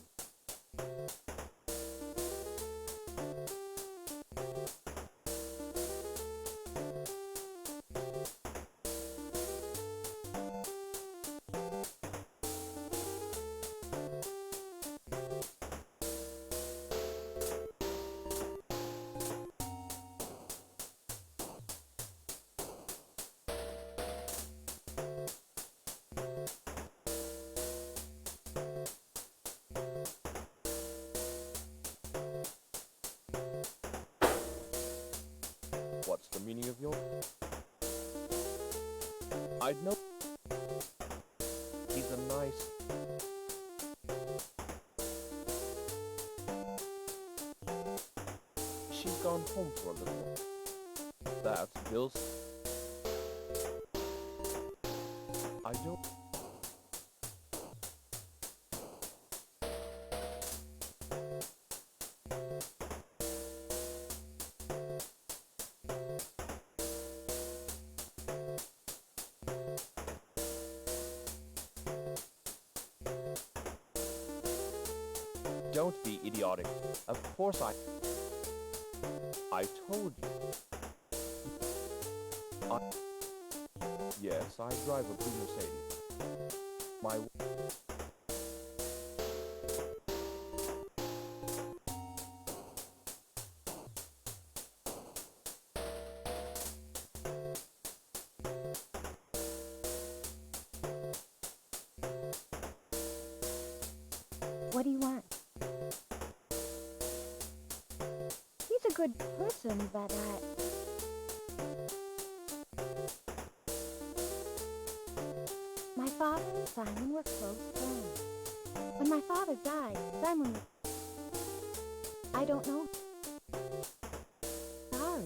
What's the meaning of your... I'd know... He's a nice... She's gone home for a little while. That's Bill's... I don't... Don't be idiotic. Of course I told you. Yes, I drive a blue Mercedes. My... What do you want? He's a good person, but my father and Simon were close friends. When my father died, Simon was... I don't know. Sorry.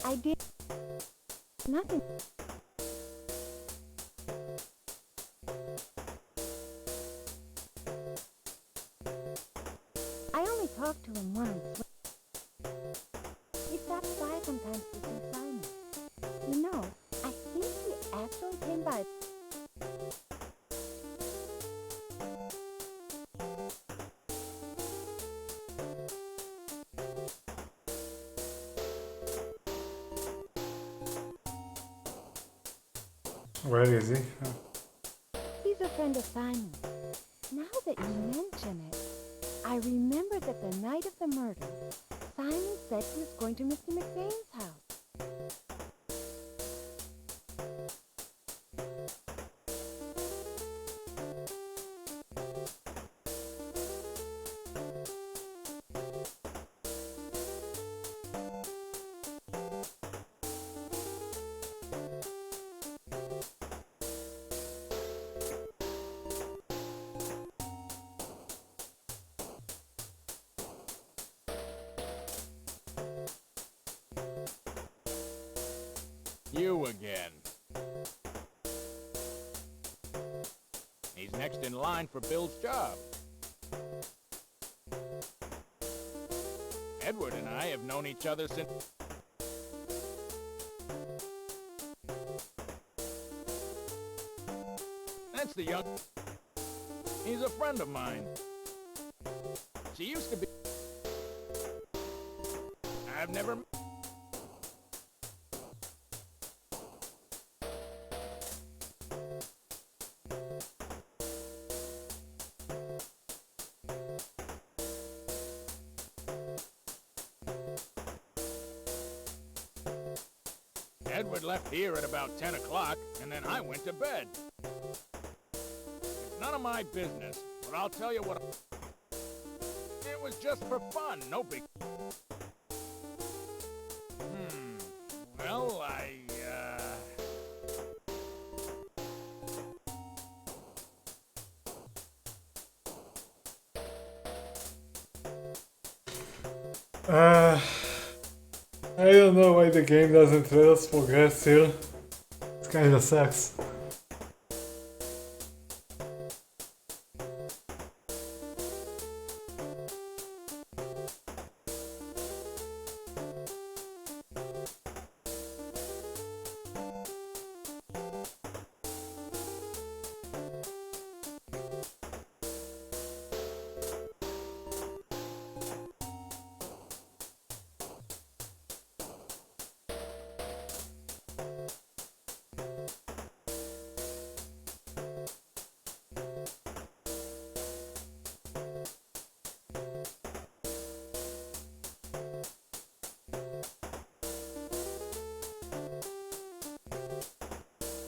I did nothing. I only talked to him once. He stops by sometimes to see Simon. You know, I think he actually came by. Where is he? He's a friend of Simon's. Now that you mention it, I remember that the night of the murder, Simon said he was going to Mr. McBain's house. You again. He's next in line for Bill's job. Edward and I have known each other since... That's the young... He's a friend of mine. She used to be... I've never... Edward left here at about 10 o'clock, and then I went to bed. It's none of my business, but I'll tell you what... It was just for fun, no big... Well, I don't know why the game doesn't let us progress here. It kinda sucks.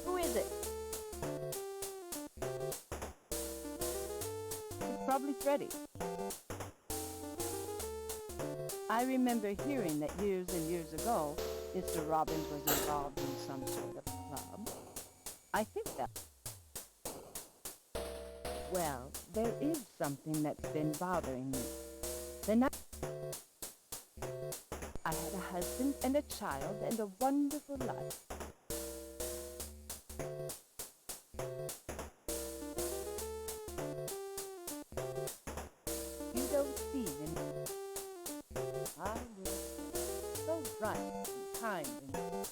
Who is it? It's probably Freddie. I remember hearing that years and years ago, Mr. Robbins was involved in some sort of club. I think that... Well, there is something that's been bothering me. The night I had a husband and a child and a wonderful life. You don't see him. I will. So bright and kind and...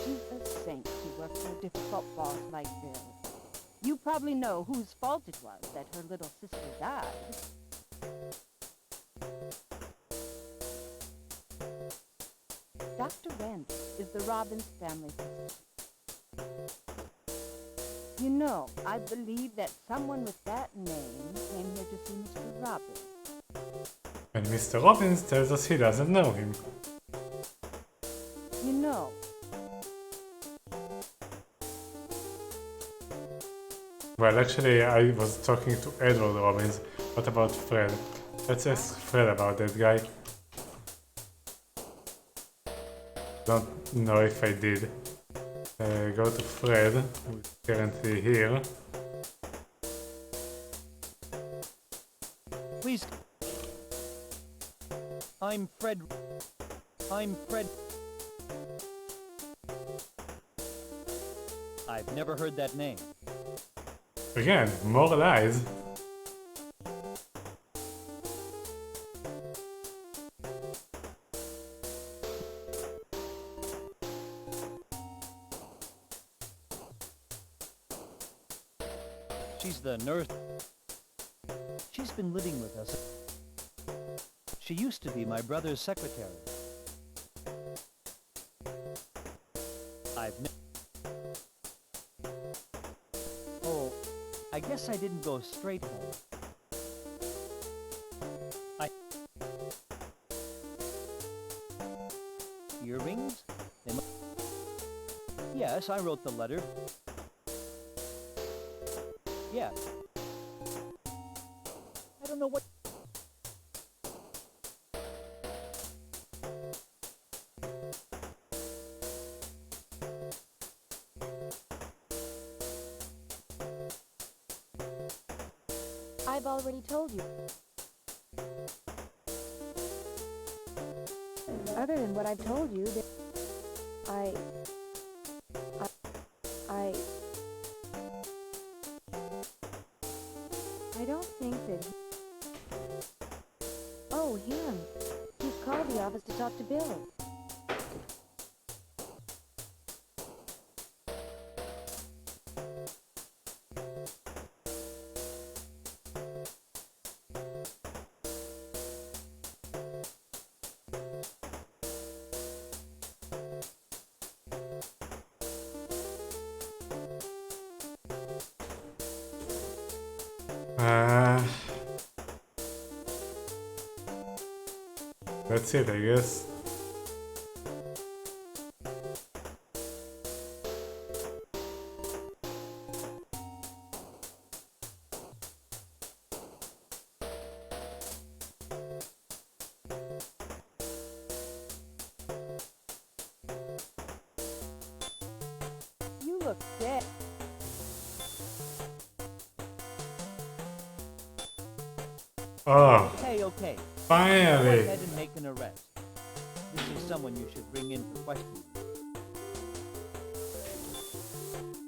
She's a saint to work for a difficult boss like Bill. You probably know whose fault it was that her little sister died. Dr. Randall is the Robbins family physician. You know, I believe that someone with that name came here to see Mr. Robbins. And Mr. Robbins tells us he doesn't know him. You know, Well, actually, I was talking to Edward Robbins, What about Fred? Let's ask Fred about that guy. Don't know if I did. Go to Fred, who's currently here. Please. I'm Fred. I've never heard that name. Again, more lies. She's the nurse. She's been living with us. She used to be my brother's secretary. Oh, I guess I didn't go straight home. Earrings? Yes, I wrote the letter. Yeah. I don't know what... I've already told you. Other than what I've told you, that I don't think that Oh, him. He's called the office to talk to Bill. That's it, I guess. You look dead. Oh, Okay. finally! Go ahead and make an arrest. This is someone you should bring in for questioning.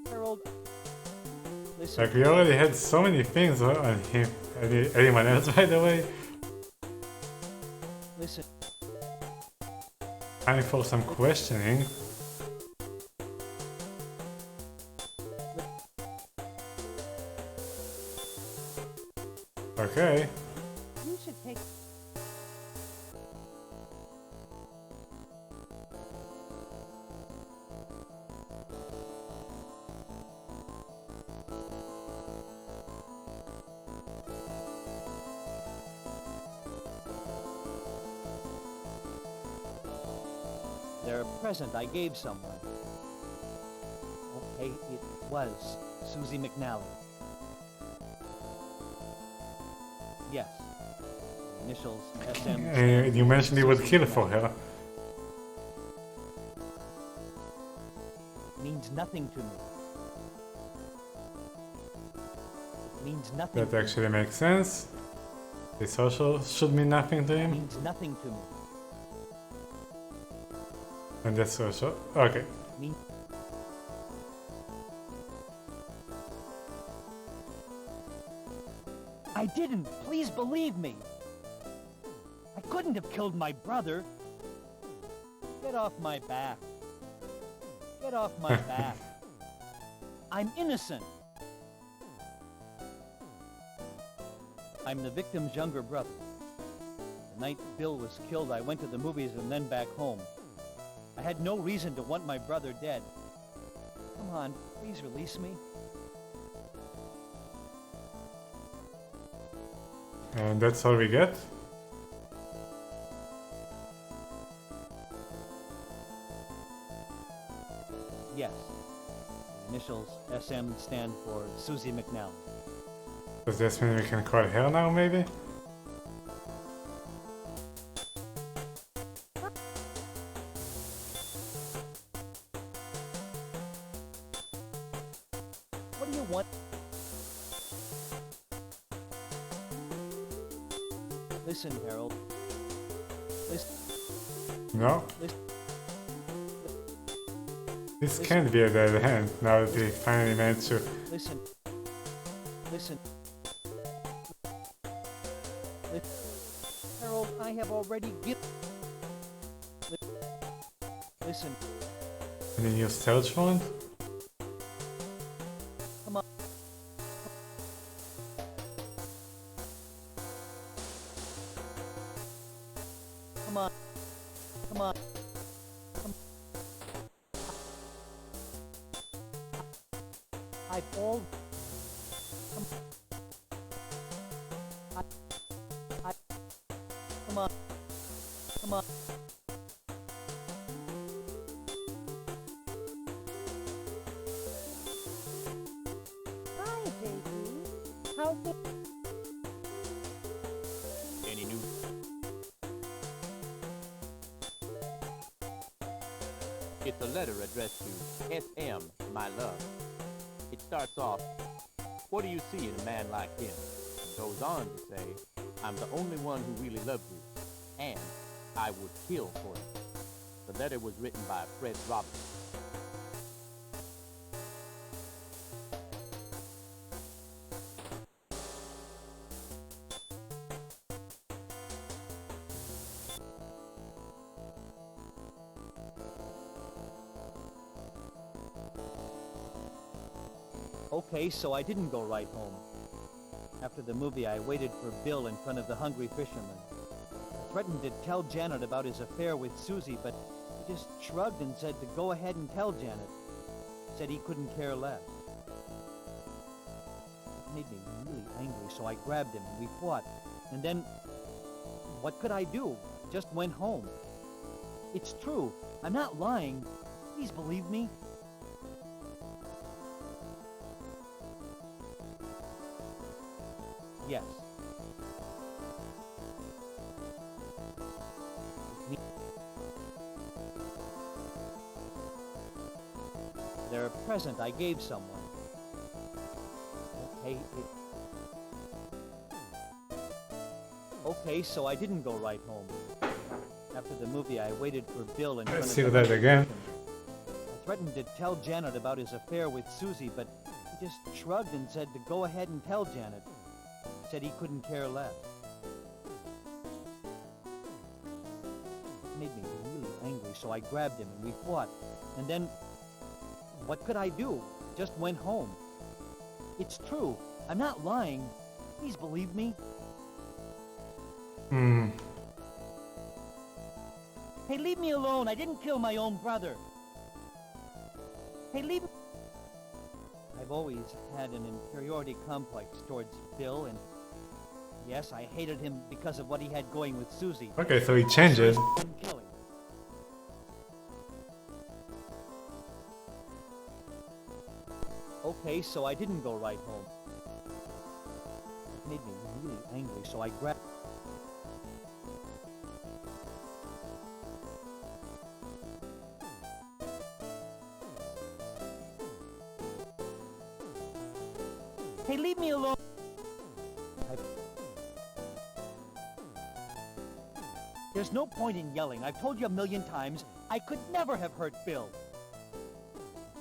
Harold, listen. Like, we already had so many things on him. Anyone else, by the way? Listen. Time for some questioning. Okay. You should take... They're a present I gave someone. Okay, it was Susie McNally. Yes. Initials SM. You mentioned you would kill for her. Means nothing to me. Means nothing. That actually makes sense. This also should mean nothing to him. Means nothing to me. And that's also... okay. I didn't. Please believe me. I couldn't have killed my brother. Get off my back. Get off my back. I'm innocent. I'm the victim's younger brother. The night Bill was killed, I went to the movies and then back home. I had no reason to want my brother dead. Come on, please release me. And that's all we get? Yes. Initials SM stand for Susie McNally. Does this mean we can call her now, maybe? What do you want? Listen, Harold. Listen. No? Listen. This can't be a dead end now that we finally managed to. Listen. Listen. Harold, I have already given. Listen. Any new search warrant? Come on. Come on. Come on. I've all. Come on. Come on. Hi, JD. How's it? Any news? It's a letter addressed to SM, my love. It starts off, what do you see in a man like him? And goes on to say, I'm the only one who really loves you, and I would kill for you. The letter was written by Fred Roberts. Okay, so I didn't go right home. After the movie, I waited for Bill in front of the Hungry Fisherman. I threatened to tell Janet about his affair with Susie, but he just shrugged and said to go ahead and tell Janet. Said he couldn't care less. It made me really angry, so I grabbed him and we fought. And then, what could I do? Just went home. It's true. I'm not lying. Please believe me. Yes. They're a present I gave someone. Okay, so I didn't go right home. After the movie, I waited for Bill in front Let's of see the that again. I threatened to tell Janet about his affair with Susie, but he just shrugged and said to go ahead and tell Janet. Said he couldn't care less. It made me really angry, so I grabbed him and we fought. And then, what could I do? Just went home. It's true. I'm not lying. Please believe me. Hey, leave me alone. I didn't kill my own brother. Hey, leave me. I've always had an inferiority complex towards Bill, and yes, I hated him because of what he had going with Susie. Okay, so he changes. Okay, so I didn't go right home. It made me really angry, so I grabbed... Hey, leave me alone! There's no point in yelling. I've told you a million times, I could never have hurt Bill.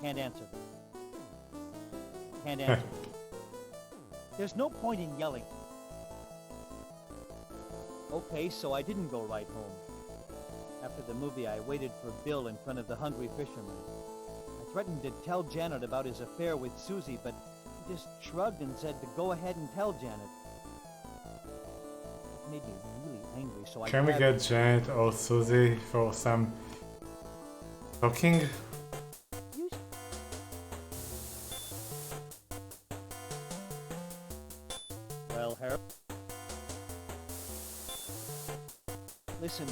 Can't answer. Can't answer. There's no point in yelling. Okay, so I didn't go right home. After the movie, I waited for Bill in front of the Hungry Fisherman. I threatened to tell Janet about his affair with Susie, but he just shrugged and said to go ahead and tell Janet. It made me really angry, so I... Can we get Janet or Susie for some talking? Well, Harold... Listen.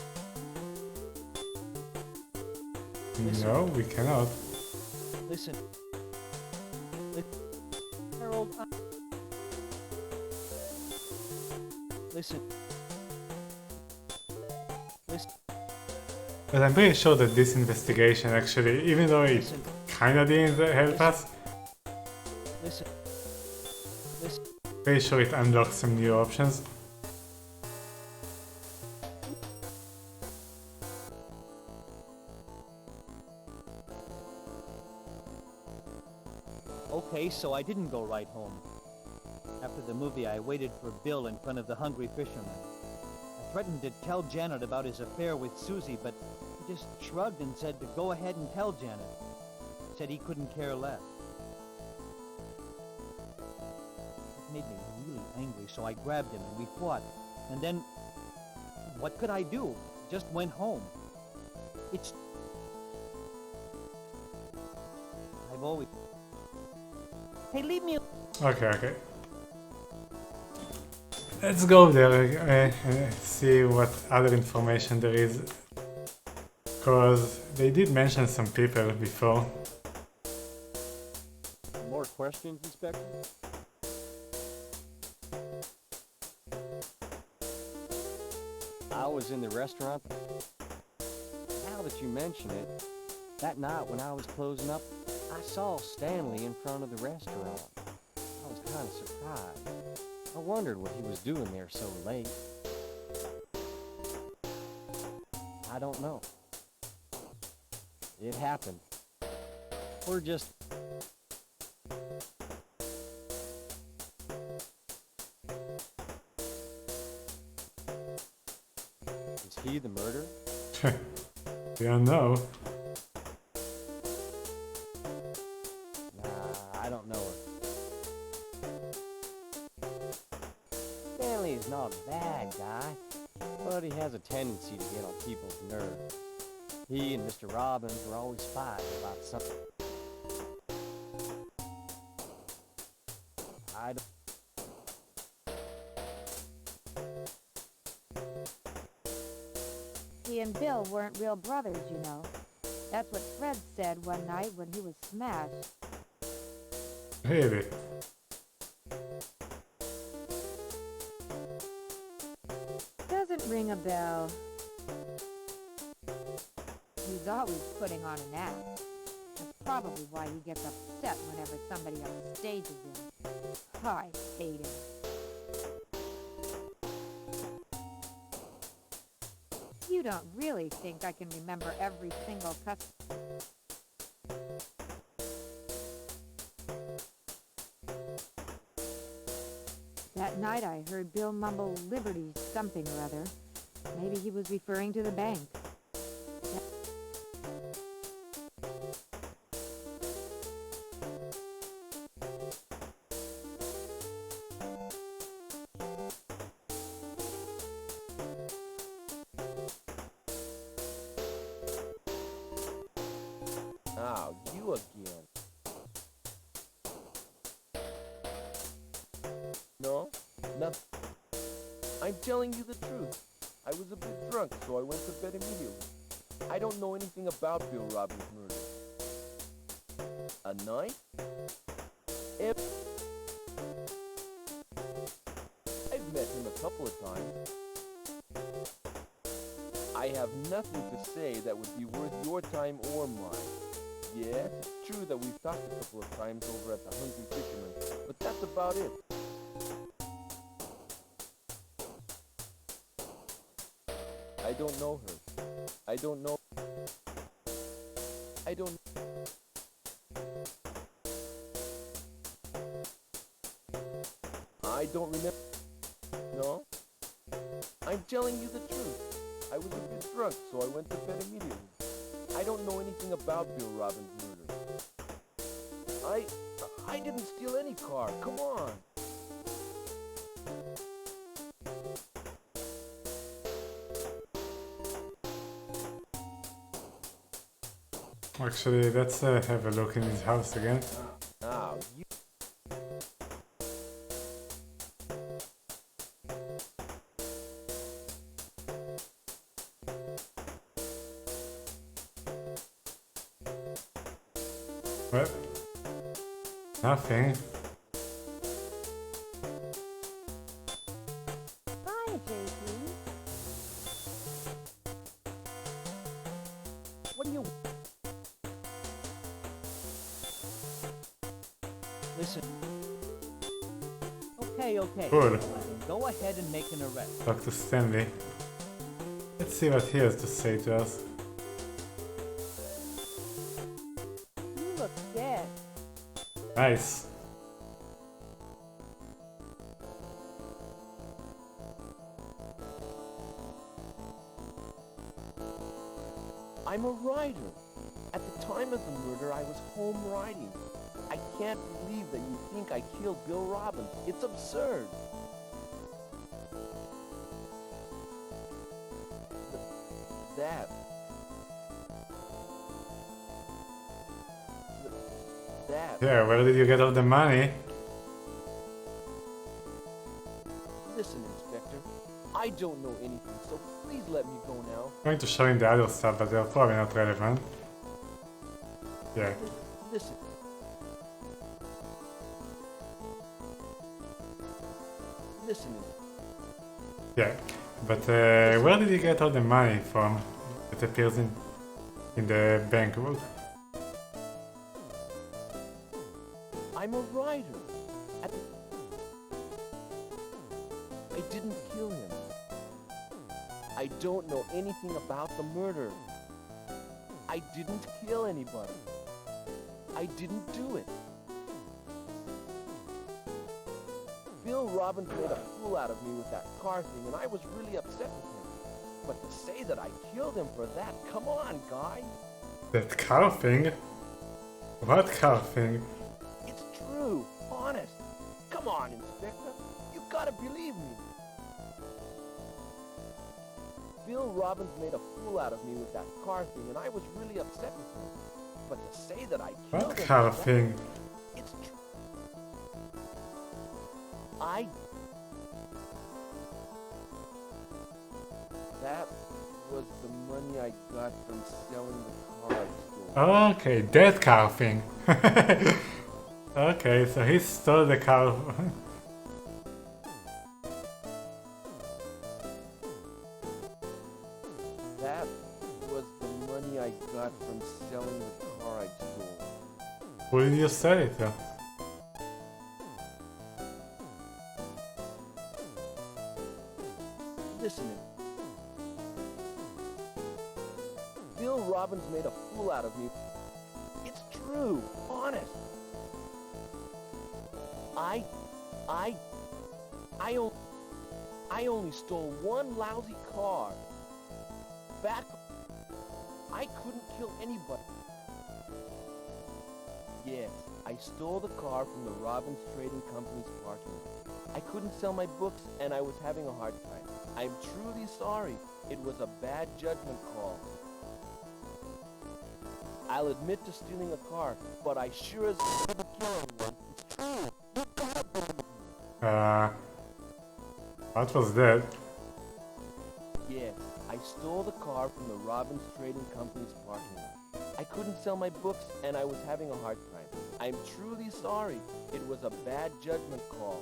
No, we cannot. Listen. Harold, Listen. Listen. But I'm pretty sure that this investigation actually, even though it Listen. kinda didn't help us, Listen. Listen. pretty sure it unlocks some new options. Okay, so I didn't go right home. After the movie, I waited for Bill in front of the Hungry Fisherman. I threatened to tell Janet about his affair with Susie, but he just shrugged and said to go ahead and tell Janet. Said he couldn't care less. It made me really angry, so I grabbed him and we fought. And then, what could I do? Just went home. I've always... Hey, leave me... Okay. Let's go there and see what other information there is. Because they did mention some people before. More questions, Inspector? I was in the restaurant. Now that you mention it, that night when I was closing up, I saw Stanley in front of the restaurant. I was kind of surprised. I wondered what he was doing there so late. I don't know. It happened. We're just... Is he the murderer? Yeah, no. Nah, I don't know her. Stanley is not a bad guy, but he has a tendency to get on people's nerves. He and Mr. Robbins were always fighting about something. I don't... He and Bill weren't real brothers, you know. That's what Fred said one night when he was smashed. Really? Doesn't ring a bell. He's always putting on an act. That's probably why he gets upset whenever somebody upstages him. I hate him. You don't really think I can remember every single customer? That night I heard Bill mumble Liberty something or other. Maybe he was referring to the bank. Oh, you again. No, nothing. I'm telling you the truth. I was a bit drunk, so I went to bed immediately. I don't know anything about Bill Robbins' murder. A knife? I've met him a couple of times. I have nothing to say that would be worth your time or mine. Yeah, it's true that we've talked a couple of times over at the Hungry Fisherman, but that's about it. I don't know her. I don't know. I don't. I don't remember. No? I'm telling you the truth. I was a bit drunk, so I went to bed immediately. I don't know anything about Bill Robbins' murder. I didn't steal any car. Come on. Actually, let's have a look in his house again. Oh, you... What? Nothing. I JP. What do you... Listen. Okay. Cool. Go ahead and make an arrest. Dr. Stanley. Let's see what he has to say to us. You look dead. Nice. I'm a writer. At the time of the murder, I was home writing. I can't believe that you think I killed Bill Robbins. It's absurd. That. That. Yeah, where did you get all the money? Listen, Inspector. I don't know anything, so please let me go now. I'm going to show him the other stuff, but they're probably not relevant. Yeah. Listen. Listen. Yeah. But where did you get all the money from that appears in the bank book? I'm a writer. I didn't kill him. I don't know anything about the murder. I didn't kill anybody. I didn't do it. Bill Robbins made a fool out of me with that car thing, and I was really upset with him. But to say that I killed him for that, come on, guy. That car thing? What car thing? It's true, honest. Come on, Inspector. You gotta believe me. Bill Robbins made a fool out of me with that car thing, and I was really upset with him. But to say that I killed him... What car thing? It's true. That was the money I got from selling the car I stole. Okay, that car thing. Okay, so he stole the car. That was the money I got from selling the car I stole. Who did you sell it to? Listen. Bill Robbins made a fool out of me. It's true, honest. I only stole one lousy car. Back, I couldn't kill anybody. Yes, I stole the car from the Robbins Trading Company's parking lot. I couldn't sell my books, and I was having a hard time. I'm truly sorry. It was a bad judgment call. I'll admit to stealing a car, but I sure as didn't kill anyone. It's true. What was that? Yes, I stole the car from the Robbins Trading Company's parking lot. I couldn't sell my books, and I was having a hard time. I'm truly sorry. It was a bad judgment call.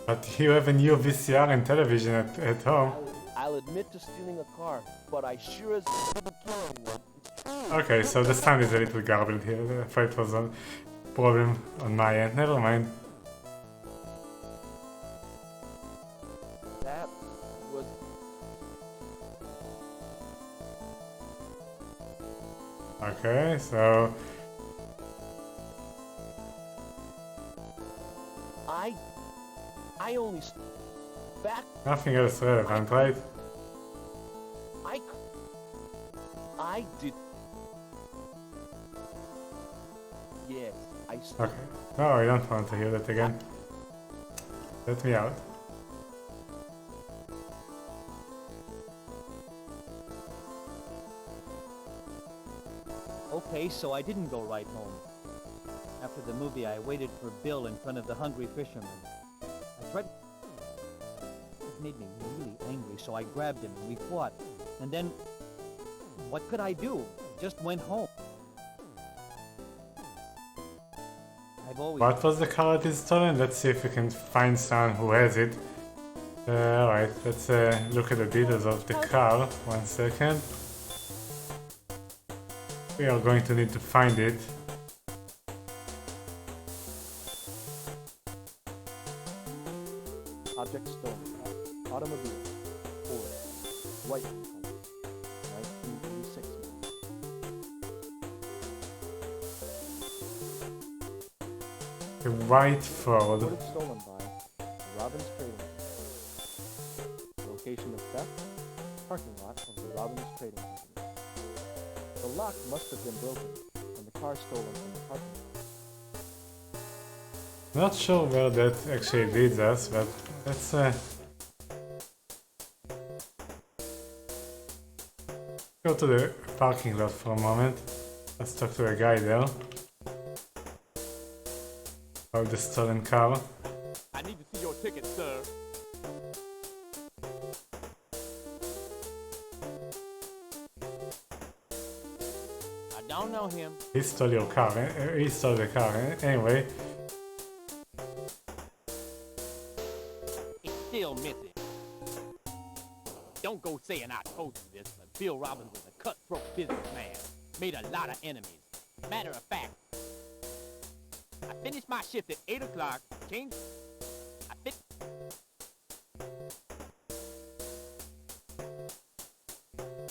But you have a new VCR and television at home. I'll admit to stealing a car, but I sure as didn't kill anyone. Okay, so the sound is a little garbled here. I thought it was a problem on my end. Never mind. That was... Okay, so... I only... Back... Nothing else relevant, right? I did... Yes, I stole... Okay. No, I don't want to hear that again. Let me out. Okay, so I didn't go right home. After the movie, I waited for Bill in front of the Hungry Fisherman. I tried... It made me really angry, so I grabbed him and we fought. And then... What could I do? Just went home. I've always... What was the car that is stolen? Let's see if we can find someone who has it. Alright, let's look at the details of the car. 1 second. We are going to need to find it. Object stolen. Automobile. Ford. White in color. 1986 model. The white Ford. Reported stolen by Robbins Trading Company. Location of theft, parking lot of the Robbins Trading Company. The lock must have been broken and the car stolen from the parking lot. Not sure where that actually leads us, but let's go to the parking lot for a moment. Let's talk to a guy there about the stolen car. I need to see your ticket, sir. I don't know him. He stole your car. He stole the car. Anyway, It's still missing. Don't go saying I told you this, but Bill Robbins was a cutthroat businessman. Made a lot of enemies. Matter of fact, I finished my shift at 8 o'clock, changed...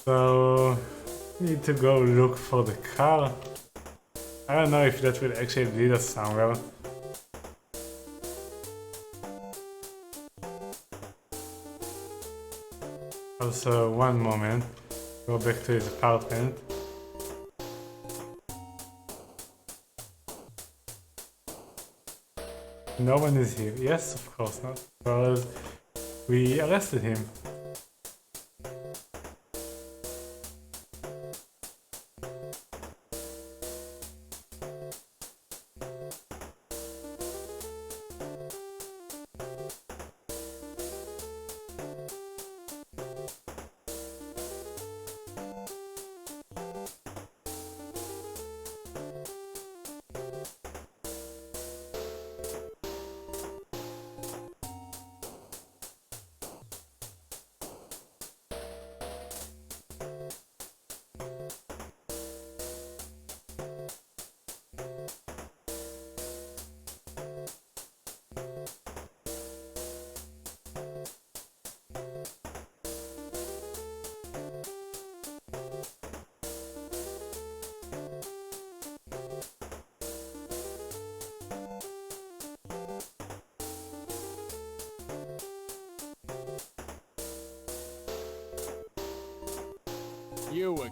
so need to go look for the car. I don't know if that will actually lead us somewhere. Also, one moment. Go back to his apartment. No one is here. Yes, of course not. Because we arrested him. You were...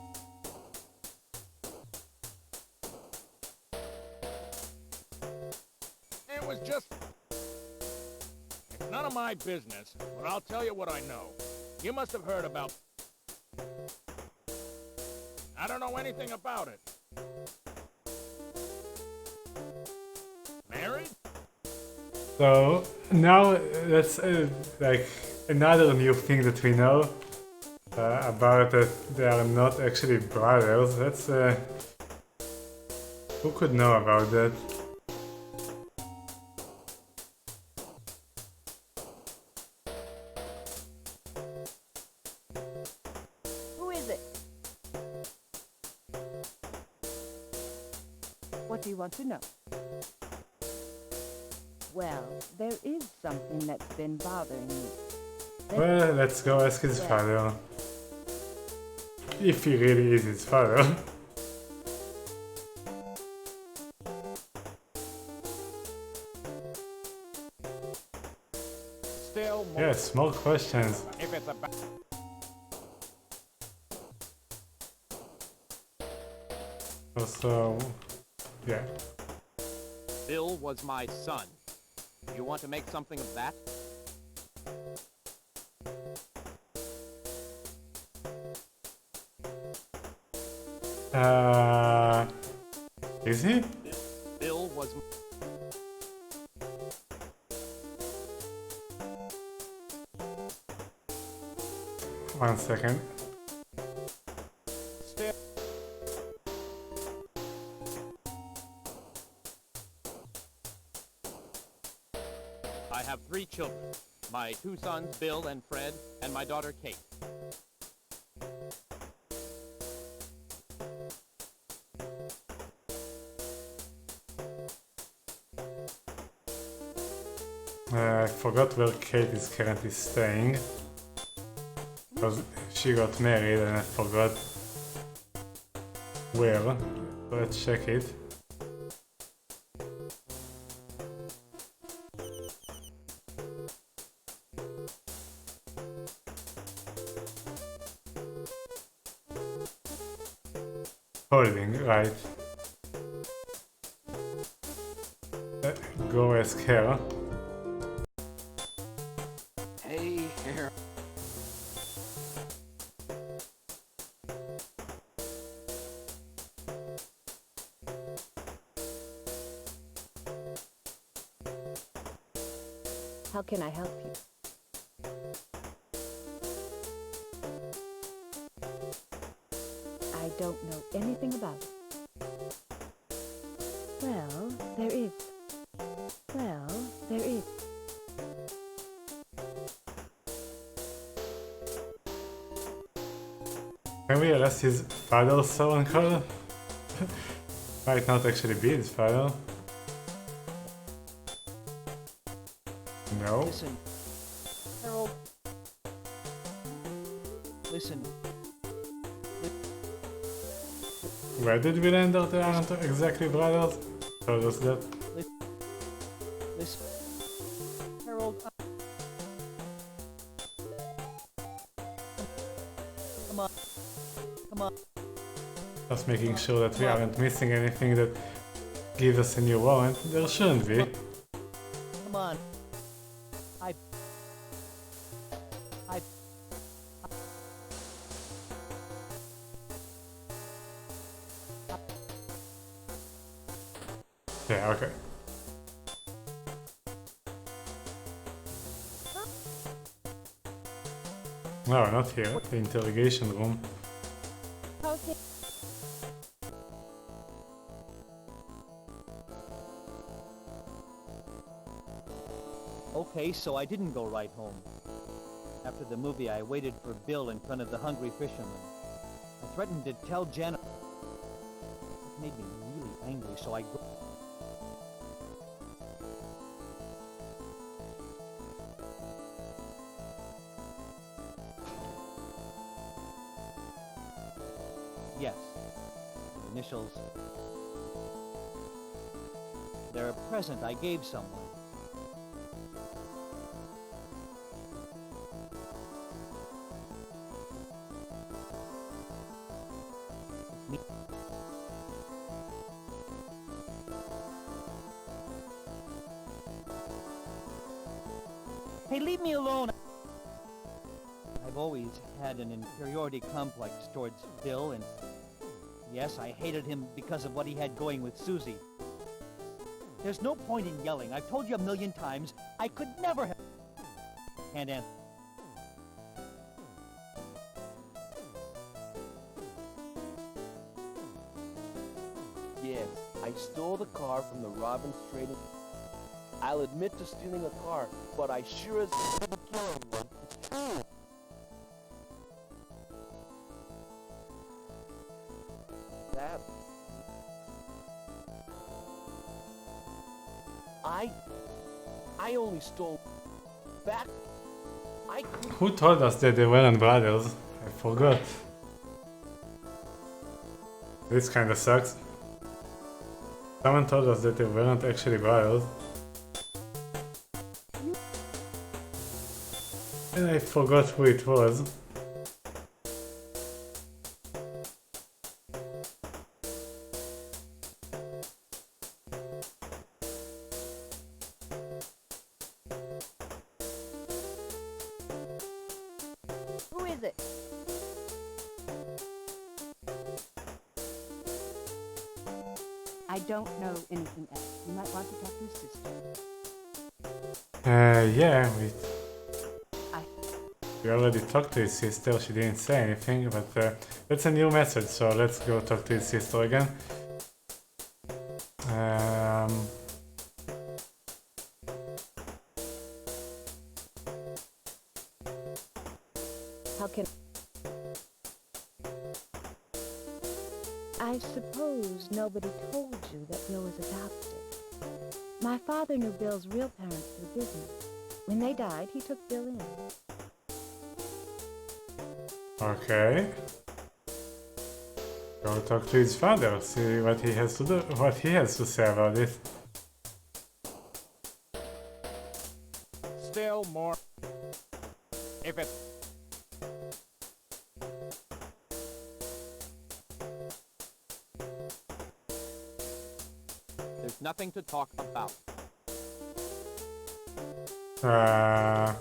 It was just... It's none of my business, but I'll tell you what I know. You must have heard about... I don't know anything about it. Married? So now that's like another new thing that we know about that they are not actually brothers. That's who could know about that? Who is it? What do you want to know? Well, there is something that's been bothering me. Well, let's go ask his father. If he really is his father. Still more... Yes, more questions. If it's about... Also, yeah. Bill was my son. You want to make something of that? Is he? Bill was... 1 second. Still... I have 3 children. My 2 sons, Bill and Fred, and my daughter, Kate. I forgot where Kate is currently staying. Because she got married and I forgot where. So let's check it. Holding, right. Go ask her. Hey, here. How can I help you? I don't know anything about it. Well, there is. Well, there is. Can we arrest his father, so uncle? Might not actually be his father. No. Listen, Harold. Listen. Where did we land out there? Aren't exactly brothers? Told us that. Listen, Harold. Come on. Come on. Just making sure that we aren't missing anything that gives us a new warrant. There shouldn't be. Come on. Yeah, okay. No, not here. The interrogation room. Okay. Okay, so I didn't go right home. After the movie, I waited for Bill in front of the Hungry Fisherman. I threatened to tell Janet. It made me really angry, so I... Yes. The initials. They're a present I gave someone. Hey, leave me alone! I've always had an inferiority complex towards Bill, and yes, I hated him because of what he had going with Susie. There's no point in yelling. I've told you a million times, I could never have... Can't answer. Yes, I stole the car from the Robbins Trading. I'll admit to stealing a car, but I sure as didn't kill anyone. It's true. That... I only stole back. Who told us that they weren't brothers? I forgot. This kinda sucks. Someone told us that they weren't actually brothers. And I forgot who it was. Who is it? I don't know anything else. You might want to talk to his sister. Yeah, we already talked to his sister. She didn't say anything, but that's a new message, so let's go talk to his sister again. How can... I suppose nobody told you that Bill was adopted. My father knew Bill's real parents through business. When they died, he took Bill in. Okay. Go talk to his father, see what he has to do, what he has to say about it. Still more. If it... There's nothing to talk about. Hi,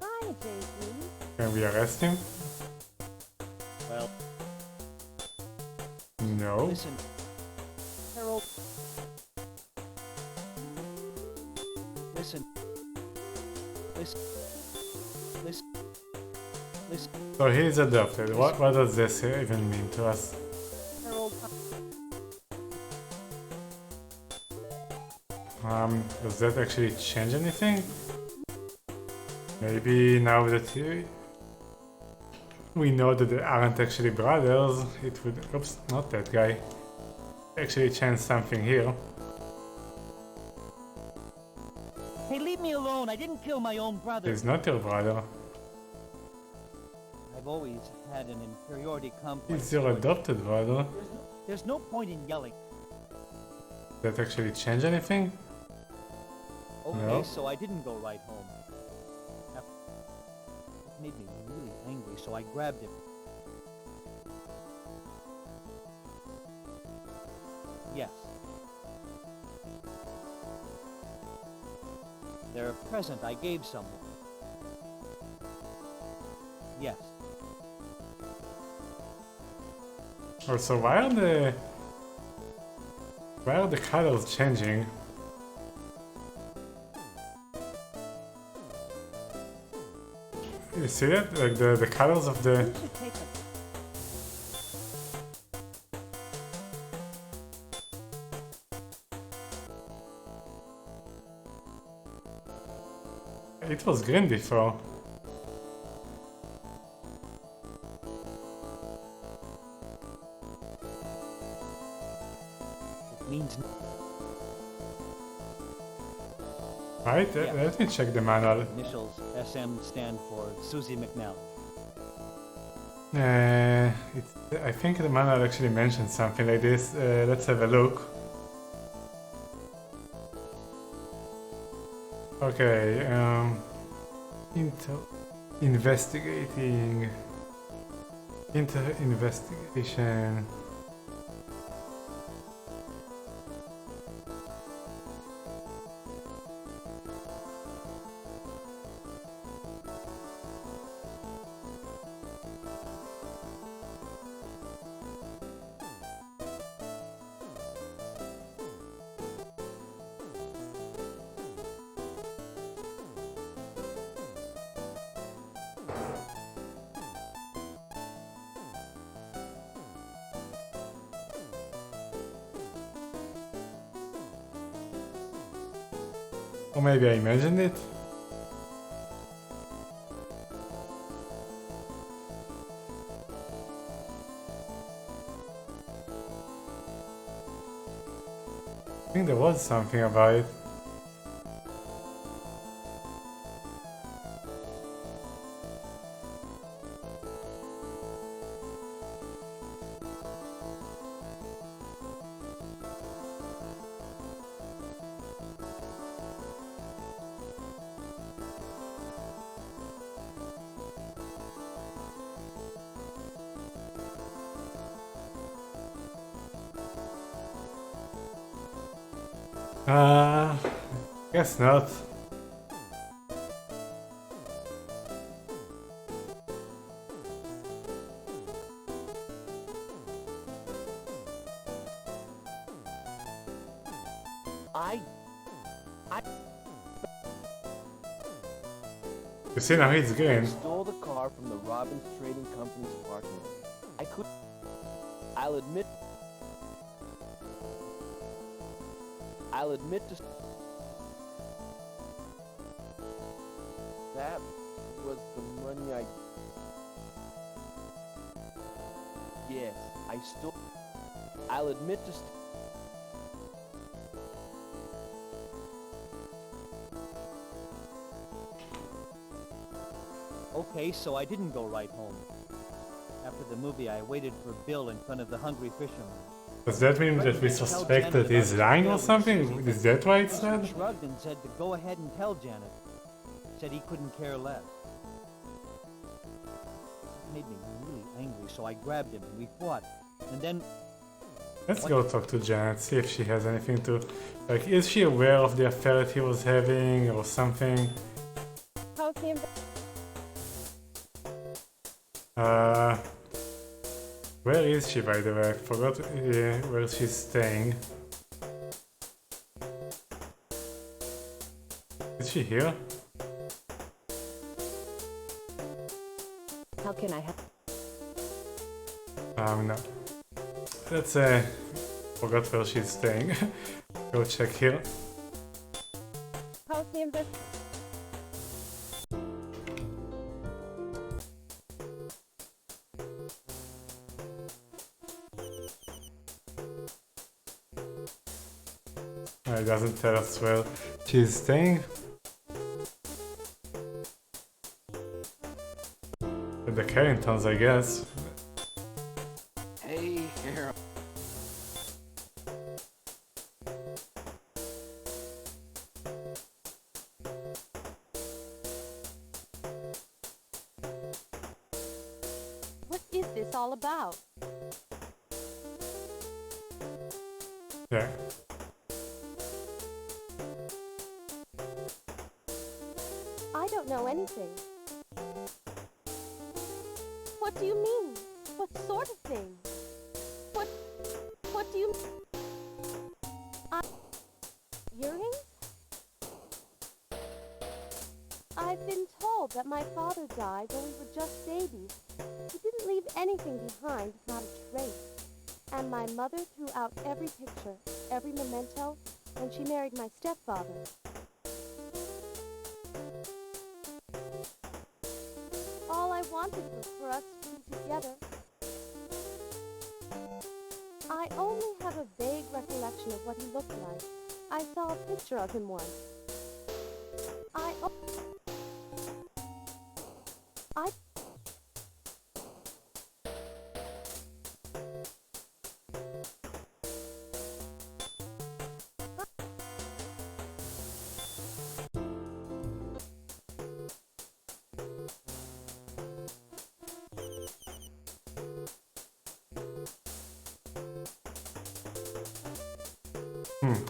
JP. Can we arrest him? Well, No. listen, Harold. Listen. Listen. Listen. Listen. So he is adopted. What does this even mean to us? Harold. Does that actually change anything? Maybe now that we know that they aren't actually brothers, it would... Oops, not that guy. Actually change something here. Hey, leave me alone. I didn't kill my own brother. He's not your brother. I've always had an inferiority complex. He's your adopted brother. There's no point in yelling. Does that actually change anything? Okay, No. so I didn't go right home. It made me really angry, so I grabbed him. Yes. They're a present I gave someone. Yes. Also, why are the colors changing? You see that? Like the colors of the... It was green before. It means Right? Let me check the manual. initials SM stand for Susie McNally. I think the manual actually mentions something like this. Let's have a look. Okay, investigation. Or maybe I imagined it? I think there was something about it. Guess not. You see now he's green. I stole the car from the Robbins Trading Company's parking lot. I'll admit. I'll admit to... That was the money I... Yes, I stole... I'll admit to... Okay, so I didn't go right home. After the movie, I waited for Bill in front of the Hungry Fisherman. Does that mean that we suspect that he's lying or something? Is that why it's He said? shrugged and said to go ahead and tell Janet. Said he couldn't care less. It made me really angry, so I grabbed him and we fought. And then... Let's go talk to Janet, see if she has anything to... Like, is she aware of the affair that he was having or something? How's the Where is she, by the way? I forgot where she's staying. Is she here? How can I help? No. Let's forgot where she's staying. Go check here. How's the invest? It doesn't tell us where she's staying. At the Carringtons, I guess. Hey, Harold. What is this all about? Yeah. I don't know anything. What do you mean? What sort of thing? What do you... Earrings? I've been told that my father died when we were just babies. He didn't leave anything behind, not a trace. And my mother threw out every picture, every memento, when she married my stepfather. All I wanted was for us to be together. I only have a vague recollection of what he looked like. I saw a picture of him once.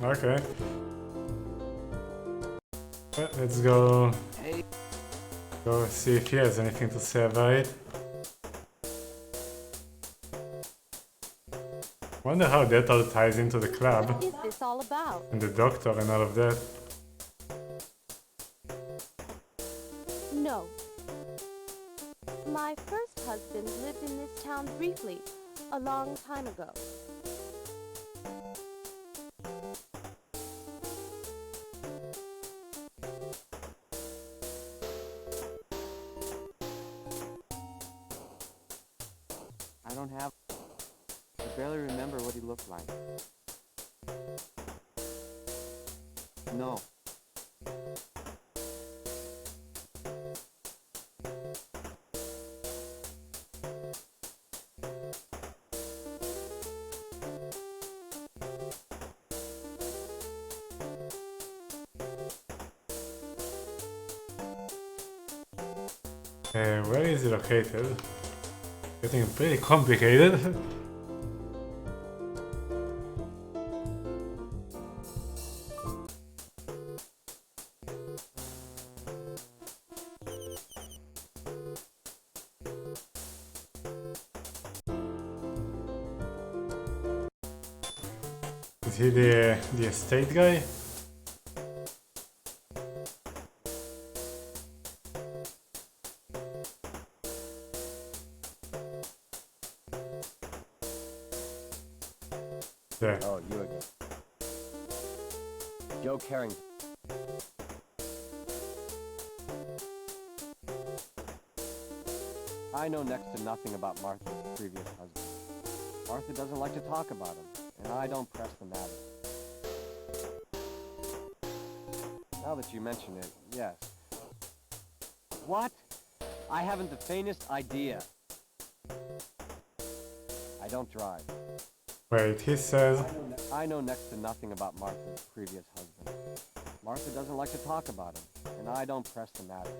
Okay. Let's go see if he has anything to say about it. Wonder how that all ties into the club. What is this all about? And the doctor and all of that. No. My first husband lived in this town briefly, a long time ago. I barely remember what he looked like. No. Where is it located? Getting pretty complicated. Is he the estate guy? Oh, you again. Joe Carrington. I know next to nothing about Martha's previous husband. Martha doesn't like to talk about him, and I don't press the matter. Now that you mention it, yes. What? I haven't the faintest idea. I don't drive. Wait, he says... I know next to nothing about Martha's previous husband. Martha doesn't like to talk about him, and I don't press the matter.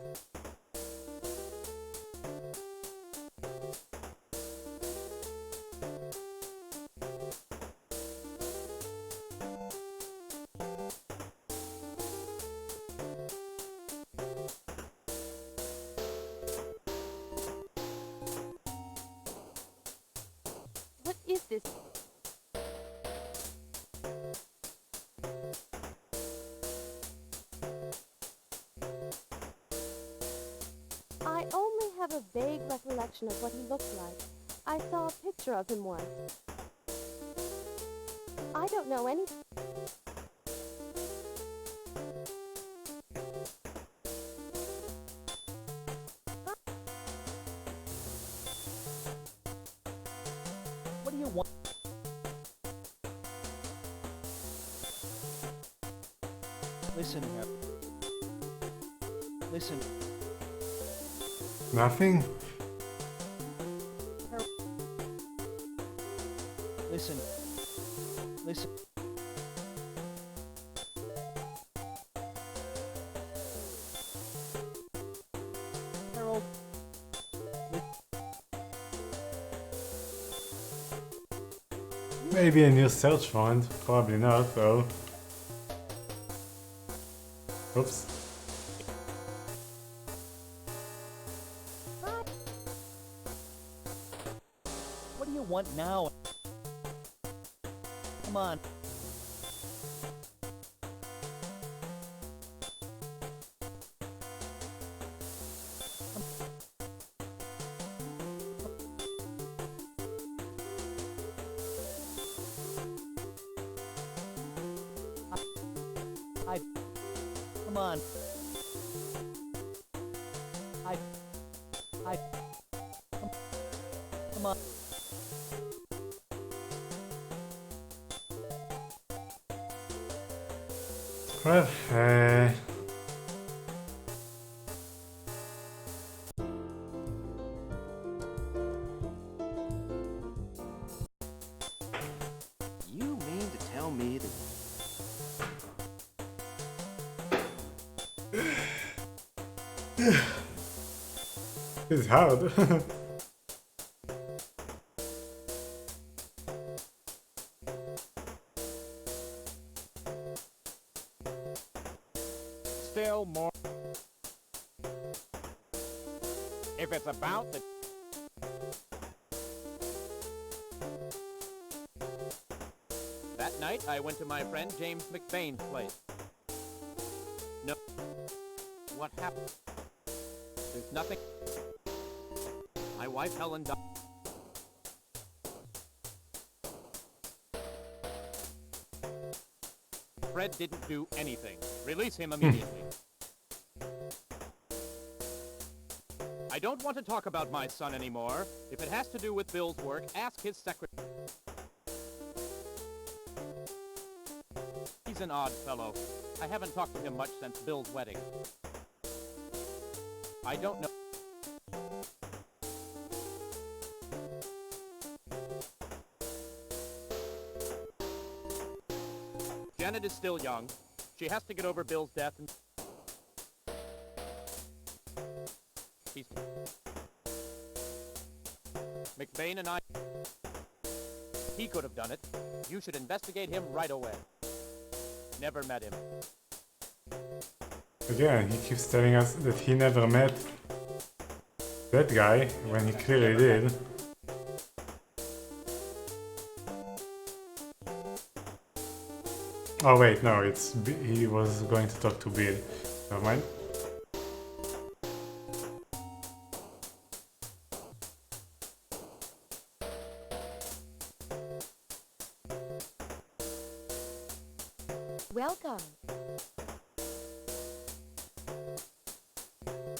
What is this? I only have a vague recollection of what he looked like. I saw a picture of him once. I don't know any... What do you want? Listen, Harry. Listen. Nothing? Listen. Listen. Harold. Maybe a new search fund. Probably not, though. Oops. What do you want now? Come on. Come on. Come on. Well, You mean to tell me that... it's hard. Still more. If it's about the... That night, I went to my friend James McBain's place. No. What happened? There's nothing. My wife Helen died. Fred didn't do anything. Release him immediately. I don't want to talk about my son anymore. If it has to do with Bill's work, ask his secretary. He's an odd fellow. I haven't talked to him much since Bill's wedding. I don't know. Janet is still young. She has to get over Bill's death and... McBain and I... He could have done it. You should investigate him right away. Never met him. Again, he keeps telling us that he never met that guy, when he clearly did. Oh wait, no, he was going to talk to Bill. Never mind. welcome.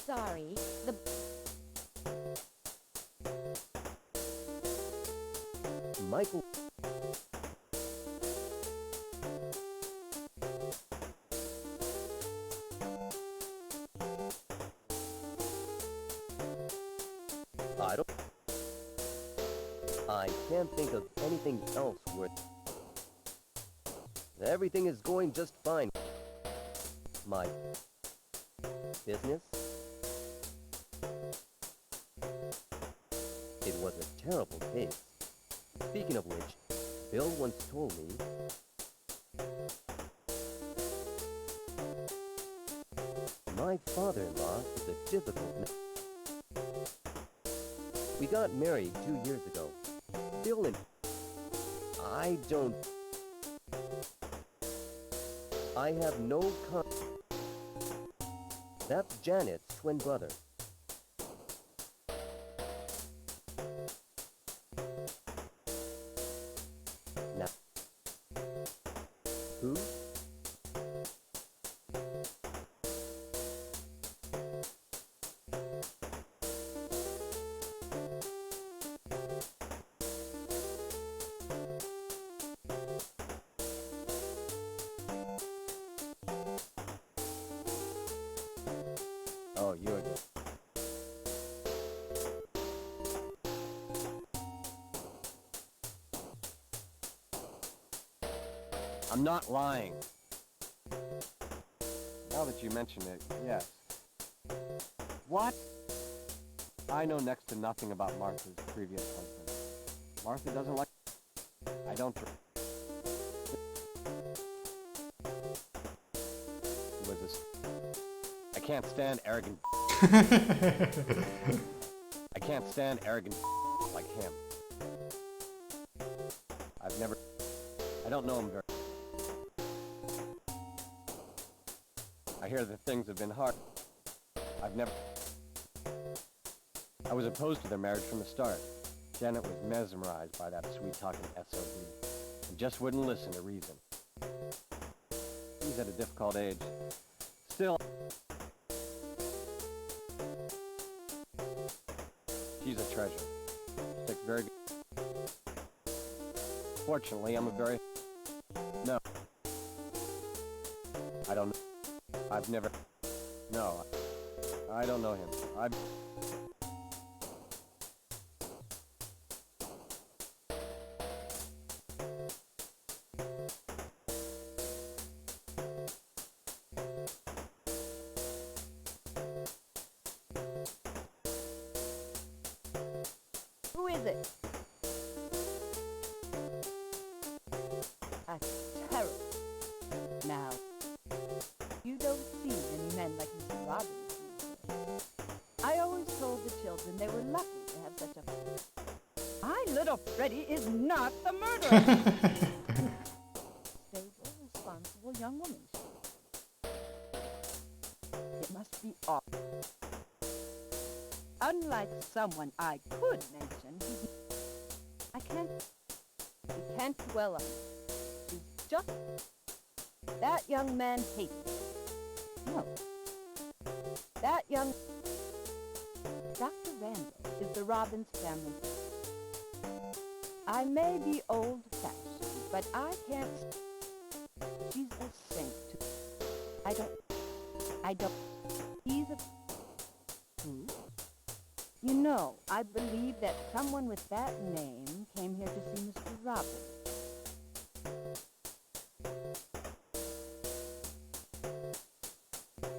Sorry, the... Michael... I can't think of anything else worth... Everything is going just fine. My... business? It was a terrible case. Speaking of which, Bill once told me... My father-in-law is a difficult man. We got married 2 years ago. Bill and... I don't... I have no That's Janet's twin brother. Now... Who? Oh, you're good. I'm not lying. Now that you mention it, yes. What? I know next to nothing about Martha's previous husband. Martha doesn't like... I don't... He was a... I can't stand arrogant... I can't stand arrogant like him. I've never... I don't know him very... I hear that things have been hard. I've never... I was opposed to their marriage from the start. Janet was mesmerized by that sweet-talking SOB and just wouldn't listen to reason. He's at a difficult age. Still... She's a treasure. Sticks very good. Fortunately, I'm a very... No. I don't know. I've never... No. I don't know him. Who is it? That's terrible. Now, you don't see many men like Mr. Robbins. I always told the children they were lucky to have such a... My little Freddie is not the murderer. Stable, responsible young woman. It must be awful. Unlike someone I could mention, we can't dwell on it. She's just... That young man hates me. No. That young... Dr. Randall is the Robbins family. I may be old-fashioned, but I can't... She's a saint to me. I don't... He's a... Who? You know, I believe that someone with that name came here to see Mr. Robbins.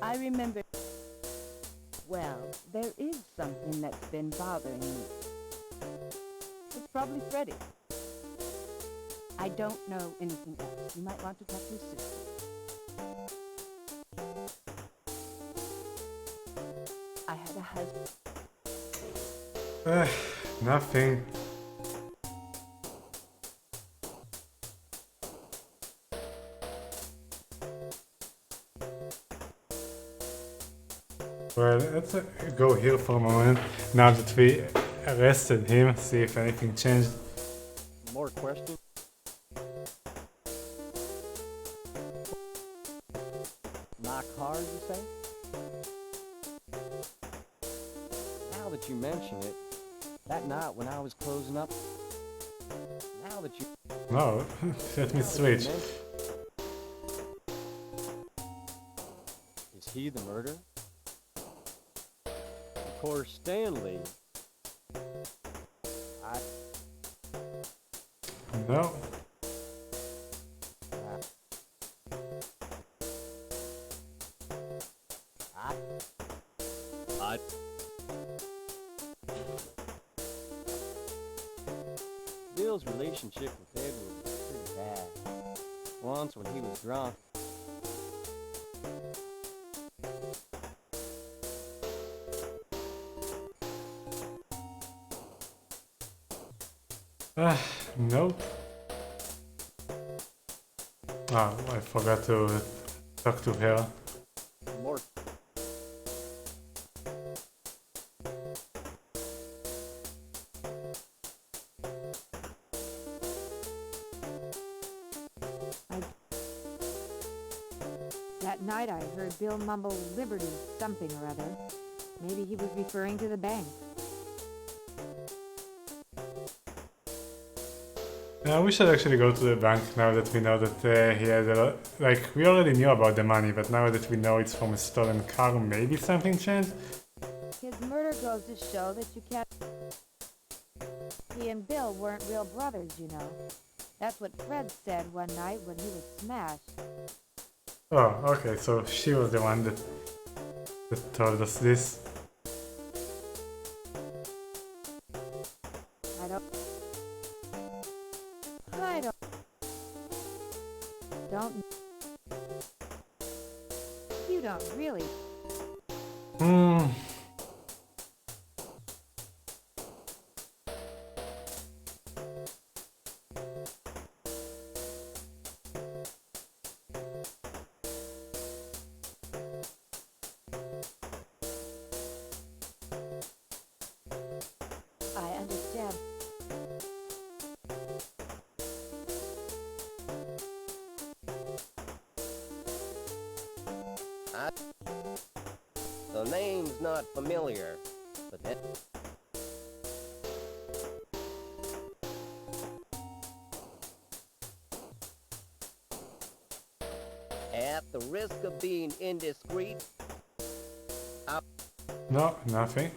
I remember... Well, there is something that's been bothering me. It's probably Freddie. I don't know anything else. You might want to talk to his sister. I had a husband. Nothing. Well, let's go here for a moment. Now that we arrested him, see if anything changed. More questions? my car, you say? Now that you mention it, that night when I was closing up, now that you... No, let me switch. Is he the murderer? Of course, Stanley. No. Bill's relationship with Edward was pretty bad. Once when he was drunk, Nope. Ah, I forgot to talk to her. more That night I heard Bill mumble Liberty something or other. Maybe he was referring to the bank. Yeah, we should actually go to the bank now that we know that he has a lot. Like, we already knew about the money, but now that we know it's from a stolen car, maybe something changed? His murder goes to show that you can't... He and Bill weren't real brothers, you know. That's what Fred said one night when he was smashed. Oh, okay, so she was the one that told us this. You don't really. I understand. The name's not familiar, but that... At the risk of being indiscreet, No, nothing.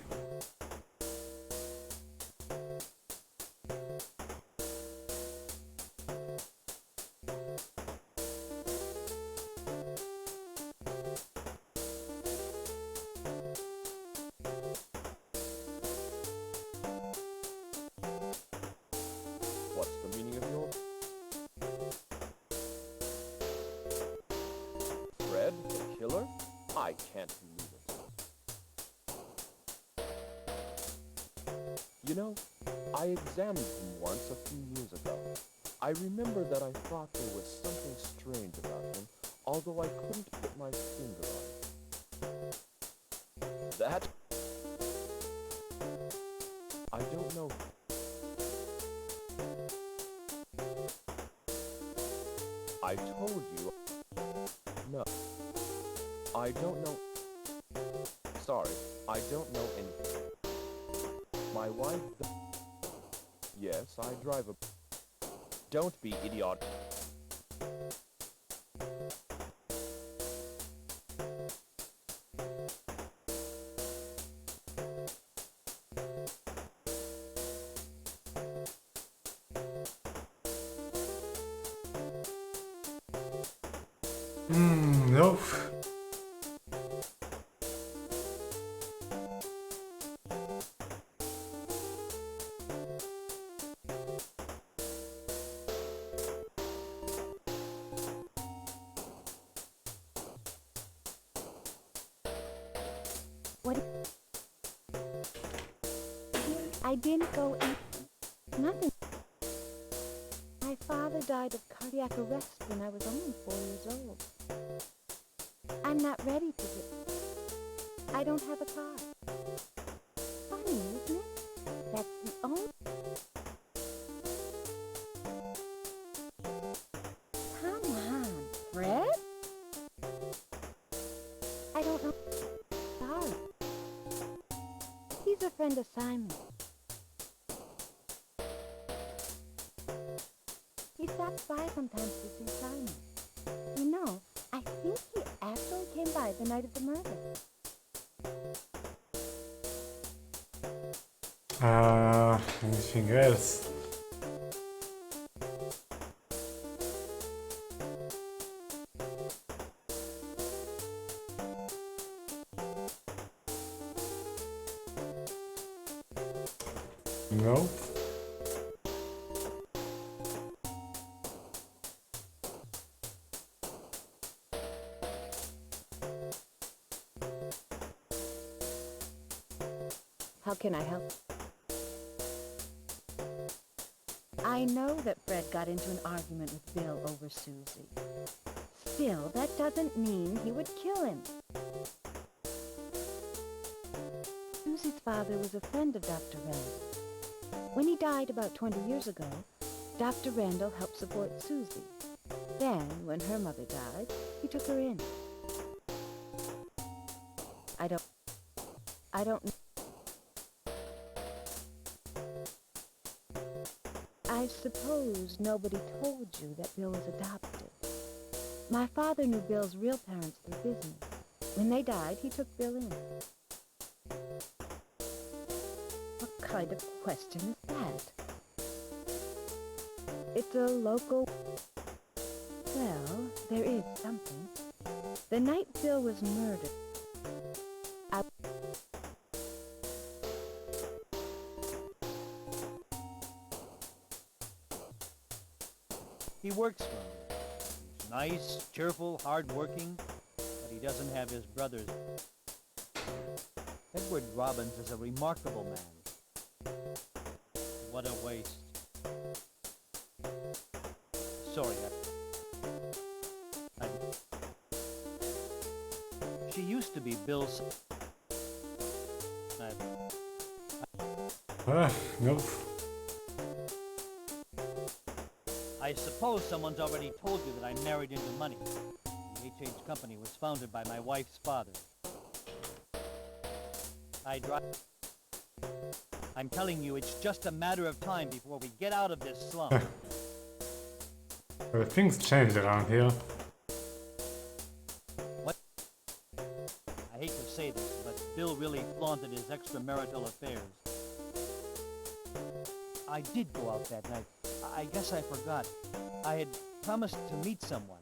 What's the meaning of your... Fred, the killer? I can't believe it. You know, I examined him once a few years ago. I remember that I thought there was something strange about him, although I couldn't put my finger on it. That... I don't know. I told you. No. I don't know. Sorry, I don't know anything. My wife... Yes, I drive a... Don't be idiotic. Nope. I didn't go in. Nothing. My father died of cardiac arrest when I was only 4 years old. I'm not ready to get... I don't have a car. Funny, isn't it? That's the only... Come on, Fred? friend assignment. He stops by sometimes to see Simon. You know, I think he actually came by the night of the murder. Anything else? No. How can I help? I know that Fred got into an argument with Bill over Susie. Still, that doesn't mean he would kill him. Susie's father was a friend of Dr. Randall. When he died about 20 years ago, Dr. Randall helped support Susie. Then, when her mother died, he took her in. I don't know. I suppose nobody told you that Bill was adopted. My father knew Bill's real parents through business. When they died, he took Bill in. What kind of question is that? It's a local... Well, there is something. The night Bill was murdered, He works for me. He's nice, cheerful, hard-working, but he doesn't have his brothers. Edward Robbins is a remarkable man. What a waste. Sorry, she used to be Bill's... Nope. I suppose someone's already told you that I married into money. The H.H. Company was founded by my wife's father. I'm telling you, it's just a matter of time before we get out of this slump. Well, things changed around here. What? I hate to say this, but Bill really flaunted his extramarital affairs. I did go out that night. I guess I forgot. I had promised to meet someone.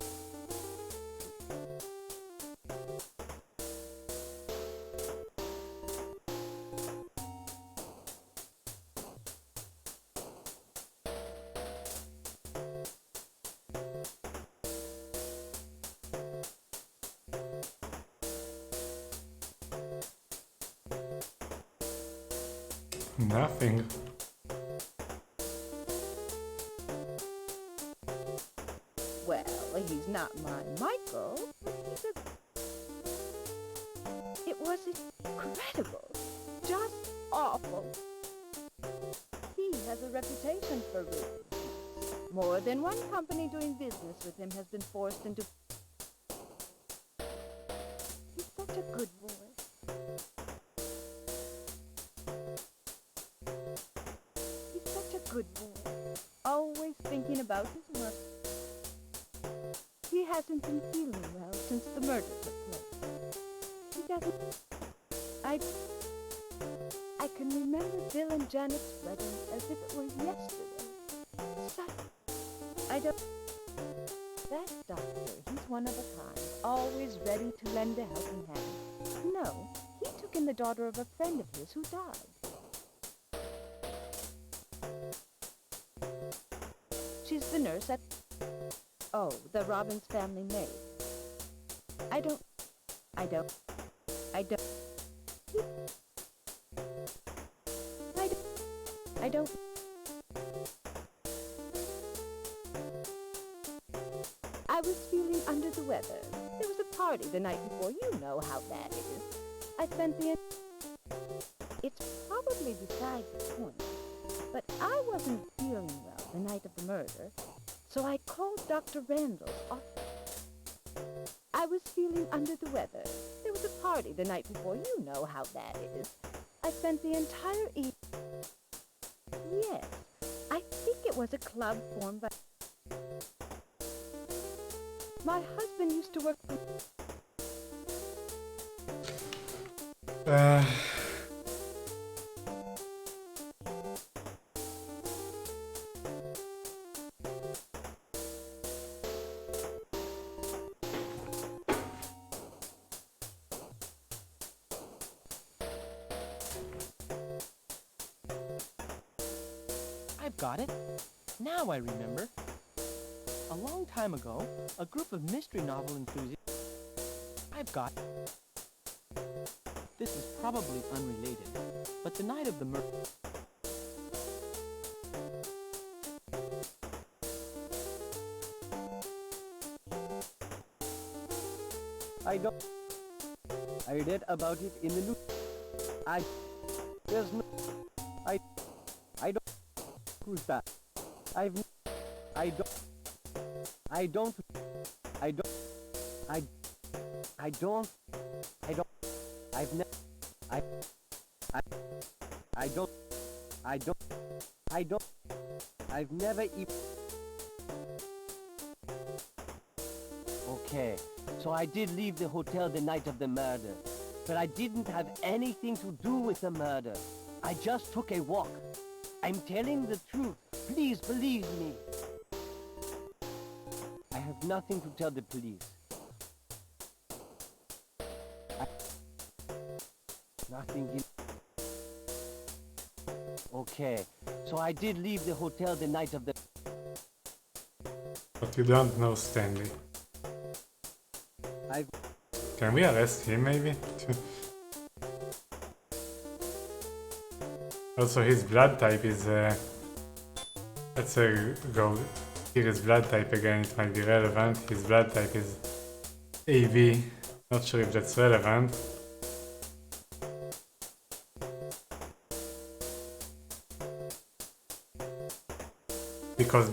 Nothing. well, he's not my Michael, but he's a... It was incredible. Just awful. He has a reputation for rudeness. More than one company doing business with him has been forced into... He's such a good boy. He's such a good boy. Always thinking about his mother. He hasn't been feeling well since the murder took place. He doesn't... I can remember Bill and Janet's wedding as if it were yesterday. I don't... That doctor, he's one of a kind, always ready to lend a helping hand. No, he took in the daughter of a friend of his who died. She's the nurse at... Oh, the Robbins family maid. I don't... I was feeling under the weather. There was a party the night before. You know how bad it is. I spent the... It's probably beside the point, but I wasn't feeling well the night of the murder, so I called Dr. Randall's office. I was feeling under the weather. There was a party the night before. You know how bad it is. I I spent the entire evening. Yes, I think it was a club formed by... My husband used to work for... I've got it. Now I remember. A long time ago, a group of mystery novel enthusiasts... I've got... This is probably unrelated, but the night of the murder... I don't... I read about it in the news. There's no... I don't... Who's that? I don't... I don't... I don't... I don't... I've never... I've never even... Okay, so I did leave the hotel the night of the murder, but I didn't have anything to do with the murder. I just took a walk. I'm telling the truth. Please believe me. I have nothing to tell the police. Nothing in... Okay, so I did leave the hotel the night of the... But you don't know Stanley. Can we arrest him maybe? Also his blood type is let's go here his blood type again, it might be relevant. His blood type is AV, not sure if that's relevant. Because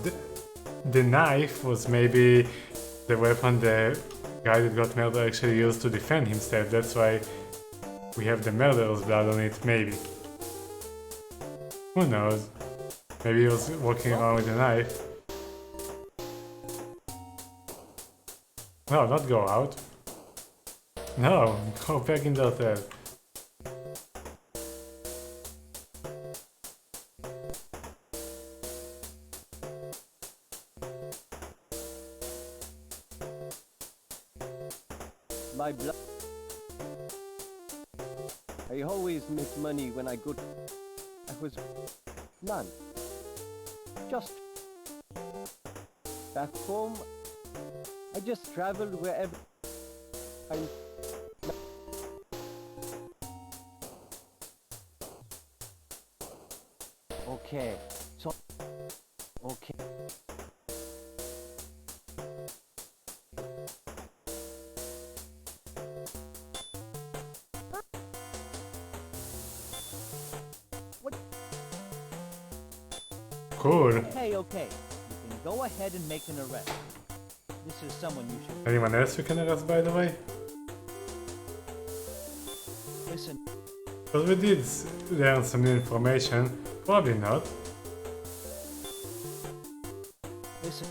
the knife was maybe the weapon the guy that got murdered actually used to defend himself, that's why we have the murderer's blood on it, maybe. Who knows? Maybe he was walking around with a knife. No, not go out. No, go back in the hotel. My blood... I always make money when I go to... I was... None. Just... Back home... I just traveled wherever... I'm... Okay, so... Okay. Cool. Okay, okay. You can go ahead and make an arrest. This is someone you should... Anyone else you can arrest, by the way? Listen. Because we did learn some new information. Probably not. Listen.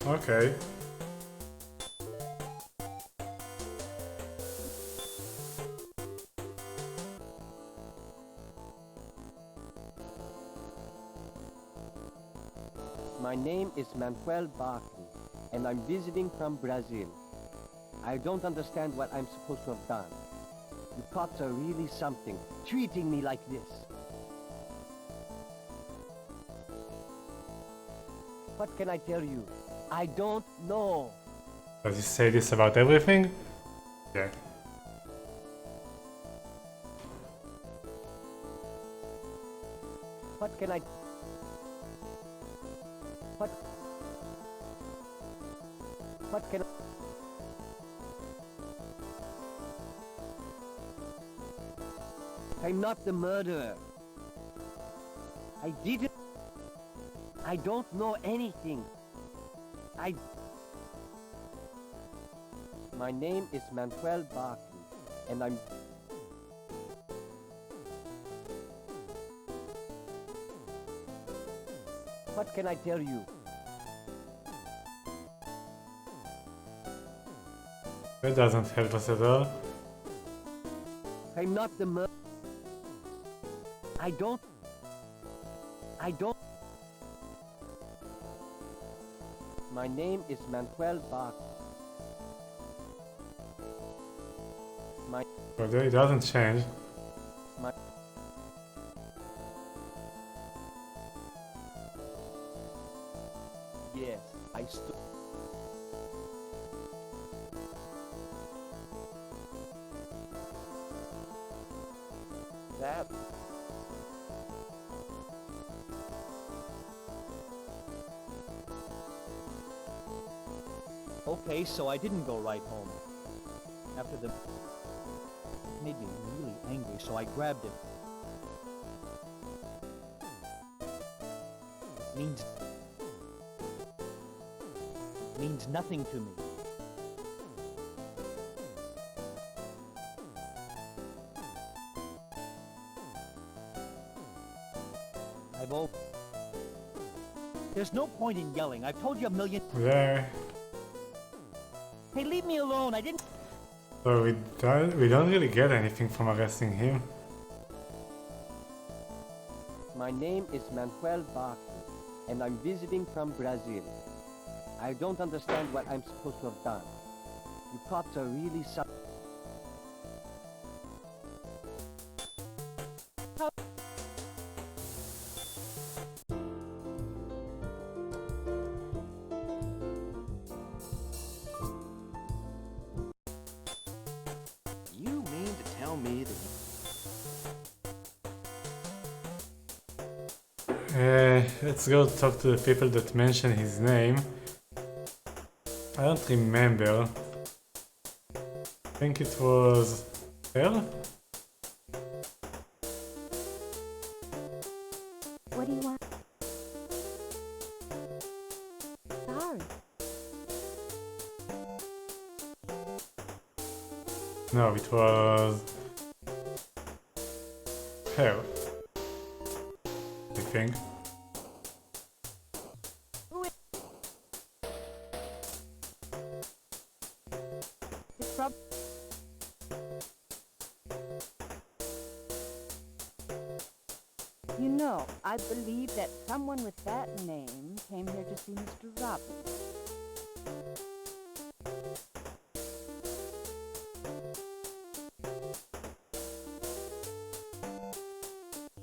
Okay. My name is Manuel Barkley, and I'm visiting from Brazil. I don't understand what I'm supposed to have done. You cops are really something, treating me like this. What can I tell you? I don't know. Does he say this about everything? Yeah. What can I... What can I... I'm not the murderer. I didn't... I don't know anything. My name is Manuel Barkley, and I'm... What can I tell you? That doesn't help us at all. I'm not the murderer. I don't... My name is Manuel Barkley. But it doesn't change. My... Yes, I stood... That... Okay, so I didn't go right home. After the... made me really angry, so I grabbed him. Means nothing to me. There's no point in yelling. I've told you a million... There. Hey, leave me alone. I didn't... So we don't really get anything from arresting him. My name is Manuel Barkley, and I'm visiting from Brazil. I don't understand what I'm supposed to have done. You cops are really You mean to tell me that Let's go talk to the people that mention his name. I don't remember. I think it was Earl? What do you want? Sorry. No, it was Pearl, I think. You know, I believe that someone with that name came here to see Mr. Robbins.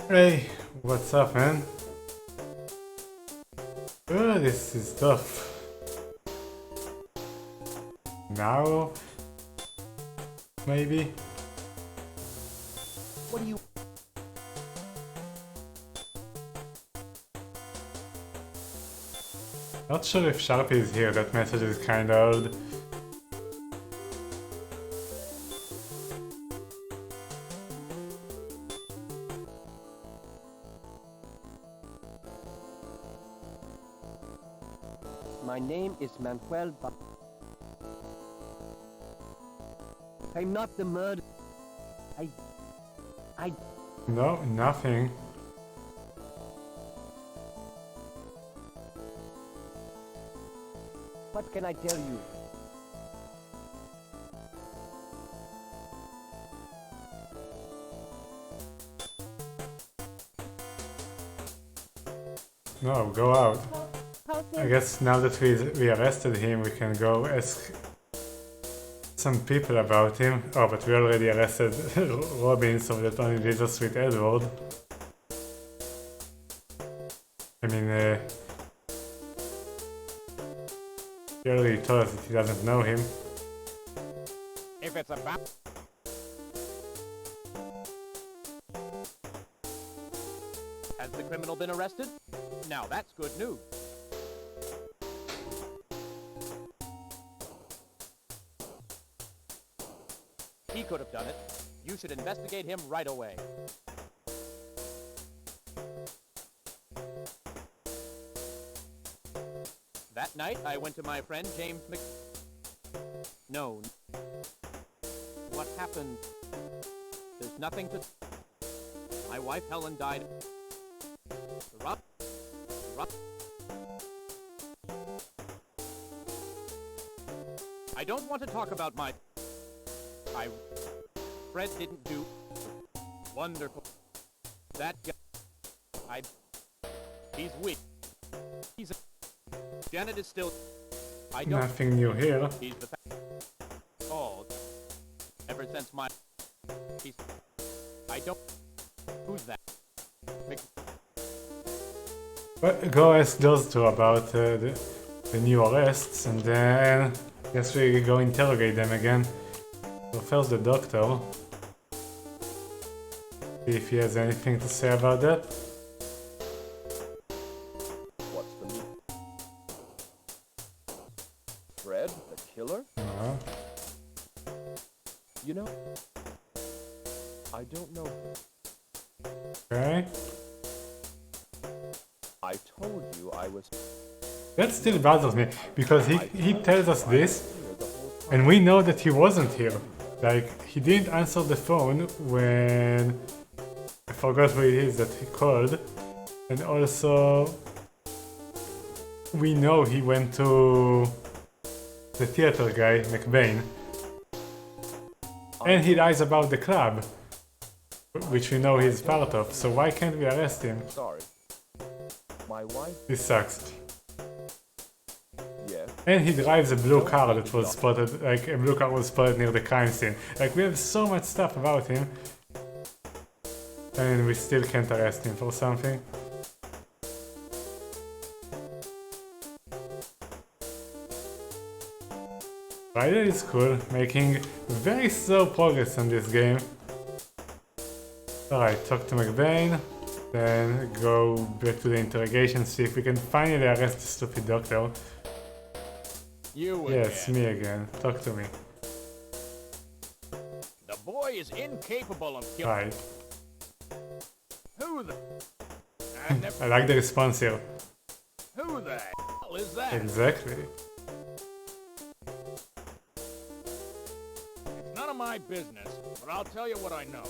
Hey, what's up, man? Oh, this is tough. Now, maybe? What do you... Not sure if Sharpie is here, that message is kinda old. My name is Manuel Barkley. I'm not the murderer. No, nothing. What can I tell you? No, go out. I guess now that we arrested him, we can go ask some people about him. Oh, but we already arrested Robin, so that only leaves us with Edward. I mean, he already told us that he doesn't know him. If it's about... Has the criminal been arrested? Now that's good news. He could have done it. You should investigate him right away. That night, I went to my friend James No. What happened? There's nothing to... My wife Helen died. The Rob... I don't want to talk about my... Fred didn't do... Wonderful. That guy... He's weak. He's a... Janet is still... I don't... Nothing new here. He's the... Oh... Ever since my... He's... I don't... Who's that? But go ask those two about the new arrests, and then I guess we go interrogate them again. So first the doctor. See if he has anything to say about that. What's the meaning? Fred, the killer? You know, I don't know him. Okay. I told you I was... That still bothers me, because he tells us this, and we know that he wasn't here. Like, he didn't answer the phone when... I forgot who it is that he called. And also... We know he went to... the theater guy, McBain. And he lies about the club, which we know he's part of, so why can't we arrest him? Sorry. My wife... This sucks. Yes. And he drives a blue car that was spotted, like a blue car was spotted near the crime scene. Like, we have so much stuff about him, and we still can't arrest him for something. Ryder is cool, making very slow progress on this game. Alright, talk to McBain, then go back to the interrogation, see if we can finally arrest the stupid doctor. You Yes, again. me again. Talk to me. The boy is incapable of killing. Right. Who the... I like the response here. Who the hell is that? Exactly. It's none of my business, but I'll tell you what I know.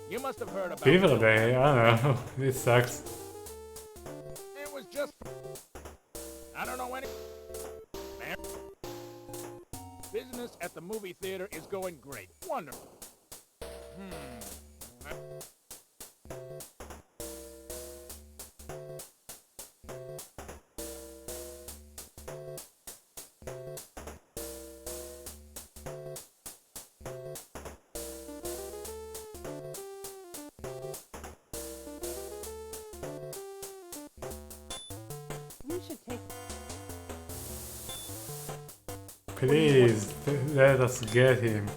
You must have heard about... Beaver Day, I don't know. This sucks. It was just... I don't know any... Man. Business at the movie theater is going great. Wonderful. You should take... Please, let us get him.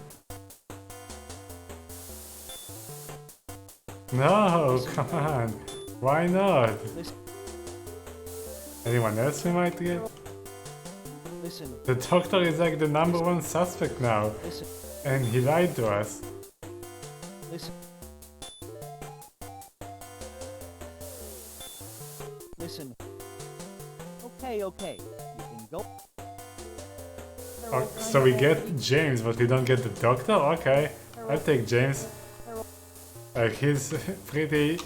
No, come on. Why not? Anyone else we might get? Listen. The doctor is like the #1 suspect now. Listen. And he lied to us. Listen. Listen. Okay. You can go. Oh, so we get James, but we don't get the doctor? Okay, I'll take James. Like, he's pretty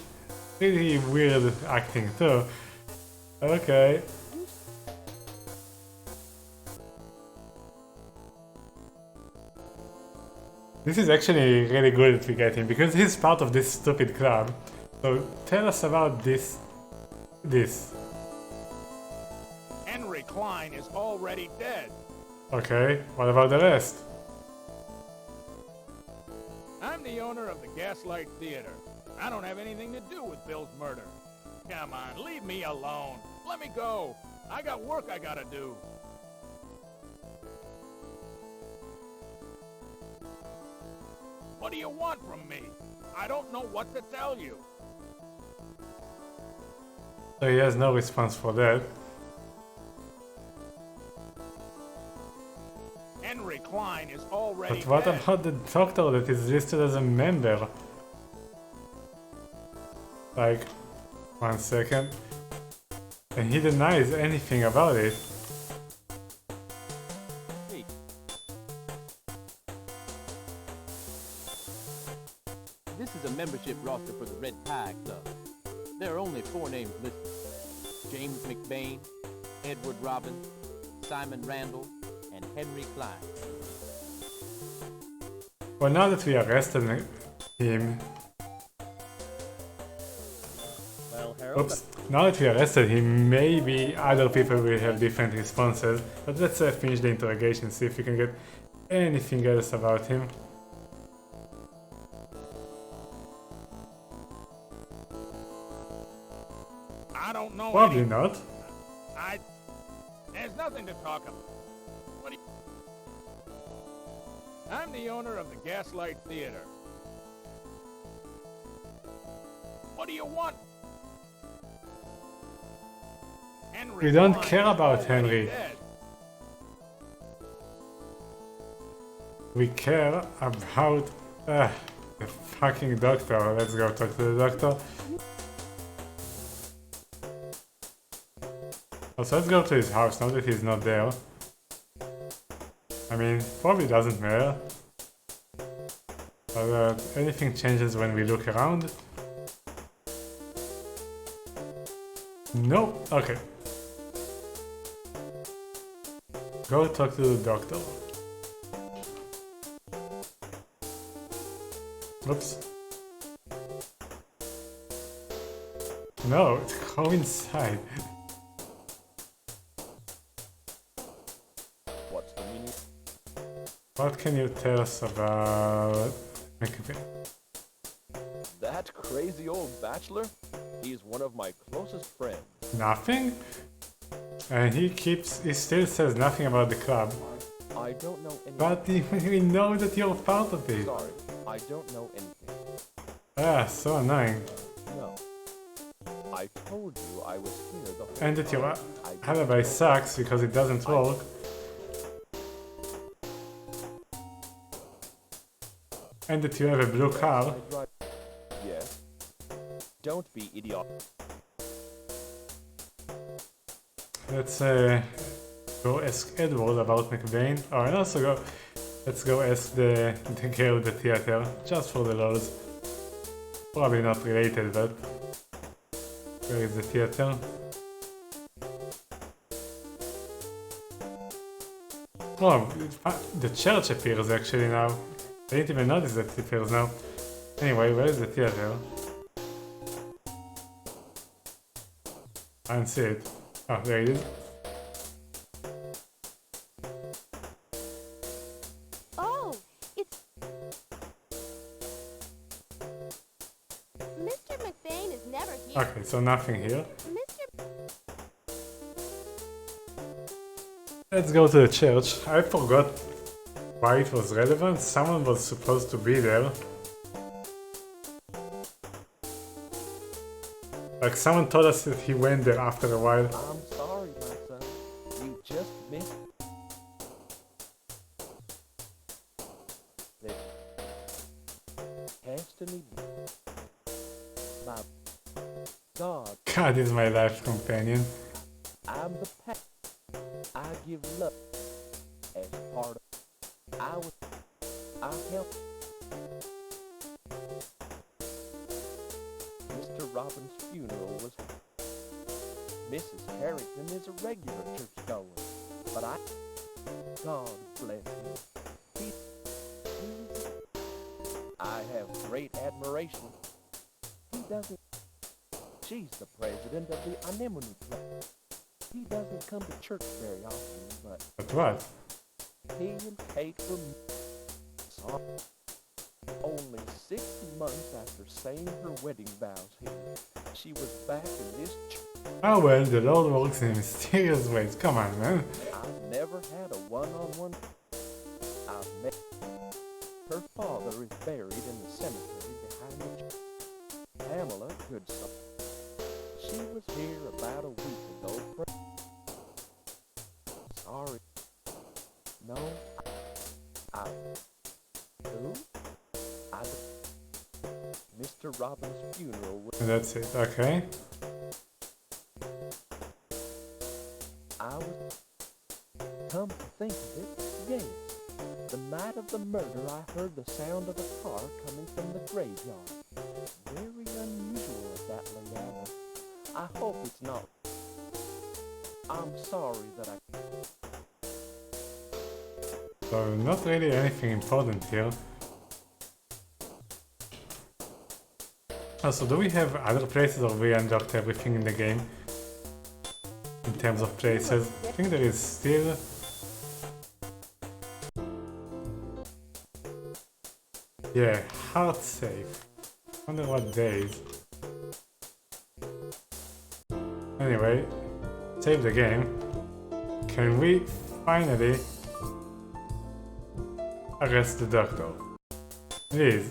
weird acting too. Okay. This is actually really good if we get him, because he's part of this stupid club. So tell us about this. Henry Klein is already dead. Okay, what about the rest? I'm the owner of the Gaslight Theater. I don't have anything to do with Bill's murder. Come on, leave me alone. Let me go. I got work I gotta do. What do you want from me? I don't know what to tell you. So he has no response for that. Henry Klein is already But what dead. about the doctor that is listed as a member? Like, 1 second. And he denies anything about it. membership roster for the Red Tie Club. There are only 4 names listed. James McBain, Edward Robbins, Simon Randall, and Henry Klein. Well, now that we arrested him... Well, Harold, Oops. Now that we arrested him, maybe other people will have different responses. But let's finish the interrogation, see if we can get anything else about him. I don't know. Probably not. There's nothing to talk about. What do you... I'm the owner of the Gaslight Theater. What do you want? Henry We don't Klein care is about already Henry. dead. We care about the fucking doctor. Let's go talk to the doctor. Also, let's go to his house now that he's not there. I mean, probably doesn't matter. But anything changes when we look around? No? Okay. Go talk to the doctor. Oops. No, go inside. What's the meaning? What can you tell us about McBain? That crazy old bachelor? He's one of my closest friends. Nothing? And he still says nothing about the club. I don't know anything. But we know that you're part of it. Sorry, I don't know anything. Ah, so annoying. No. I told you I was here the whole And that your time. alibi sucks because it doesn't work. And that you have a blue car. Yes. Don't be idiot. Let's go ask Edward about McBain. Oh, and also let's go ask the girl at the theater, just for the lols. Probably not related, but where is the theater? Oh, the church appears actually now. I didn't even notice that it appears now. Anyway, where is the theater? I don't see it. Oh, there it is. Oh, it's... Mr. McBain is never here. Okay, so nothing here. Mr. Let's go to the church. I forgot why it was relevant. Someone was supposed to be there. Like someone told us that he went there after a while. I'm sorry, my son. You just missed it. Destiny. My God, God is my life companion. I'm the past. I give love as part of. I help. Mr. Robbins' funeral was. Mrs. Harrington is a regular churchgoer, but God bless him. I have great admiration. He doesn't. She's the president of the Anemone Club. He doesn't come to church very often, But what? he and Kate were sorry. Only 6 months after saying her wedding vows here, she was back in this church. Oh well, the Lord works in mysterious ways. Come on, man. I've never had a one-on-one. I've met. Her father is buried in the cemetery behind the church. Pamela, good soul. She was here about a week ago. Sorry. No. Who? Mr. Robbins' funeral was... And that's it, okay. I was... Come to think of it, yes. The night of the murder, I heard the sound of a car coming from the graveyard. very unusual at that late hour. I hope it's not. I'm sorry that I... So not really anything important here. Also, do we have other places or we unlocked everything in the game? In terms of places? I think there is still... Yeah, hard save. Wonder what days. Anyway, save the game. Can we finally arrest the doctor? Please.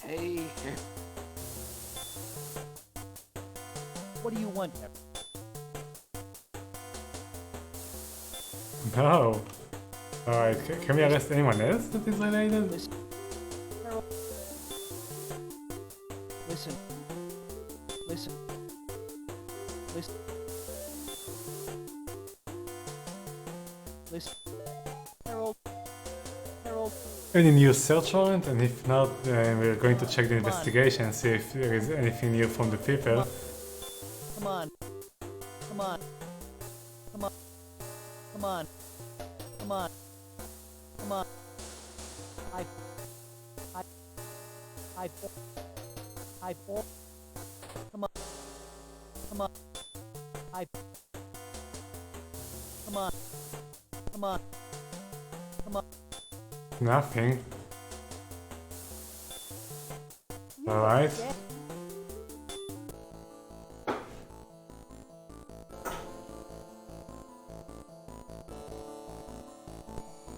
Hey. What do you want, Harry? No. Alright, can we arrest anyone else that is related? Listen. Harold. Listen. Listen. Listen. Listen. Harold. Harold. Any new search warrant? And if not, we're going to check the investigation and see if there is anything new from the people. Come on. Come on. Come on. Come on. Come on. Come on. I come on. Come on. Come on. Come on. Come on. Nothing. Alright.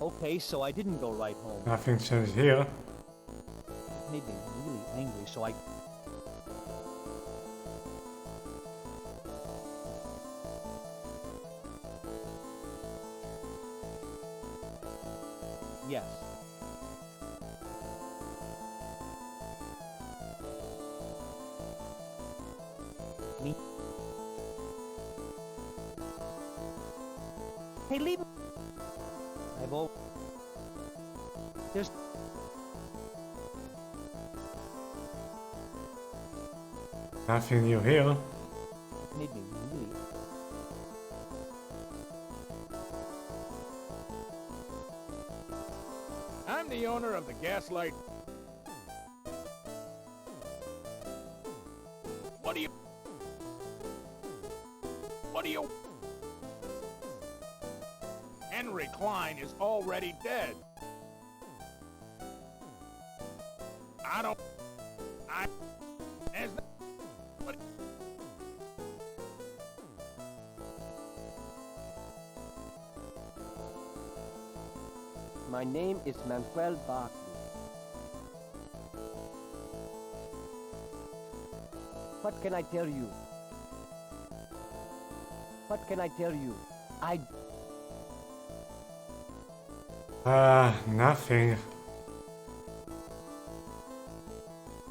Okay, so I didn't go right home. Nothing changed here. It made me really angry, so I... Yes. Me? Hey, leave me. I've all... There's... Nothing new here. It made me really... I'm the owner of the Gaslight. What do you... Henry Klein is already dead. There's no... What... My name is Manuel Barkley. What can I tell you? What can I tell you? Nothing.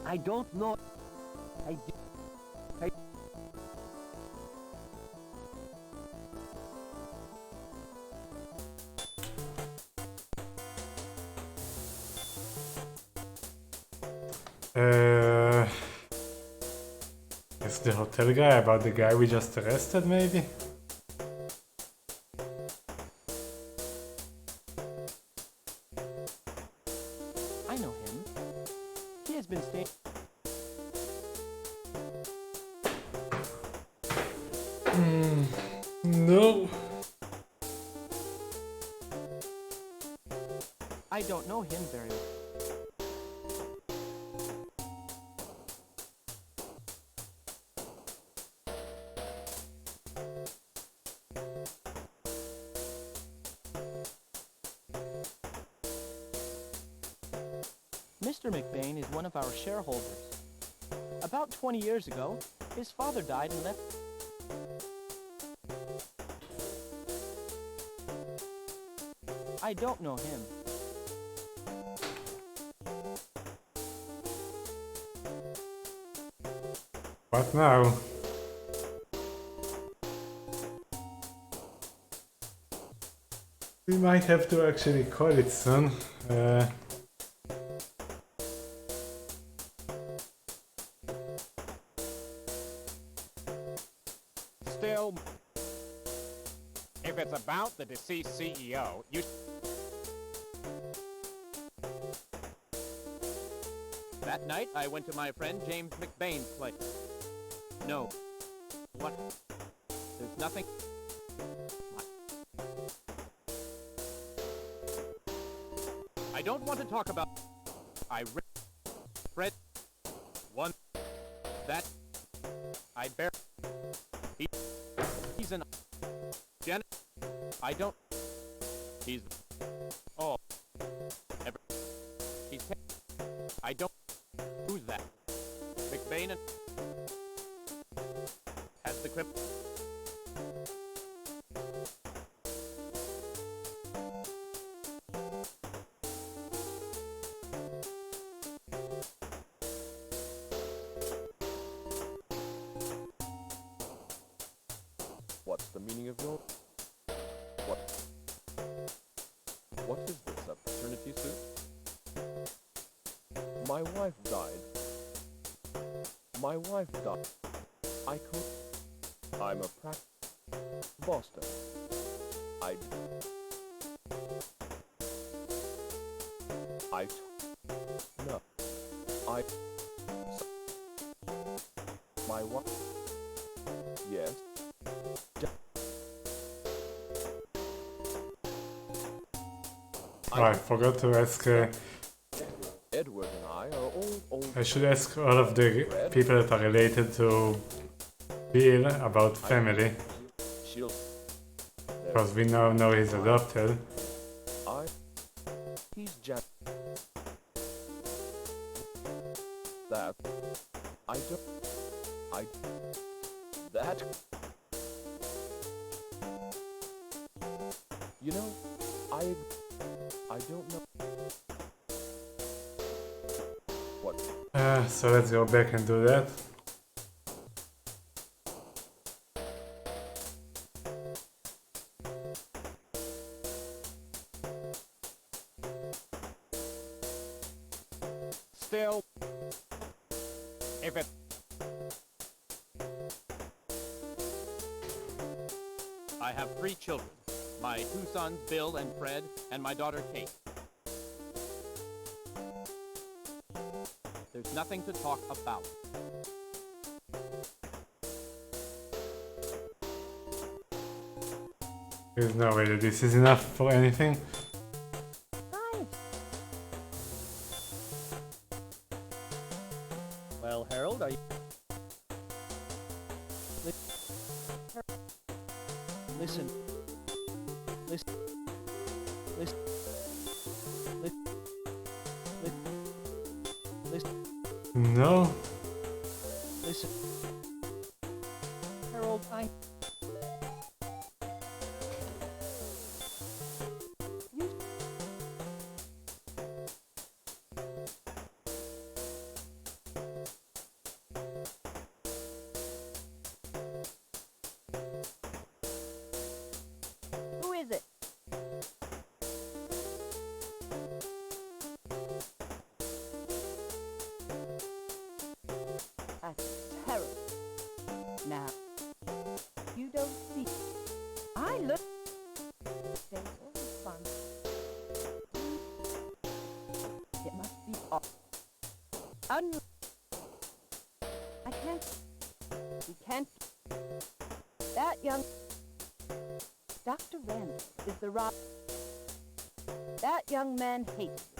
I don't know. Is the hotel guy about the guy we just arrested, maybe? I know him. He has been staying... No. I don't know him very well. Mr. McBain is one of our shareholders. About 20 years ago, his father died and left... I don't know him. What now? We might have to actually call it soon. If it's about the deceased CEO, you... That night, I went to my friend James McBain's place. No. What? There's nothing... I don't want to talk about... I read... One... That... I bear... He's an... Jen... I don't... He's... Oh... Ever... He's... I don't... Who's that? McBain and... Has the crypt... What's the meaning of your... What is this, a paternity suit? My wife died. My wife died. I could... I'm a Boston. No. My wife... Yes. Oh, I forgot to ask. Edward and I are old. I should ask all of the people that are related to Bill about family. Because we now know he's adopted. He's Jack. That. I don't. That. You know, I don't know. What? So let's go back and do that. Still... If it... I have 3 children. My 2 sons, Bill and Fred, and my daughter, Kate. There's nothing to talk about. There's no way that this is enough for anything. Well, Harold, are you... Listen. Listen. Listen. Listen. No. Listen. Harold, Who is it? That's terrible. Now, you don't see. I look. They will respond. It must be off. I can't. We can't. That young. Dr. Randall is the rob. That young man hates you.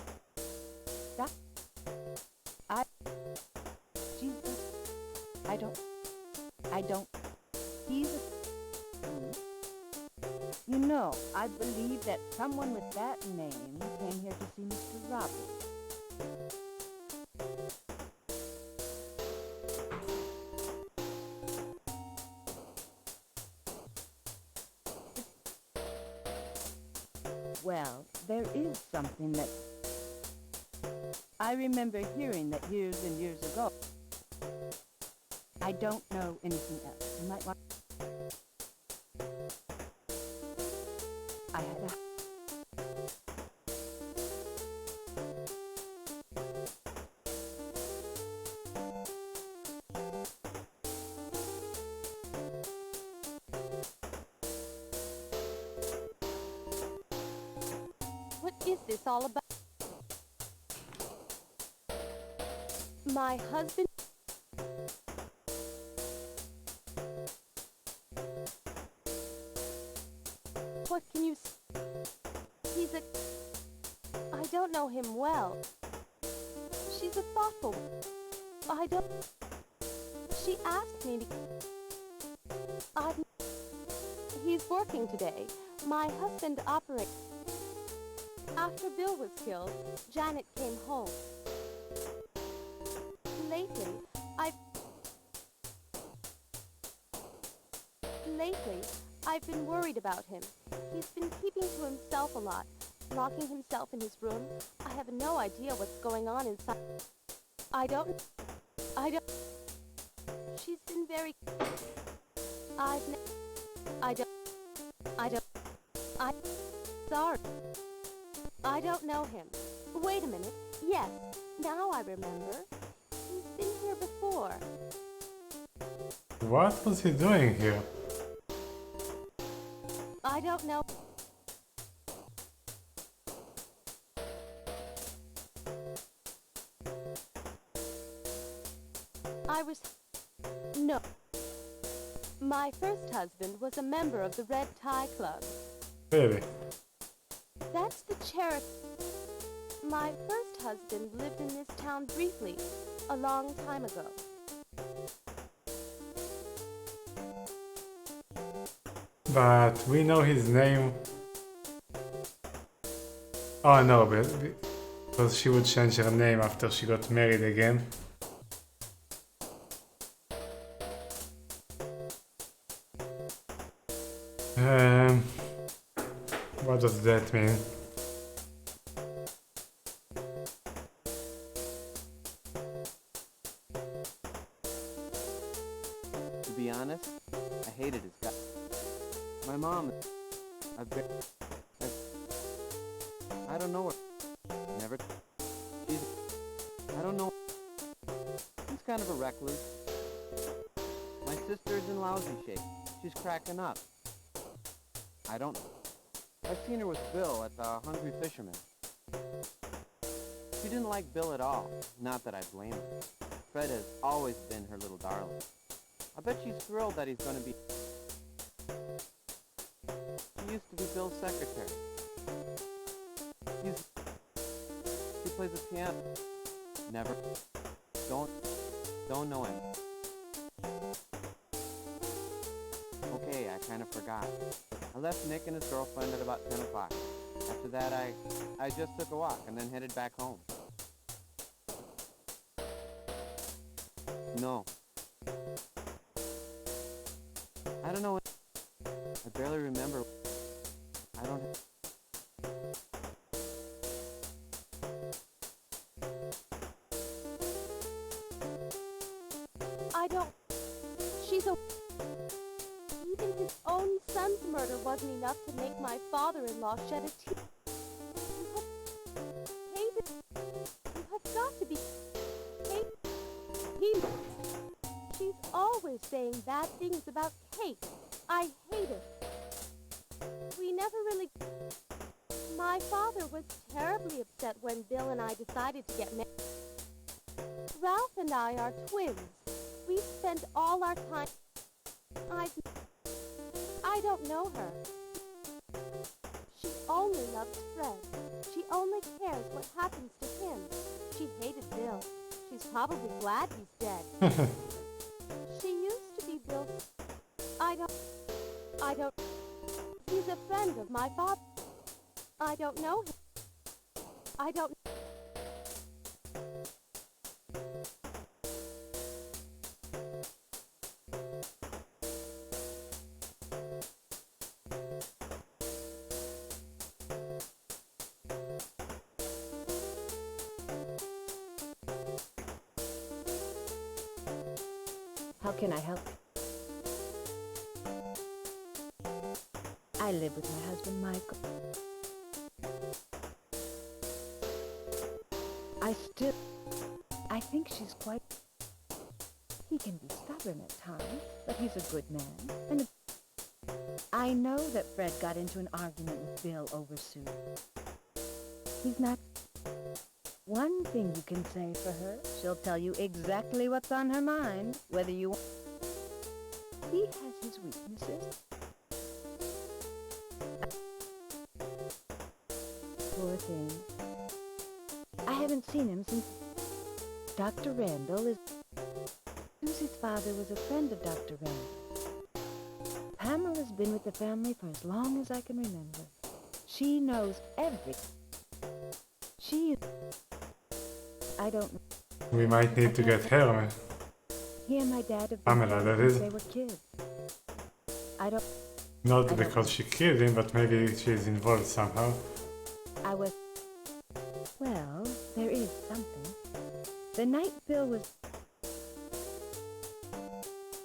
Jesus. I don't. He's a... You know, I believe that someone with that name came here to see Mr. Roberts. Well, there is something that... I remember hearing that years and years ago. I don't know anything else. You might want... I had a... is this all about? My husband... What can you say? He's a... I don't know him well. She's a thoughtful... I don't... She asked me to... He's working today. My husband operates... After Bill was killed, Janet came home. Lately, I've been worried about him. He's been keeping to himself a lot, locking himself in his room. I have no idea what's going on inside. I don't... She's been very... Sorry. I don't know him. Wait a minute. Yes, now I remember. He's been here before. What was he doing here? I don't know. No. My first husband was a member of the Red Tie Club. Really? That's the charity. My first husband lived in this town briefly, a long time ago. But we know his name. Oh no, but because she would change her name after she got married again. What does that mean? To be honest, I hated his guts. My mom, I don't know her. Never. I don't know. He's kind of a recluse. My sister's in lousy shape. She's cracking up. I don't. I've seen her with Bill at the Hungry Fisherman. She didn't like Bill at all. Not that I blame her. Fred has always been her little darling. I bet she's thrilled that he's going to be... She used to be Bill's secretary. He plays the piano. Never. Don't know him. Okay, I kind of forgot. I left Nick and his girlfriend at about 10 o'clock. After that, I just took a walk and then headed back home. No. I don't know. I barely remember. I don't... She's a... Even his own son's murder wasn't enough to make my father-in-law shed a tear. You have got to be... She's always saying bad things about Kate. I hate her. We never really... My father was terribly upset when Bill and I decided to get married. Ralph and I are twins. We spent all our time... I don't know her. She only loves Fred. She only cares what happens to him. She hated Bill. She's probably glad he's dead. She used to be Bill's... I don't... He's a friend of my father. I don't know him. I don't... How can I help? I live with my husband, Michael. I think she's quite... He can be stubborn at times, but he's a good man. And I know that Fred got into an argument with Bill over Sue. He's not... One thing you can say for her, she'll tell you exactly what's on her mind, whether you want... He has his weaknesses. Poor thing. I haven't seen him since... Dr. Randall is... Susie's father was a friend of Dr. Randall. Pamela's been with the family for as long as I can remember. She knows everything. She... I don't know. We might need to get her. He and my dad have been Pamela, that since is. they were kids. I don't... Not because she killed him, but maybe she's involved somehow. I was... Well, there is something. The night Bill was...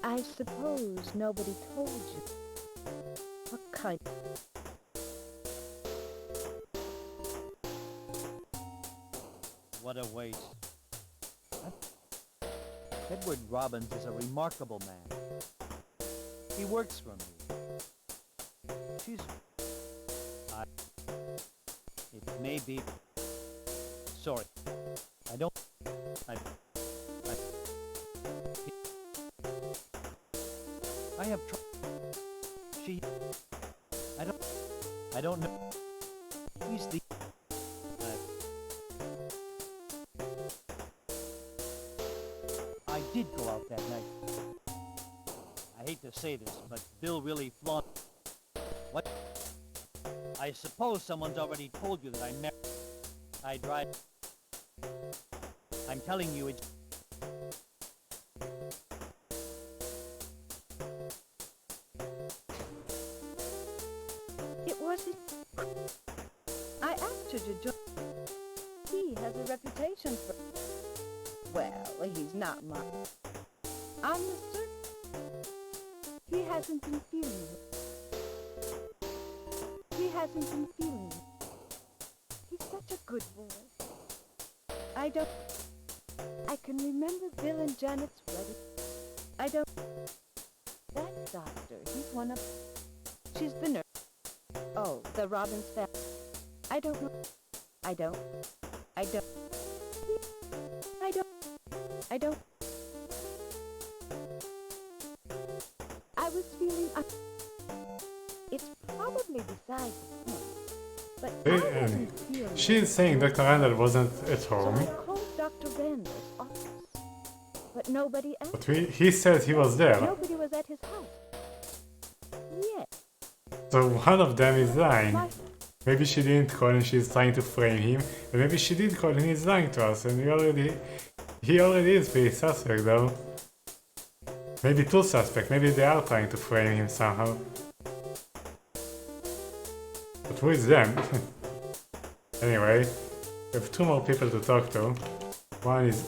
I suppose nobody told you. What kind... What a waste. Edward Robbins is a remarkable man. He works for me. She's... It may be... Sorry. I don't... I have She... I don't know. He's the... I did go out that night. I hate to say this, but Bill really flaunted. What? I suppose someone's already told you that I married. I drive. I'm telling you it's... It wasn't... I asked her to join... He has a reputation for... Well, he's not mine. I'm the certain... He hasn't been feeling it. He hasn't been feeling it. He's such a good boy. I don't... I can remember Bill and Janet's wedding. I don't... That doctor, he's one of... She's the nurse. Oh, the Robbins family. I don't know. I don't. I don't. I don't. I don't. I was feeling... It's probably beside the point. But I wasn't feeling... She's saying Dr. Randall wasn't at So home. I called Dr. Randall's office. But nobody answered. But he said he was there. Nobody was at his house. Yes. So one of them is lying. My... Maybe she didn't call and she's trying to frame him. But maybe she did call and he's lying to us. And he already is pretty suspect though. Maybe two suspects. Maybe they are trying to frame him somehow. But who is them? Anyway, we have two more people to talk to. One is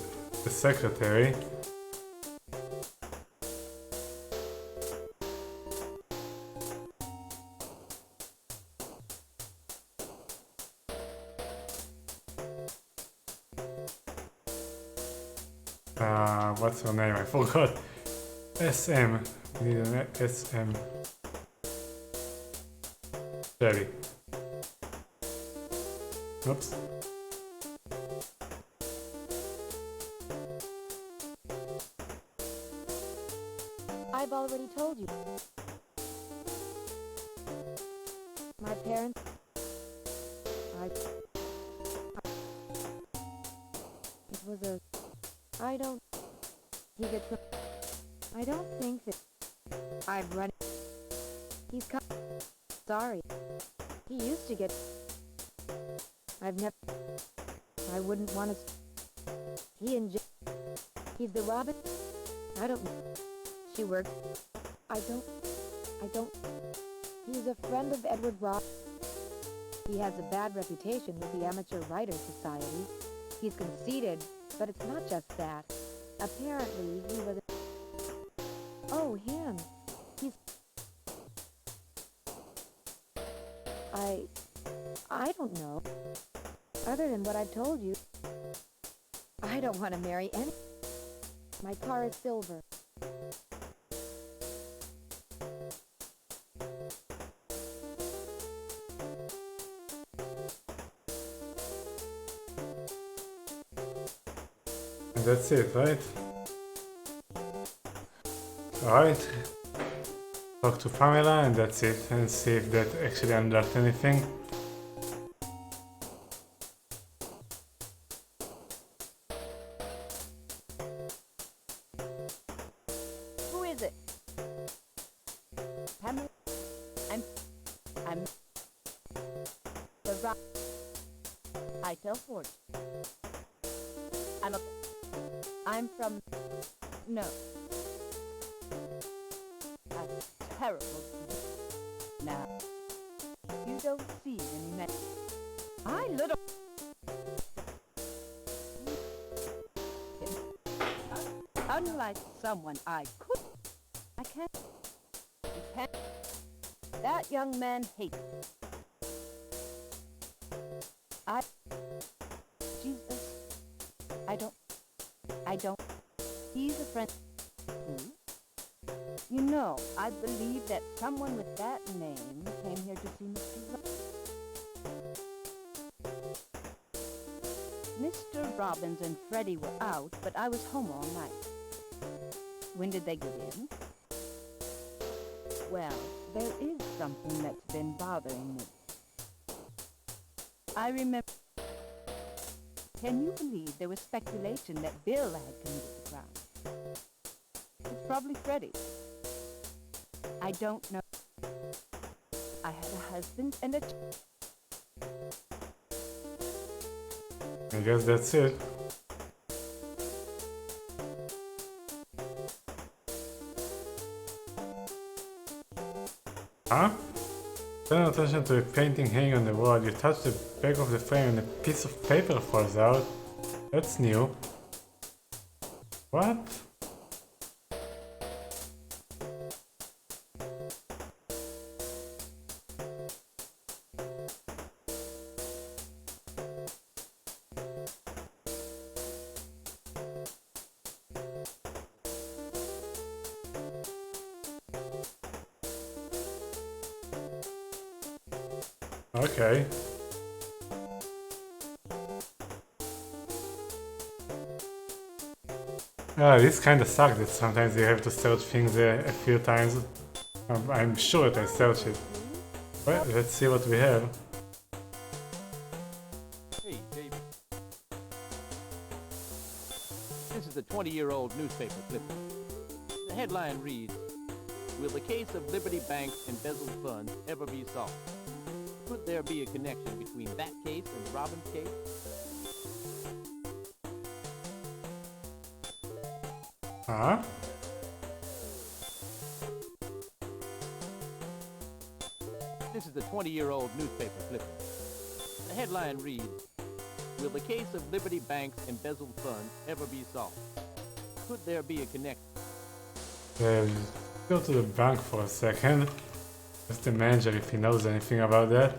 the secretary. What's her name? I forgot. SM. We need an SM. Shelly. Oops. I've already told you. My parents... It was a... I don't... He gets... I don't think that... I've run... He's come... Sorry. He used to get... I've never... I wouldn't want to... He and he's the Robin... I don't... She works... I don't... He's a friend of Edward Robb. He has a bad reputation with the Amateur Writers Society. He's conceited, but it's not just that. Apparently, he was... Oh, him. He's... I don't know. Other than what I've told you. I don't want to marry any... My car is silver. And that's it, right? Alright. Talk to Pamela and that's it. And see if that actually unlocked anything. Who is it? Pamela? I'm the rock. I tell fortune. I'm from, no. A terrible, now, you don't see any men. I little, unlike someone I can't, that young man hates me. Jesus, I don't, he's a friend. Who? You know, I believe that someone with that name came here to see Mr. Robbins and Freddie were out, but I was home all night. When did they get in? Well, there is something that's been bothering me. I remember... Can you believe there was speculation that Bill had committed the crime? It's probably Freddie. I don't know. I had a husband and a... I guess that's it. Huh? Pay attention to the painting hanging on the wall. You touch the back of the frame and a piece of paper falls out. That's new. What? Okay. This kinda sucks that sometimes you have to search things a few times. I'm sure that I searched it. Well, let's see what we have. Hey, David. This is a 20-year-old newspaper clipping. The headline reads, "Will the case of Liberty Bank's embezzled funds ever be solved? Could there be a connection between that case and Robin's case?" Huh? This is a 20-year-old newspaper clipping. The headline reads, "Will the case of Liberty Bank's embezzled funds ever be solved? Could there be a connection?" Go to the bank for a second. Ask the manager if he knows anything about that.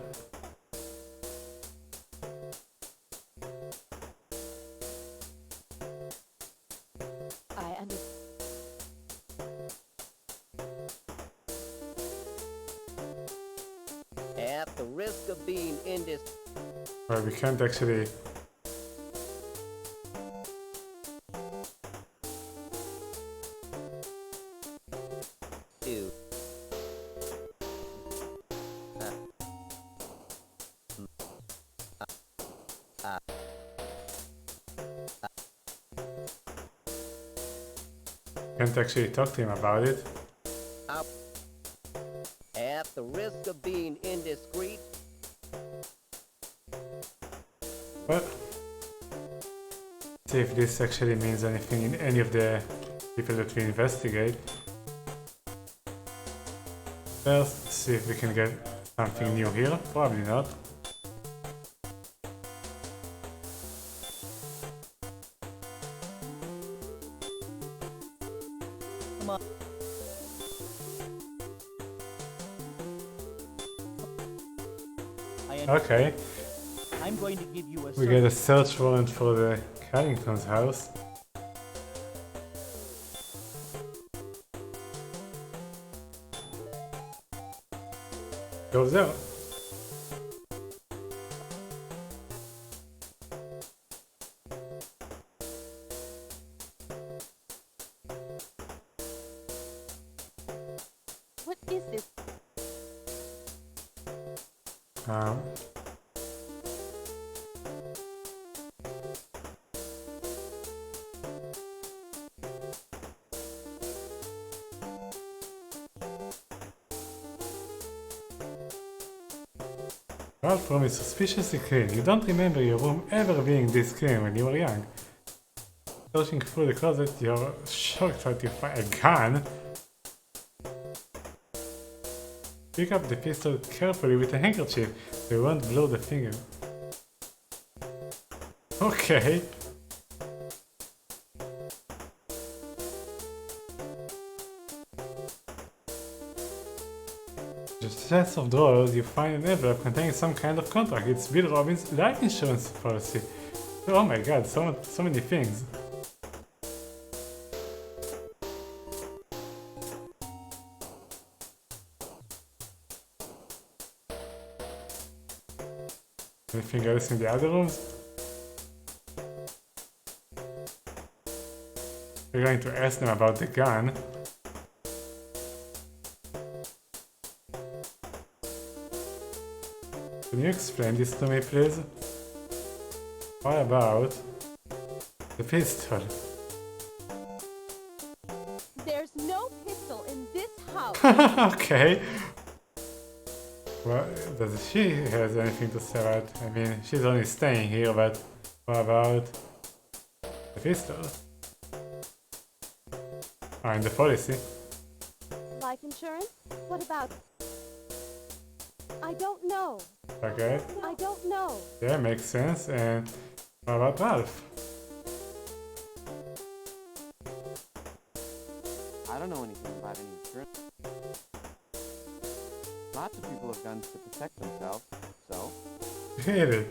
At the risk of being Well, we can't actually... Can't actually talk to him about it. At the risk of being indiscreet. But see if this actually means anything in any of the people that we investigate. First, see if we can get something new here. Probably not. Come on. Okay. I'm going to give you a We get a search warrant for the Carrington's house. Goes out. Ralph's room is suspiciously clean. You don't remember your room ever being this clean when you were young. Searching through the closet, you're shocked that you find a gun. Pick up the pistol carefully with a handkerchief so you won't blow the finger. Okay. Just chest of drawers, you find an envelope containing some kind of contract. It's Bill Robbins' life insurance policy. Oh my god, so many things. Anything else in the other rooms? We're going to ask them about the gun. Can you explain this to me, please? What about the pistol? There's no pistol in this house. Okay. Well, does she has anything to say about? I mean, she's only staying here, but what about the pistol? And the policy. Life insurance? What about? I don't know. Okay. I don't know. Yeah, makes sense. And what about Ralph? I don't know anything about any insurance. Lots of people have guns to protect themselves, so... Really?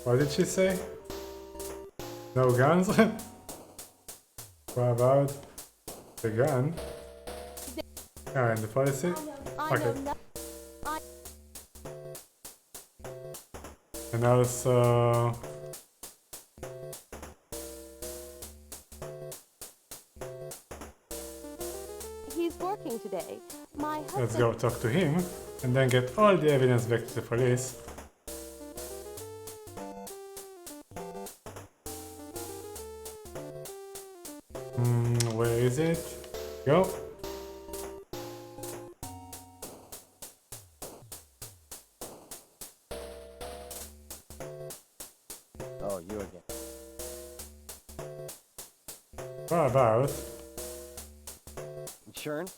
What did she say? No guns? What about the gun? And the policy? Okay. And also... He's working today. My husband... Let's go talk to him and then get all the evidence back to the police. Where is it? Go. Oh, you again. What about? Insurance?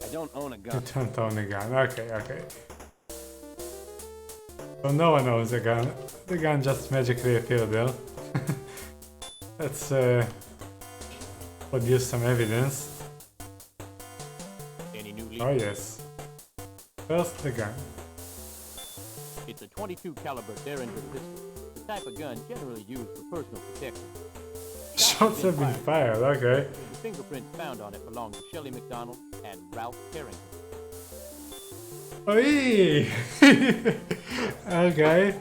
I don't own a You gun. don't own a gun. Okay, okay. So no one owns a gun. The gun just magically appeared there. Let's produce some evidence. Any new leads? Oh yes. First the gun. It's a 22 caliber Derringer pistol, the type of gun generally used for personal protection. Shots have been fired, okay. The fingerprints found on it belong to Shelley McDonald and Ralph Carrington. Oi! Okay.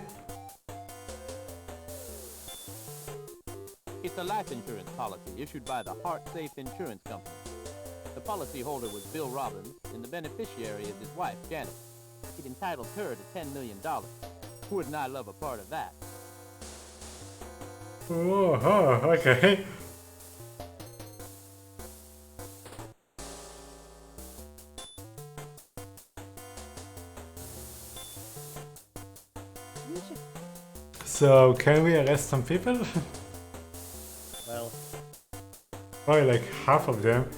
It's a life insurance policy issued by the Heart Safe Insurance Company. The policyholder was Bill Robbins, and the beneficiary is his wife, Janet. It entitles her to $10 million. Wouldn't I love a part of that? Oh, okay. You should... So, can we arrest some people? Well, Probably like half of them.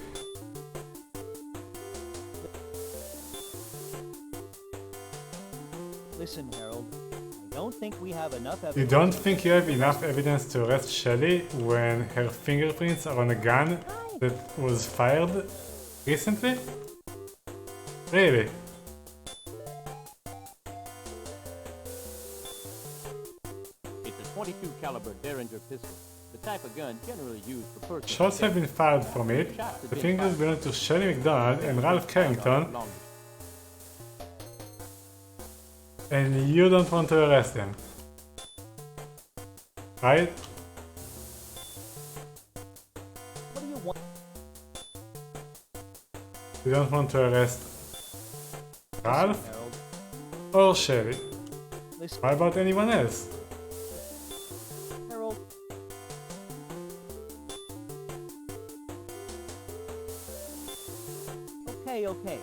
Listen, Harold. I don't think we have enough evidence. You don't think you have enough evidence to arrest Shelley when her fingerprints are on a gun that was fired recently? Really? It's a 22 caliber Derringer pistol, the type of gun generally used for personal Shots have been fired from it. The fingers belong to Shelley McDonald and Ralph Carrington, and you don't want to arrest them. Right? What do you want? You don't want to arrest Ralph Harold. or Sherry? Listen, What about anyone else? Harold. Okay, okay.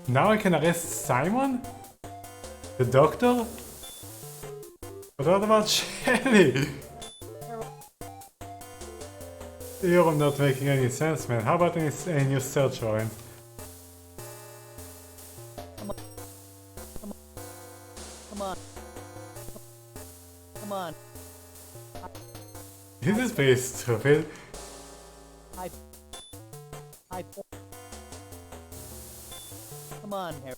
Now I can arrest Simon? The doctor? But what about Shelly? You're not making any sense, man. How about any new search warrant? Come on. Come on. This is pretty stupid. I. Come on, Harold.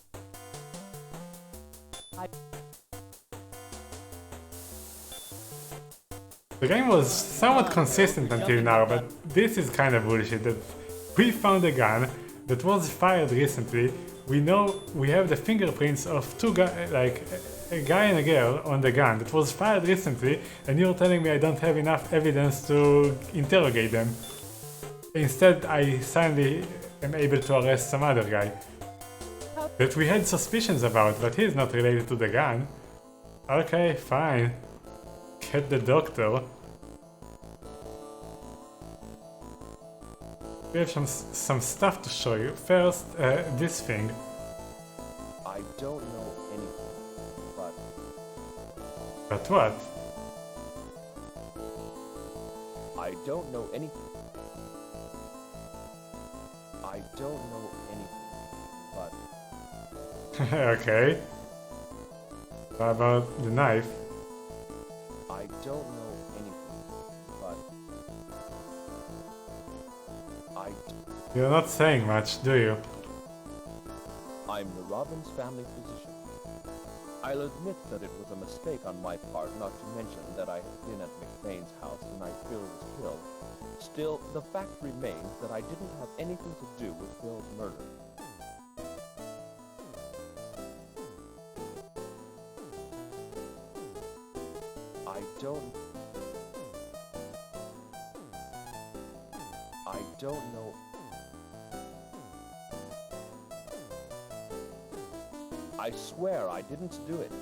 The game was somewhat consistent until now, but this is kind of bullshit that we found a gun that was fired recently. We know we have the fingerprints of two guys, like a guy and a girl on the gun that was fired recently, and you're telling me I don't have enough evidence to interrogate them. Instead, I suddenly am able to arrest some other guy that we had suspicions about, but he's not related to the gun. Okay, fine. Get the doctor. We have some stuff to show you. First, this thing. I don't know anything, but But what? I don't know anything. I don't know anything, but Okay. What about the knife? I don't know anything, but You're not saying much, do you? I'm the Robbins family physician. I'll admit that it was a mistake on my part not to mention that I had been at McBain's house the night Bill was killed. Still, the fact remains that I didn't have anything to do with Bill's murder. I don't know. I swear I didn't do it.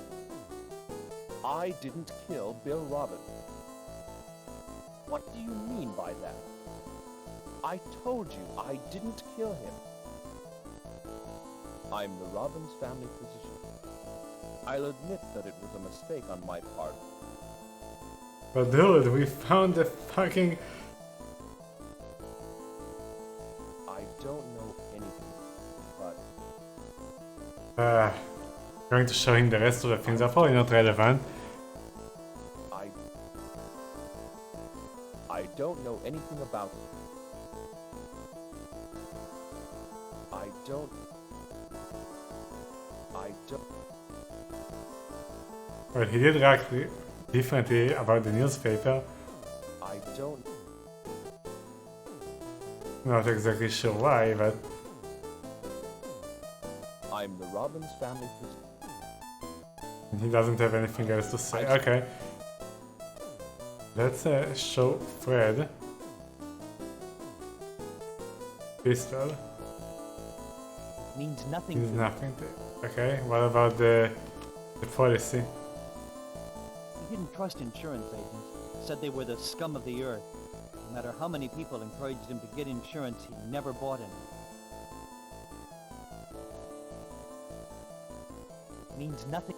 I didn't kill Bill Robbins. What do you mean by that? I told you I didn't kill him. I'm the Robbins family physician. I'll admit that it was a mistake on my part. But dude, we found the fucking... I don't know anything, but Going to show him the rest of the things are probably not relevant. I don't know anything about it. I don't. Well, he did react differently about the newspaper. I don't. Not exactly sure why, but... I'm the Robbins family physician. He doesn't have anything else to say. Okay. Let's show Fred. Pistol. Means nothing. Means nothing. Okay, what about the policy? He didn't trust insurance agents. Said they were the scum of the earth. No matter how many people encouraged him to get insurance, he never bought any. Means nothing.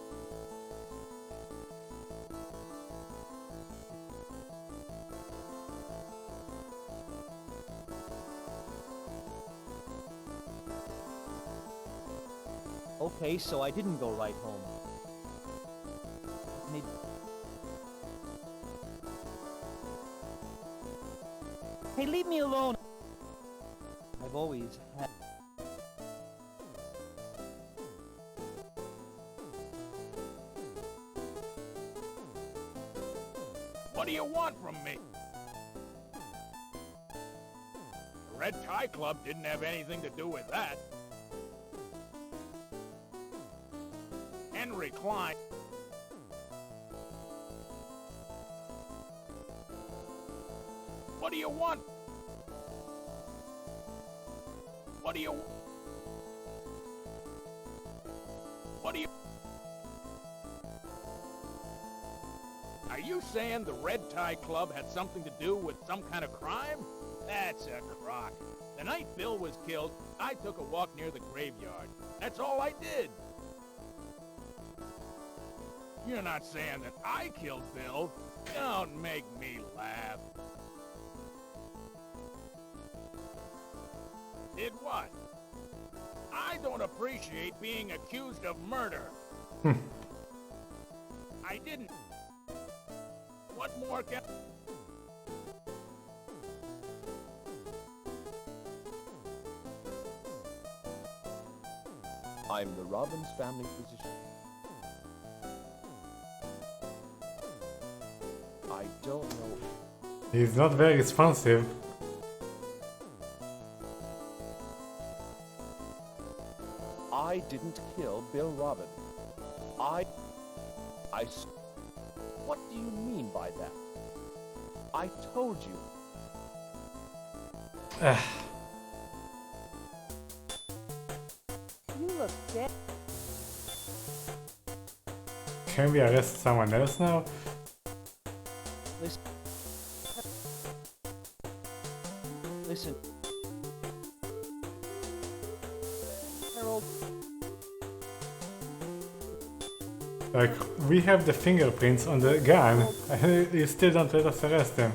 Okay, so I didn't go right home. Maybe. Hey, leave me alone! I've always had... What do you want from me? The Red Tie Club didn't have anything to do with that. Henry Klein. What do you want? What do you... What do you... Are you saying the Red Tie Club had something to do with some kind of crime? That's a crock. The night Bill was killed, I took a walk near the graveyard. That's all I did. You're not saying that I killed Bill? Don't make me laugh. Did what? I don't appreciate being accused of murder. I didn't. What more can... I'm the Robbins family physician. I don't know. He's not very responsive. I didn't kill Bill Robbins. What do you mean by that? I told you. You look dead. Can we arrest someone else now? Listen. Harold. Like, we have the fingerprints on the gun, and you still don't let us arrest them.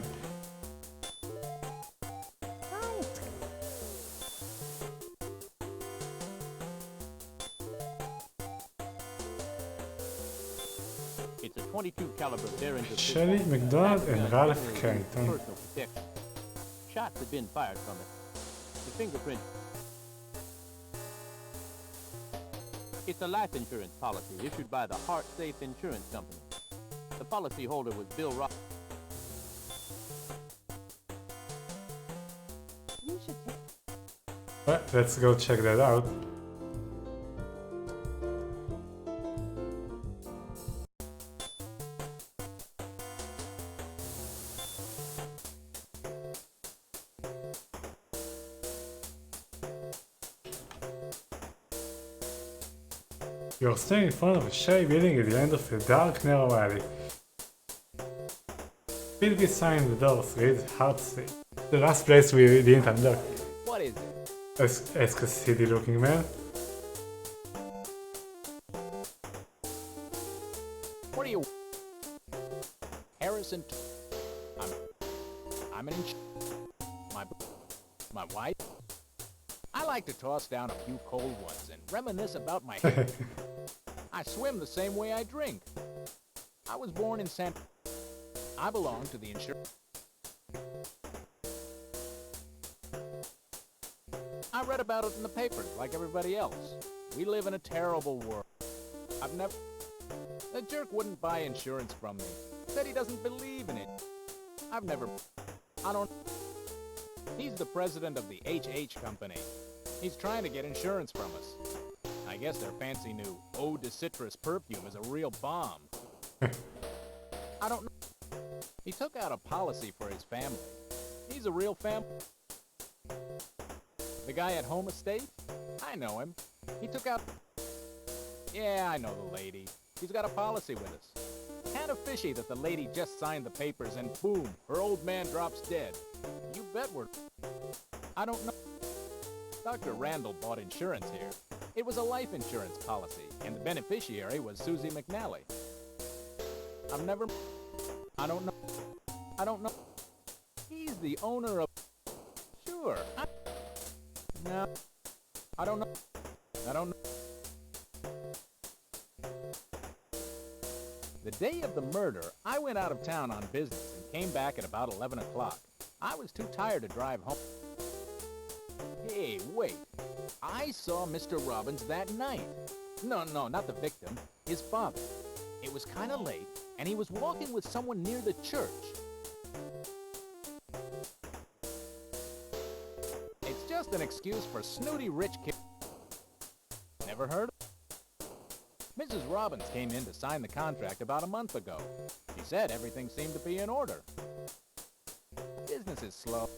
It's a 22 caliber Derringer Shelley pistol. McDonald That and gun Ralph carries Carrington. personal protection. Shots had been fired from it. The fingerprint. It's a life insurance policy issued by the Heart Safe Insurance Company. The policyholder was Bill Rock. You should take... Well, let's go check that out. You're standing in front of a shabby building at the end of a dark, narrow alley. Big sign on the doors reads Heart Safe. The last place we didn't unlock. What is it? Ask a city looking man. What are you... Harrison... I'm an my wife? I like to toss down a few cold ones and reminisce about my... I swim the same way I drink. I was born in San... I belong to the insurance... I read about it in the papers like everybody else. We live in a terrible world. I've never... The jerk wouldn't buy insurance from me. Said he doesn't believe in it. I've never... I don't... He's the president of the HH company. He's trying to get insurance from us. I guess their fancy new Eau de Citrus perfume is a real bomb. I don't know. He took out a policy for his family. He's a real family. The guy at Home Estate? I know him. He took out... Yeah, I know the lady. He's got a policy with us. Kind of fishy that the lady just signed the papers and boom, her old man drops dead. You bet we're... I don't know. Dr. Randall bought insurance here. It was a life insurance policy, and the beneficiary was Susie McNally. I've never... I don't know. I don't know. He's the owner of... Sure. No. I don't know. I don't know. The day of the murder, I went out of town on business and came back at about 11 o'clock. I was too tired to drive home. Hey, wait. I saw Mr. Robbins that night. No, not the victim. His father. It was kind of late, and he was walking with someone near the church. It's just an excuse for snooty rich kids. Never heard of it? Mrs. Robbins came in to sign the contract about a month ago. She said everything seemed to be in order. Business is slow.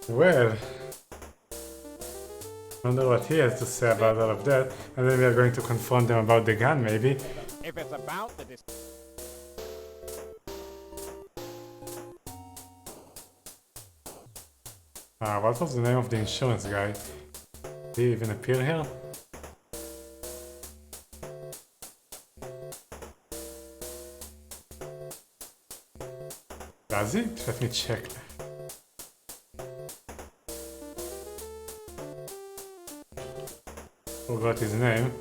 Well, wonder what he has to say about all of that, and then we are going to confront them about the gun, maybe. If it's about the What was the name of the insurance guy? Did he even appear here? Does he? Let me check. Forgot his name.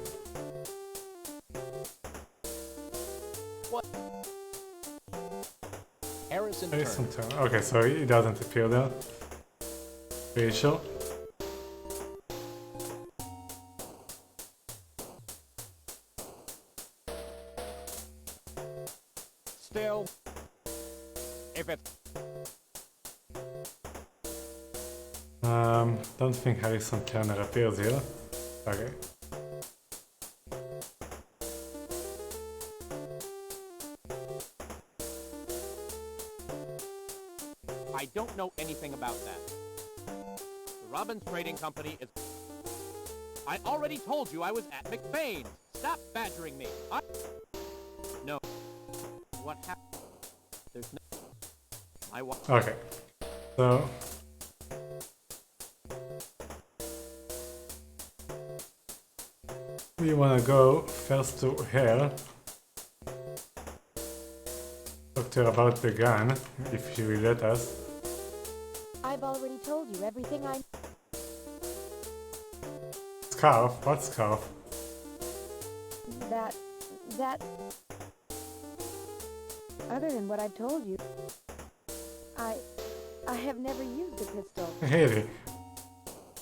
Harrison Turner. Okay, so he doesn't appear there. Pretty sure. Still, if it don't think Harrison Turner appears here. Okay. I don't know anything about that. The Robbins Trading Company is... I already told you I was at McBain's. Stop badgering me. No. What happened? There's no... Okay. So... we wanna go first to her. Talk to her about the gun, if she will let us. I've already told you everything I... Scarf? What scarf? That... Other than what I've told you, I have never used a pistol. Really?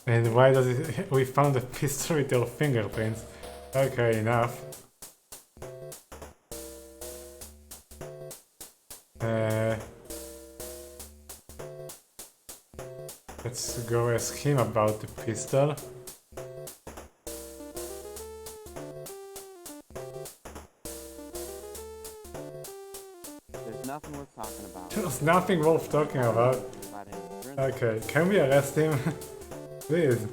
And why does it... we found a pistol with your fingerprints. Okay, enough. Let's go ask him about the pistol. There's nothing worth talking about. There's nothing worth talking about. Okay, can we arrest him? Please.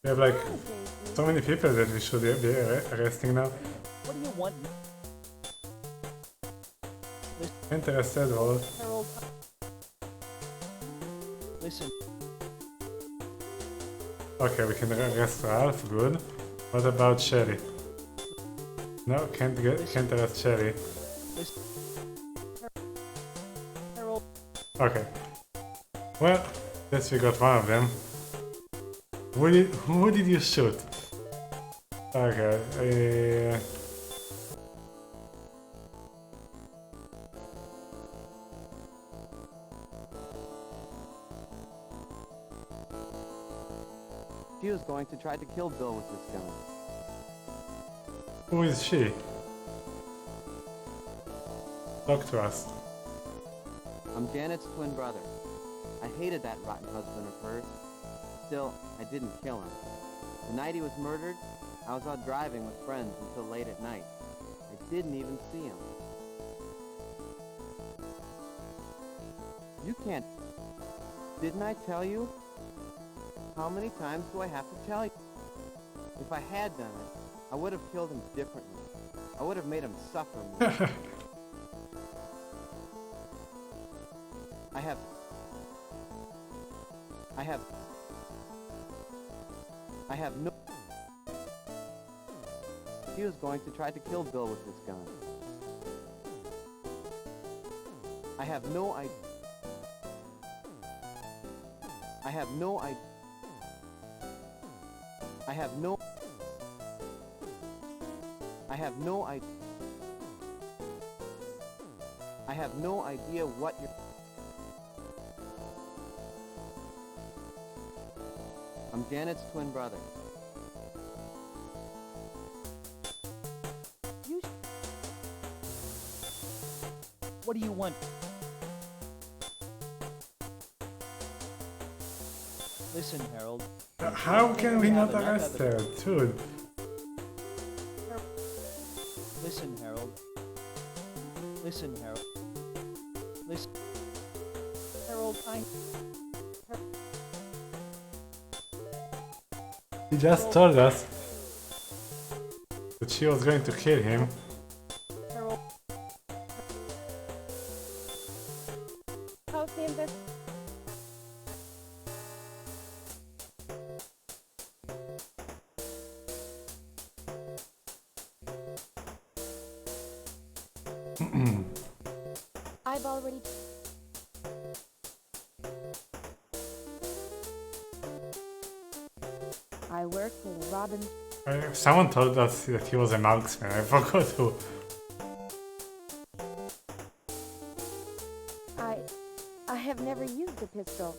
We have like so many people that we should be arresting now. What do you want? Interested, or... Harold. Listen. Okay, we can arrest Ralph, good. What about Sherry? No, can't arrest Sherry. Harold. Okay. Well, guess we got one of them. Who did you shoot? Okay, She was going to try to kill Bill with this gun. who is she? Talk to us. I'm Janet's twin brother. I hated that rotten husband of hers. Still, I didn't kill him. The night he was murdered, I was out driving with friends until late at night. I didn't even see him. You can't... Didn't I tell you? How many times do I have to tell you? If I had done it, I would have killed him differently. I would have made him suffer more. I have no... She was going to try to kill Bill with this gun. I have no idea. I have no idea. I have no idea. I have no idea what you're... I'm Janet's twin brother. What do you want? Listen, Harold. How can we not arrest her, dude? Listen, Harold. Listen, Harold. Listen. Harold, He just told us that she was going to kill him. Harold. How's the invest? I've already. I work for the Robin. Someone told us that he was a marksman. I forgot who. I have never used a pistol.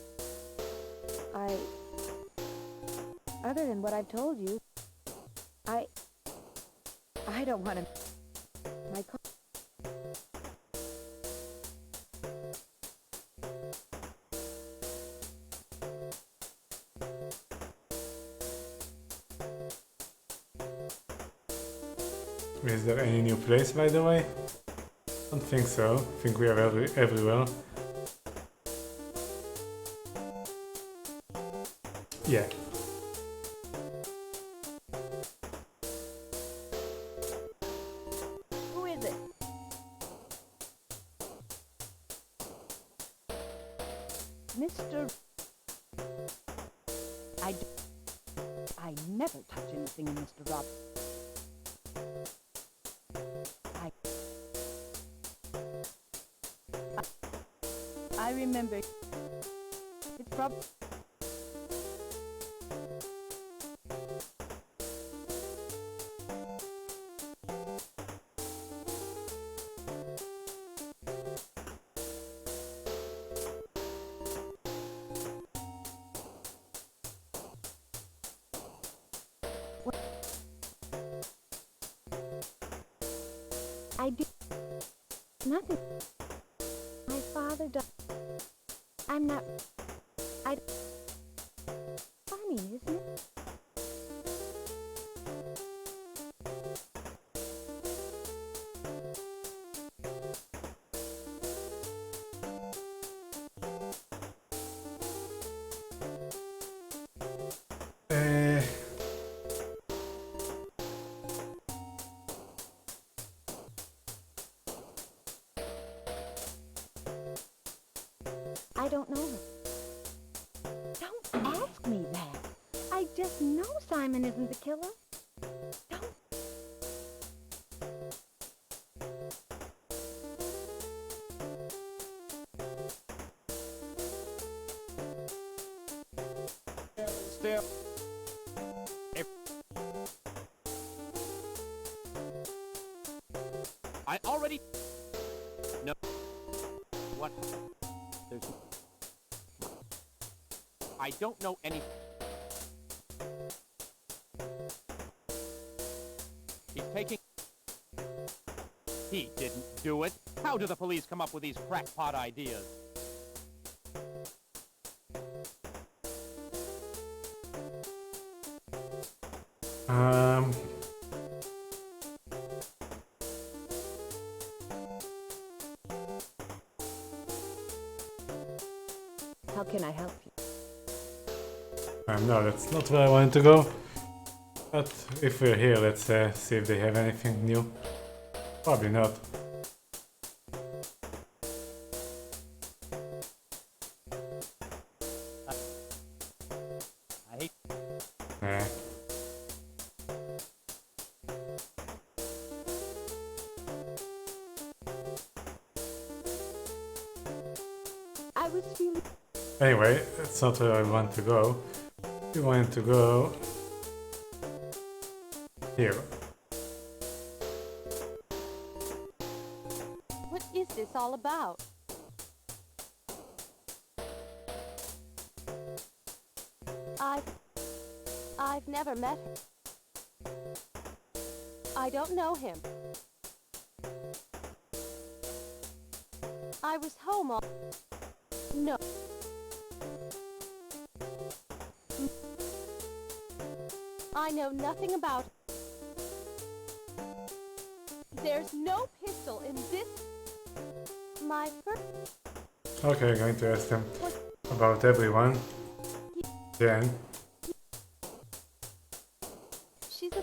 Other than what I've told you, I don't want to. My car. Is there any new place, by the way? Don't think so. I think we are everywhere. Yeah. Who is it? Mr. I never touch anything in Mr. Roberts. I remember. It's probably. I do nothing. My father does. I'm not. Funny, isn't it? I don't know her. Don't ask me that. I just know Simon isn't the killer. Don't. Still. If I already know what there's. I don't know anything. He's taking. He didn't do it. How do the police come up with these crackpot ideas? How can I help you? No, that's not where I wanted to go. But if we're here, let's see if they have anything new. Probably not. I hate. Nah. I was feeling. Anyway, that's not where I want to go. We wanted to go here. What is this all about? I've never met her. I don't know him. I was home all... No. I know nothing about it. There's no pistol in this My first... Okay, I'm going to ask him about everyone. Then. She's a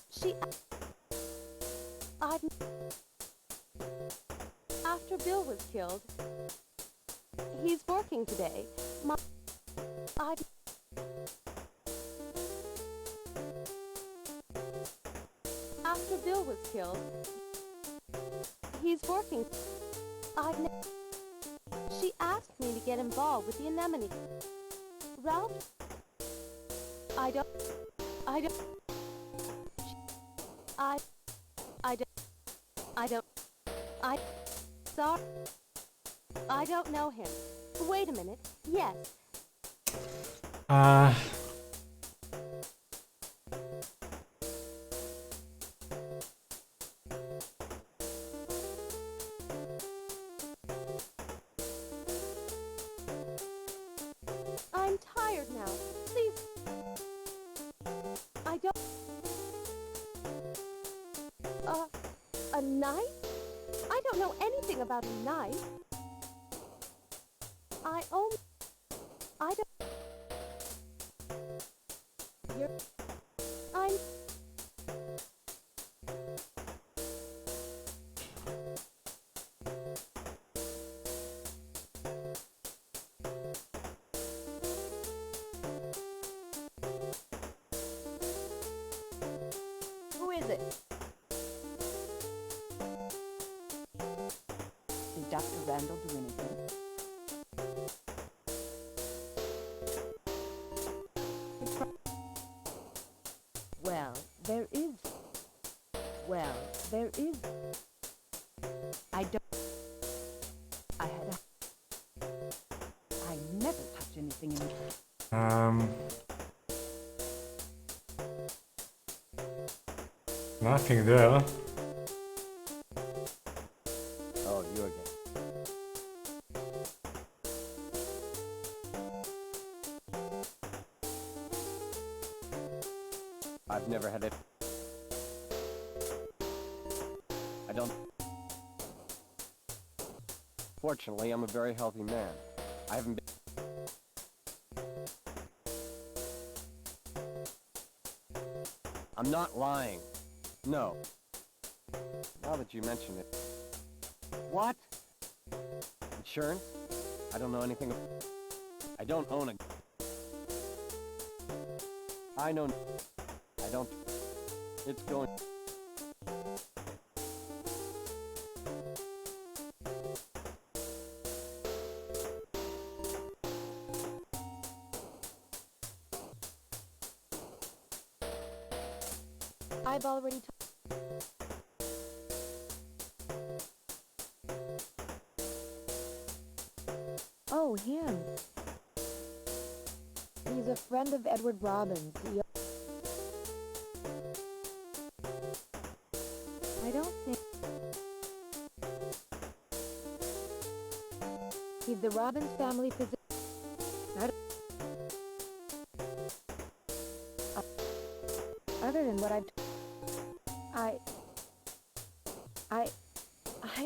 she... I've... After Bill was killed, he's working today. I've... After Bill was killed, he's working. She asked me to get involved with the anemone. Ralph? I don't... Sorry. I don't know him. Wait a minute. Yes. I'm tired now. Please. I don't... A knife? I don't know anything about a knife. I don't... I'm... Who is it? Did Dr. Randall do anything? Well, there is. I never touch anything in Nothing there. Oh, you again. I've never had it. I don't... Fortunately, I'm a very healthy man. I haven't been... I'm not lying. No. Now that you mention it. What? Insurance? I don't know anything. I don't own a... I know... I don't... It's going... I've already Oh, him. He's a friend of Edward Robbins. I don't think... He's the Robbins family physician. Other than what I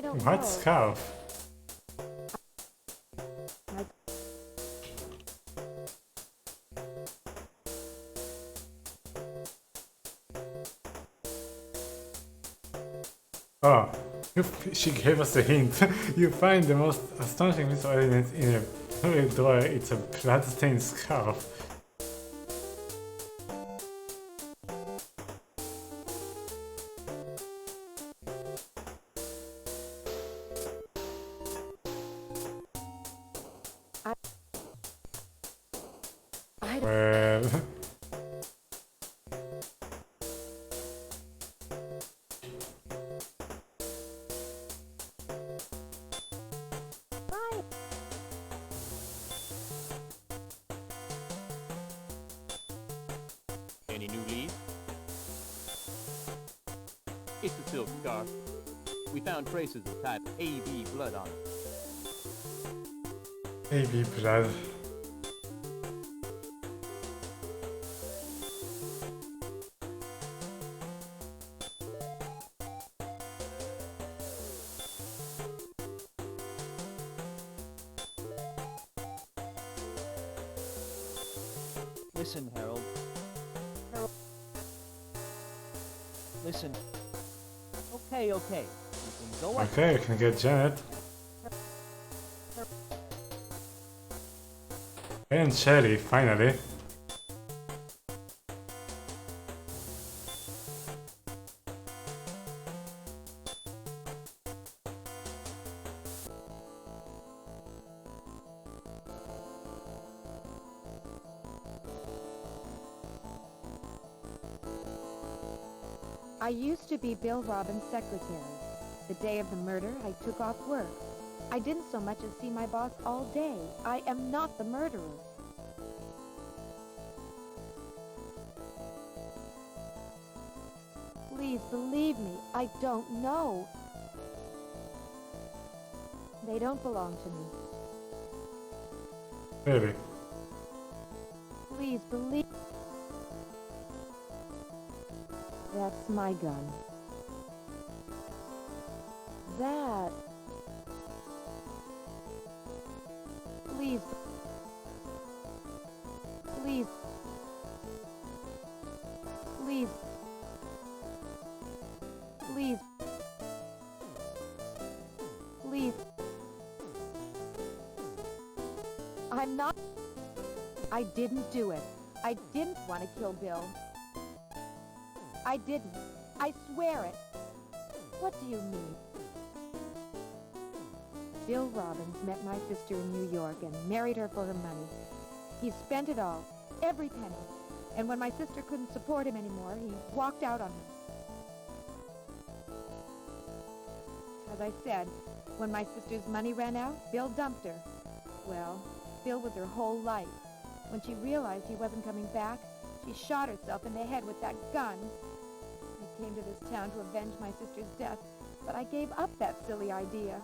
don't know. What scarf? Oh, she gave us a hint. You find the most astonishing piece of evidence in a buried drawer. It's a blood-stained scarf. Well... Any new leads? It's a silk scarf. We found traces of type AB blood on it. AB blood. Listen, Harold. Harold. Listen. Okay, okay. You can go up. Okay, you can get Janet. And Shelly, finally. I used to be Bill Robbins' secretary. The day of the murder, I took off work. I didn't so much as see my boss all day. I am not the murderer. Please believe me, I don't know. They don't belong to me. Really? Please believe. That's my gun. That. Please. Please. Please. Please. Please. I'm not. I didn't do it. I didn't want to kill Bill. I didn't. I swear it. What do you mean? Bill Robbins met my sister in New York and married her for her money. He spent it all, every penny. And when my sister couldn't support him anymore, he walked out on her. As I said, when my sister's money ran out, Bill dumped her. Well, Bill was her whole life. When she realized he wasn't coming back, she shot herself in the head with that gun. I came to this town to avenge my sister's death, but I gave up that silly idea.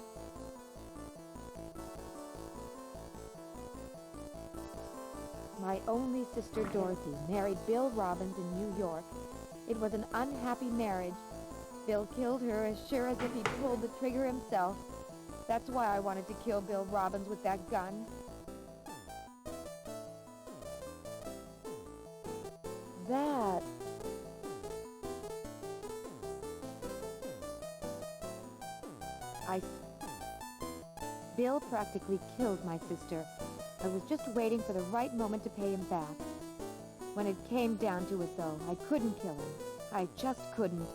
My only sister, Dorothy, married Bill Robbins in New York. It was an unhappy marriage. Bill killed her as sure as if he'd pulled the trigger himself. That's why I wanted to kill Bill Robbins with that gun. That... Bill practically killed my sister. I was just waiting for the right moment to pay him back. When it came down to it, though, I couldn't kill him. I just couldn't.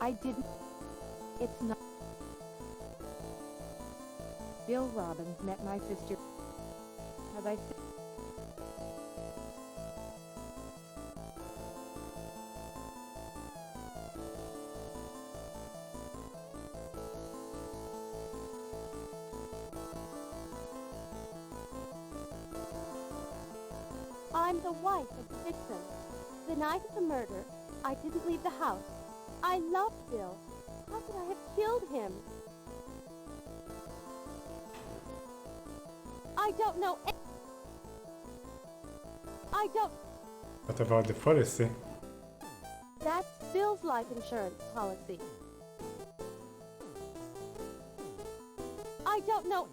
I didn't... It's not... Bill Robbins met my sister... As I said... I'm the wife of the victim. The night of the murder, I didn't leave the house. I loved Bill. How could I have killed him? I don't know. I don't. What about the policy? That's Bill's life insurance policy. I don't know.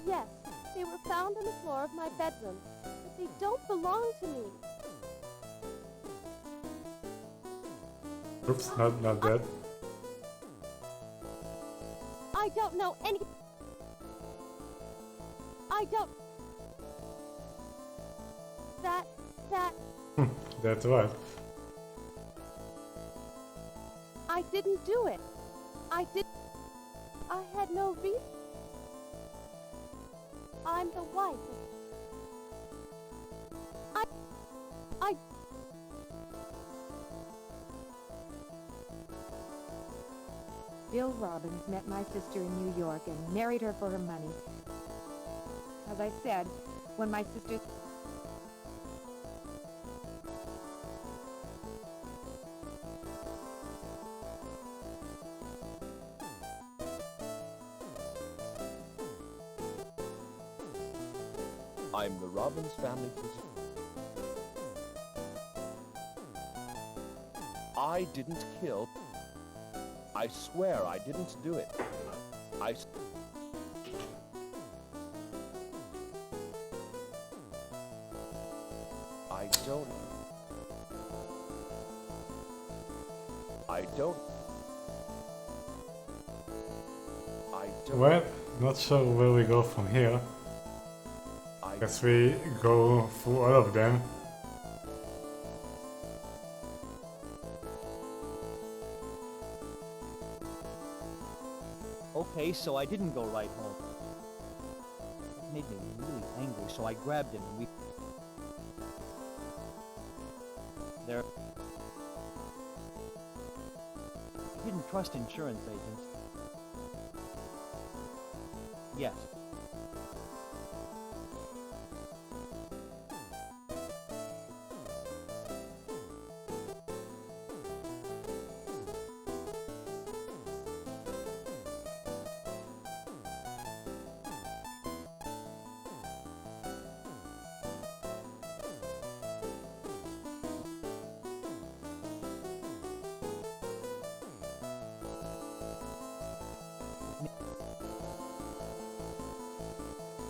Yes, they were found on the floor of my bedroom, but they don't belong to me. Oops, not that. I don't know any... I don't... That... That's what? I didn't do it. I had no reason. I'm the wife of... I... Bill Robbins met my sister in New York and married her for her money. As I said, when my sister... I'm the Robbins family physician. I didn't kill. I swear I didn't do it. I don't. I don't. I don't. Well, not sure where we go from here. Guess we go through all of them. Okay, so I didn't go right home. That made me really angry, so I grabbed him and we... There... I didn't trust insurance agents. Yes.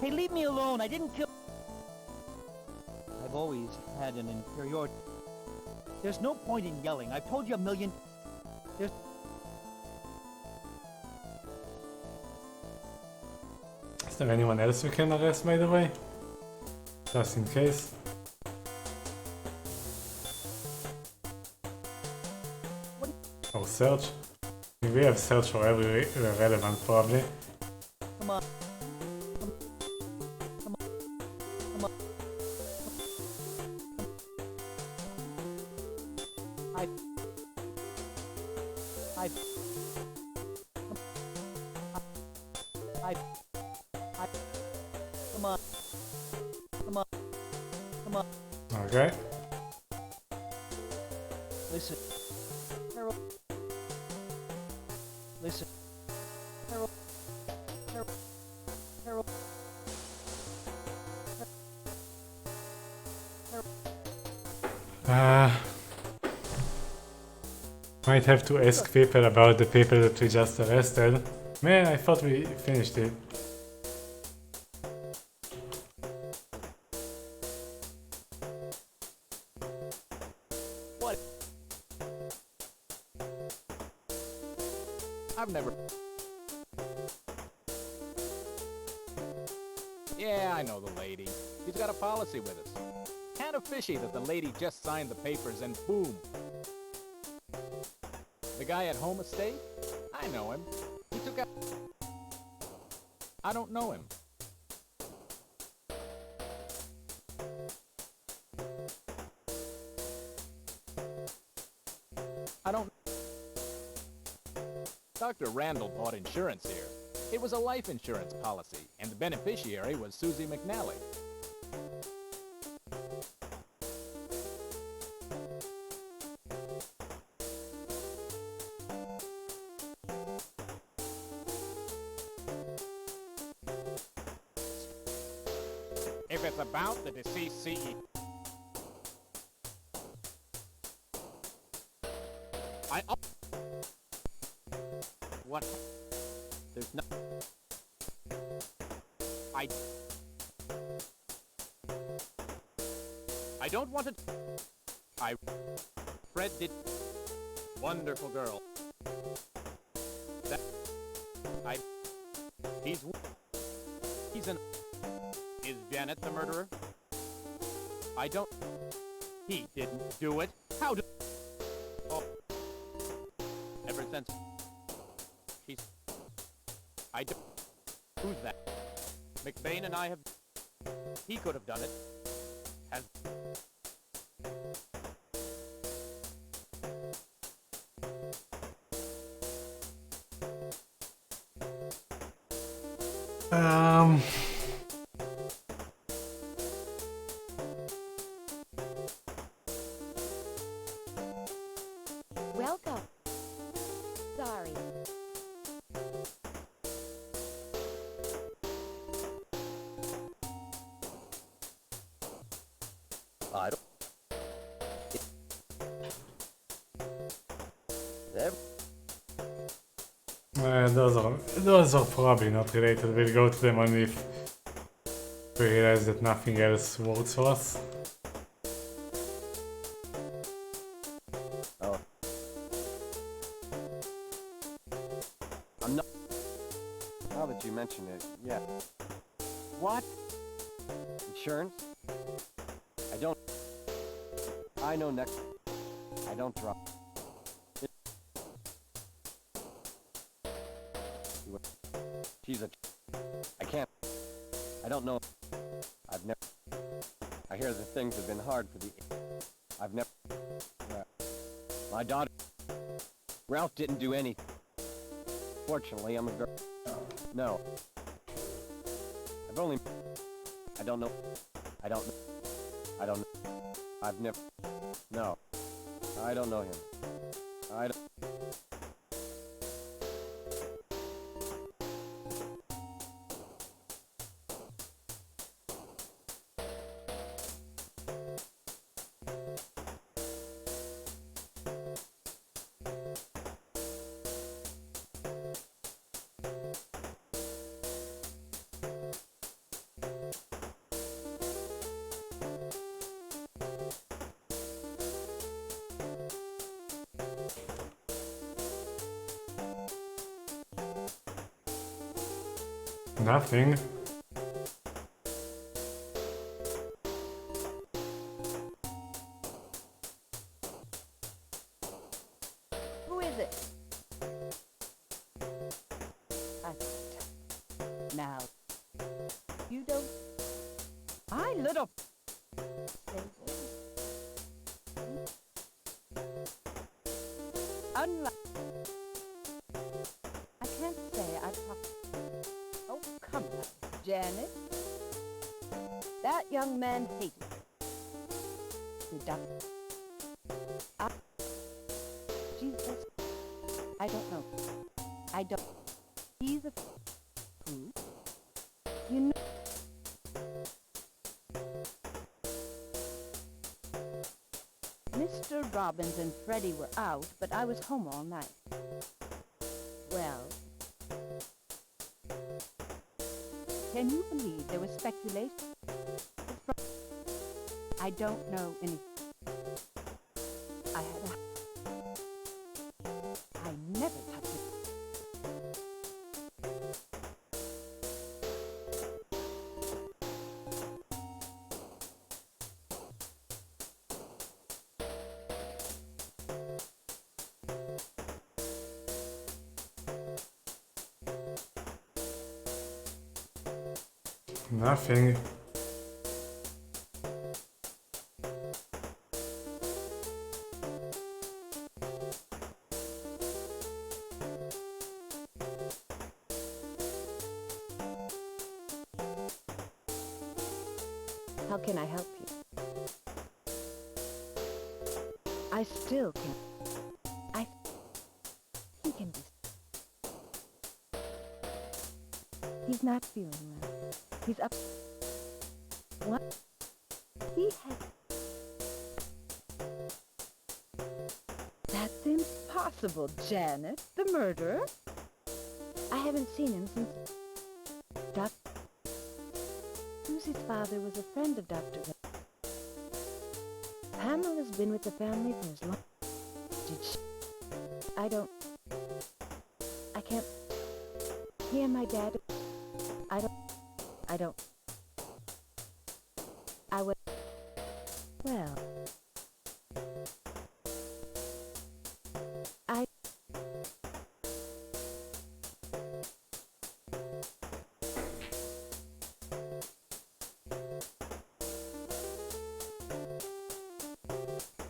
Hey, leave me alone. I didn't kill... I've always had an inferiority. There's no point in yelling. I've told you a million... There's... Is there anyone else we can arrest, by the way? Just in case. Or search. I mean, we have search for every relevant, probably. Come on. Okay. Listen. Harold. Listen. Harold. Harold. Harold. Might have to ask people about the people that we just arrested. Man, I thought we finished it. What? I've never... Yeah, I know the lady. He's got a policy with us. Kind of fishy that the lady just signed the papers and boom. The guy at Home Estate? I know him. He took out... I don't know him. I don't... Dr. Randall bought insurance here. It was a life insurance policy, and the beneficiary was Susie McNally. If it's about the deceased CEO... What? There's no... I don't want to... Fred did... Wonderful girl. That... He's an... Is Janet the murderer? I don't... He didn't do it. How did... Oh. Ever since... She's... I don't... Who's that? McBain and I have... He could have done it. Has... Welcome. Sorry. I don't... There... Those are probably not related. We'll go to them only if we realize that nothing else works for us. What? Insurance? I know next. I don't drop. She's a. I can't. I don't know. I've never. I hear that things have been hard for the. I've never. My daughter. Ralph didn't do anything. Fortunately, I'm a girl. No. I've only. I don't know. I don't know. I don't know. I've never. No. I don't know him. I don't. Nothing. Who is it? Now, you don't. Hi, little. Unlike. I can't say I've talked. Oh, come now, Janet. That young man hated you. Jesus. I don't know. I don't. He's a. Who? You know. Mr. Robbins and Freddie were out, but I was home all night. Well, can you believe there was speculation? I don't know anything. I never touched it. Nothing. How can I help you? I still can. He can be. He's not feeling well. He's up. What? He had. That's impossible, Janet. The murderer? I haven't seen him since. Susie's father was a friend of Dr. Pamela's been with the family for as long. Did she? I can't. He and my dad. I would. Well.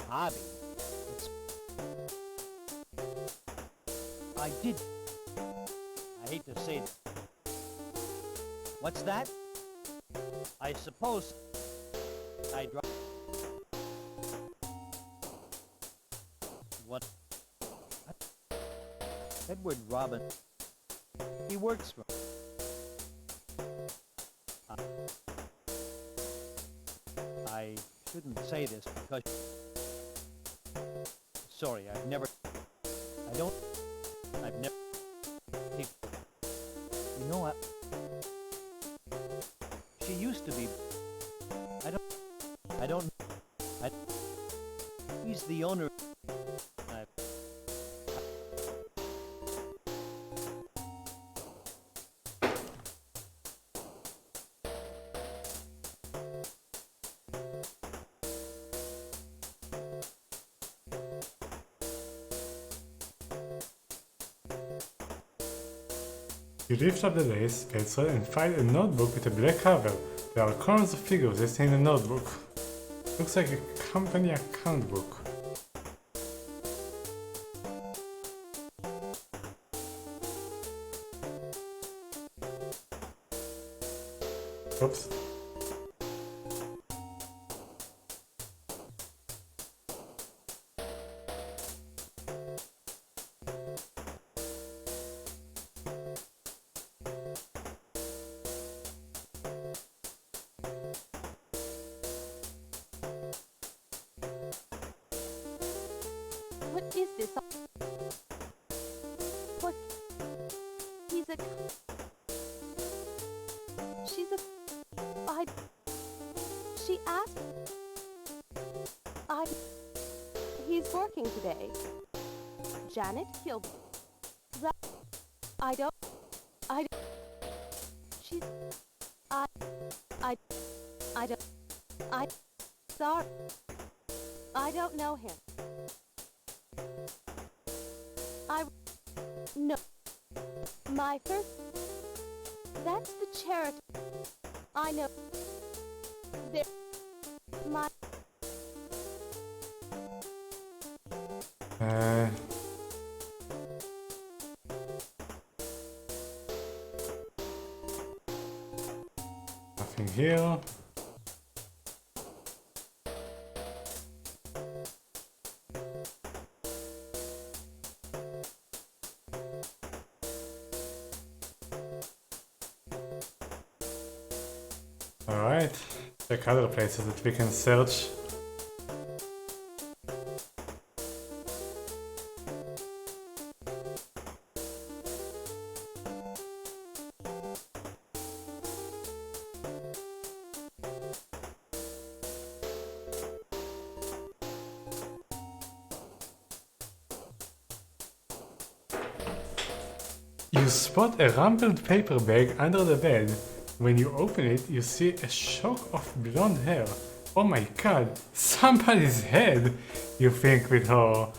Hobby. I did. I hate to say that. What's that? I suppose I dropped. What? Edward Robbins. He works for. I shouldn't say this because. Sorry, I've never. You know what? She used to be. He's the owner. You lift up the lace pencil and find a notebook with a black cover. There are columns of figures listed in the notebook. Looks like a company account book. Oops. What is this? What? He's a... She's a... She asked... He's working today. Janet Kilby. I don't... She's... Sorry. I don't know him. No. My first... That's the charity. I know. There... My... Nothing here. Alright, check other places that we can search. You spot a rumpled paper bag under the bed. When you open it, you see a shock of blonde hair. Oh my god, somebody's head, you think with horror.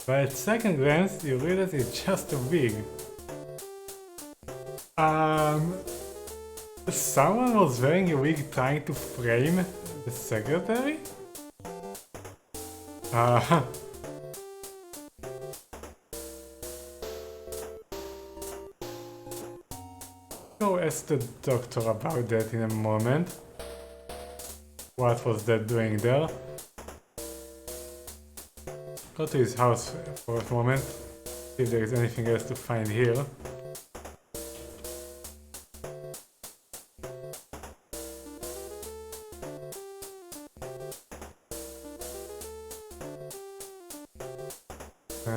But at second glance, you realize it's just a wig. Someone was wearing a wig trying to frame the secretary? Go ask the doctor about that in a moment. What was that doing there? Go to his house for a moment. See if there is anything else to find here.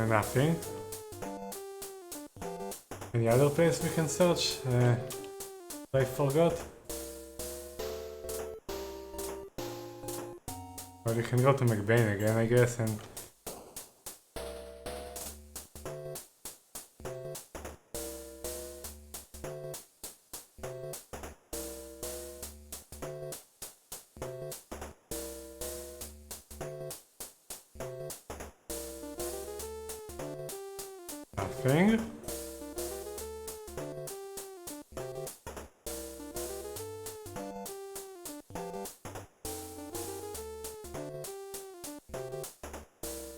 Nothing. Any other place we can search? I forgot. Well, you can go to McBain again, I guess, and... Nothing.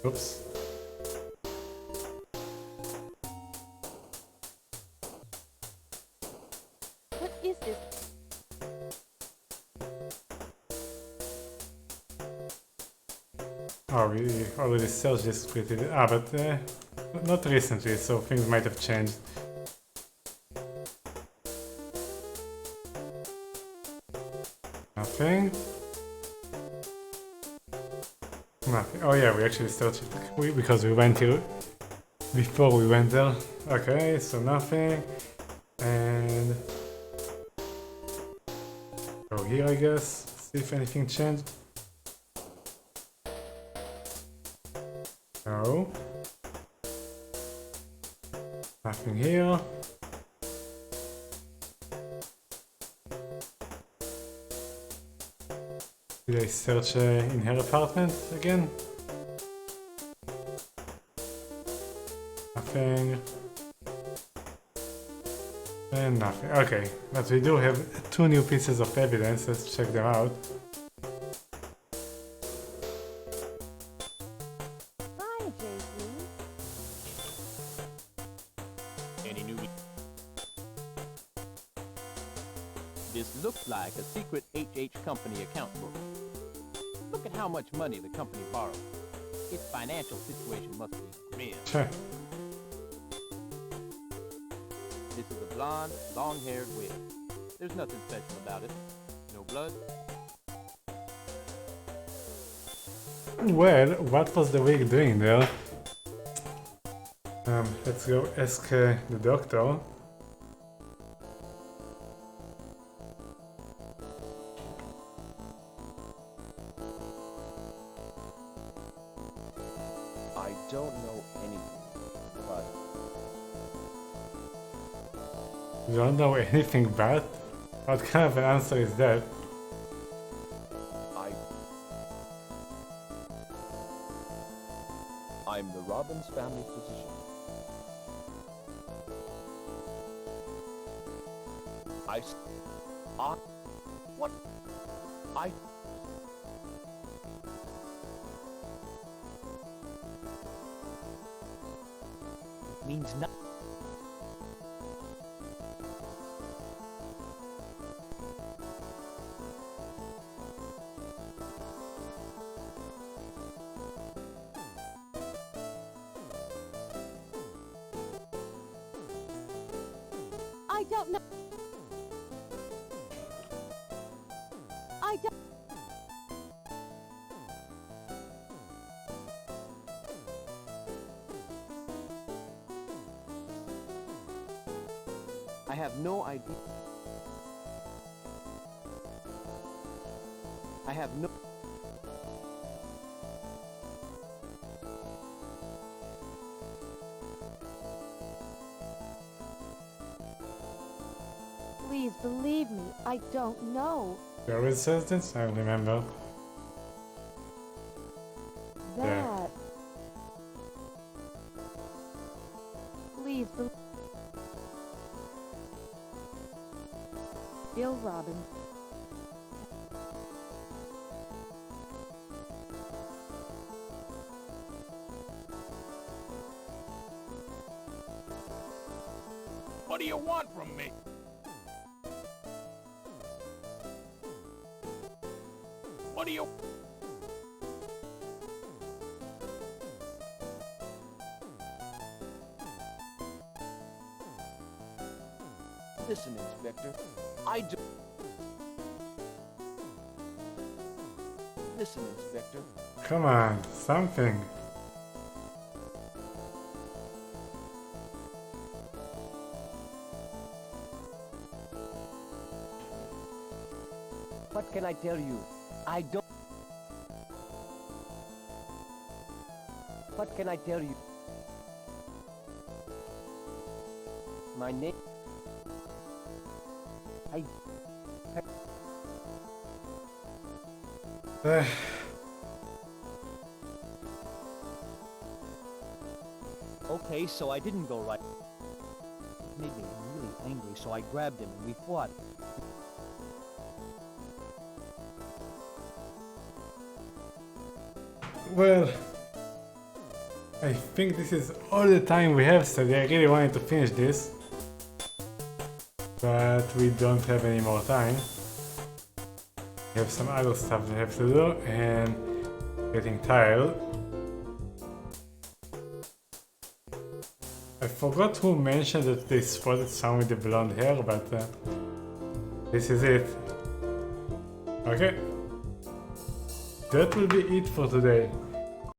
Oops. What is this? Oh, we already searched this pretty... but not recently, so things might have changed. Nothing. Nothing. Oh yeah, we actually searched it because we went here before we went there. Okay, so nothing. And go here, I guess. See if anything changed. No. Nothing here. Did I search in her apartment again? Nothing. And nothing. Okay, but we do have 2 new pieces of evidence. Let's check them out. Bye, JP. Any new... This looks like a secret HH company account book. Look at how much money the company borrowed. Its financial situation must be grim. Sure. This is a blonde, long-haired wig. There's nothing special about it. No blood. Well, what was the wig doing there? Let's go ask the doctor. I don't know anything, but You don't know anything bad? What kind of an answer is that? I'm the Robbins family physician. What? Means nothing. I don't know. I don't. I have no idea. I have no... Please believe me, I don't know. Your resistance? I remember. That. Yeah. Please believe. Bill Robbins. What do you want from me? What do you... Listen, Inspector, I do... Listen, Inspector. Come on, something. What can I tell you? I don't... What can I tell you? My name... Okay, so I didn't go right. It made me really angry, so I grabbed him and we fought. Well, I think this is all the time we have today. I really wanted to finish this, but we don't have any more time. We have some other stuff we have to do and getting tired. I forgot who mentioned that they spotted someone with the blonde hair, but this is it. Okay. That will be it for today.